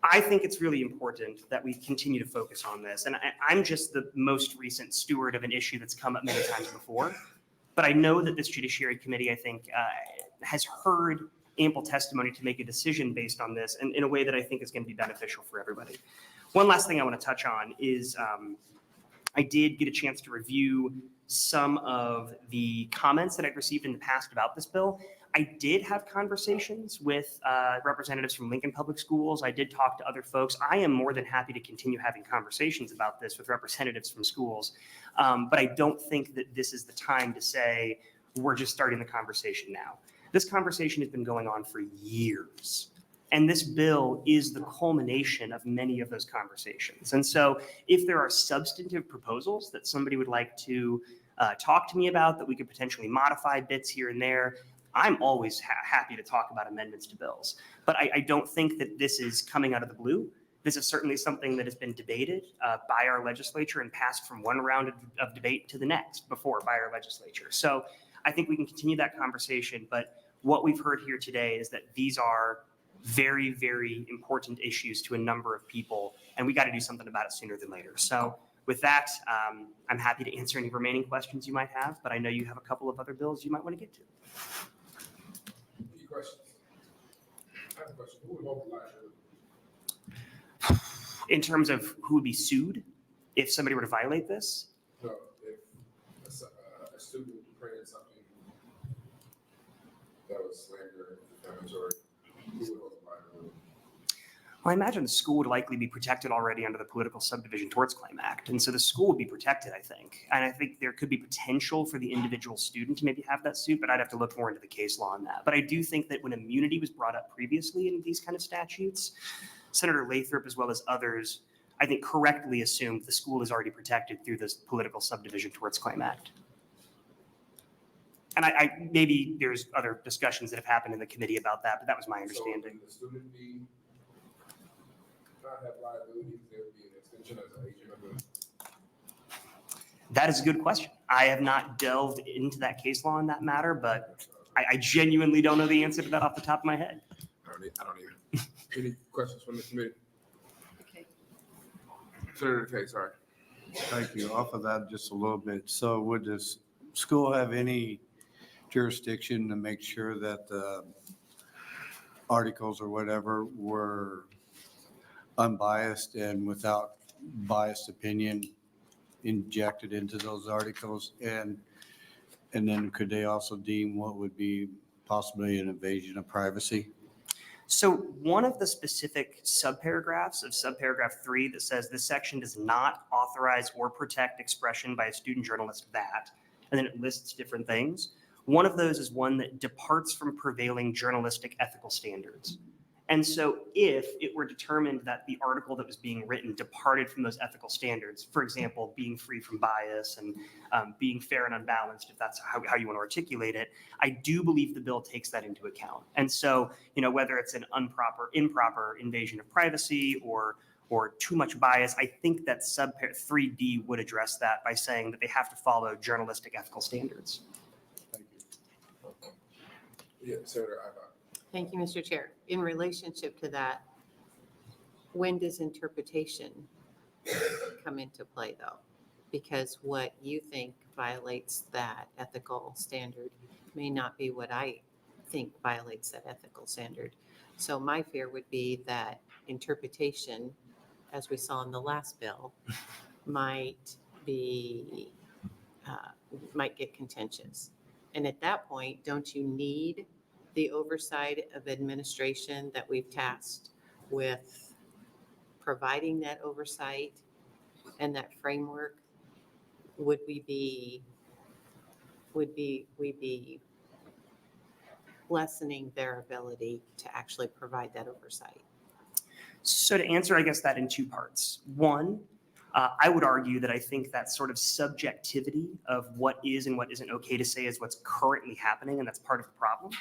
I think it's really important that we continue to focus on this. And I'm just the most recent steward of an issue that's come up many times before. But I know that this Judiciary Committee, I think, has heard ample testimony to make a decision based on this and in a way that I think is going to be beneficial for everybody. One last thing I want to touch on is I did get a chance to review some of the comments that I'd received in the past about this bill. I did have conversations with representatives from Lincoln Public Schools. I did talk to other folks. I am more than happy to continue having conversations about this with representatives from schools. But I don't think that this is the time to say, we're just starting the conversation now. This conversation has been going on for years. And this bill is the culmination of many of those conversations. And so if there are substantive proposals that somebody would like to talk to me about, that we could potentially modify bits here and there, I'm always happy to talk about amendments to bills. But I don't think that this is coming out of the blue. This is certainly something that has been debated by our legislature and passed from one round of debate to the next before by our legislature. So I think we can continue that conversation. But what we've heard here today is that these are very, very important issues to a number of people, and we got to do something about it sooner than later. So with that, I'm happy to answer any remaining questions you might have, but I know you have a couple of other bills you might want to get to. Any questions? I have a question. Who would mobilize you? In terms of who would be sued if somebody were to violate this? No, if a student printed something that was slander, defamatory, who would mobilize you? Well, I imagine the school would likely be protected already under the Political Subdivision Torts Claim Act. And so the school would be protected, I think. And I think there could be potential for the individual student to maybe have that suit, but I'd have to look more into the case law on that. But I do think that when immunity was brought up previously in these kind of statutes, Senator Lathrop, as well as others, I think correctly assumed the school is already protected through this Political Subdivision Torts Claim Act. And I maybe there's other discussions that have happened in the committee about that, but that was my understanding. So would the student be not have liability, there would be an extension as an agent of the. That is a good question. I have not delved into that case law in that matter, but I genuinely don't know the answer to that off the top of my head. I don't either. Any questions from the committee? Okay. Senator Kay, sorry. Thank you. Off of that just a little bit. So would this school have any jurisdiction to make sure that the articles or whatever were unbiased and without biased opinion injected into those articles? And then could they also deem what would be possibly an invasion of privacy? So one of the specific subparagraphs of subparagraph 3 that says this section does not authorize or protect expression by a student journalist that, and then it lists different things. One of those is one that departs from prevailing journalistic ethical standards. And so if it were determined that the article that was being written departed from those ethical standards, for example, being free from bias and being fair and unbalanced, if that's how you want to articulate it, I do believe the bill takes that into account. And so, whether it's an improper invasion of privacy or too much bias, I think that subparagraph 3D would address that by saying that they have to follow journalistic ethical standards. Thank you. Yeah, Senator Iba. Thank you, Mr. Chair. In relationship to that, when does interpretation come into play, though? because what you think violates that ethical standard may not be what I think violates that ethical standard. So my fear would be that interpretation, as we saw in the last bill, might be, might get contentious. And at that point, don't you need the oversight of administration that we've tasked with providing that oversight and that framework? Would we be lessening their ability to actually provide that oversight? So to answer, I guess, that in two parts. One, I would argue that I think that sort of subjectivity of what is and what isn't okay to say is what's currently happening, and that's part of the problem,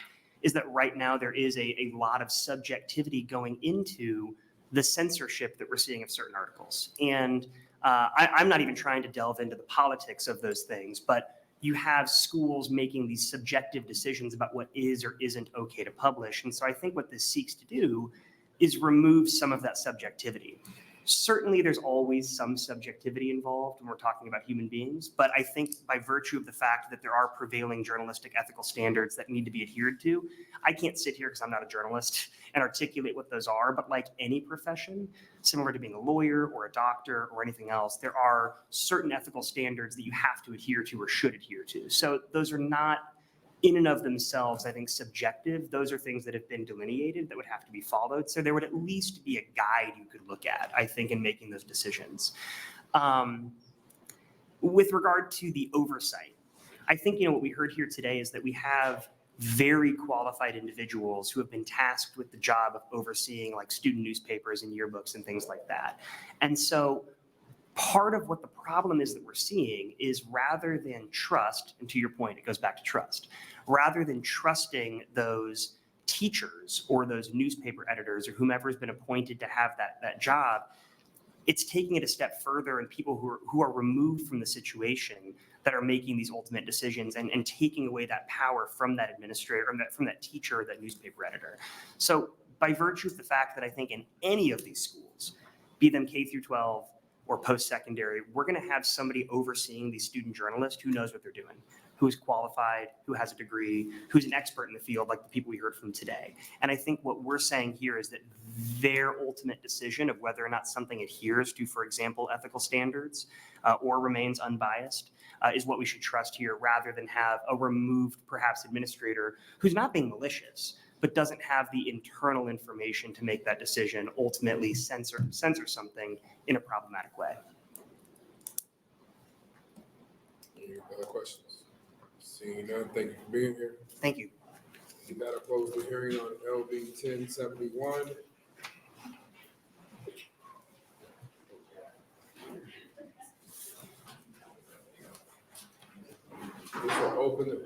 is that right now there is a lot of subjectivity going into the censorship that we're seeing of certain articles. And I'm not even trying to delve into the politics of those things, but you have schools making these subjective decisions about what is or isn't okay to publish. And so I think what this seeks to do is remove some of that subjectivity. Certainly, there's always some subjectivity involved when we're talking about human beings, but I think by virtue of the fact that there are prevailing journalistic ethical standards that need to be adhered to, I can't sit here because I'm not a journalist and articulate what those are, but like any profession, similar to being a lawyer or a doctor or anything else, there are certain ethical standards that you have to adhere to or should adhere to. So those are not in and of themselves, I think, subjective. Those are things that have been delineated that would have to be followed. So there would at least be a guide you could look at, I think, in making those decisions. With regard to the oversight, I think, what we heard here today is that we have very qualified individuals who have been tasked with the job of overseeing like student newspapers and yearbooks and things like that. And so part of what the problem is that we're seeing is rather than trust, and to your point, it goes back to trust, rather than trusting those teachers or those newspaper editors or whomever has been appointed to have that job, it's taking it a step further, and people who are removed from the situation that are making these ultimate decisions and taking away that power from that administrator, or from that teacher or that newspaper editor. So by virtue of the fact that I think in any of these schools, be them K through 12, or post-secondary, we're going to have somebody overseeing these student journalists who knows what they're doing, who is qualified, who has a degree, who's an expert in the field, like the people we heard from today. And I think what we're saying here is that their ultimate decision of whether or not something adheres to, for example, ethical standards or remains unbiased is what we should trust here, rather than have a removed, perhaps, administrator who's not being malicious, but doesn't have the internal information to make that decision, ultimately censor something in a problematic way. Any other questions? Seeing none, thank you for being here. Thank you. We gotta close the hearing on LB 1071. This will open it.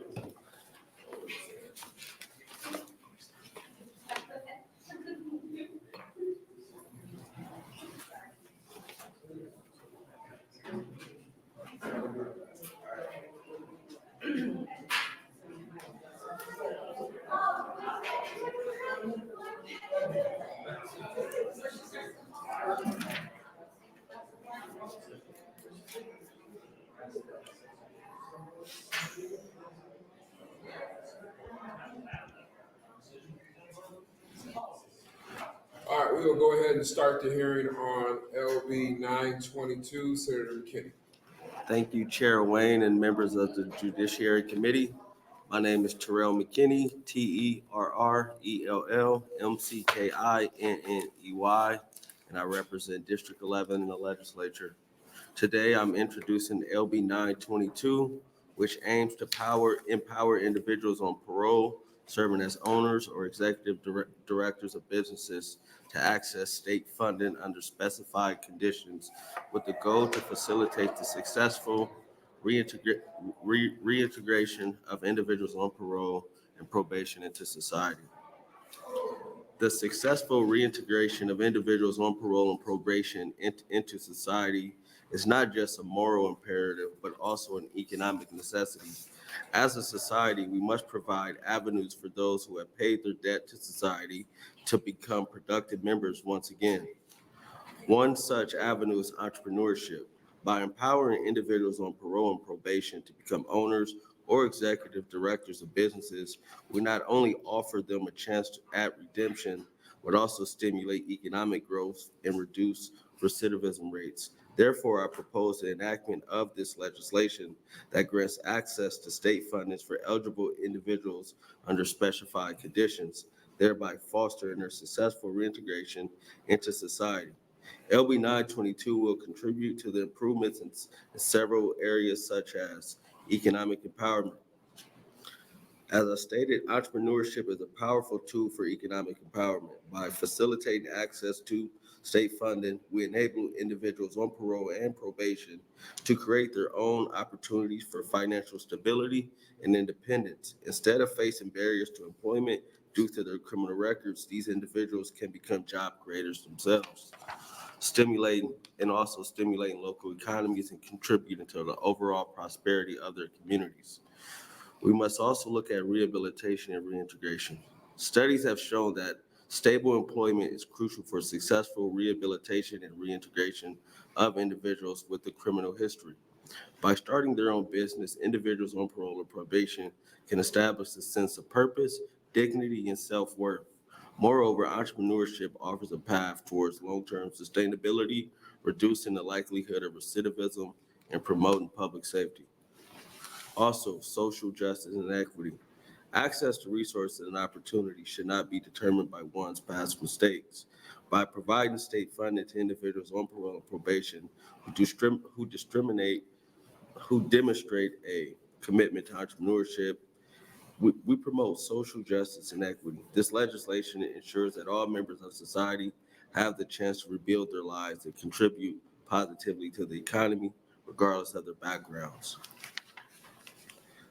All right, we will go ahead and start the hearing on LB 922, Senator McKinney. Thank you, Chair Wayne and members of the Judiciary Committee. My name is Terrell McKinney, TerrellMcKinney, and I represent District 11 in the legislature. Today, I'm introducing LB 922, which aims to empower individuals on parole, serving as owners or executive directors of businesses, to access state funding under specified conditions, with the goal to facilitate the successful reintegration of individuals on parole and probation into society. The successful reintegration of individuals on parole and probation into society is not just a moral imperative, but also an economic necessity. As a society, we must provide avenues for those who have paid their debt to society to become productive members once again. One such avenue is entrepreneurship. By empowering individuals on parole and probation to become owners or executive directors of businesses, we not only offer them a chance at redemption, but also stimulate economic growth and reduce recidivism rates. Therefore, I propose the enactment of this legislation that grants access to state funding for eligible individuals under specified conditions, thereby fostering their successful reintegration into society. LB 922 will contribute to the improvements in several areas such as economic empowerment. As I stated, entrepreneurship is a powerful tool for economic empowerment. By facilitating access to state funding, we enable individuals on parole and probation to create their own opportunities for financial stability and independence. Instead of facing barriers to employment due to their criminal records, these individuals can become job creators themselves, stimulating local economies and contributing to the overall prosperity of their communities. We must also look at rehabilitation and reintegration. Studies have shown that stable employment is crucial for successful rehabilitation and reintegration of individuals with a criminal history. By starting their own business, individuals on parole or probation can establish a sense of purpose, dignity, and self-worth. Moreover, entrepreneurship offers a path towards long-term sustainability, reducing the likelihood of recidivism, and promoting public safety. Also, social justice and equity. Access to resources and opportunities should not be determined by one's past mistakes. By providing state funding to individuals on parole and probation who demonstrate a commitment to entrepreneurship, we promote social justice and equity. This legislation ensures that all members of society have the chance to rebuild their lives and contribute positively to the economy, regardless of their backgrounds.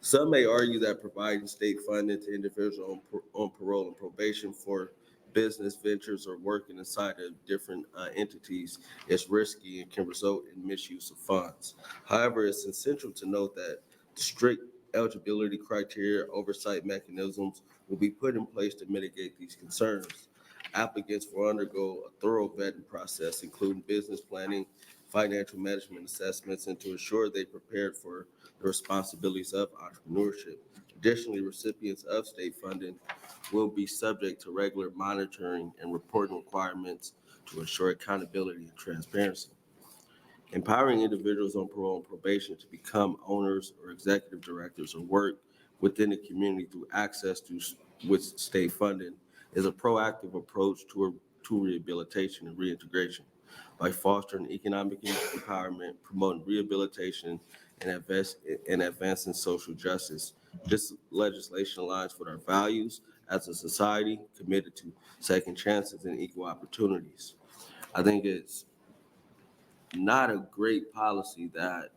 Some may argue that providing state funding to individuals on parole and probation for business ventures or working inside of different entities is risky and can result in misuse of funds. However, it's essential to note that strict eligibility criteria, oversight mechanisms will be put in place to mitigate these concerns. Applicants will undergo a thorough vetting process, including business planning, financial management assessments, and to ensure they prepared for the responsibilities of entrepreneurship. Additionally, recipients of state funding will be subject to regular monitoring and reporting requirements to ensure accountability and transparency. Empowering individuals on parole and probation to become owners or executive directors or work within the community through access to with state funding is a proactive approach to rehabilitation and reintegration. By fostering economic empowerment, promoting rehabilitation, and advancing social justice, this legislation aligns with our values as a society committed to second chances and equal opportunities. I think it's not a great policy that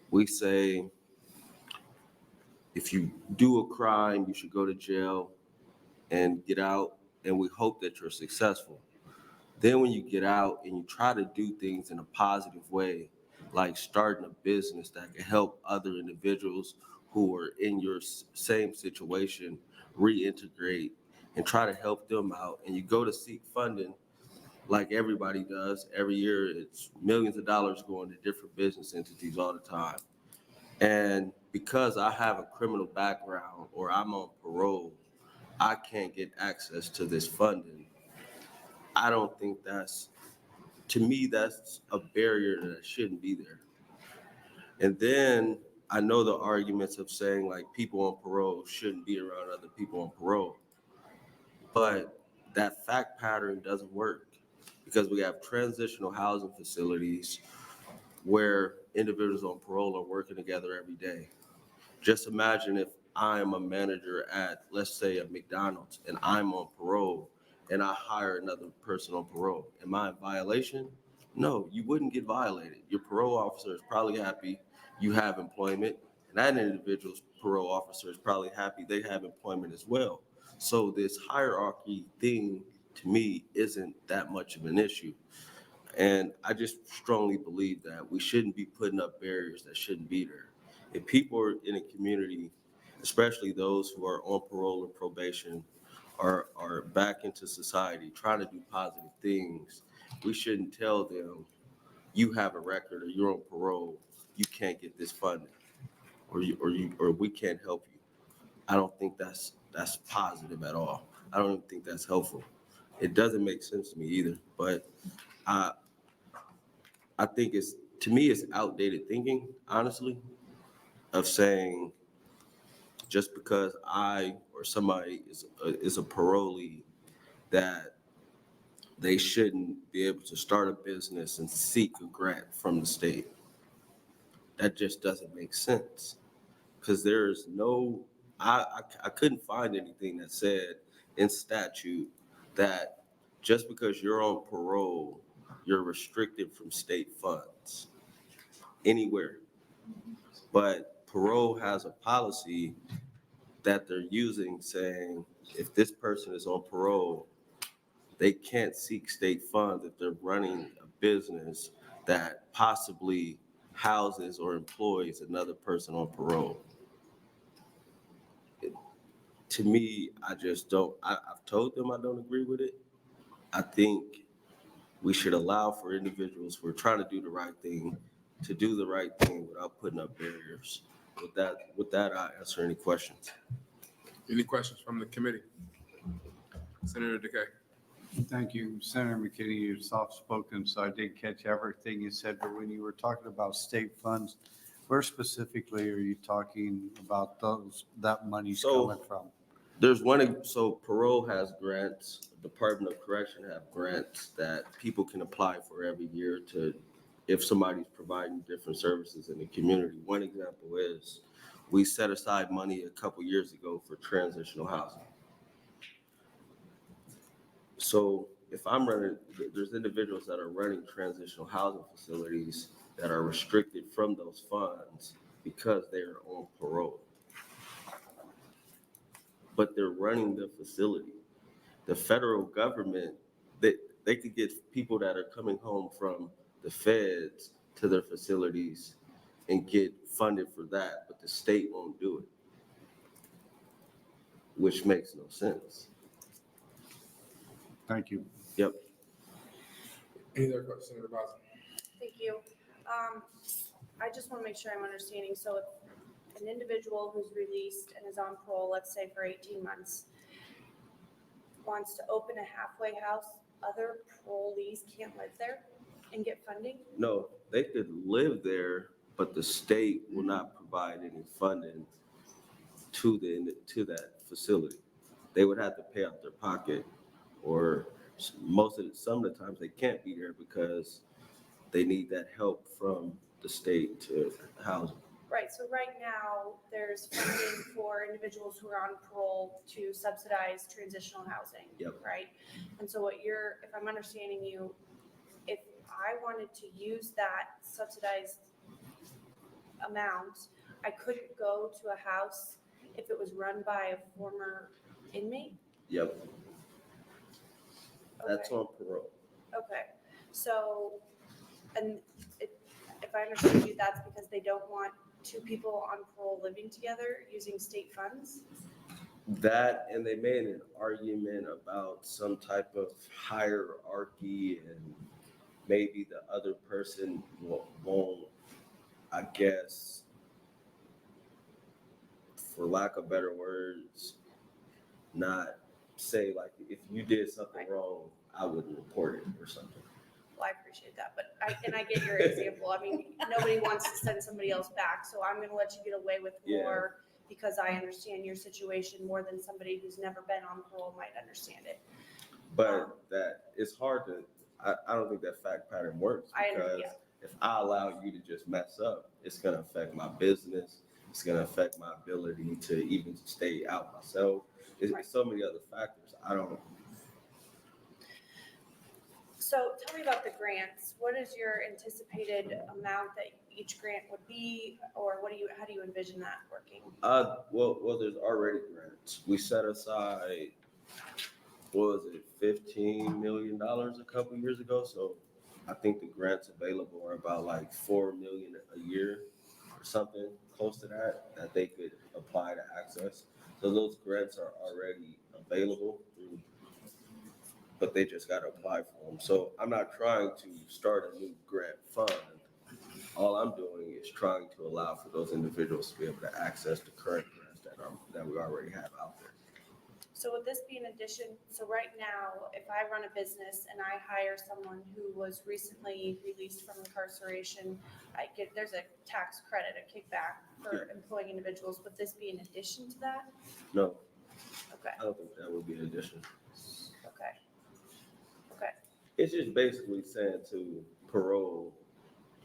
we say if you do a crime, you should go to jail and get out, and we hope that you're successful. Then when you get out and you try to do things in a positive way, like starting a business that can help other individuals who are in your same situation reintegrate and try to help them out, and you go to seek funding like everybody does. Every year, it's millions of dollars going to different business entities all the time. And because I have a criminal background or I'm on parole, I can't get access to this funding. I don't think to me, that's a barrier that shouldn't be there. And then I know the arguments of saying like people on parole shouldn't be around other people on parole, but that fact pattern doesn't work because we have transitional housing facilities where individuals on parole are working together every day. Just imagine if I'm a manager at, let's say, a McDonald's, and I'm on parole, and I hire another person on parole. Am I in violation? No, you wouldn't get violated. Your parole officer is probably happy you have employment, and that individual's parole officer is probably happy they have employment as well. So this hierarchy thing, to me, isn't that much of an issue. And I just strongly believe that we shouldn't be putting up barriers that shouldn't be there. If people are in a community, especially those who are on parole and probation, are back into society, trying to do positive things, we shouldn't tell them you have a record or you're on parole, you can't get this funding, or we can't help you. I don't think that's positive at all. I don't even think that's helpful. It doesn't make sense to me either, but I think to me, it's outdated thinking, honestly, of saying just because I or somebody is a parolee that they shouldn't be able to start a business and seek a grant from the state. That just doesn't make sense. Because there's no, I couldn't find anything that said in statute that just because you're on parole, you're restricted from state funds anywhere. But parole has a policy that they're using saying if this person is on parole, they can't seek state funds if they're running a business that possibly houses or employs another person on parole. To me, I just don't, I've told them I don't agree with it. I think we should allow for individuals who are trying to do the right thing to do the right thing without putting up barriers. With that, I'll answer any questions. Any questions from the committee? Senator DeKay. Thank you, Senator McKinney. You're soft-spoken, so I did catch everything you said, but when you were talking about state funds, where specifically are you talking about that money's coming from? There's one, so parole has grants, Department of Correction have grants that people can apply for every year to, if somebody's providing different services in the community. One example is we set aside money a couple years ago for transitional housing. So if I'm running, there's individuals that are running transitional housing facilities that are restricted from those funds because they're on parole. But they're running the facility. The federal government, they could get people that are coming home from the feds to their facilities and get funded for that, but the state won't do it, which makes no sense. Thank you. Yep. Any other questions, Senator Boswell? Thank you. I just want to make sure I'm understanding. So if an individual who's released and is on parole, let's say for 18 months, wants to open a halfway house, other parolees can't live there and get funding? No, they could live there, but the state will not provide any funding to that facility. They would have to pay out their pocket, or some of the times they can't be there because they need that help from the state to house them. Right, so right now, there's funding for individuals who are on parole to subsidize transitional housing. Yep. Right? And so if I'm understanding you, if I wanted to use that subsidized amount, I couldn't go to a house if it was run by a former inmate? Yep. That's on parole. Okay, so, and if I understand you, that's because they don't want two people on parole living together using state funds? That, and they made an argument about some type of hierarchy and maybe the other person won't, I guess, for lack of better words, not say like, if you did something wrong, I wouldn't report it or something. Well, I appreciate that, but I get your example. I mean, nobody wants to send somebody else back, so I'm gonna let you get away with more because I understand your situation more than somebody who's never been on parole might understand it. But that, it's hard to, I don't think that fact pattern works, because if I allow you to just mess up, it's gonna affect my business, it's gonna affect my ability to even stay out myself. It's so many other factors. So tell me about the grants. What is your anticipated amount that each grant would be, or how do you envision that working? Well, there's already grants. We set aside, what was it, $15 million a couple years ago. So I think the grants available are about like $4 million a year or something close to that they could apply to access. So those grants are already available through but they just gotta apply for them. So I'm not trying to start a new grant fund. All I'm doing is trying to allow for those individuals to be able to access the current grants that we already have out there. So would this be an addition? So right now, if I run a business and I hire someone who was recently released from incarceration, there's a tax credit, a kickback for employing individuals. Would this be in addition to that? No, Okay, I don't think that would be an addition. okay. Okay, It's just basically saying to parole,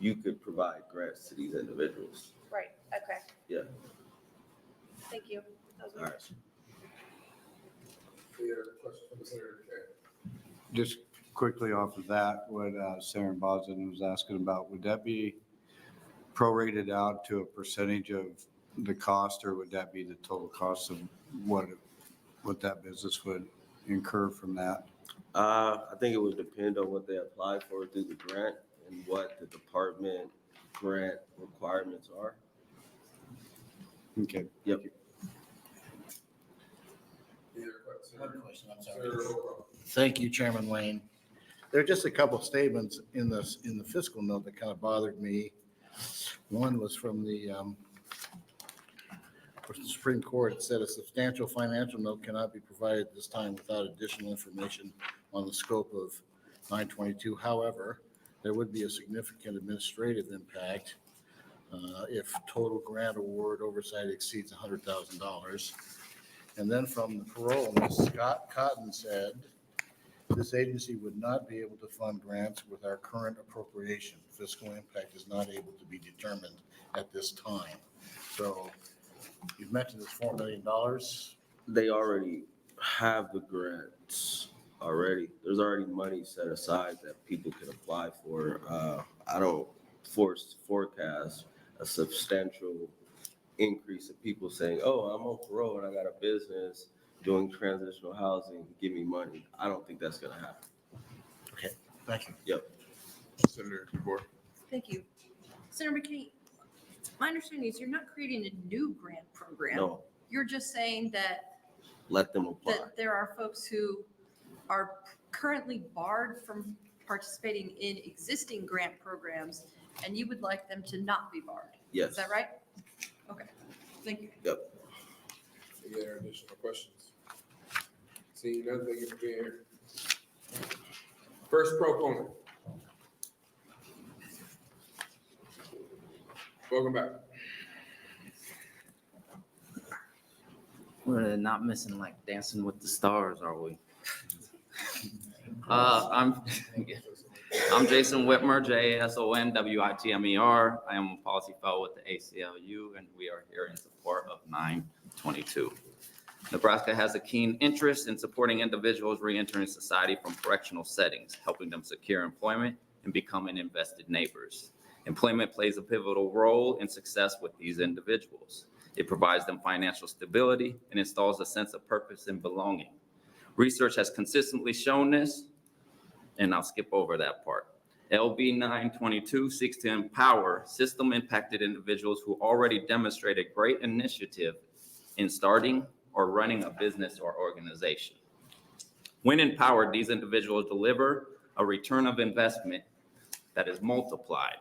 you could provide grants to these individuals. right, okay. Yeah. Thank you. That was my All right. question. Any other questions from Senator Kay? Just quickly off of that, what Senator Bosden was asking about, would that be prorated out to a percentage of the cost, or would that be the total cost of what that business would incur from that? I think it would depend on what they applied for through the grant and what the department grant requirements are. Okay. Yep. Any other questions? One question, I'm sorry. Senator Hobart. Thank you, Chairman Wayne. There are just a couple of statements in the fiscal note that kind of bothered me. One was from the Supreme Court. It said a substantial financial note cannot be provided this time without additional information on the scope of 922. However, there would be a significant administrative impact if total grant award oversight exceeds $100,000. And then from the parole, Ms. Scott Cotton said, this agency would not be able to fund grants with our current appropriation. Fiscal impact is not able to be determined at this time. So you've mentioned this $4 million. They already have the grants already. There's already money set aside that people can apply for. I don't forecast a substantial increase of people saying, oh, I'm on parole and I got a business doing transitional housing, give me money. I don't think that's gonna happen. Okay, thank you. Yep. Senator DeBoer. Thank you. Senator McKinney, my understanding is you're not creating a new grant program. No, You're just saying that let them apply. that there are folks who are currently barred from participating in existing grant programs, and you would like them to not be barred. Yes. Is that right? Okay, thank you. Yep. Any other additional questions? Seeing none, thank you for being here. First proponent. Welcome back. We're not missing like Dancing with the Stars, are we? I'm Jason Whitmer, JASONWITMER. I am a policy fellow with the ACLU, and we are here in support of 922. Nebraska has a keen interest in supporting individuals reentering society from correctional settings, helping them secure employment and becoming invested neighbors. Employment plays a pivotal role in success with these individuals. It provides them financial stability and installs a sense of purpose and belonging. Research has consistently shown this, and I'll skip over that part. LB 922 seeks to empower system-impacted individuals who already demonstrated great initiative in starting or running a business or organization. When empowered, these individuals deliver a return of investment that is multiplied.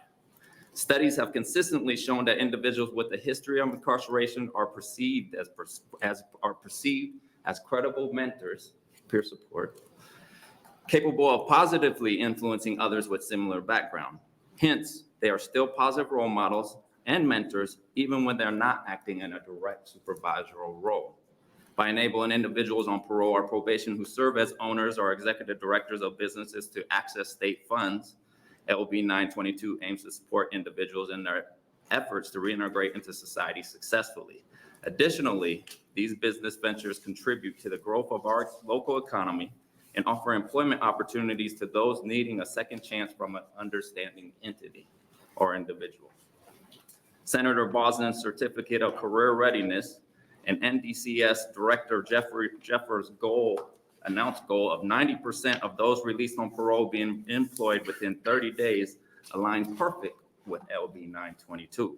Studies have consistently shown that individuals with a history of incarceration are perceived as credible mentors, peer support, capable of positively influencing others with similar background. Hence, they are still positive role models and mentors, even when they're not acting in a direct supervisory role. By enabling individuals on parole or probation who serve as owners or executive directors of businesses to access state funds, LB 922 aims to support individuals in their efforts to reintegrate into society successfully. Additionally, these business ventures contribute to the growth of our local economy and offer employment opportunities to those needing a second chance from an understanding entity or individual. Senator Bosden's Certificate of Career Readiness and NDCS Director Jeffers' announced goal of 90% of those released on parole being employed within 30 days aligns perfect with LB 922.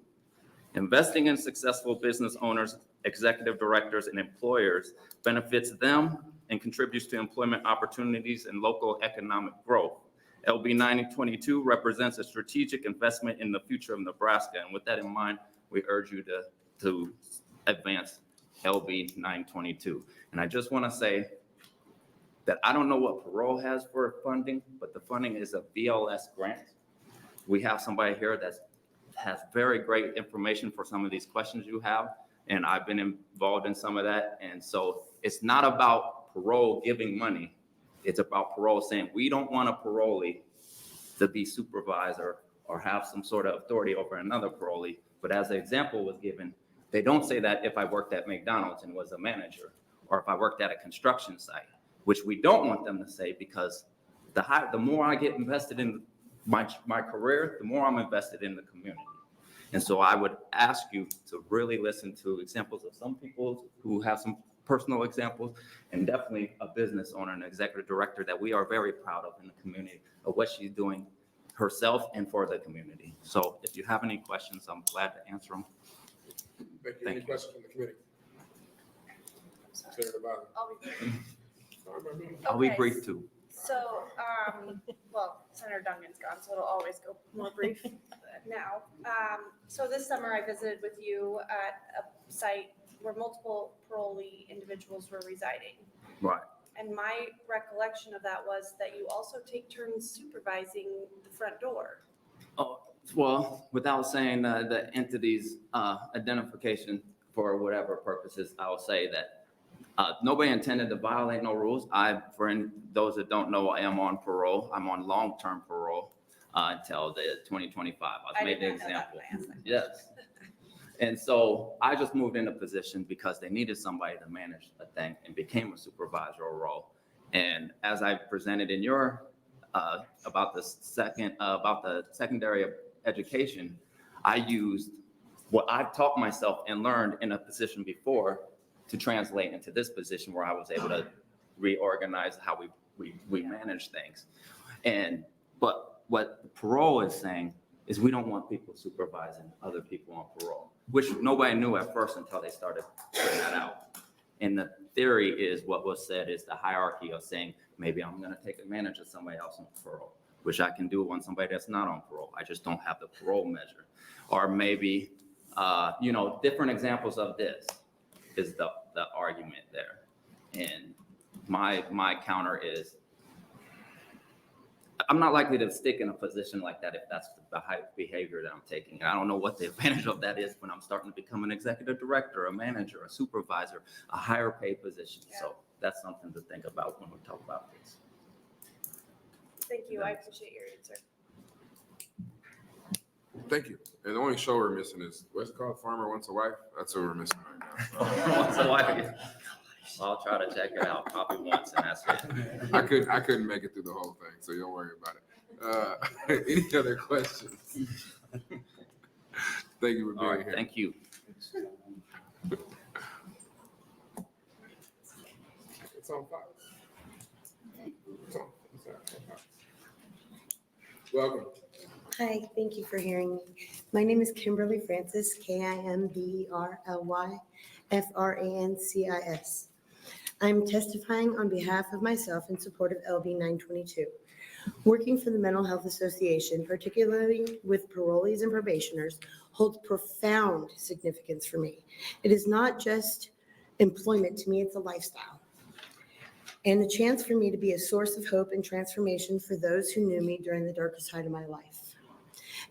Investing in successful business owners, executive directors, and employers benefits them and contributes to employment opportunities and local economic growth. LB 922 represents a strategic investment in the future of Nebraska. And with that in mind, we urge you to advance LB 922. And I just want to say that I don't know what parole has for funding, but the funding is a VLS grant. We have somebody here that has very great information for some of these questions you have, and I've been involved in some of that. And so it's not about parole giving money. It's about parole saying, we don't want a parolee to be supervisor or have some sort of authority over another parolee. But as the example was given, they don't say that if I worked at McDonald's and was a manager, or if I worked at a construction site, which we don't want them to say, because the more I get invested in my career, the more I'm invested in the community. And so I would ask you to really listen to examples of some people who have some personal examples, and definitely a business owner and executive director that we are very proud of in the community, of what she's doing herself and for the community. So if you have any questions, I'm glad to answer them. Thank you. Any questions from the committee? Senator Biden. I'll be Okay. brief too. So, well, Senator Dungan's gone, so it'll always go more brief now. So this summer I visited with you at a site where multiple parolee individuals were residing. Right. And my recollection of that was that you also take turns supervising the front door. Oh, well, without saying the entity's identification for whatever purposes, I'll say that nobody intended to violate no rules. Those that don't know, I am on parole. I'm on long-term parole until the 2025. I made the example. Yes. And so I just moved into position because they needed somebody to manage a thing and became a supervisory role. And as I presented in your about the secondary education, I used what I've taught myself and learned in a position before to translate into this position where I was able to reorganize how we manage things. But what parole is saying is we don't want people supervising other people on parole, which nobody knew at first until they started putting that out. And the theory is what was said is the hierarchy of saying, maybe I'm gonna take advantage of somebody else on parole, which I can do when somebody that's not on parole. I just don't have the parole measure. Or maybe, different examples of this is the argument there. And my counter is, I'm not likely to stick in a position like that if that's the behavior that I'm taking. I don't know what the advantage of that is when I'm starting to become an executive director, a manager, a supervisor, a higher paid position. Yeah. So that's something to think about when we talk about this. Thank you. I appreciate your answer. Thank you. And the only show we're missing is, what's it called? Farmer Wants a Wife? That's what we're missing right now. Once a wife. I'll try to check it out probably once, and that's it. I couldn't make it through the whole thing, so don't worry about it. Any other questions? Thank you for being here. Thank you. It's on fire. It's on fire. Welcome. Hi, thank you for hearing me. My name is Kimberly Francis, Kimberly Francis. I'm testifying on behalf of myself in support of LB 922. Working for the Mental Health Association, particularly with parolees and probationers, holds profound significance for me. It is not just employment to me, it's a lifestyle. And the chance for me to be a source of hope and transformation for those who knew me during the darkest time of my life.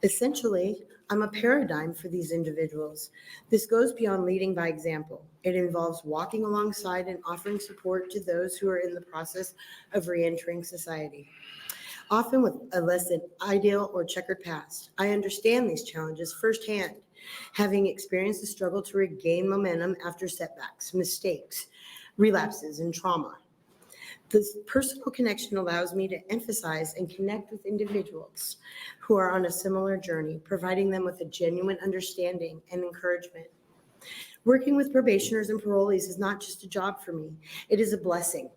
Essentially, I'm a paradigm for these individuals. This goes beyond leading by example. It involves walking alongside and offering support to those who are in the process of reentering society. Often with a less than ideal or checkered past, I understand these challenges firsthand, having experienced the struggle to regain momentum after setbacks, mistakes, relapses, and trauma. This personal connection allows me to emphasize and connect with individuals who are on a similar journey, providing them with a genuine understanding and encouragement. Working with probationers and parolees is not just a job for me, it is a blessing.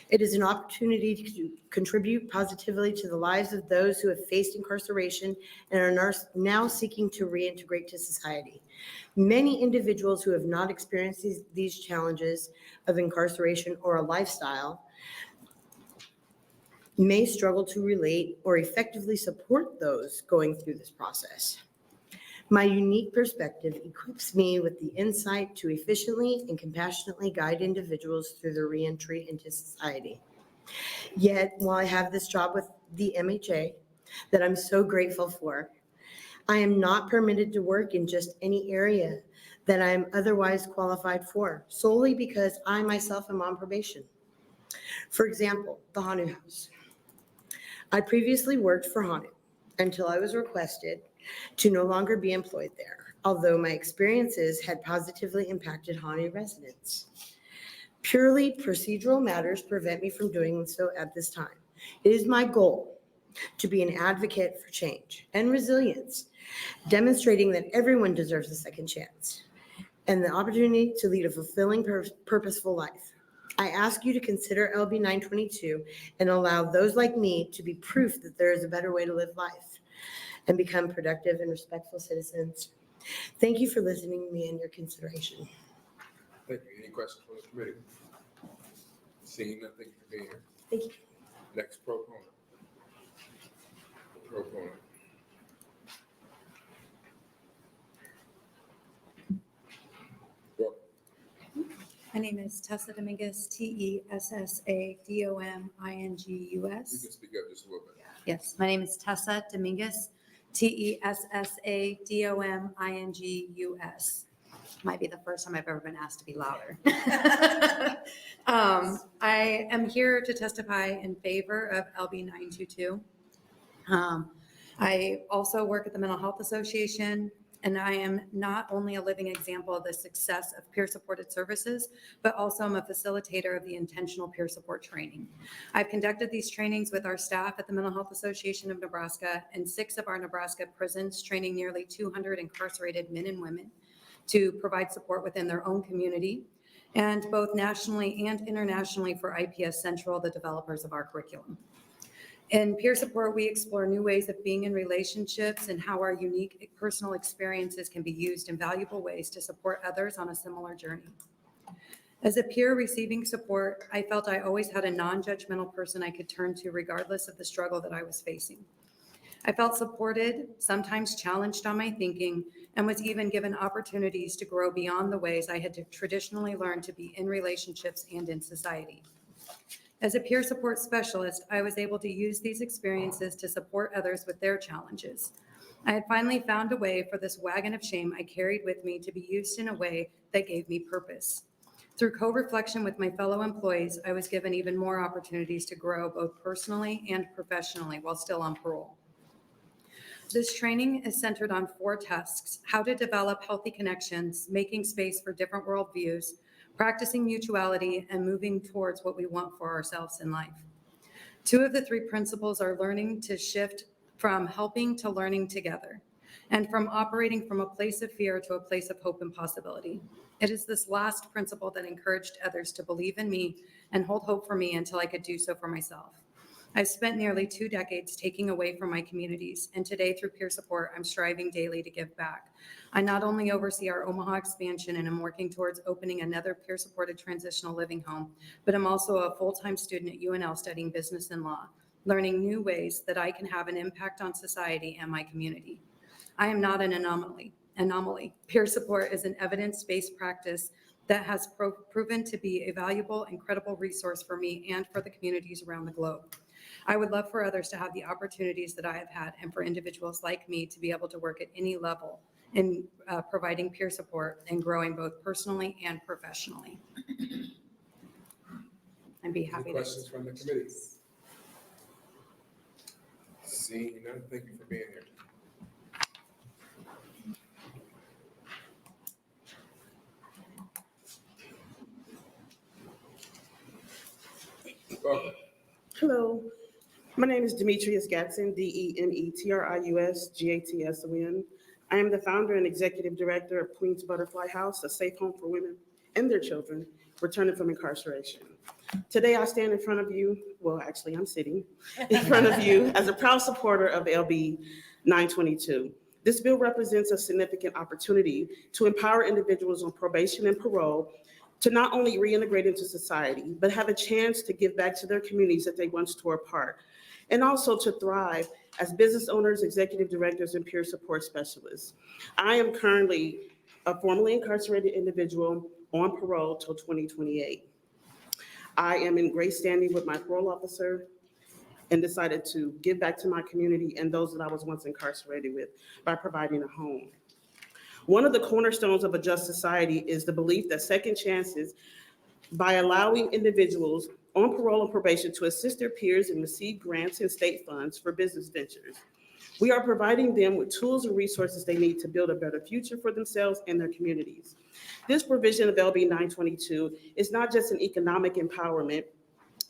It is an opportunity to contribute positively to the lives of those who have faced incarceration and are now seeking to reintegrate to society. Many individuals who have not experienced these challenges of incarceration or a lifestyle may struggle to relate or effectively support those going through this process. My unique perspective equips me with the insight to efficiently and compassionately guide individuals through their reentry into society. Yet, while I have this job with the MHA that I'm so grateful for, I am not permitted to work in just any area that I am otherwise qualified for, solely because I myself am on probation. For example, the Hanu House. I previously worked for Hanu until I was requested to no longer be employed there, although my experiences had positively impacted Hanu residents. Purely procedural matters prevent me from doing so at this time. It is my goal to be an advocate for change and resilience, demonstrating that everyone deserves a second chance and the opportunity to lead a fulfilling, purposeful life. I ask you to consider LB 922 and allow those like me to be proof that there is a better way to live life and become productive and respectful citizens. Thank you for listening to me and your consideration. Thank you. Any questions from the committee? Seeing none, thank you for being here. Thank you. Next proponent. My name is Tessa Dominguez, TESSADOMINGUS. You can speak up just a little bit. Yes, my name is Tessa Dominguez, TESSADOMINGUS. Might be the first time I've ever been asked to be louder. I am here to testify in favor of LB 922. I also work at the Mental Health Association, and I am not only a living example of the success of peer-supported services, but also I'm a facilitator of the intentional peer support training. I've conducted these trainings with our staff at the Mental Health Association of Nebraska and 6 of our Nebraska prisons, training nearly 200 incarcerated men and women to provide support within their own community, and both nationally and internationally for IPS Central, the developers of our curriculum. In peer support, we explore new ways of being in relationships and how our unique personal experiences can be used in valuable ways to support others on a similar journey. As a peer receiving support, I felt I always had a non-judgmental person I could turn to regardless of the struggle that I was facing. I felt supported, sometimes challenged on my thinking, and was even given opportunities to grow beyond the ways I had traditionally learned to be in relationships and in society. As a peer support specialist, I was able to use these experiences to support others with their challenges. I had finally found a way for this wagon of shame I carried with me to be used in a way that gave me purpose. Through co-reflection with my fellow employees, I was given even more opportunities to grow both personally and professionally while still on parole. This training is centered on 4 tasks: how to develop healthy connections, making space for different worldviews, practicing mutuality, and moving towards what we want for ourselves in life. 2 of the 3 principles are learning to shift from helping to learning together, and from operating from a place of fear to a place of hope and possibility. It is this last principle that encouraged others to believe in me and hold hope for me until I could do so for myself. I've spent nearly 2 decades taking away from my communities, and today through peer support, I'm striving daily to give back. I not only oversee our Omaha expansion and am working towards opening another peer-supported transitional living home, but I'm also a full-time student at UNL studying business and law, learning new ways that I can have an impact on society and my community. I am not an anomaly. Peer support is an evidence-based practice that has proven to be a valuable and credible resource for me and for the communities around the globe. I would love for others to have the opportunities that I have had, and for individuals like me to be able to work at any level in providing peer support and growing both personally and professionally. I'd be happy Any questions from the committee? Seeing none, thank you for being here. Welcome. Hello, my name is Demetrius Gatson, Demetrius Gatson. I am the founder and executive director of Queen's Butterfly House, a safe home for women and their children returning from incarceration. Today, I stand in front of you, well, actually, I'm sitting in front of you as a proud supporter of LB 922. This bill represents a significant opportunity to empower individuals on probation and parole to not only reintegrate into society, but have a chance to give back to their communities that they once tore apart, and also to thrive as business owners, executive directors, and peer support specialists. I am currently a formerly incarcerated individual on parole till 2028. I am in great standing with my parole officer and decided to give back to my community and those that I was once incarcerated with by providing a home. One of the cornerstones of a just society is the belief that second chances, by allowing individuals on parole and probation to assist their peers and receive grants and state funds for business ventures. We are providing them with tools and resources they need to build a better future for themselves and their communities. This provision of LB 922 is not just an economic empowerment,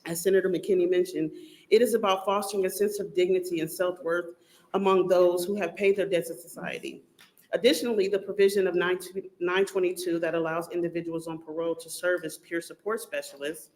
as Senator McKinney mentioned. It is about fostering a sense of dignity and self-worth among those who have paid their debts to society. Additionally, the provision of 922 that allows individuals on parole to serve as peer support specialists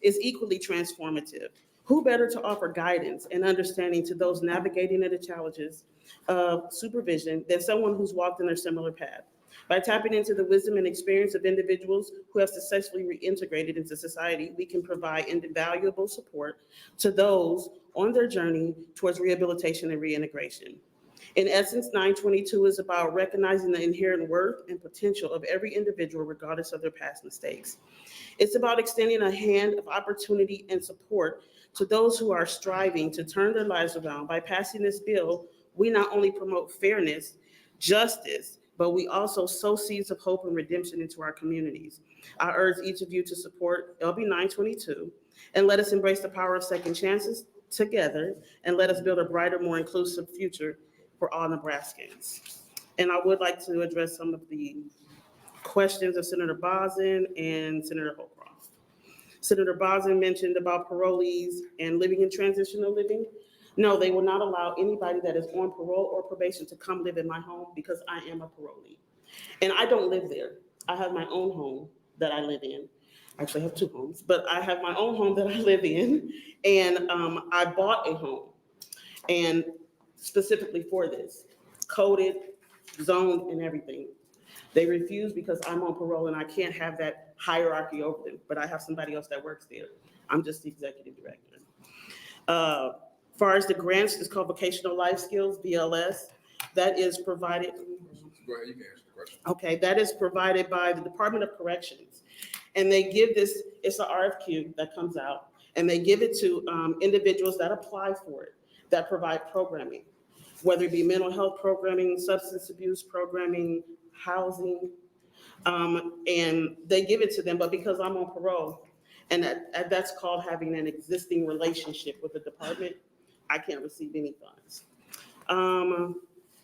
is equally transformative. Who better to offer guidance and understanding to those navigating the challenges of supervision than someone who's walked in a similar path? By tapping into the wisdom and experience of individuals who have successfully reintegrated into society, we can provide invaluable support to those on their journey towards rehabilitation and reintegration. In essence, 922 is about recognizing the inherent worth and potential of every individual regardless of their past mistakes. It's about extending a hand of opportunity and support to those who are striving to turn their lives around. By passing this bill, we not only promote fairness, justice, but we also sow seeds of hope and redemption into our communities. I urge each of you to support LB 922 and let us embrace the power of second chances together, and let us build a brighter, more inclusive future for all Nebraskans. And I would like to address some of the questions of Senator Bosin and Senator Holcroft. Senator Bosin mentioned about parolees and living in transitional living. No, they will not allow anybody that is on parole or probation to come live in my home because I am a parolee. And I don't live there. I have my own home that I live in. I actually have two homes, but I have my own home that I live in. And I bought a home and specifically for this, coded, zoned, and everything. They refuse because I'm on parole and I can't have that hierarchy over them, but I have somebody else that works there. I'm just the executive director. Far as the grants, it's called Vocational Life Skills, VLS. That is provided. Go ahead, you can answer the question. Okay, that is provided by the Department of Corrections. And they give this, it's an RFQ that comes out, and they give it to individuals that apply for it, that provide programming, whether it be mental health programming, substance abuse programming, housing, and they give it to them, but because I'm on parole, and that's called having an existing relationship with the department, I can't receive any funds.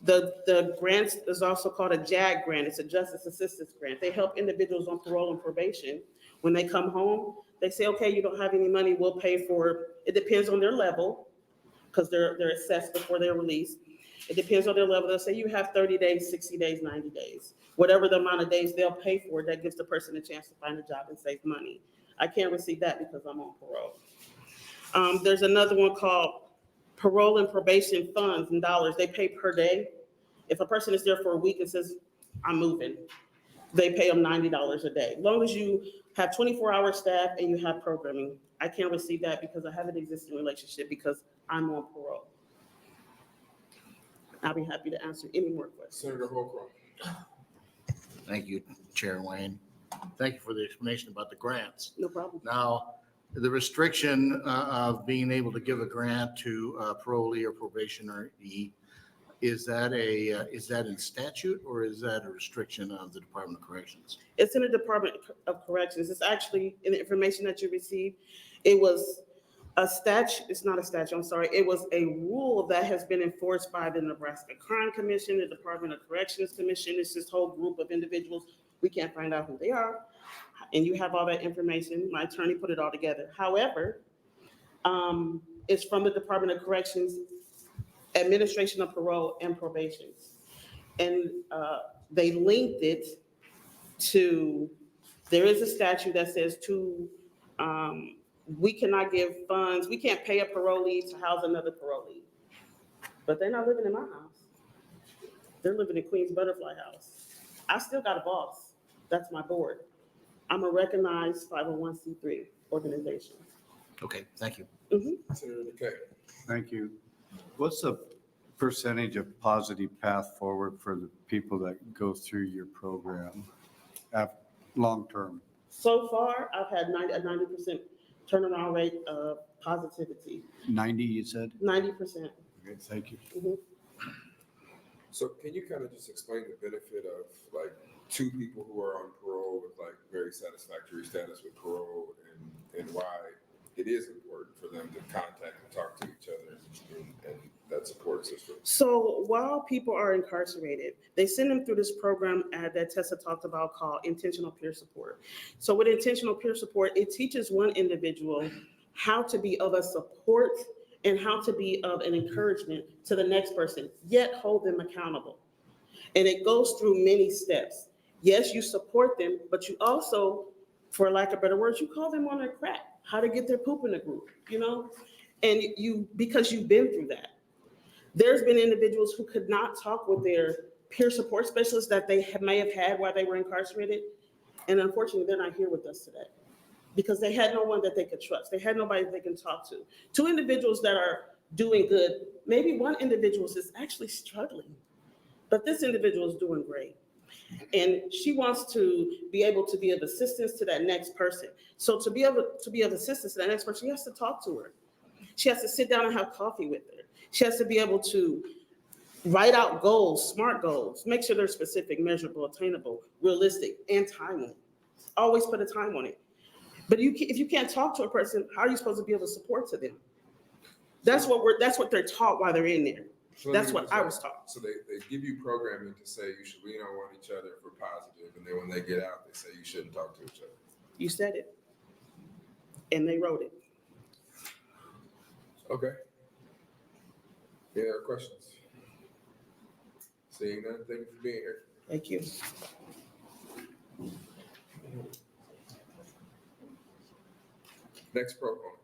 The grants is also called a JAG grant. It's a Justice Assistance Grant. They help individuals on parole and probation. When they come home, they say, okay, you don't have any money, we'll pay for, it depends on their level, because they're assessed before they're released. It depends on their level. They'll say you have 30 days, 60 days, 90 days. Whatever the amount of days they'll pay for, that gives the person a chance to find a job and save money. I can't receive that because I'm on parole. There's another one called Parole and Probation Funds in dollars. They pay per day. If a person is there for a week and says, I'm moving, they pay them $90 a day. As long as you have 24-hour staff and you have programming, I can't receive that because I have an existing relationship because I'm on parole. I'll be happy to answer any more questions. Senator Holcroft. Thank you, Chair Wayne. Thank you for the explanation about the grants. No problem. Now, the restriction of being able to give a grant to a parolee or probationary, is that in statute or is that a restriction of the Department of Corrections? It's in the Department of Corrections. It's actually in the information that you received. It was a statute, it's not a statute, I'm sorry. It was a rule that has been enforced by the Nebraska Crime Commission, the Department of Corrections Commission. It's this whole group of individuals. We can't find out who they are. And you have all that information. My attorney put it all together. However, it's from the Department of Corrections, Administration of Parole and Probation. And they linked it to, there is a statute that says we cannot give funds, we can't pay a parolee to house another parolee. But they're not living in my house. They're living in Queen's Butterfly House. I still got a boss. That's my board. I'm a recognized 501c3 organization. Okay, thank you. Senator McKay. Thank you. What's the percentage of positive path forward for the people that go through your program long-term? So far, I've had a 90% turnaround rate of positivity. 90, you said? 90%. Okay, thank you. So can you kind of just explain the benefit of like two people who are on parole with like very satisfactory status with parole and why it is important for them to contact and talk to each other and that support system? So while people are incarcerated, they send them through this program that Tessa talked about called intentional peer support. So with intentional peer support, it teaches one individual how to be of a support and how to be of an encouragement to the next person, yet hold them accountable. And it goes through many steps. Yes, you support them, but you also, for lack of better words, you call them on their crap, how to get their poop in the group, you know? And because you've been through that. There's been individuals who could not talk with their peer support specialists that they may have had while they were incarcerated. And unfortunately, they're not here with us today because they had no one that they could trust. They had nobody they can talk to. Two individuals that are doing good, maybe one individual is actually struggling, but this individual is doing great. And she wants to be able to be of assistance to that next person. So to be able to be of assistance to that next person, she has to talk to her. She has to sit down and have coffee with her. She has to be able to write out goals, SMART goals, make sure they're specific, measurable, attainable, realistic, and timely. Always put a time on it. But if you can't talk to a person, how are you supposed to be able to support to them? That's what they're taught while they're in there. So That's what I was taught. So they give you programming to say you should lean on each other for positive, and then when they get out, they say you shouldn't talk to each other. You said it. And they wrote it. Okay. Any other questions? Seeing none, thank you for being here. Thank you. Next program.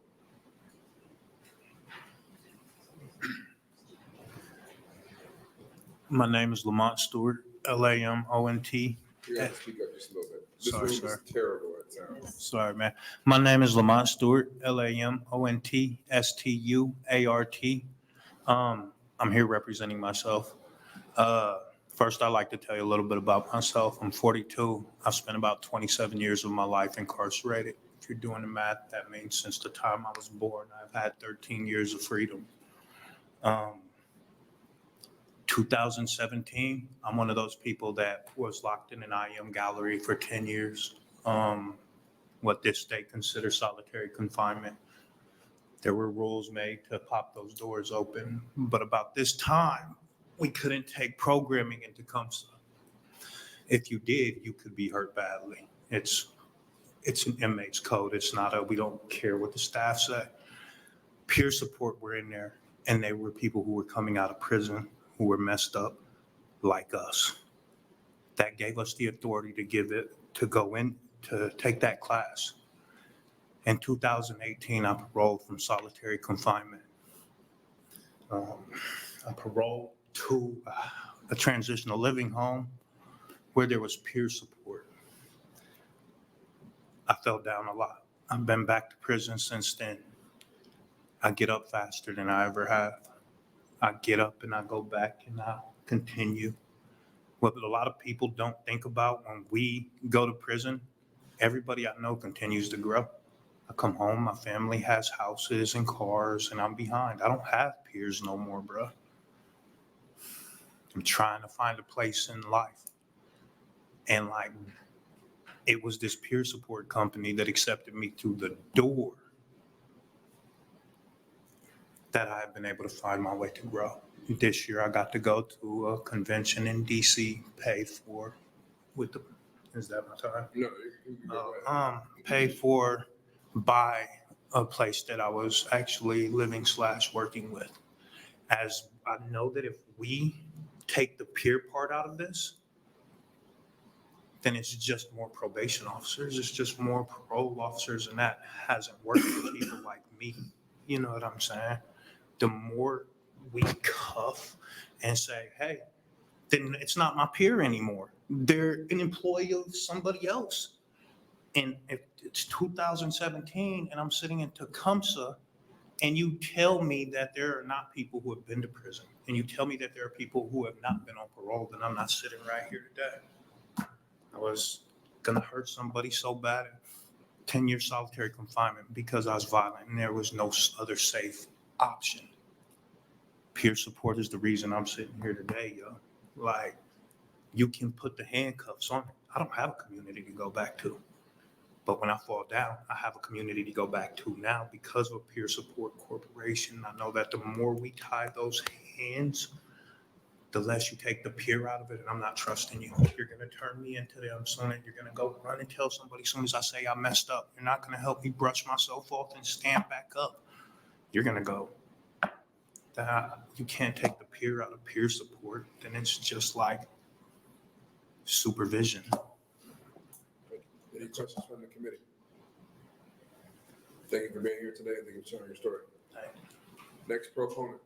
My name is Lamont Stewart, Lamont. You have to speak up just a little bit. This Sorry, room sir. is terrible at times. Sorry, man. My name is Lamont Stewart, LamontStuart. I'm here representing myself. First, I'd like to tell you a little bit about myself. I'm 42. I've spent about 27 years of my life incarcerated. If you're doing the math, that means since the time I was born, I've had 13 years of freedom. 2017, I'm one of those people that was locked in an IM gallery for 10 years, what this state considers solitary confinement. There were rules made to pop those doors open, but about this time, we couldn't take programming into CUMSA. If you did, you could be hurt badly. It's an inmate's code. It's not we don't care what the staff say. Peer support were in there, and they were people who were coming out of prison who were messed up like us. That gave us the authority to go in, to take that class. In 2018, I paroled from solitary confinement. I paroled to a transitional living home where there was peer support. I fell down a lot. I've been back to prison since then. I get up faster than I ever have. I get up and I go back and I continue. What a lot of people don't think about when we go to prison, everybody I know continues to grow. I come home, my family has houses and cars, and I'm behind. I don't have peers no more, bro. I'm trying to find a place in life. And it was this peer support company that accepted me through the door that I have been able to find my way to grow. This year, I got to go to a convention in DC, paid for is that my time? No. Paid for by a place that I was actually living / working with. As I know that if we take the peer part out of this, then it's just more probation officers, it's just more parole officers, and that hasn't worked for people like me. You know what I'm saying? The more we cuff and say, hey, then it's not my peer anymore. They're an employee of somebody else. And if it's 2017 and I'm sitting in Tecumseh and you tell me that there are not people who have been to prison, and you tell me that there are people who have not been on parole, then I'm not sitting right here today. I was gonna hurt somebody so bad, 10-year solitary confinement because I was violent and there was no other safe option. Peer support is the reason I'm sitting here today, yo. Like, you can put the handcuffs on me. I don't have a community to go back to. But when I fall down, I have a community to go back to now because of a peer support corporation. I know that the more we tie those hands, the less you take the peer out of it. And I'm not trusting you. You're going to turn me into them soon, and you're going to go run and tell somebody as soon as I say I messed up. You're not going to help me brush myself off and stand back up. You're going to go, you can't take the peer out of peer support. Then it's just like supervision. Any questions from the committee? Thank you for being here today. Thank you for sharing your story. Next proponent.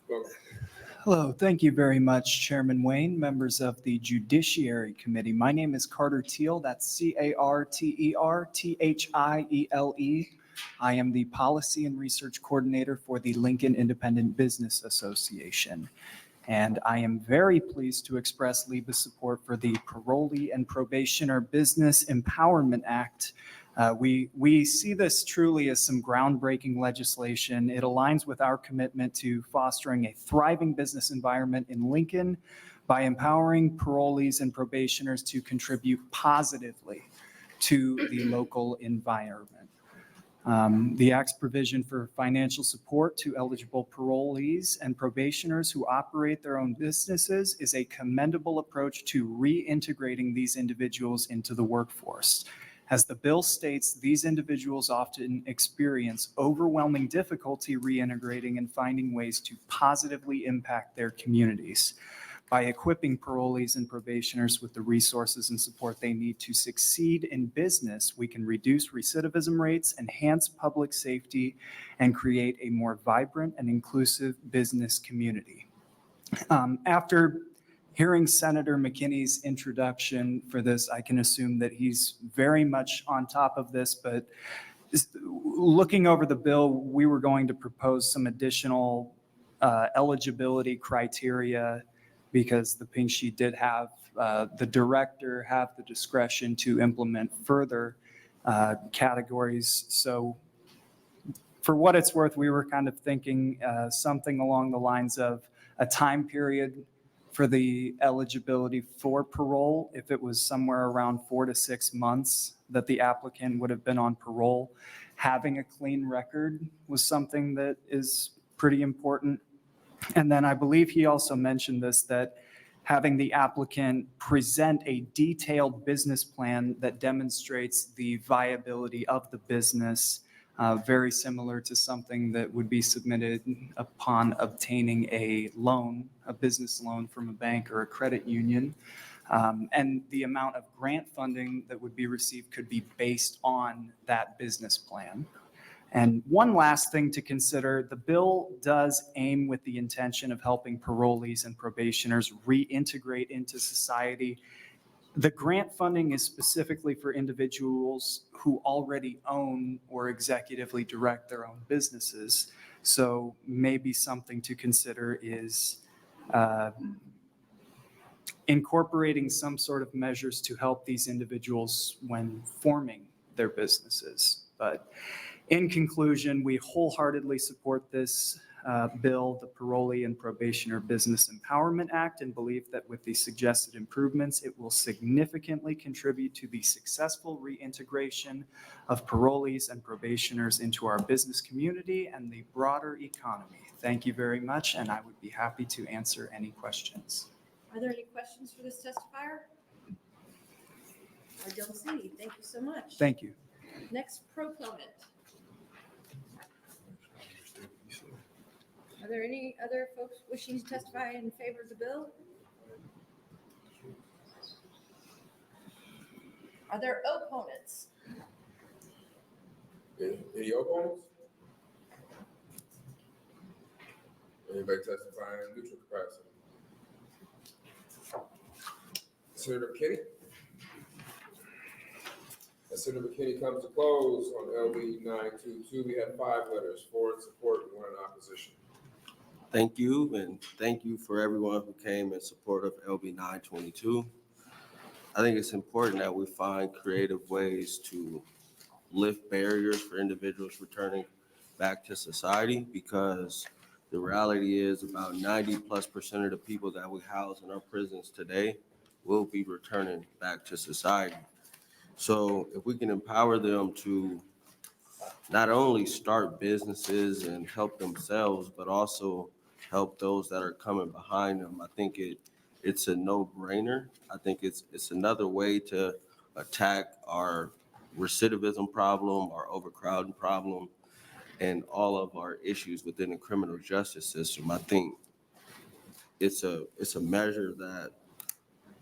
Welcome. Hello, thank you very much, Chairman Wayne, members of the Judiciary Committee. My name is Carter Teal, that's CarterThiele. I am the Policy and Research Coordinator for the Lincoln Independent Business Association. And I am very pleased to express LIBA's support for the Parolee and Probationer Business Empowerment Act. We see this truly as some groundbreaking legislation. It aligns with our commitment to fostering a thriving business environment in Lincoln by empowering parolees and probationers to contribute positively to the local environment. The Act's provision for financial support to eligible parolees and probationers who operate their own businesses is a commendable approach to reintegrating these individuals into the workforce. As the bill states, these individuals often experience overwhelming difficulty reintegrating and finding ways to positively impact their communities. By equipping parolees and probationers with the resources and support they need to succeed in business, we can reduce recidivism rates, enhance public safety, and create a more vibrant and inclusive business community. After hearing Senator McKinney's introduction for this, I can assume that he's very much on top of this, but looking over the bill, we were going to propose some additional eligibility criteria because the pink sheet did have the director have the discretion to implement further categories. So for what it's worth, we were kind of thinking something along the lines of a time period for the eligibility for parole, if it was somewhere around 4 to 6 months that the applicant would have been on parole. Having a clean record was something that is pretty important. And then I believe he also mentioned this, that having the applicant present a detailed business plan that demonstrates the viability of the business, very similar to something that would be submitted upon obtaining a loan, a business loan from a bank or a credit union. And the amount of grant funding that would be received could be based on that business plan. And one last thing to consider, the bill does aim with the intention of helping parolees and probationers reintegrate into society. The grant funding is specifically for individuals who already own or executively direct their own businesses. So maybe something to consider is incorporating some sort of measures to help these individuals when forming their businesses. But in conclusion, we wholeheartedly support this bill, the Parolee and Probationer Business Empowerment Act, and believe that with the suggested improvements, it will significantly contribute to the successful reintegration of parolees and probationers into our business community and the broader economy. Thank you very much, and I would be happy to answer any questions. Are there any questions for this testifier? I don't see. Thank you so much. Thank you. Next proponent. Are there any other folks wishing to testify in favor of the bill? Are there opponents? Any opponents? Anybody testifying in neutral capacity? Senator McKinney? As Senator McKinney comes to close on LB 922, we have 5 letters, 4 in support and 1 in opposition. Thank you, and thank you for everyone who came in support of LB 922. I think it's important that we find creative ways to lift barriers for individuals returning back to society, because the reality is about 90+% of the people that we house in our prisons today will be returning back to society. So if we can empower them to not only start businesses and help themselves, but also help those that are coming behind them, I think it's a no-brainer. I think it's another way to attack our recidivism problem, our overcrowding problem, and all of our issues within the criminal justice system. I think it's a measure that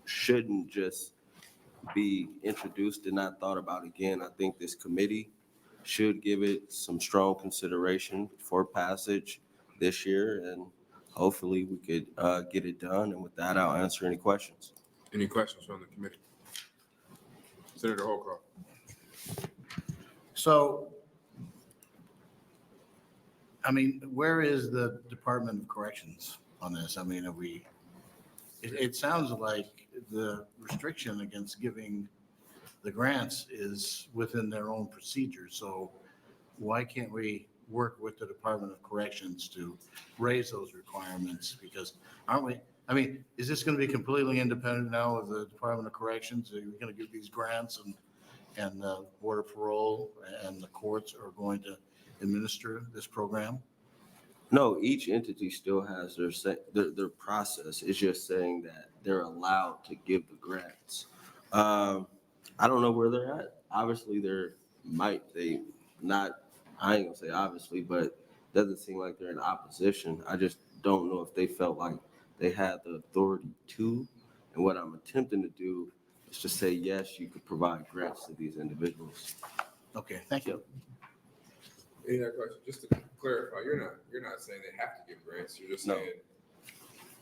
shouldn't just be introduced and not thought about again. I think this committee should give it some strong consideration for passage this year, and hopefully we could get it done. And with that, I'll answer any questions. Any questions from the committee? Senator Holcroft. So, I mean, where is the Department of Corrections on this? I mean, it sounds like the restriction against giving the grants is within their own procedures. So why can't we work with the Department of Corrections to raise those requirements? Because aren't we, I mean, is this going to be completely independent now of the Department of Corrections? Are you going to give these grants and the Board of Parole and the courts are going to administer this program? No, each entity still has their process. It's just saying that they're allowed to give the grants. I don't know where they're at. Obviously, I ain't gonna say obviously, but it doesn't seem like they're in opposition. I just don't know if they felt like they had the authority to. And what I'm attempting to do is to say, yes, you could provide grants to these individuals. Okay, thank you. Any other questions? Just to clarify, you're not saying they have to give grants. You're just No. saying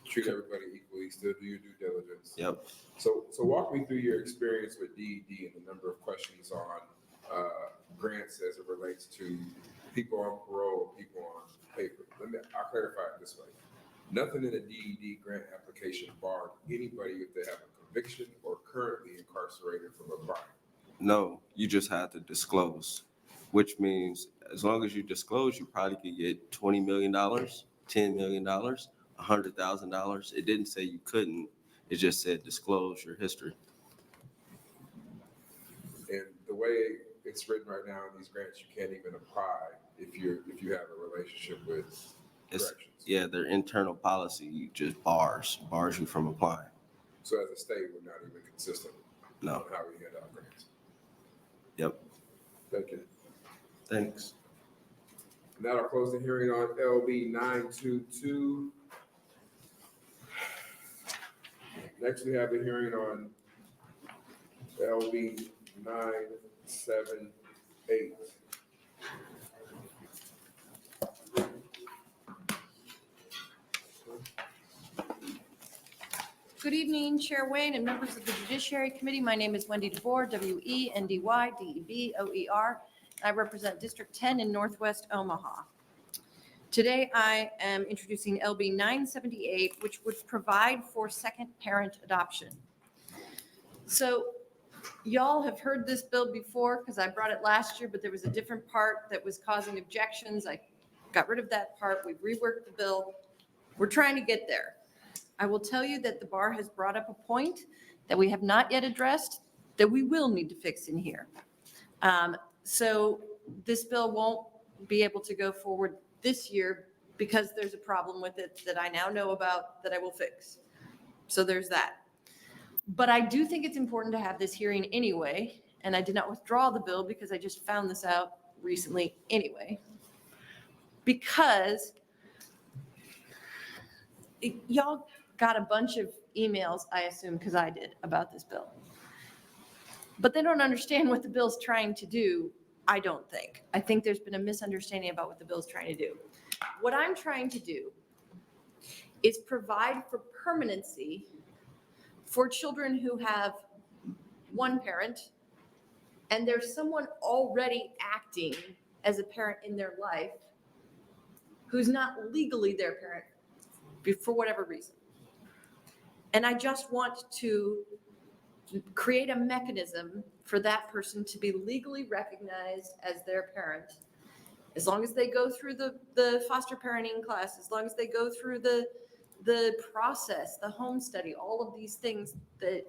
treat everybody equally, still do your due diligence. Yep. So walk me through your experience with DED and the number of questions on grants as it relates to people on parole, people on paper. I'll clarify it this way. Nothing in a DED grant application barred anybody if they have a conviction or currently incarcerated from a crime. No, you just have to disclose, which means as long as you disclose, you probably could get $20 million, $10 million, $100,000. It didn't say you couldn't. It just said disclose your history. And the way it's written right now in these grants, you can't even apply if you have a relationship with corrections. Yeah, their internal policy just bars you from applying. So as a state, we're not even consistent No. on how we hand out grants. Yep. Thank you. Thanks. And that'll close the hearing on LB 922. Next, we have a hearing on LB 978. Good evening, Chair Wayne and members of the Judiciary Committee. My name is Wendy DeBoer, WENDY-DEBOER. I represent District 10 in Northwest Omaha. Today, I am introducing LB 978, which would provide for second parent adoption. So y'all have heard this bill before because I brought it last year, but there was a different part that was causing objections. I got rid of that part. We've reworked the bill. We're trying to get there. I will tell you that the bar has brought up a point that we have not yet addressed that we will need to fix in here. So this bill won't be able to go forward this year because there's a problem with it that I now know about that I will fix. So there's that. But I do think it's important to have this hearing anyway, and I did not withdraw the bill because I just found this out recently anyway. Because y'all got a bunch of emails, I assume, because I did, about this bill. But they don't understand what the bill's trying to do I don't think. I think there's been a misunderstanding about what the bill's trying to do. What I'm trying to do is provide for permanency for children who have one parent and there's someone already acting as a parent in their life who's not legally their parent for whatever reason. And I just want to create a mechanism for that person to be legally recognized as their parent, as long as they go through the foster parenting class, as long as they go through the process, the home study, all of these things that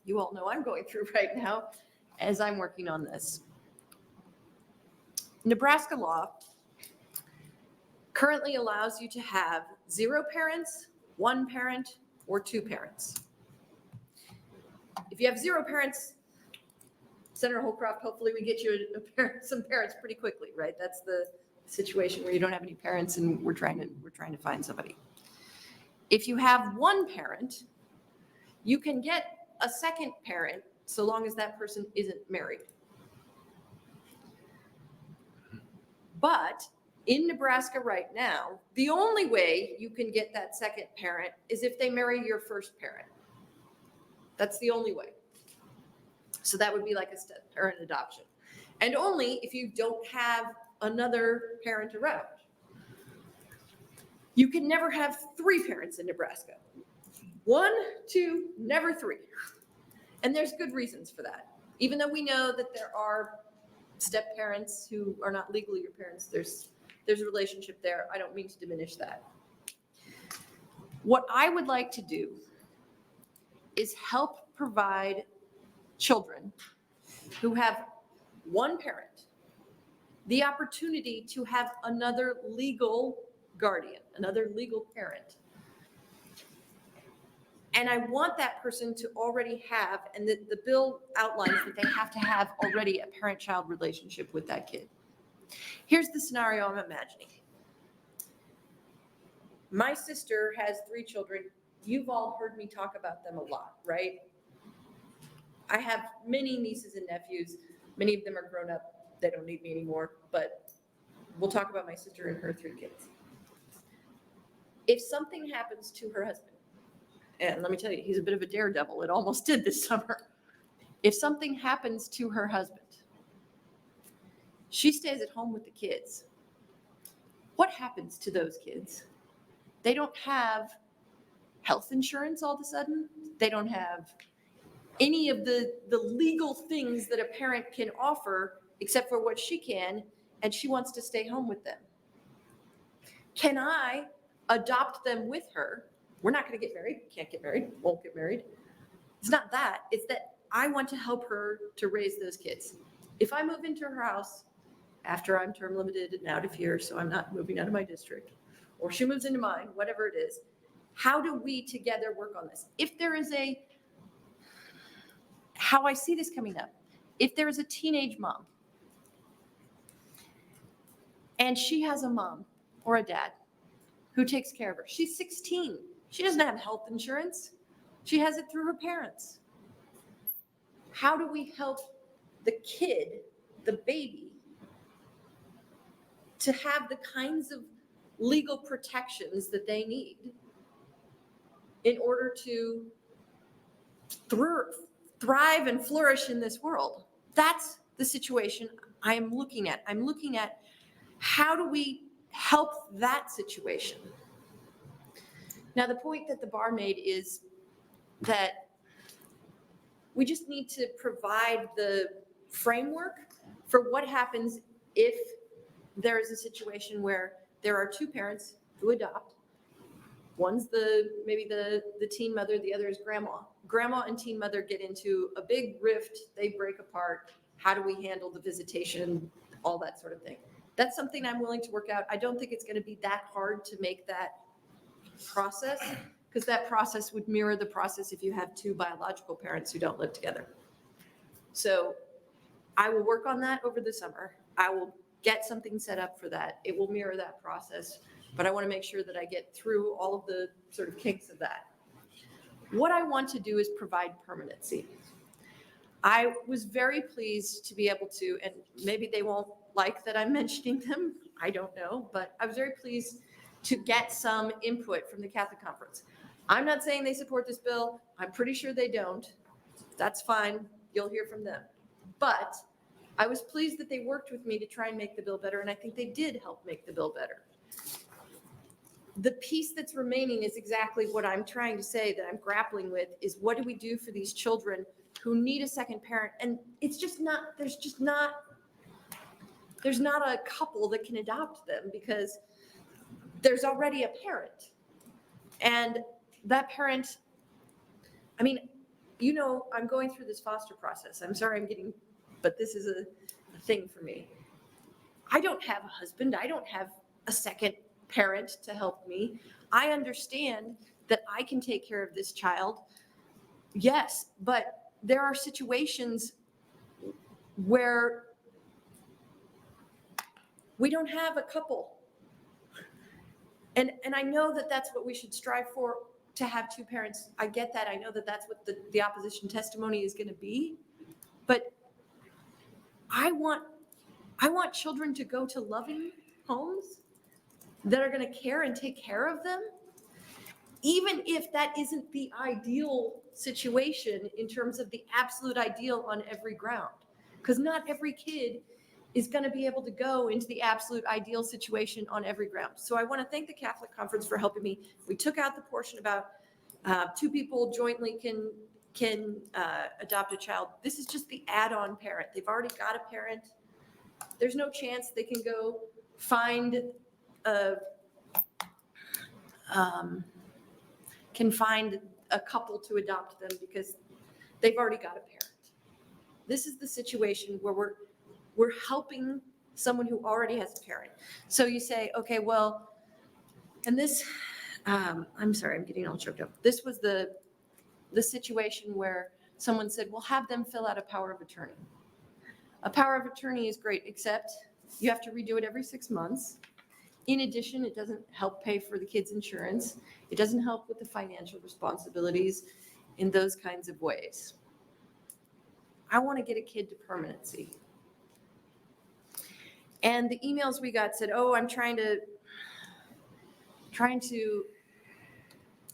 you all know I'm going through right now as I'm working on this. Nebraska law currently allows you to have 0 parents, 1 parent, or 2 parents. If you have 0 parents, Senator Holcroft, hopefully we get you some parents pretty quickly, right? That's the situation where you don't have any parents and we're trying to find somebody. If you have 1 parent, you can get a second parent so long as that person isn't married. But in Nebraska right now, the only way you can get that second parent is if they marry your first parent. That's the only way. So that would be like a step or an adoption. And only if you don't have another parent around. You can never have 3 parents in Nebraska. 1, 2, never 3. And there's good reasons for that. Even though we know that there are step parents who are not legally your parents, there's a relationship there. I don't mean to diminish that. What I would like to do is help provide children who have 1 parent the opportunity to have another legal guardian, another legal parent. And I want that person to already have, and the bill outlines that they have to have already a parent-child relationship with that kid. Here's the scenario I'm imagining. My sister has 3 children. You've all heard me talk about them a lot, right? I have many nieces and nephews. Many of them are grown up. They don't need me anymore, but we'll talk about my sister and her 3 kids. If something happens to her husband, and let me tell you, he's a bit of a daredevil. It almost did this summer. If something happens to her husband, she stays at home with the kids. What happens to those kids? They don't have health insurance all of a sudden. They don't have any of the legal things that a parent can offer except for what she can, and she wants to stay home with them. Can I adopt them with her? We're not going to get married, can't get married, won't get married. It's not that, it's that I want to help her to raise those kids. If I move into her house after I'm term limited and out of here, so I'm not moving out of my district, or she moves into mine, whatever it is, how do we together work on this? If there is how I see this coming up, if there is a teenage mom and she has a mom or a dad who takes care of her, she's 16. She doesn't have health insurance. She has it through her parents. How do we help the kid, the baby, to have the kinds of legal protections that they need in order to thrive and flourish in this world? That's the situation I am looking at. I'm looking at how do we help that situation? Now, the point that the bar made is that we just need to provide the framework for what happens if there is a situation where there are 2 parents who adopt. One's maybe the teen mother, the other is grandma. Grandma and teen mother get into a big rift, they break apart. How do we handle the visitation, all that sort of thing? That's something I'm willing to work out. I don't think it's going to be that hard to make that process, because that process would mirror the process if you have 2 biological parents who don't live together. So I will work on that over the summer. I will get something set up for that. It will mirror that process, but I want to make sure that I get through all of the sort of kinks of that. What I want to do is provide permanency. I was very pleased to be able to, and maybe they won't like that I'm mentioning them, I don't know, but I was very pleased to get some input from the Catholic Conference. I'm not saying they support this bill. I'm pretty sure they don't. That's fine. You'll hear from them. But I was pleased that they worked with me to try and make the bill better, and I think they did help make the bill better. The piece that's remaining is exactly what I'm trying to say, that I'm grappling with, is what do we do for these children who need a second parent? And it's just not, there's not a couple that can adopt them because there's already a parent. And that parent, I mean, you know, I'm going through this foster process. I'm sorry but this is a thing for me. I don't have a husband. I don't have a second parent to help me. I understand that I can take care of this child. Yes, but there are situations where we don't have a couple. And I know that that's what we should strive for, to have two parents. I get that. I know that that's what the opposition testimony is going to be. But I want children to go to loving homes that are going to care and take care of them, even if that isn't the ideal situation in terms of the absolute ideal on every ground. Because not every kid is going to be able to go into the absolute ideal situation on every ground. So I want to thank the Catholic Conference for helping me. We took out the portion about two people jointly can adopt a child. This is just the add-on parent. They've already got a parent. There's no chance they can go find a couple to adopt them because they've already got a parent. This is the situation where we're helping someone who already has a parent. So you say, okay, well, and this, I'm sorry, I'm getting all choked up. This was the situation where someone said, well, have them fill out a power of attorney. A power of attorney is great, except you have to redo it every 6 months. In addition, it doesn't help pay for the kid's insurance. It doesn't help with the financial responsibilities in those kinds of ways. I want to get a kid to permanency. And the emails we got said, oh, I'm trying to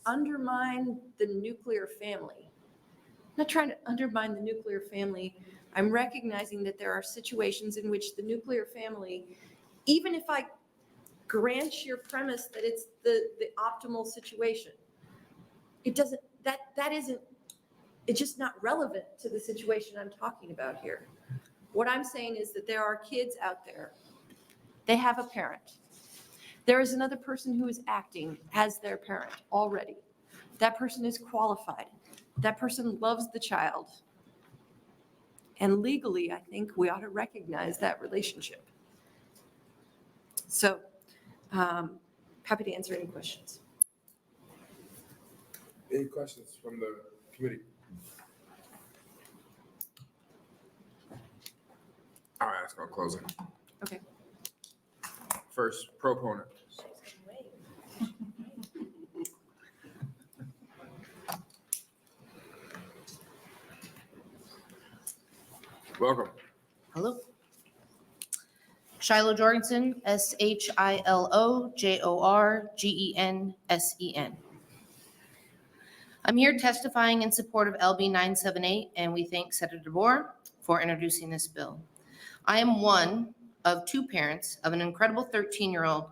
undermine the nuclear family. I'm not trying to undermine the nuclear family. I'm recognizing that there are situations in which the nuclear family, even if I grant your premise that it's the optimal situation, it doesn't, that isn't, it's just not relevant to the situation I'm talking about here. What I'm saying is that there are kids out there, they have a parent. There is another person who is acting as their parent already. That person is qualified. That person loves the child. And legally, I think we ought to recognize that relationship. So, happy to answer any questions. Any questions from the committee? I'll ask on closing. Okay. First, proponent. Welcome. Hello. Shiloh Jorgensen, SHILO-JORGENSEN. I'm here testifying in support of LB 978, and we thank Senator DeBoer for introducing this bill. I am one of two parents of an incredible 13-year-old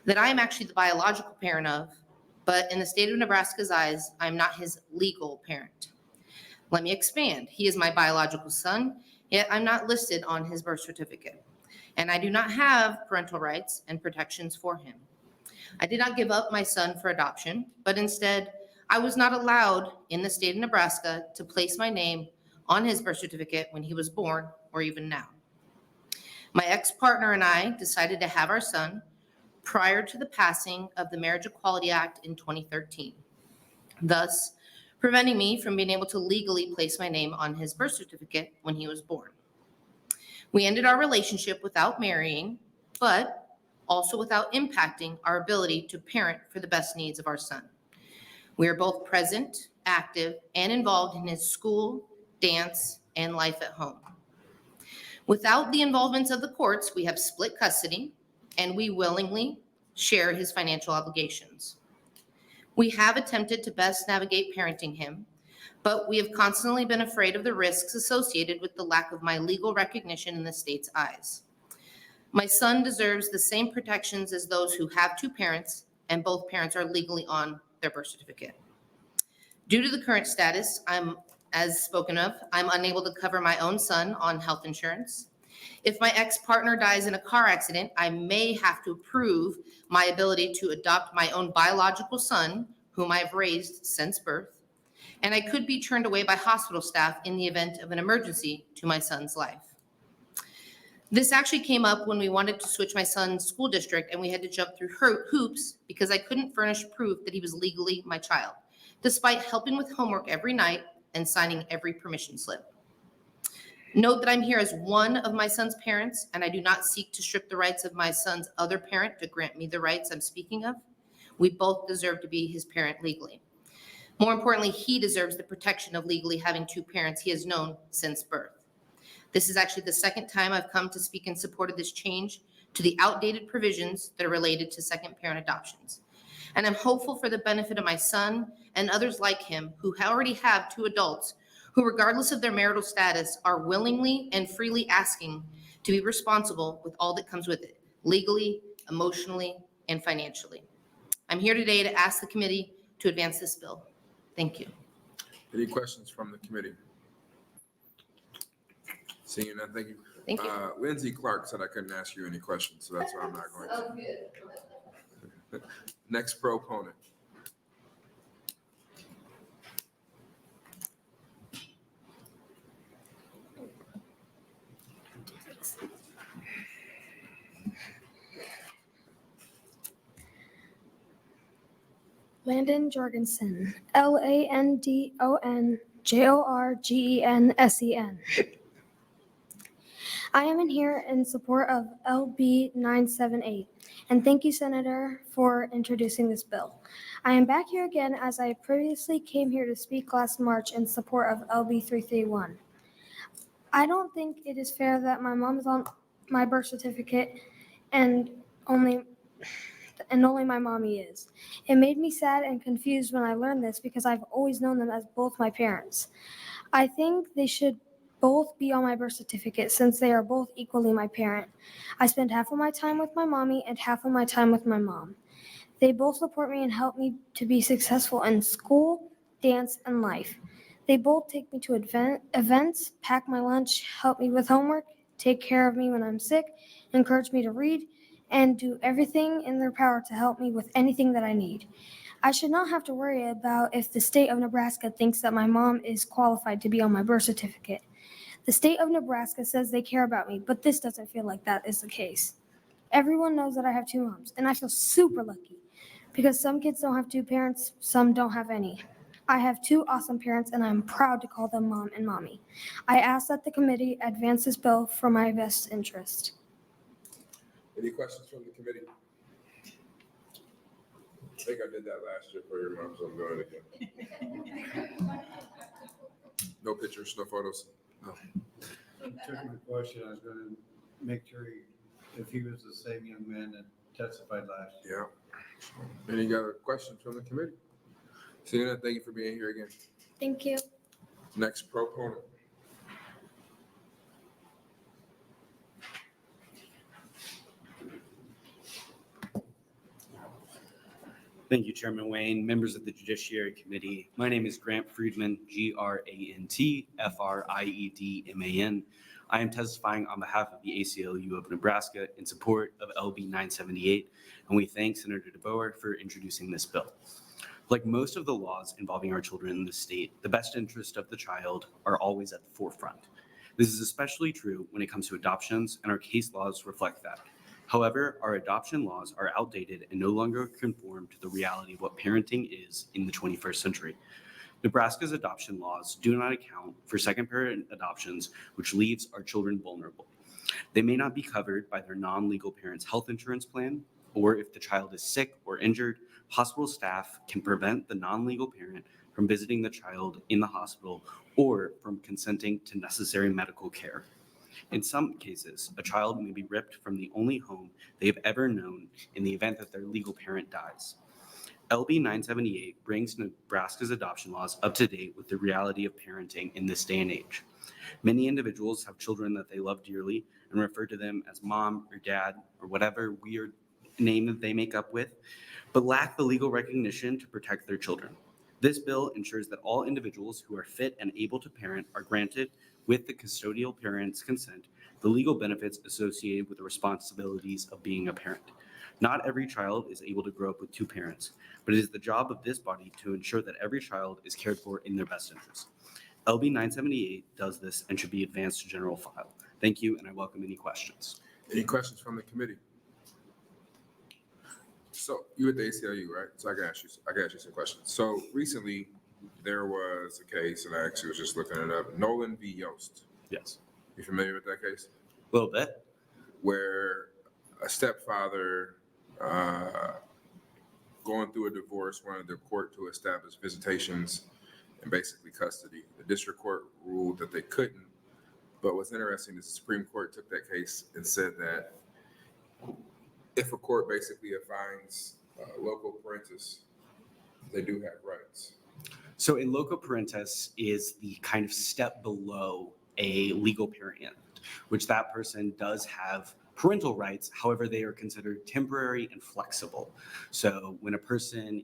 that I am actually the biological parent of, but in the state of Nebraska's eyes, I'm not his legal parent. Let me expand. He is my biological son, yet I'm not listed on his birth certificate, and I do not have parental rights and protections for him. I did not give up my son for adoption, but instead, I was not allowed in the state of Nebraska to place my name on his birth certificate when he was born or even now. My ex-partner and I decided to have our son prior to the passing of the Marriage Equality Act in 2013, thus preventing me from being able to legally place my name on his birth certificate when he was born. We ended our relationship without marrying, but also without impacting our ability to parent for the best needs of our son. We are both present, active, and involved in his school, dance, and life at home. Without the involvement of the courts, we have split custody, and we willingly share his financial obligations. We have attempted to best navigate parenting him, but we have constantly been afraid of the risks associated with the lack of my legal recognition in the state's eyes. My son deserves the same protections as those who have two parents and both parents are legally on their birth certificate. Due to the current status, as spoken of, I'm unable to cover my own son on health insurance. If my ex-partner dies in a car accident, I may have to prove my ability to adopt my own biological son, whom I've raised since birth, and I could be turned away by hospital staff in the event of an emergency to my son's life. This actually came up when we wanted to switch my son's school district, and we had to jump through hoops because I couldn't furnish proof that he was legally my child, despite helping with homework every night and signing every permission slip. Note that I'm here as one of my son's parents, and I do not seek to strip the rights of my son's other parent to grant me the rights I'm speaking of. We both deserve to be his parent legally. More importantly, he deserves the protection of legally having two parents he has known since birth. This is actually the second time I've come to speak in support of this change to the outdated provisions that are related to second parent adoptions. And I'm hopeful for the benefit of my son and others like him who already have two adults who, regardless of their marital status, are willingly and freely asking to be responsible with all that comes with it, legally, emotionally, and financially. I'm here today to ask the committee to advance this bill. Thank you. Any questions from the committee? Seeing none, thank you. Thank you. Lindsay Clark said I couldn't ask you any questions, so that's why I'm not going to. Next proponent. Landon Jorgensen, LandonJorgensen. I am in here in support of LB 978, and thank you, Senator, for introducing this bill. I am back here again as I previously came here to speak last March in support of LB 331. I don't think it is fair that my mom is on my birth certificate and only my mommy is. It made me sad and confused when I learned this because I've always known them as both my parents. I think they should both be on my birth certificate since they are both equally my parent. I spend half of my time with my mommy and half of my time with my mom. They both support me and help me to be successful in school, dance, and life. They both take me to events, pack my lunch, help me with homework, take care of me when I'm sick, encourage me to read, and do everything in their power to help me with anything that I need. I should not have to worry about if the state of Nebraska thinks that my mom is qualified to be on my birth certificate. The state of Nebraska says they care about me, but this doesn't feel like that is the case. Everyone knows that I have two moms, and I feel super lucky because some kids don't have two parents, some don't have any. I have two awesome parents, and I'm proud to call them mom and mommy. I ask that the committee advance this bill for my best interest. Any questions from the committee? I think I did that last year for your mom, so I'm doing it again. No pictures, no photos. No. Tricky question. I was going to make sure if he was the same young man that testified last year. Yeah. Any other questions from the committee? Seeing that, thank you for being here again. Thank you. Next proponent. Thank you, Chairman Wayne, members of the Judiciary Committee. My name is Grant Friedman, GrantFriedman. I am testifying on behalf of the ACLU of Nebraska in support of LB 978, and we thank Senator DeBoer for introducing this bill. Like most of the laws involving our children in the state, the best interest of the child are always at the forefront. This is especially true when it comes to adoptions, and our case laws reflect that. However, our adoption laws are outdated and no longer conform to the reality of what parenting is in the 21st century. Nebraska's adoption laws do not account for second parent adoptions, which leaves our children vulnerable. They may not be covered by their non-legal parent's health insurance plan, or if the child is sick or injured, hospital staff can prevent the non-legal parent from visiting the child in the hospital or from consenting to necessary medical care. In some cases, a child may be ripped from the only home they have ever known in the event that their legal parent dies. LB 978 brings Nebraska's adoption laws up to date with the reality of parenting in this day and age. Many individuals have children that they love dearly and refer to them as mom or dad or whatever weird name that they make up with, but lack the legal recognition to protect their children. This bill ensures that all individuals who are fit and able to parent are granted, with the custodial parent's consent, the legal benefits associated with the responsibilities of being a parent. Not every child is able to grow up with two parents, but it is the job of this body to ensure that every child is cared for in their best interest. LB 978 does this and should be advanced to general file. Thank you, and I welcome any questions. Any questions from the committee? So you at the ACLU, right? So I can ask you some questions. So recently there was a case, and I actually was just looking it up, Nolan v. Yost. Yes. You familiar with that case? A little bit. Where a stepfather going through a divorce wanted the court to establish visitations and basically custody. The district court ruled that they couldn't, but what's interesting is the Supreme Court took that case and said that if a court basically assigns local parentis, they do have rights. So in loco parentis is the kind of step below a legal parent, which that person does have parental rights. However, they are considered temporary and flexible. So when a person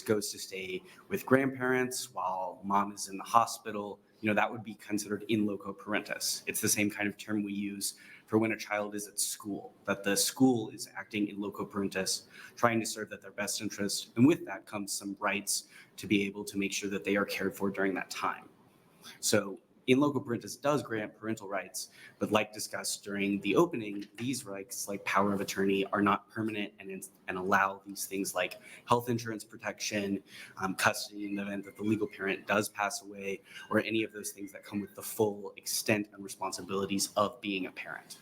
goes to stay with grandparents while mom is in the hospital, that would be considered in loco parentis. It's the same kind of term we use for when a child is at school, that the school is acting in loco parentis, trying to serve their best interest. And with that comes some rights to be able to make sure that they are cared for during that time. So in loco parentis does grant parental rights, but like discussed during the opening, these rights, like power of attorney, are not permanent and allow these things like health insurance protection, custody in the event that the legal parent does pass away, or any of those things that come with the full extent and responsibilities of being a parent.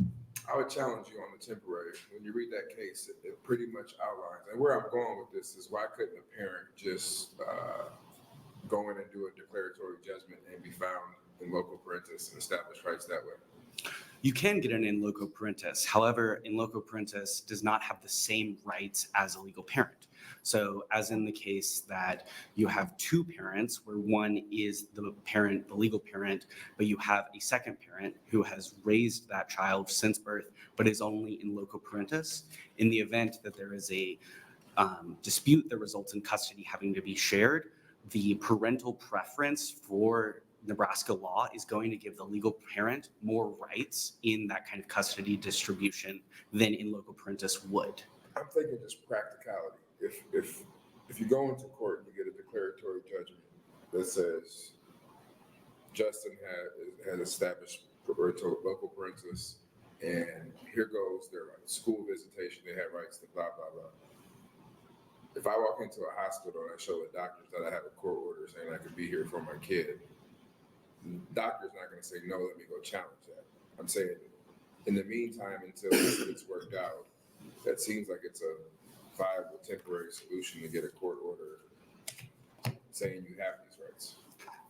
I would challenge you on the temporary. When you read that case, it pretty much outlines, and where I'm going with this is why couldn't a parent just go in and do a declaratory judgment and be found in loco parentis and establish rights that way? You can get an in loco parentis. However, in loco parentis does not have the same rights as a legal parent. So as in the case that you have two parents where one is the parent, the legal parent, but you have a second parent who has raised that child since birth, but is only in loco parentis, in the event that there is a dispute that results in custody having to be shared, the parental preference for Nebraska law is going to give the legal parent more rights in that kind of custody distribution than in loco parentis would. I'm thinking just practicality. If you go into court and you get a declaratory judgment that says Justin has established local parentis, and here goes their school visitation, they have rights to blah, blah, blah. If I walk into a hospital and I show the doctors that I have a court order saying I can be here for my kid, the doctor's not going to say, no, let me go challenge that. I'm saying in the meantime, until this gets worked out, that seems like it's a viable temporary solution to get a court order saying you have these rights.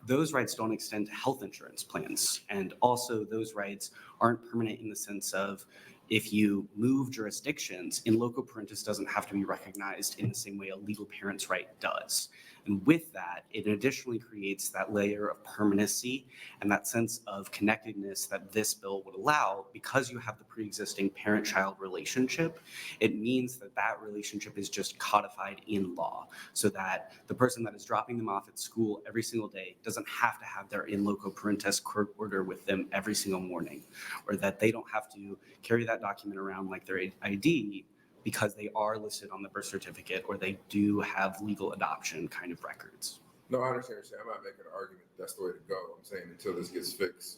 Those rights don't extend to health insurance plans. And also those rights aren't permanent in the sense of if you move jurisdictions, in loco parentis doesn't have to be recognized in the same way a legal parent's right does. And with that, it additionally creates that layer of permanency and that sense of connectedness that this bill would allow. Because you have the pre-existing parent-child relationship, it means that that relationship is just codified in law, so that the person that is dropping them off at school every single day doesn't have to have their in loco parentis court order with them every single morning, or that they don't have to carry that document around like their ID, because they are listed on the birth certificate or they do have legal adoption kind of records. No, I understand what you're saying. I'm not making an argument that's the way to go. I'm saying until this gets fixed.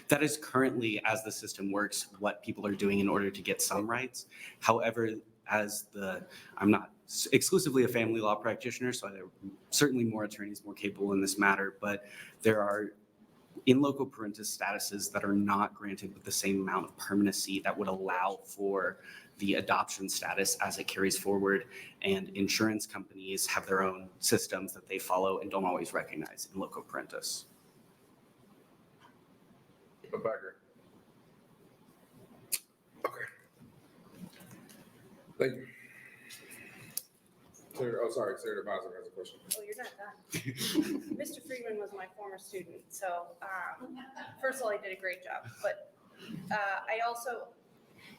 That is currently, as the system works, what people are doing in order to get some rights. However, I'm not exclusively a family law practitioner, so there are certainly more attorneys more capable in this matter, but there are in loco parentis statuses that are not granted with the same amount of permanency that would allow for the adoption status as it carries forward. And insurance companies have their own systems that they follow and don't always recognize in loco parentis. Backer. Okay. Thank you. Senator, oh, sorry, Senator Boswell has a question. Oh, you're not done. Mr. Freeman was my former student, so first of all, he did a great job. But I also,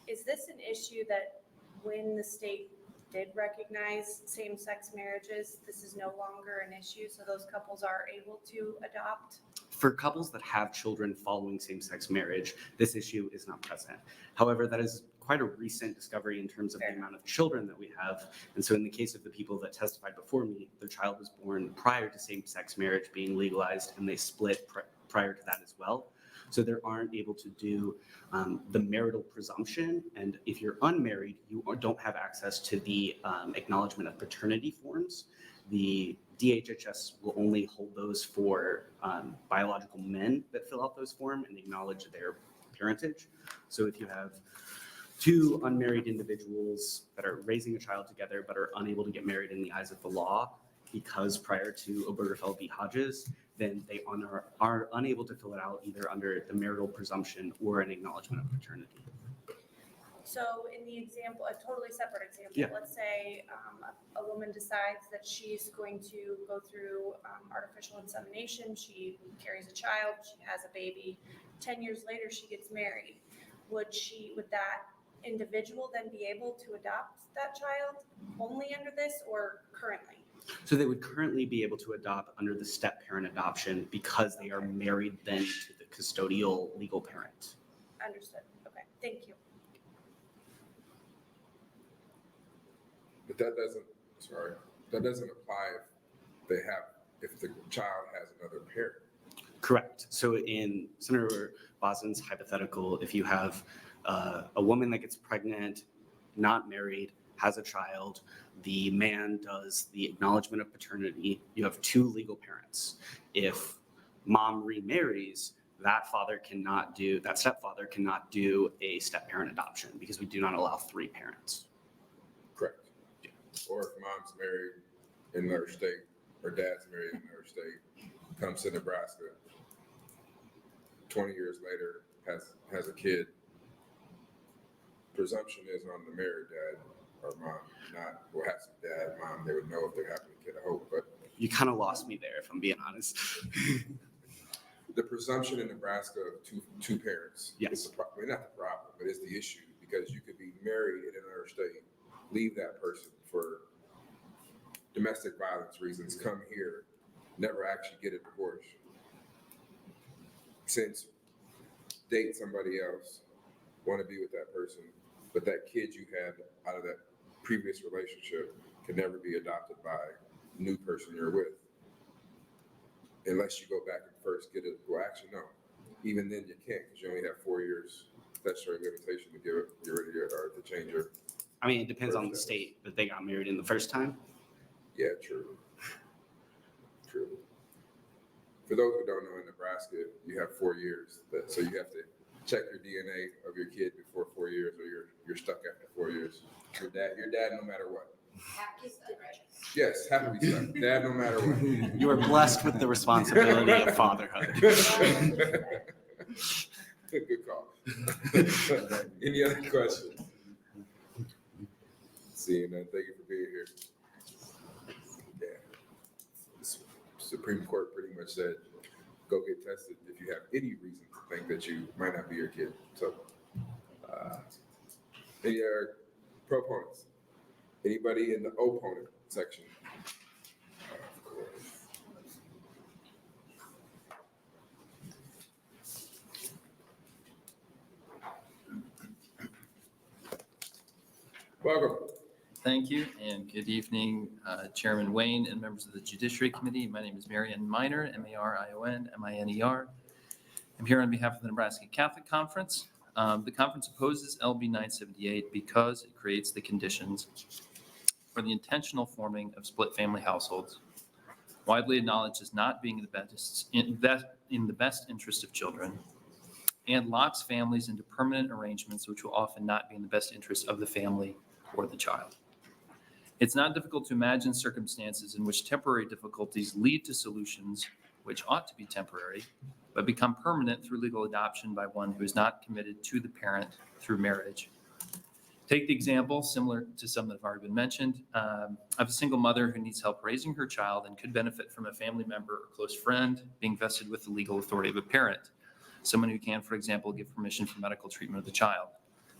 is this an issue that when the state did recognize same-sex marriages, this is no longer an issue, so those couples are able to adopt? For couples that have children following same-sex marriage, this issue is not present. However, that is quite a recent discovery in terms of the amount of children that we have. And so in the case of the people that testified before me, their child was born prior to same-sex marriage being legalized, and they split prior to that as well. So they aren't able to do the marital presumption. And if you're unmarried, you don't have access to the acknowledgement of paternity forms. The DHHS will only hold those for biological men that fill out those forms and acknowledge their parentage. So if you have two unmarried individuals that are raising a child together but are unable to get married in the eyes of the law because prior to Obergefell v. Hodges, then they are unable to fill it out either under the marital presumption or an acknowledgement of paternity. So in the example, a totally separate example, Yeah. let's say a woman decides that she's going to go through artificial insemination, she carries a child, she has a baby, 10 years later she gets married. Would that individual then be able to adopt that child only under this or currently? So they would currently be able to adopt under the step-parent adoption because they are married then to the custodial legal parent. Understood. Okay, thank you. But that doesn't apply if the child has another parent. Correct. So in Senator Boston's hypothetical, if you have a woman that gets pregnant, not married, has a child, the man does the acknowledgement of paternity, you have two legal parents. If mom remarries, that stepfather cannot do a step-parent adoption because we do not allow three parents. Correct. Yeah. Or if mom's married in another state or dad's married in another state, comes to Nebraska, 20 years later has a kid, presumption is on the married dad or mom, not, well, has some dad, mom, they would know if they're having a kid, I hope, but. You kind of lost me there, if I'm being honest. The presumption in Nebraska of two parents. Yes. Is not the problem, but it's the issue, because you could be married in another state, leave that person for domestic violence reasons, come here, never actually get a divorce. Since date somebody else, want to be with that person, but that kid you had out of that previous relationship can never be adopted by the new person you're with. Unless you go back and first get it, well, actually, no. Even then you can't, because you only have 4 years statutory limitation to get rid of your, or to change your. I mean, it depends on the state that they got married in the first time. Yeah, true. True. For those who don't know, in Nebraska, you have 4 years, so you have to check your DNA of your kid before 4 years, or you're stuck after 4 years. Your dad, no matter what. Yes, have to be stuck. Dad, no matter what. You are blessed with the responsibility of fatherhood. Good call. Any other questions? Seeing none, thank you for being here. Yeah. The Supreme Court pretty much said, go get tested if you have any reason to think that you might not be your kid. So, any other proponents? Anybody in the opponent section? Of course. Welcome. Thank you, and good evening, Chairman Wayne and members of the Judiciary Committee. My name is Marion Miner, Marion Miner. I'm here on behalf of the Nebraska Catholic Conference. The conference opposes LB 978 because it creates the conditions for the intentional forming of split family households, widely acknowledged as not being in the best interest of children, and locks families into permanent arrangements which will often not be in the best interest of the family or the child. It's not difficult to imagine circumstances in which temporary difficulties lead to solutions which ought to be temporary, but become permanent through legal adoption by one who is not committed to the parent through marriage. Take the example, similar to some that have already been mentioned, of a single mother who needs help raising her child and could benefit from a family member or close friend being vested with the legal authority of a parent, someone who can, for example, give permission for medical treatment of the child.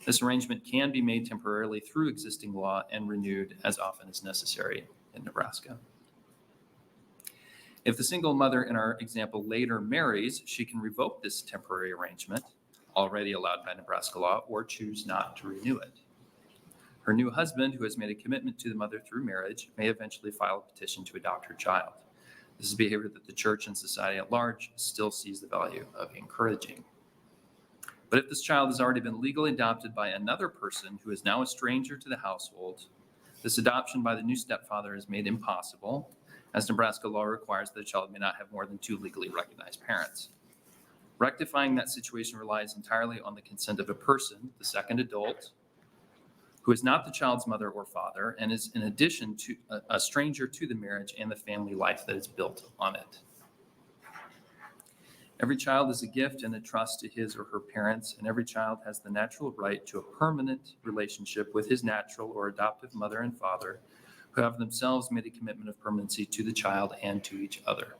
This arrangement can be made temporarily through existing law and renewed as often as necessary in Nebraska. If the single mother in our example later marries, she can revoke this temporary arrangement, already allowed by Nebraska law, or choose not to renew it. Her new husband, who has made a commitment to the mother through marriage, may eventually file a petition to adopt her child. This is behavior that the church and society at large still sees the value of encouraging. But if this child has already been legally adopted by another person who is now a stranger to the household, this adoption by the new stepfather is made impossible, as Nebraska law requires that the child may not have more than 2 legally recognized parents. Rectifying that situation relies entirely on the consent of a person, the second adult, who is not the child's mother or father, and is in addition to a stranger to the marriage and the family life that is built on it. Every child is a gift and a trust to his or her parents, and every child has the natural right to a permanent relationship with his natural or adoptive mother and father, who have themselves made a commitment of permanency to the child and to each other.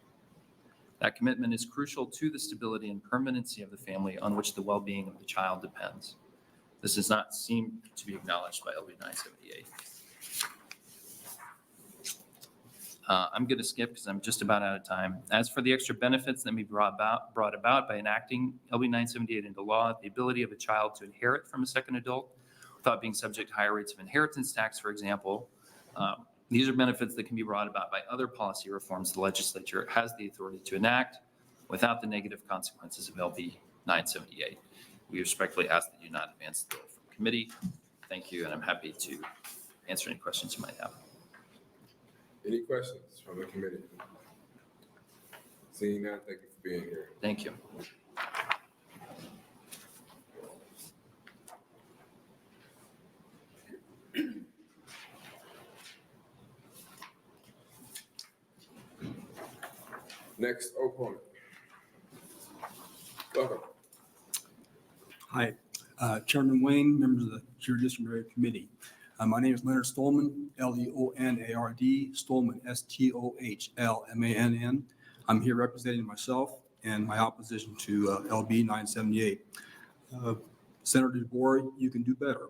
That commitment is crucial to the stability and permanency of the family on which the well-being of the child depends. This does not seem to be acknowledged by LB 978. I'm going to skip because I'm just about out of time. As for the extra benefits that may be brought about by enacting LB 978 into law, the ability of a child to inherit from a second adult without being subject to higher rates of inheritance tax, for example, these are benefits that can be brought about by other policy reforms the legislature has the authority to enact without the negative consequences of LB 978. We respectfully ask that you not advance the bill from committee. Thank you, and I'm happy to answer any questions you might have. Any questions from the committee? Seeing none, thank you for being here. Thank you. Next opponent. Welcome. Hi, Chairman Wayne, members of the Judiciary Committee. My name is Leonard Stolman, Leonard, Stolman, Stolmann. I'm here representing myself and my opposition to LB 978. Senator DeBoer, you can do better.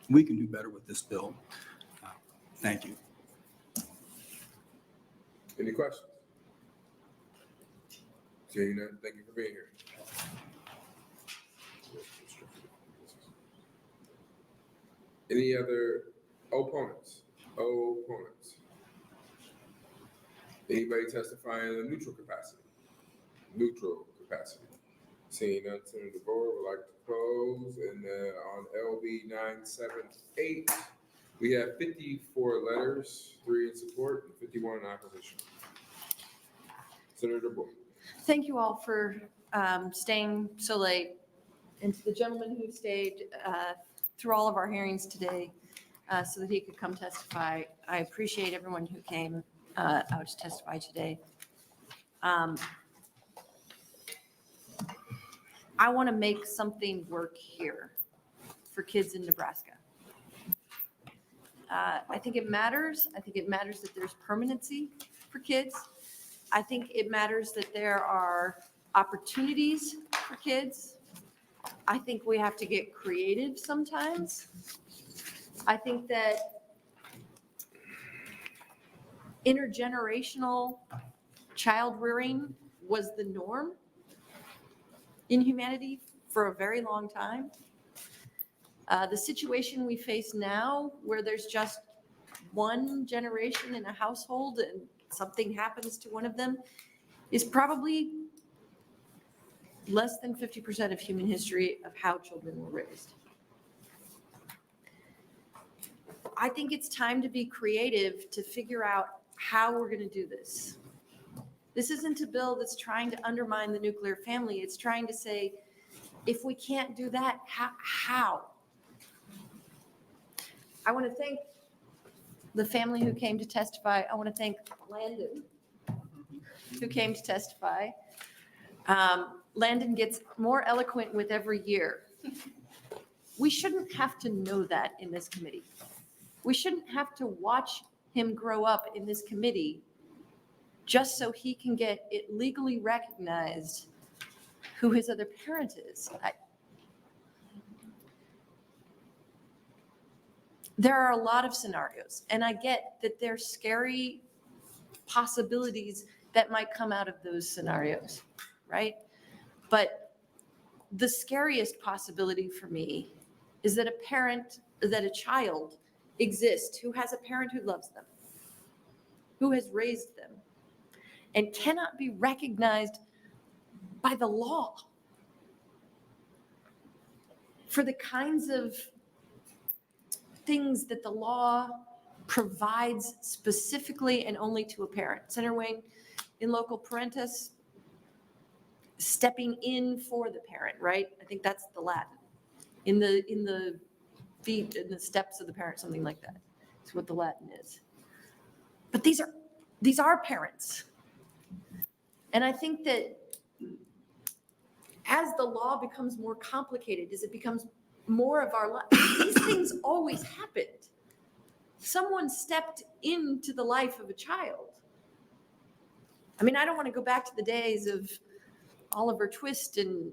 We can do better with this bill. Thank you. Any questions? Seeing none, thank you for being here. Any other opponents? Anybody testifying in a neutral capacity? Seeing none, Senator DeBoer would like to close. And then on LB 978, we have 54 letters, 3 in support and 51 in opposition. Senator DeBoer. Thank you all for staying so late, and to the gentleman who stayed through all of our hearings today so that he could come testify. I appreciate everyone who came out to testify today. I want to make something work here for kids in Nebraska. I think it matters. I think it matters that there's permanency for kids. I think it matters that there are opportunities for kids. I think we have to get creative sometimes. I think that intergenerational child rearing was the norm in humanity for a very long time. The situation we face now, where there's just one generation in a household and something happens to one of them, is probably less than 50% of human history of how children were raised. I think it's time to be creative to figure out how we're going to do this. This isn't a bill that's trying to undermine the nuclear family. It's trying to say, If we can't do that, how? I want to thank the family who came to testify. I want to thank Landon, who came to testify. Landon gets more eloquent with every year. We shouldn't have to know that in this committee. We shouldn't have to watch him grow up in this committee just so he can get it legally recognized who his other parent is. There are a lot of scenarios, and I get that there's scary possibilities that might come out of those scenarios, right? But the scariest possibility for me is that a child exists who has a parent who loves them, who has raised them, and cannot be recognized by the law for the kinds of things that the law provides specifically and only to a parent. Senator Wayne, in local parentis, stepping in for the parent, right? I think that's the Latin. In the feet, in the steps of the parent, something like that. It's what the Latin is. But these are parents. And I think that as the law becomes more complicated, as it becomes more of our life, these things always happened. Someone stepped into the life of a child. I mean, I don't want to go back to the days of Oliver Twist and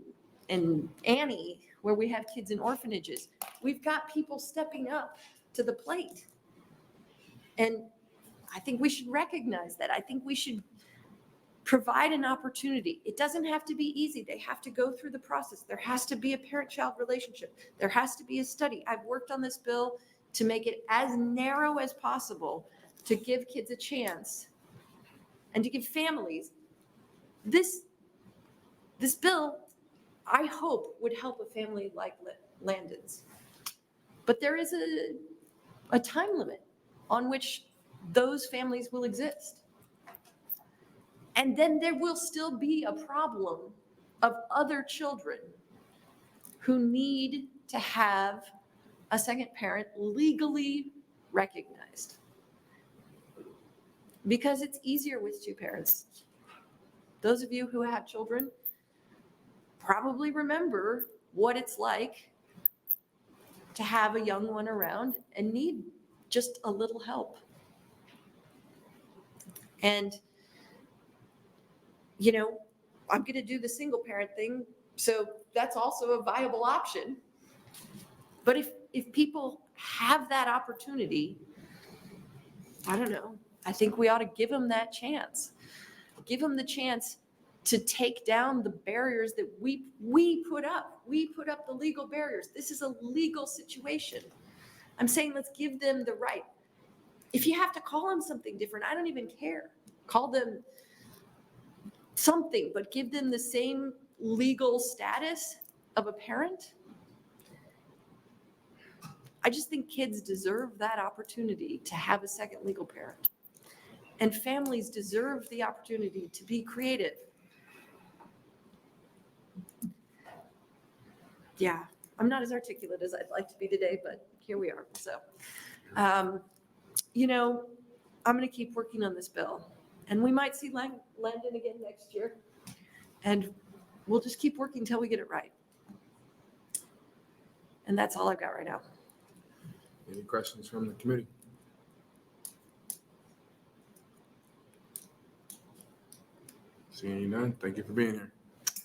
Annie, where we have kids in orphanages. We've got people stepping up to the plate. And I think we should recognize that. I think we should provide an opportunity. It doesn't have to be easy. They have to go through the process. There has to be a parent-child relationship. There has to be a study. I've worked on this bill to make it as narrow as possible to give kids a chance and to give families. This bill, I hope, would help a family like Landon's. But there is a time limit on which those families will exist. And then there will still be a problem of other children who need to have a second parent legally recognized. Because it's easier with two parents. Those of you who have children probably remember what it's like to have a young one around and need just a little help. And you know, I'm going to do the single parent thing, so that's also a viable option. But if people have that opportunity, I don't know, I think we ought to give them that chance. Give them the chance to take down the barriers that we put up. We put up the legal barriers. This is a legal situation. I'm saying let's give them the right. If you have to call them something different, I don't even care. Call them something, but give them the same legal status of a parent. I just think kids deserve that opportunity to have a second legal parent. And families deserve the opportunity to be creative. Yeah, I'm not as articulate as I'd like to be today, but here we are. So, you know, I'm going to keep working on this bill. And we might see Landon again next year. And we'll just keep working until we get it right. And that's all I've got right now. Any questions from the committee? Seeing none, thank you for being here.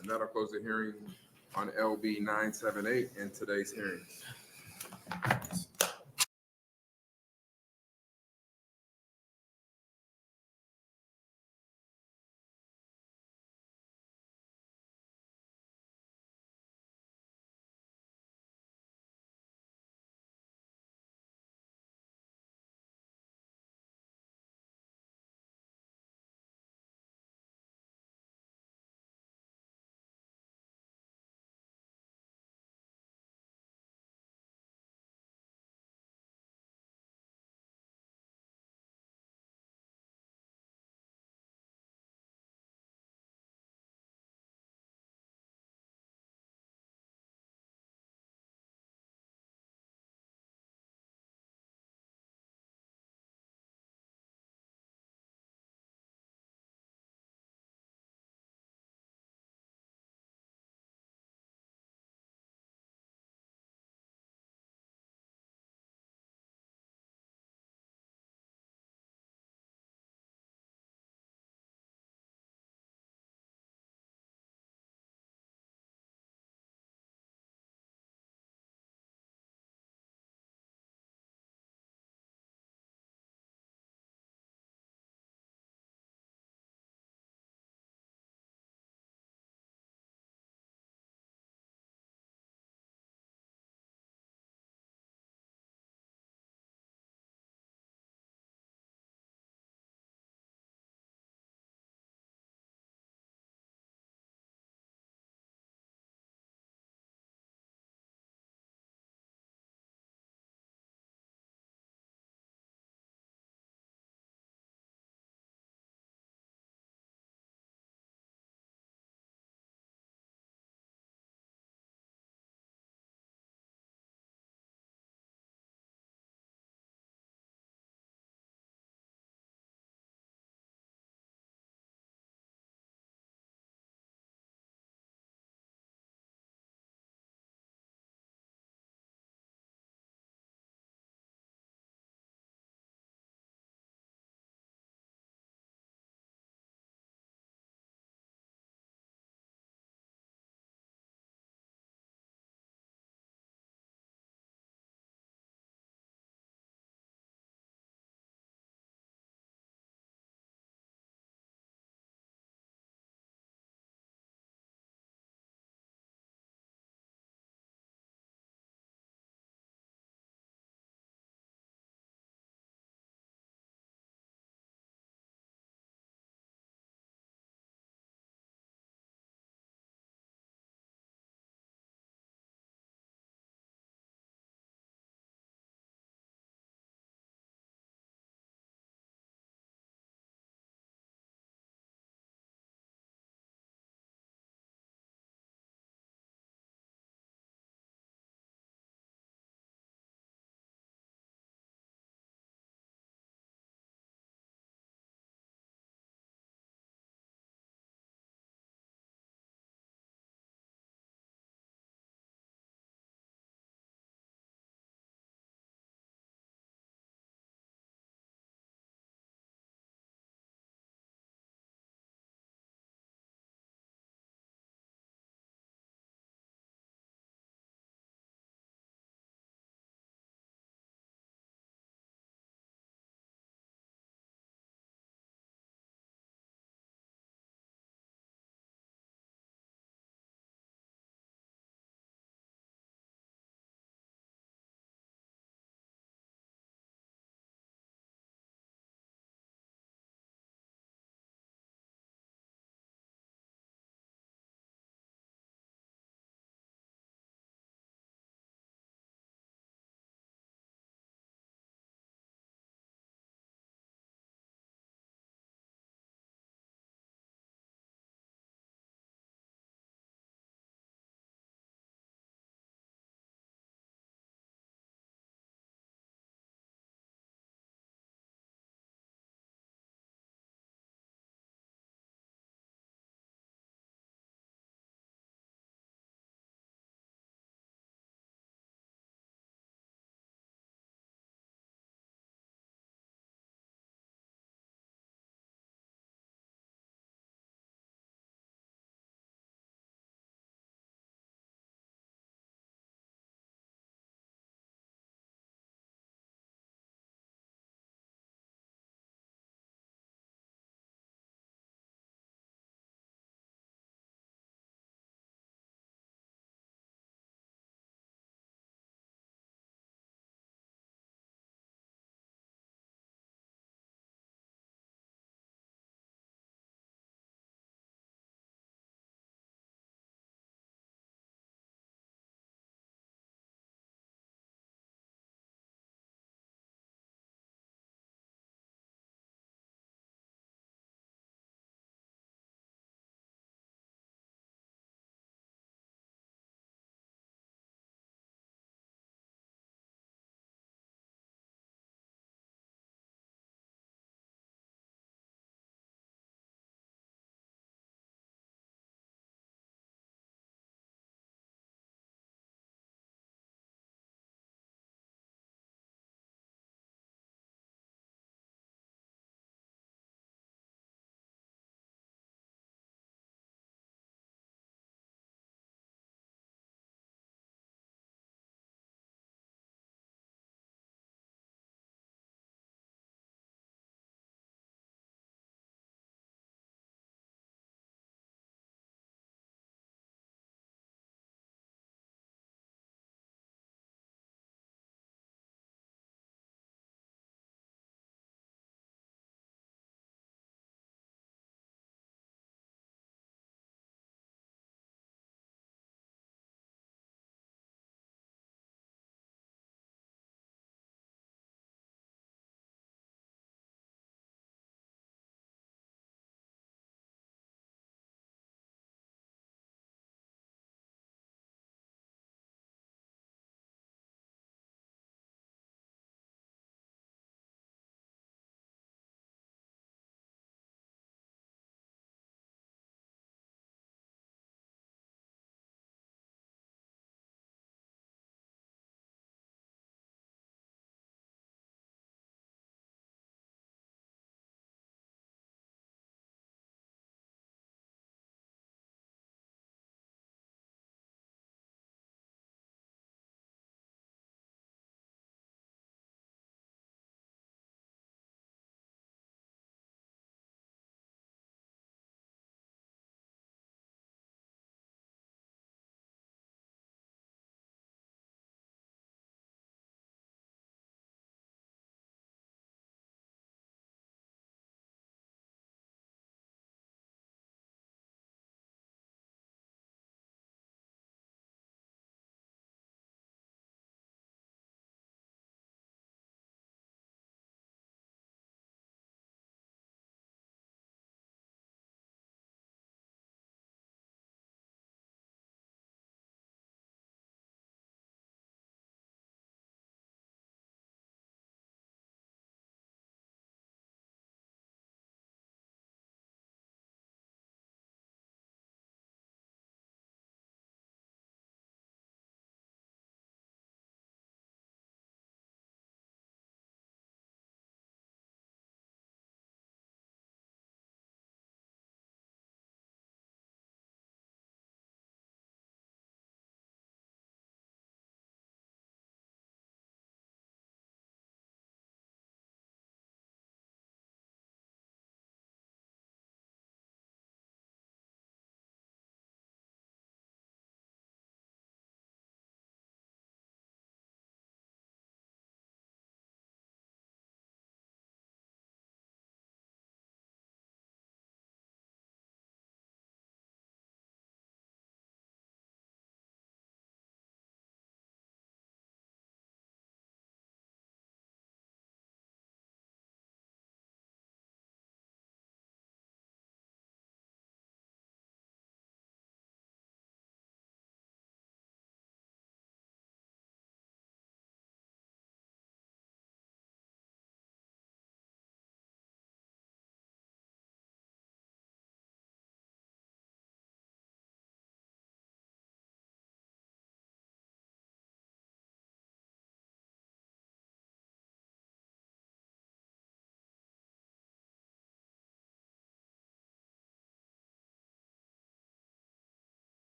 And that'll close the hearing on LB 978 and today's hearing.